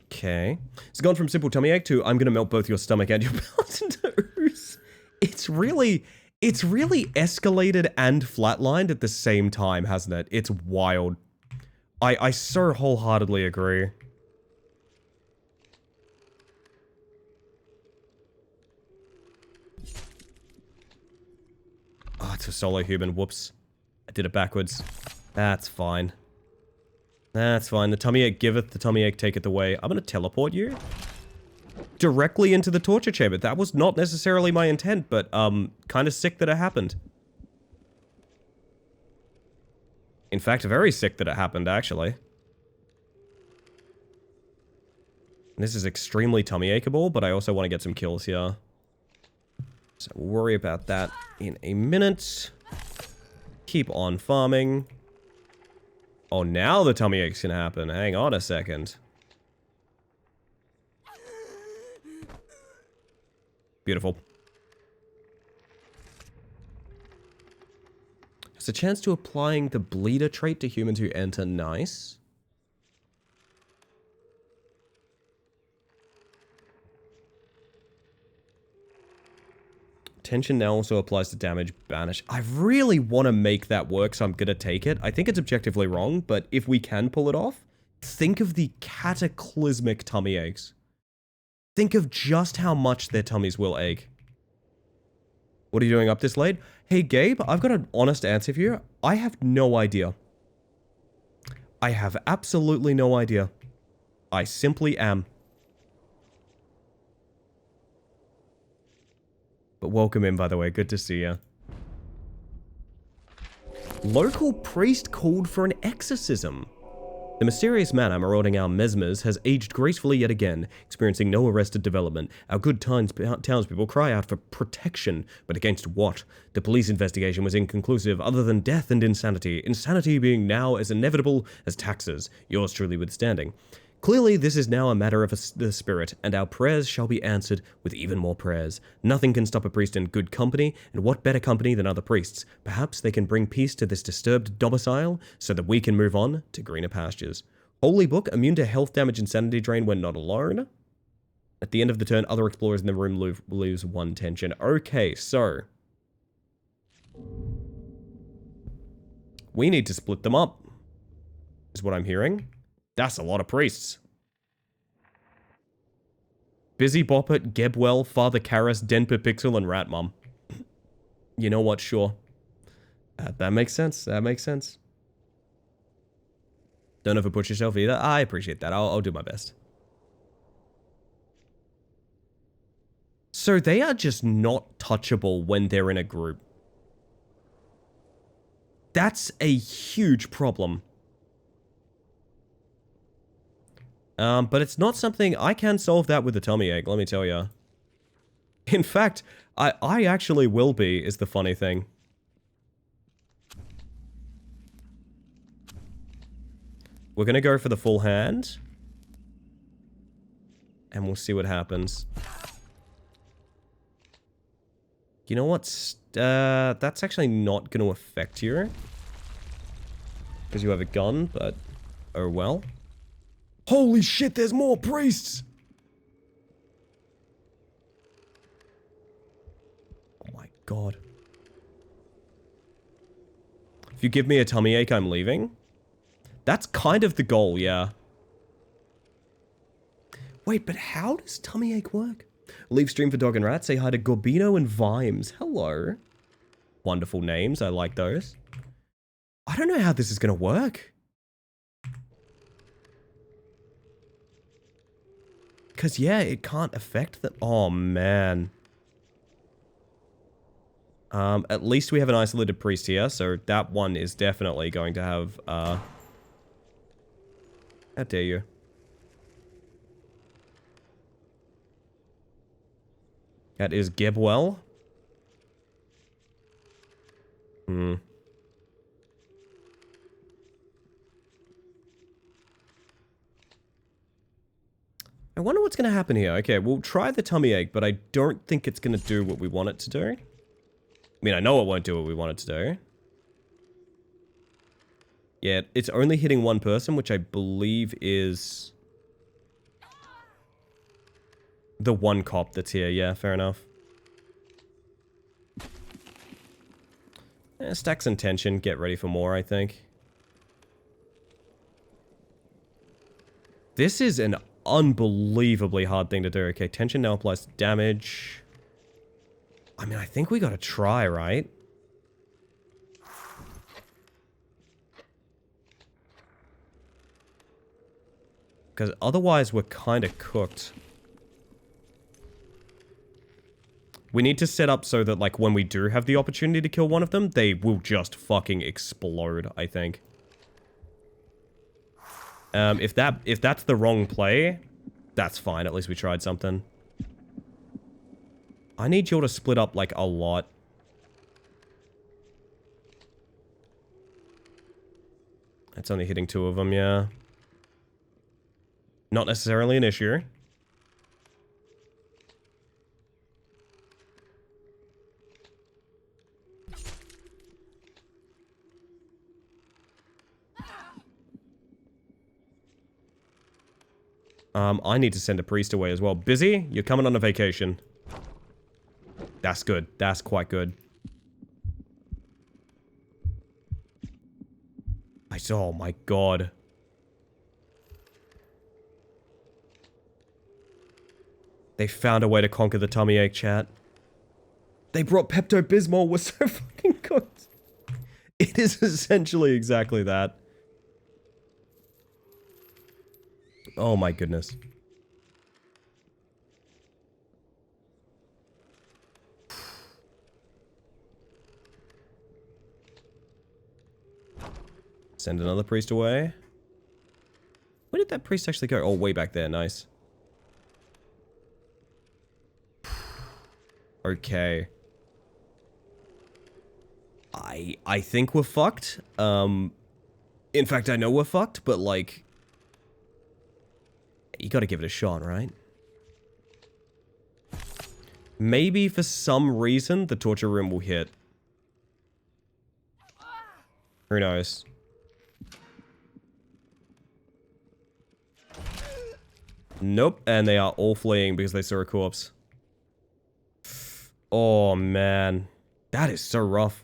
Okay. It's gone from simple tummy ache to I'm gonna melt both your stomach and your belly into ooze. It's really escalated and flatlined at the same time, hasn't it? It's wild. I so wholeheartedly agree. Oh, it's a solo human. Whoops. I did it backwards. That's fine. That's fine. The tummy ache giveth, the tummy ache taketh away. I'm gonna teleport you directly into the torture chamber. That was not necessarily my intent, but kind of sick that it happened. In fact, very sick that it happened, actually. This is extremely tummy acheable, but I also want to get some kills here. So we'll worry about that in a minute. Keep on farming. Oh, now the tummy aches can happen. Hang on a second. Beautiful. There's a chance to applying the bleeder trait to humans who enter. Nice. Tension now also applies to damage banish. I really want to make that work, so I'm gonna take it. I think it's objectively wrong, but if we can pull it off, think of the cataclysmic tummy aches. Think of just how much their tummies will ache. What are you doing up this late? Hey, Gabe, I've got an honest answer for you. I have no idea. I have absolutely no idea. I simply am. But welcome in, by the way. Good to see you. Local priest called for an exorcism. The mysterious manor marauding our mesmers has aged gracefully yet again, experiencing no arrested development. Our good townspeople cry out for protection, but against what? The police investigation was inconclusive, other than death and insanity. Insanity being now as inevitable as taxes. Yours truly withstanding. Clearly, this is now a matter of the spirit, and our prayers shall be answered with even more prayers. Nothing can stop a priest in good company, and what better company than other priests? Perhaps they can bring peace to this disturbed domicile, so that we can move on to greener pastures. Holy Book, immune to health damage and sanity drain when not alone. At the end of the turn, other explorers in the room lose 1 tension. Okay, so we need to split them up, is what I'm hearing. That's a lot of priests. Busy Boppet, Gebwell, Father Karras, Denper Pixel, and Ratmum. You know what? Sure. That makes sense. That makes sense. Don't overpush yourself either. I appreciate that. I'll do my best. So they are just not touchable when they're in a group. That's a huge problem. But it's not something I can solve that with the tummy ache, let me tell ya. In fact, I actually will be, is the funny thing. We're gonna go for the full hand. And we'll see what happens. You know what? That's actually not gonna affect you. Because you have a gun, but oh well. Holy shit, there's more priests! Oh my god. If you give me a tummy ache, I'm leaving? That's kind of the goal, yeah. Wait, but how does tummy ache work? Leave stream for Dog and Rat, say hi to Gorbino and Vimes. Hello. Wonderful names, I like those. I don't know how this is gonna work. Because, yeah, it can't affect them. Oh, man. At least we have an isolated priest here, so that one is definitely going to have, how dare you. That is Gebwell. I wonder what's going to happen here. Okay, we'll try the tummy ache, but I don't think it's going to do what we want it to do. I mean, I know it won't do what we want it to do. Yeah, it's only hitting one person, which I believe is the one cop that's here. Yeah, fair enough. Stacks and tension. Get ready for more, I think. This is an unbelievably hard thing to do. Okay, tension now applies to damage. I mean, I think we gotta try, right? Because otherwise we're kind of cooked. We need to set up so that, like, when we do have the opportunity to kill one of them, they will just fucking explode, I think. If that's the wrong play, that's fine. At least we tried something. I need you all to split up, like, a lot. It's only hitting 2 of them, yeah. Not necessarily an issue. I need to send a priest away as well. Busy, you're coming on a vacation. That's good. That's quite good. Oh my god. They found a way to conquer the tummy ache, chat. They brought Pepto-Bismol. We're so fucking good. It is essentially exactly that. Oh my goodness. Send another priest away. Where did that priest actually go? Oh, way back there. Nice. Okay. I think we're fucked. In fact, I know we're fucked, but like... You gotta give it a shot, right? Maybe for some reason the torture room will hit. Who knows? Nope, and they are all fleeing because they saw a corpse. Oh man, that is so rough.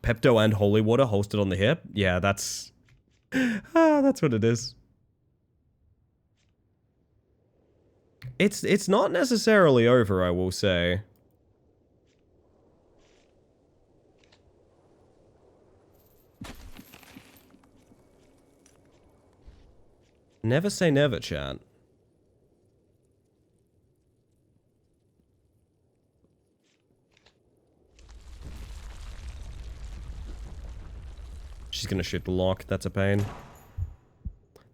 Pepto and holy water holstered on the hip? Yeah, that's... that's what it is. It's not necessarily over, I will say. Never say never, chat. She's gonna shoot the lock. That's a pain.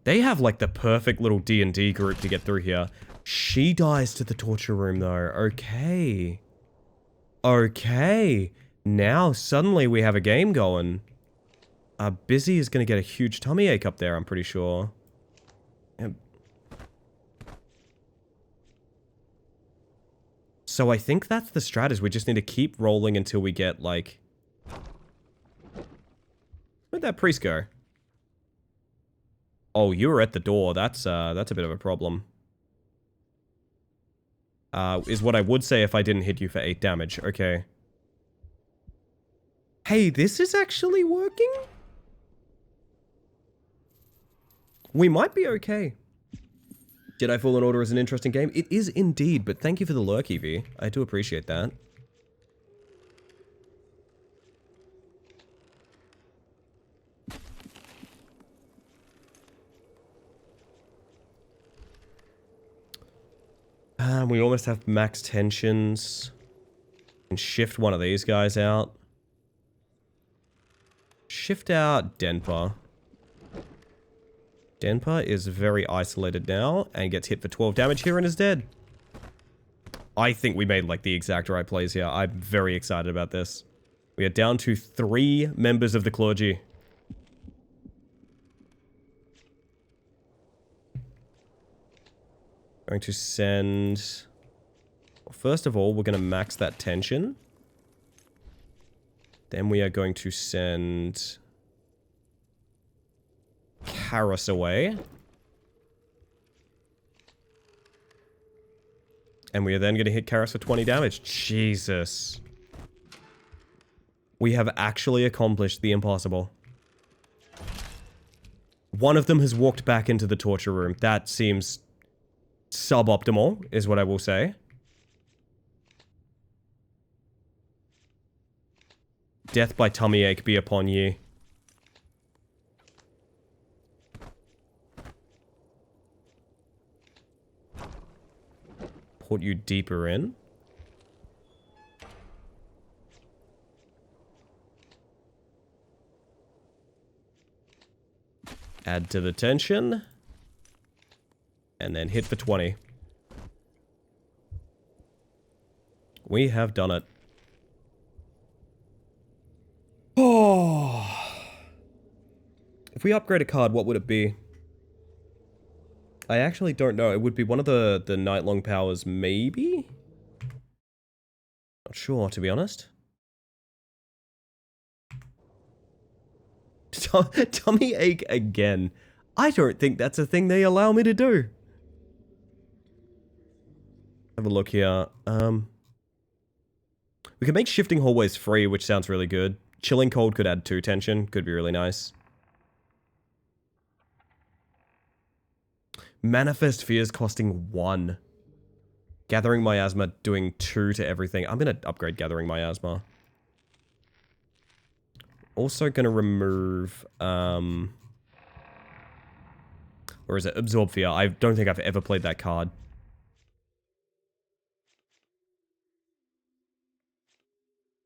They have, like, the perfect little D&D group to get through here. She dies to the torture room, though. Okay. Okay. Now, suddenly, we have a game going. Busy is gonna get a huge tummy ache up there, I'm pretty sure. Yep. So I think that's the strat, is we just need to keep rolling until we get, like... Where'd that priest go? Oh, you were at the door. That's a bit of a problem. Is what I would say if I didn't hit you for 8 damage. Okay. Hey, this is actually working? We might be okay. Jedi Fallen Order is an interesting game. It is indeed, but thank you for the lurk, EV. I do appreciate that. We almost have max tensions. And shift one of these guys out. Shift out Denpa. Denpa is very isolated now and gets hit for 12 damage here and is dead. I think we made, like, the exact right plays here. I'm very excited about this. We are down to 3 members of the clergy. Going to send... Well, first of all, we're going to max that tension. Then we are going to send... Karis away. And we are then going to hit Karis for 20 damage. Jesus. We have actually accomplished the impossible. One of them has walked back into the torture room. That seems suboptimal, is what I will say. Death by tummy ache be upon ye. Put you deeper in. Add to the tension. And then hit for 20. We have done it. Oh. If we upgrade a card, what would it be? I actually don't know. It would be one of the night-long powers, maybe? Not sure, to be honest. Tummy ache again. I don't think that's a thing they allow me to do. Have a look here. We could make shifting hallways free, which sounds really good. Chilling cold could add 2 tension. Could be really nice. Manifest fears costing 1. Gathering miasma doing 2 to everything. I'm gonna upgrade gathering miasma. Also gonna remove, or is it absorb fear? I don't think I've ever played that card.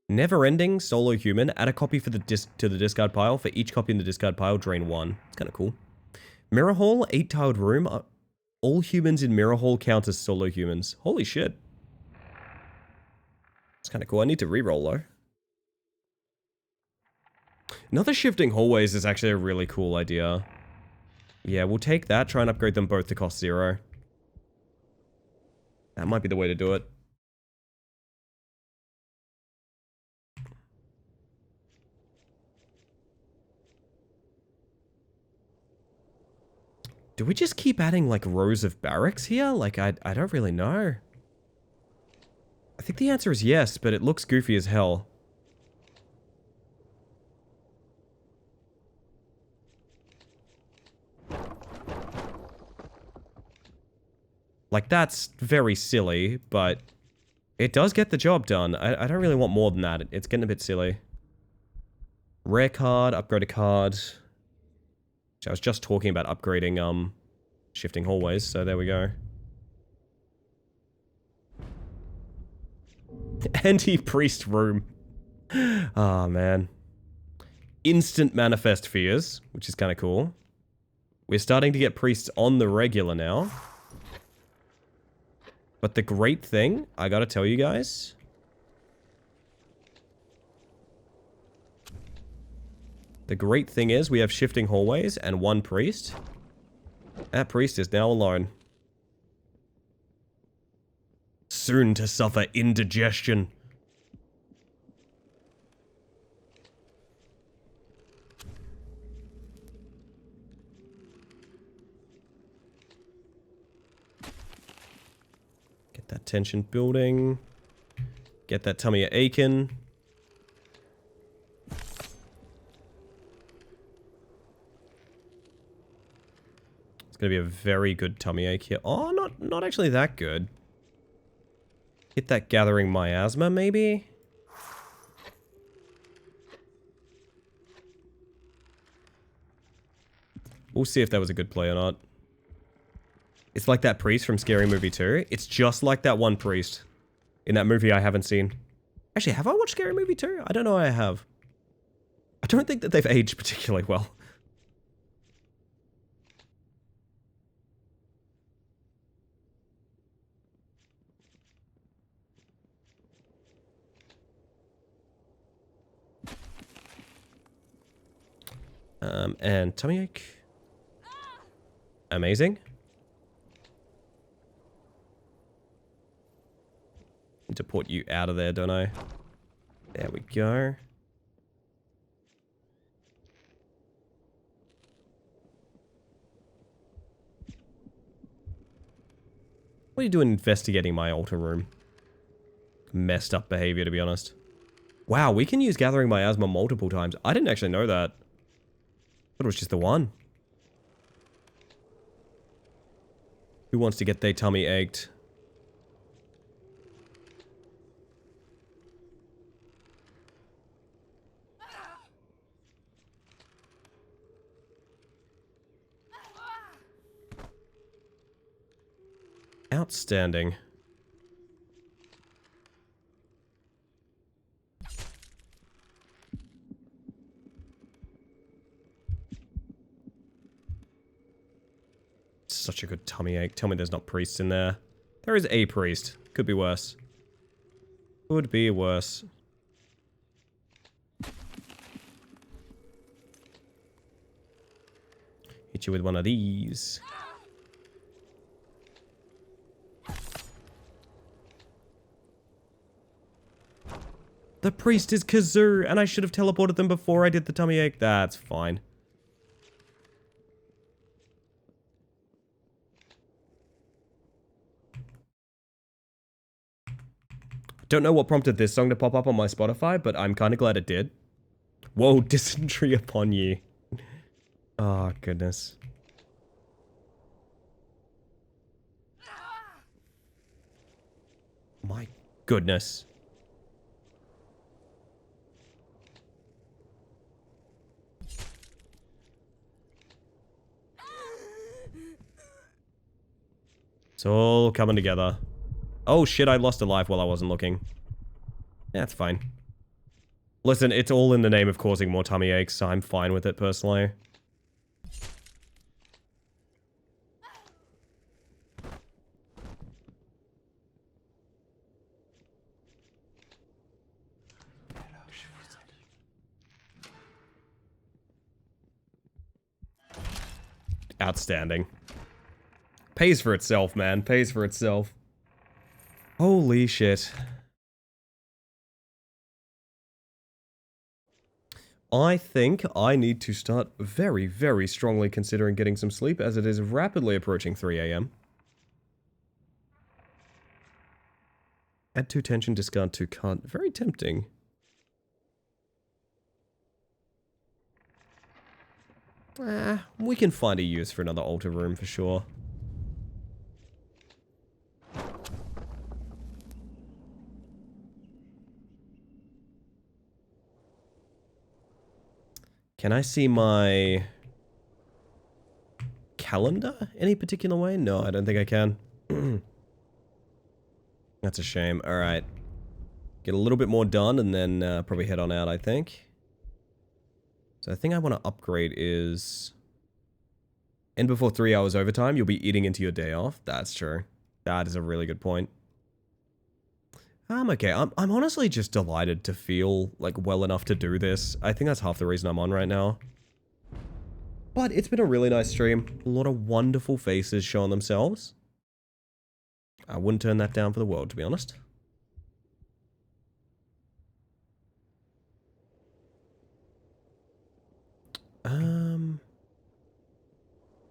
Never-ending solo human. Add a copy for the to the discard pile. For each copy in the discard pile, drain 1. It's kind of cool. Mirror Hall, 8-tiled room. All humans in Mirror Hall count as solo humans. Holy shit. It's kind of cool. I need to reroll though. Another shifting hallways is actually a really cool idea. Yeah, we'll take that. Try and upgrade them both to cost 0. That might be the way to do it. Do we just keep adding, like, rows of barracks here? Like, I don't really know. I think the answer is yes, but it looks goofy as hell. Like, that's very silly, but it does get the job done. I don't really want more than that. It's getting a bit silly. Rare card, upgrade a card. I was just talking about upgrading, shifting hallways, so there we go. Anti-priest room. Oh, man. Instant manifest fears, which is kind of cool. We're starting to get priests on the regular now. But the great thing, I gotta tell you guys... The great thing is we have shifting hallways and 1 priest. That priest is now alone. Soon to suffer indigestion. Get that tension building. Get that tummy aching. It's gonna be a very good tummy ache here. Oh, not actually that good. Hit that gathering miasma, maybe? We'll see if that was a good play or not. It's like that priest from Scary Movie 2. It's just like that one priest in that movie I haven't seen. Actually, have I watched Scary Movie 2? I don't know I have. I don't think that they've aged particularly well. And tummy ache. Amazing. Need to put you out of there, don't I? There we go. What are you doing investigating my altar room? Messed up behavior, to be honest. Wow, we can use Gathering Miasma multiple times. I didn't actually know that. Thought it was just the one. Who wants to get their tummy ached? Outstanding. Such a good tummy ache. Tell me there's not priests in there. There is a priest. Could be worse. Could be worse. Hit you with one of these. The priest is Kazoo, and I should have teleported them before I did the tummy ache. That's fine. Don't know what prompted this song to pop up on my Spotify, but I'm kind of glad it did. Whoa, dysentery upon you. Oh, goodness. My goodness. It's all coming together. Oh shit, I lost a life while I wasn't looking. Yeah, that's fine. Listen, it's all in the name of causing more tummy aches, so I'm fine with it personally. Outstanding. Pays for itself, man. Pays for itself. Holy shit. I think I need to start very, very strongly considering getting some sleep as it is rapidly approaching 3 AM. Add 2 tension, discard 2 card. Very tempting. We can find a use for another altar room for sure. Can I see my calendar any particular way? No, I don't think I can. That's a shame. Alright. Get a little bit more done and then probably head on out, I think. So the thing I want to upgrade is... end before 3 hours overtime, you'll be eating into your day off. That's true. That is a really good point. I'm okay. I'm honestly just delighted to feel, like, well enough to do this. I think that's half the reason I'm on right now. But it's been a really nice stream. A lot of wonderful faces showing themselves. I wouldn't turn that down for the world, to be honest.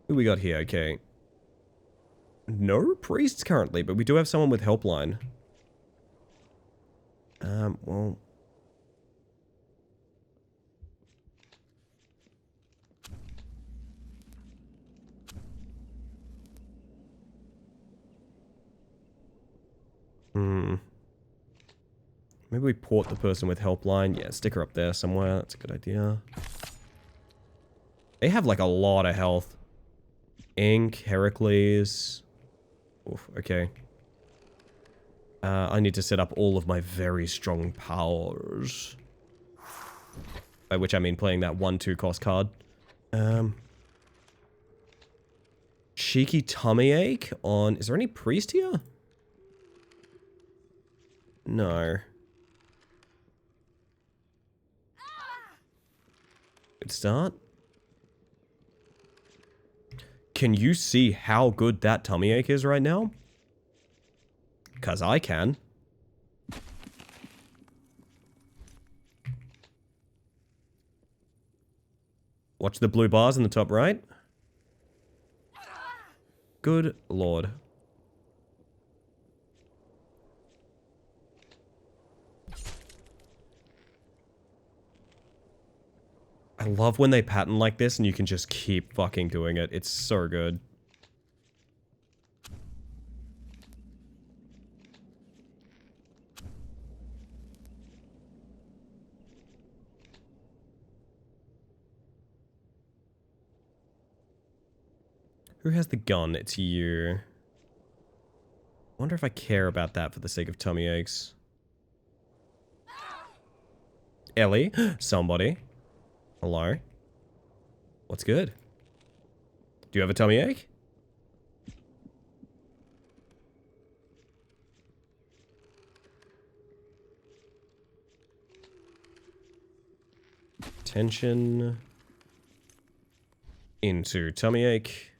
Who we got here? Okay. No priests currently, but we do have someone with helpline. Well... Maybe we port the person with helpline. Yeah, stick her up there somewhere. That's a good idea. They have, like, a lot of health. Ink, Heracles... Oof, okay. I need to set up all of my very strong powers. By which I mean playing that 1-2 cost card. Cheeky tummy ache on... Is there any priest here? No. Good start. Can you see how good that tummy ache is right now? Because I can. Watch the blue bars in the top right. Good lord. I love when they pattern like this and you can just keep fucking doing it. It's so good. Who has the gun? It's you. Wonder if I care about that for the sake of tummy aches. Ellie? Somebody. Hello? What's good? Do you have a tummy ache? Tension. Into tummy ache.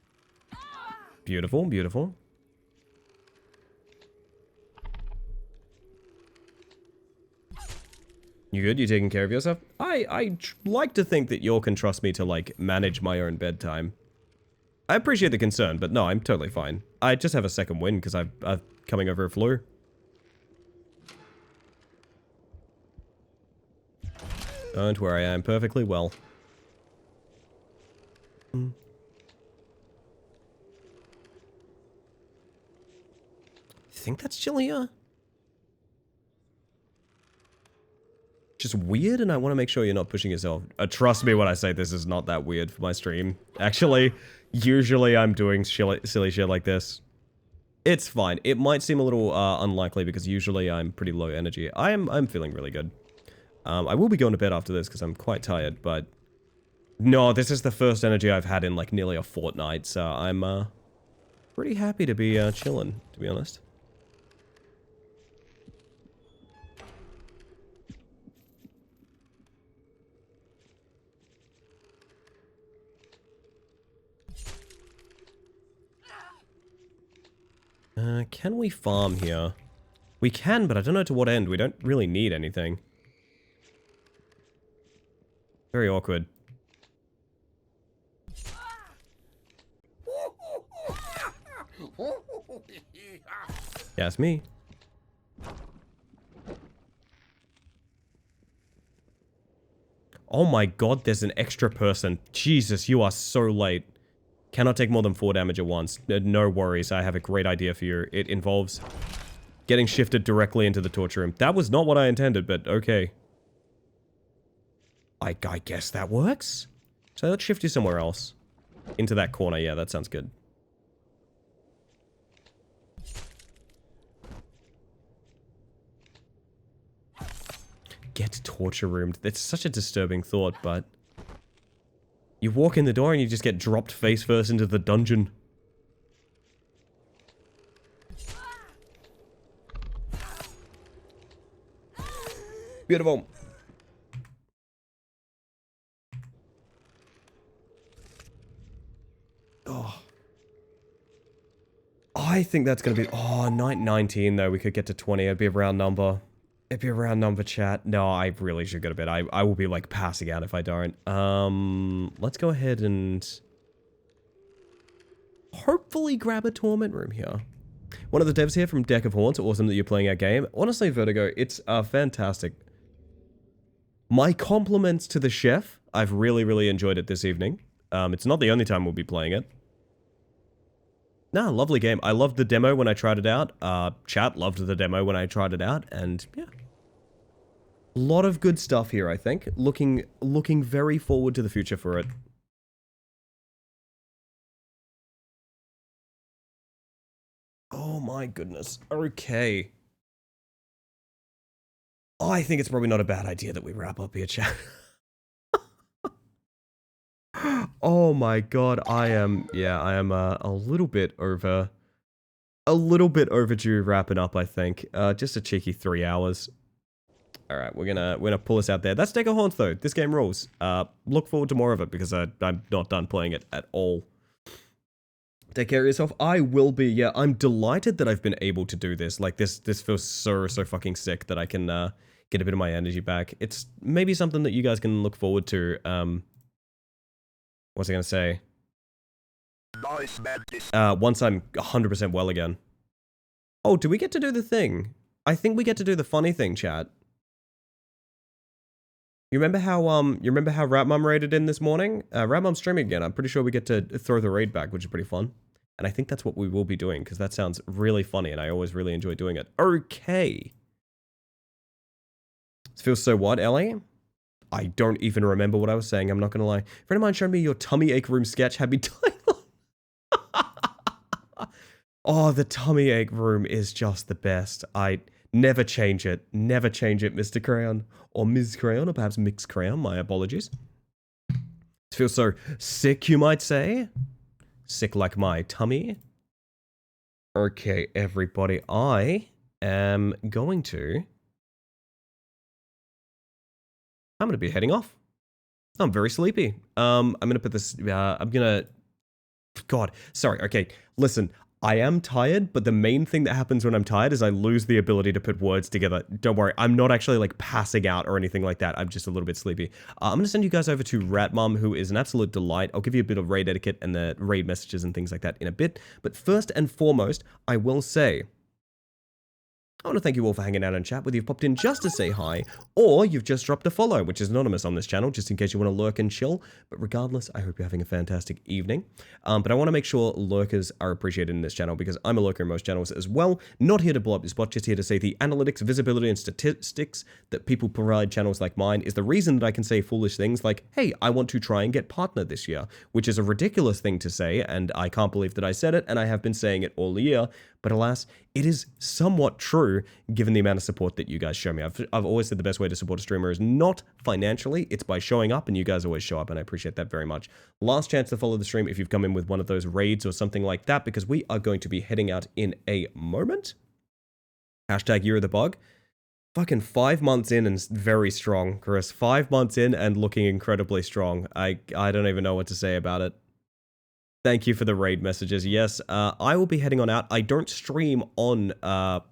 Beautiful, beautiful. You good? You taking care of yourself? I like to think that you can trust me to, like, manage my own bedtime. I appreciate the concern, but no, I'm totally fine. I just have a second wind because I'm coming over a flu. Don't worry, I am perfectly well. Think that's Julia? Just weird, and I want to make sure you're not pushing yourself. Trust me when I say this is not that weird for my stream. Actually, usually I'm doing silly shit like this. It's fine. It might seem a little unlikely because usually I'm pretty low energy. I'm feeling really good. I will be going to bed after this because I'm quite tired, but no, this is the first energy I've had in like nearly a fortnight, so I'm pretty happy to be chilling, to be honest. Can we farm here? We can, but I don't know to what end. We don't really need anything. Very awkward. Yeah, it's me. Oh my god, there's an extra person. Jesus, you are so late. Cannot take more than 4 damage at once. No worries, I have a great idea for you. It involves getting shifted directly into the torture room. That was not what I intended, but okay. I guess that works? So let's shift you somewhere else. Into that corner, yeah, that sounds good. Get torture roomed. That's such a disturbing thought, but... You walk in the door and you just get dropped face first into the dungeon. Beautiful. Oh. I think that's going to be... Oh, night 19 though. We could get to 20. It'd be a round number. It'd be a round number, chat. No, I really should go to bed. I will be, like, passing out if I don't. Let's go ahead and... hopefully grab a torment room here. One of the devs here from Deck of Haunts. Awesome that you're playing our game. Honestly, Vertigo, it's fantastic. My compliments to the chef. I've really, really enjoyed it this evening. It's not the only time we'll be playing it. Nah, lovely game. I loved the demo when I tried it out. Chat loved the demo when I tried it out, and yeah. A lot of good stuff here, I think. Looking very forward to the future for it. Oh my goodness. Okay. I think it's probably not a bad idea that we wrap up here, chat. Oh my god, I am a little bit overdue wrapping up, I think. Just a cheeky 3 hours. Alright, we're gonna pull this out there. That's Deck of Haunts though. This game rules. Look forward to more of it because I'm not done playing it at all. Take care of yourself. I will be. Yeah, I'm delighted that I've been able to do this. Like, this feels so fucking sick that I can get a bit of my energy back. It's maybe something that you guys can look forward to. What's I gonna say? Once I'm 100% well again. Oh, do we get to do the thing? I think we get to do the funny thing, chat. You remember how Ratmum raided in this morning? Ratmum's streaming again. I'm pretty sure we get to throw the raid back, which is pretty fun. And I think that's what we will be doing, because that sounds really funny, and I always really enjoy doing it. Okay. This feels so what, Ellie? I don't even remember what I was saying, I'm not gonna lie. Friend of mine showed me your tummy ache room sketch, had me dying. Oh, the tummy ache room is just the best. I never change it. Never change it, Mr. Crayon. Or Ms. Crayon, or perhaps Mix Crayon, my apologies. It feels so sick, you might say. Sick like my tummy. Okay, everybody, I am going to... I'm gonna be heading off. I'm very sleepy. I'm gonna put this, God, sorry, okay, listen. I am tired, but the main thing that happens when I'm tired is I lose the ability to put words together. Don't worry, I'm not actually like passing out or anything like that. I'm just a little bit sleepy. I'm gonna send you guys over to Ratmum, who is an absolute delight. I'll give you a bit of raid etiquette and the raid messages and things like that in a bit. But first and foremost, I will say, I want to thank you all for hanging out in chat, whether you've popped in just to say hi, or you've just dropped a follow, which is anonymous on this channel, just in case you want to lurk and chill. But regardless, I hope you're having a fantastic evening. But I want to make sure lurkers are appreciated in this channel, because I'm a lurker in most channels as well. Not here to blow up your spot, just here to say the analytics, visibility, and statistics that people provide channels like mine is the reason that I can say foolish things like, hey, I want to try and get partner this year, which is a ridiculous thing to say, and I can't believe that I said it, and I have been saying it all year. But alas, it is somewhat true given the amount of support that you guys show me. I've always said the best way to support a streamer is not financially, it's by showing up, and you guys always show up, and I appreciate that very much. Last chance to follow the stream if you've come in with one of those raids or something like that, because we are going to be heading out in a moment. Hashtag Year of the Bug. Fucking 5 months in and very strong, Chris. 5 months in and looking incredibly strong. I don't even know what to say about it. Thank you for the raid messages. Yes, I will be heading on out. I don't stream on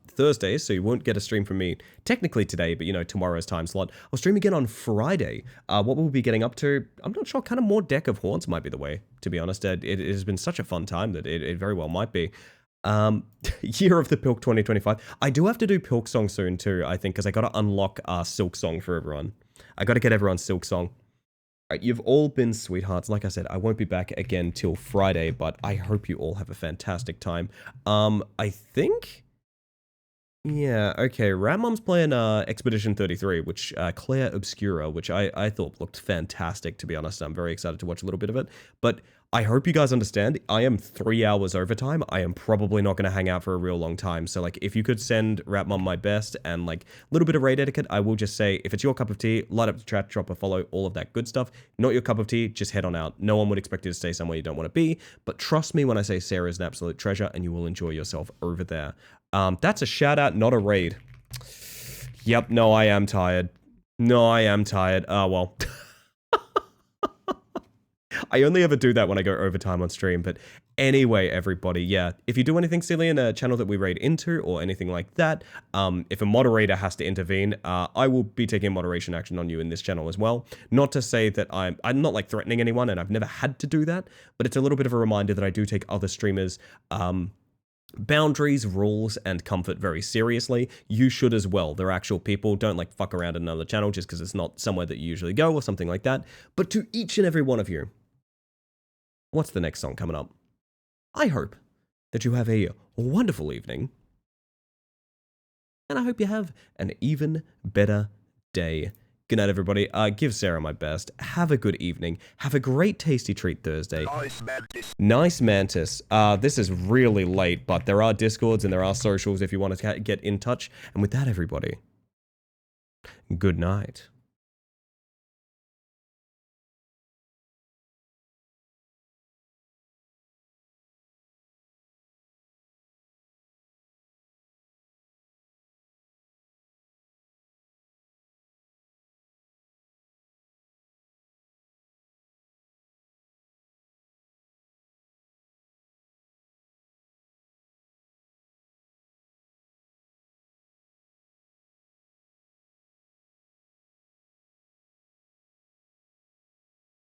Thursdays, so you won't get a stream from me technically today, but you know, tomorrow's time slot. I'll stream again on Friday. What we'll be getting up to, I'm not sure, kind of more Deck of Haunts might be the way, to be honest. It has been such a fun time that it very well might be. Year of the Pilk 2025. I do have to do Pilk Song soon too, I think, because I got to unlock Silk Song for everyone. I got to get everyone Silk Song. Right, you've all been sweethearts. Like I said, I won't be back again till Friday, but I hope you all have a fantastic time. I think... Yeah, okay, Ratmum's playing Expedition 33, which Claire Obscura, which I thought looked fantastic, to be honest. I'm very excited to watch a little bit of it. But I hope you guys understand, I am 3 hours overtime. I am probably not going to hang out for a real long time. So, like, if you could send Ratmum my best and, like, a little bit of raid etiquette, I will just say, if it's your cup of tea, light up the chat, drop a follow, all of that good stuff. Not your cup of tea, just head on out. No one would expect you to stay somewhere you don't want to be. But trust me when I say Sarah is an absolute treasure and you will enjoy yourself over there. That's a shout out, not a raid. Yep, no, I am tired. No, I am tired. Oh, well. I only ever do that when I go overtime on stream, but anyway, everybody, yeah, if you do anything silly in a channel that we raid into or anything like that, if a moderator has to intervene, I will be taking moderation action on you in this channel as well. Not to say that I'm not like threatening anyone, and I've never had to do that, but it's a little bit of a reminder that I do take other streamers' boundaries, rules, and comfort very seriously. You should as well. They're actual people. Don't like fuck around in another channel just because it's not somewhere that you usually go or something like that. But to each and every one of you, what's the next song coming up? I hope that you have a wonderful evening, and I hope you have an even better day. Good night, everybody. Give Sarah my best. Have a good evening. Have a great Tasty Treat Thursday. Nice mantis. Nice Mantis. This is really late, but there are Discords and there are socials if you want to get in touch. And with that, everybody, good night.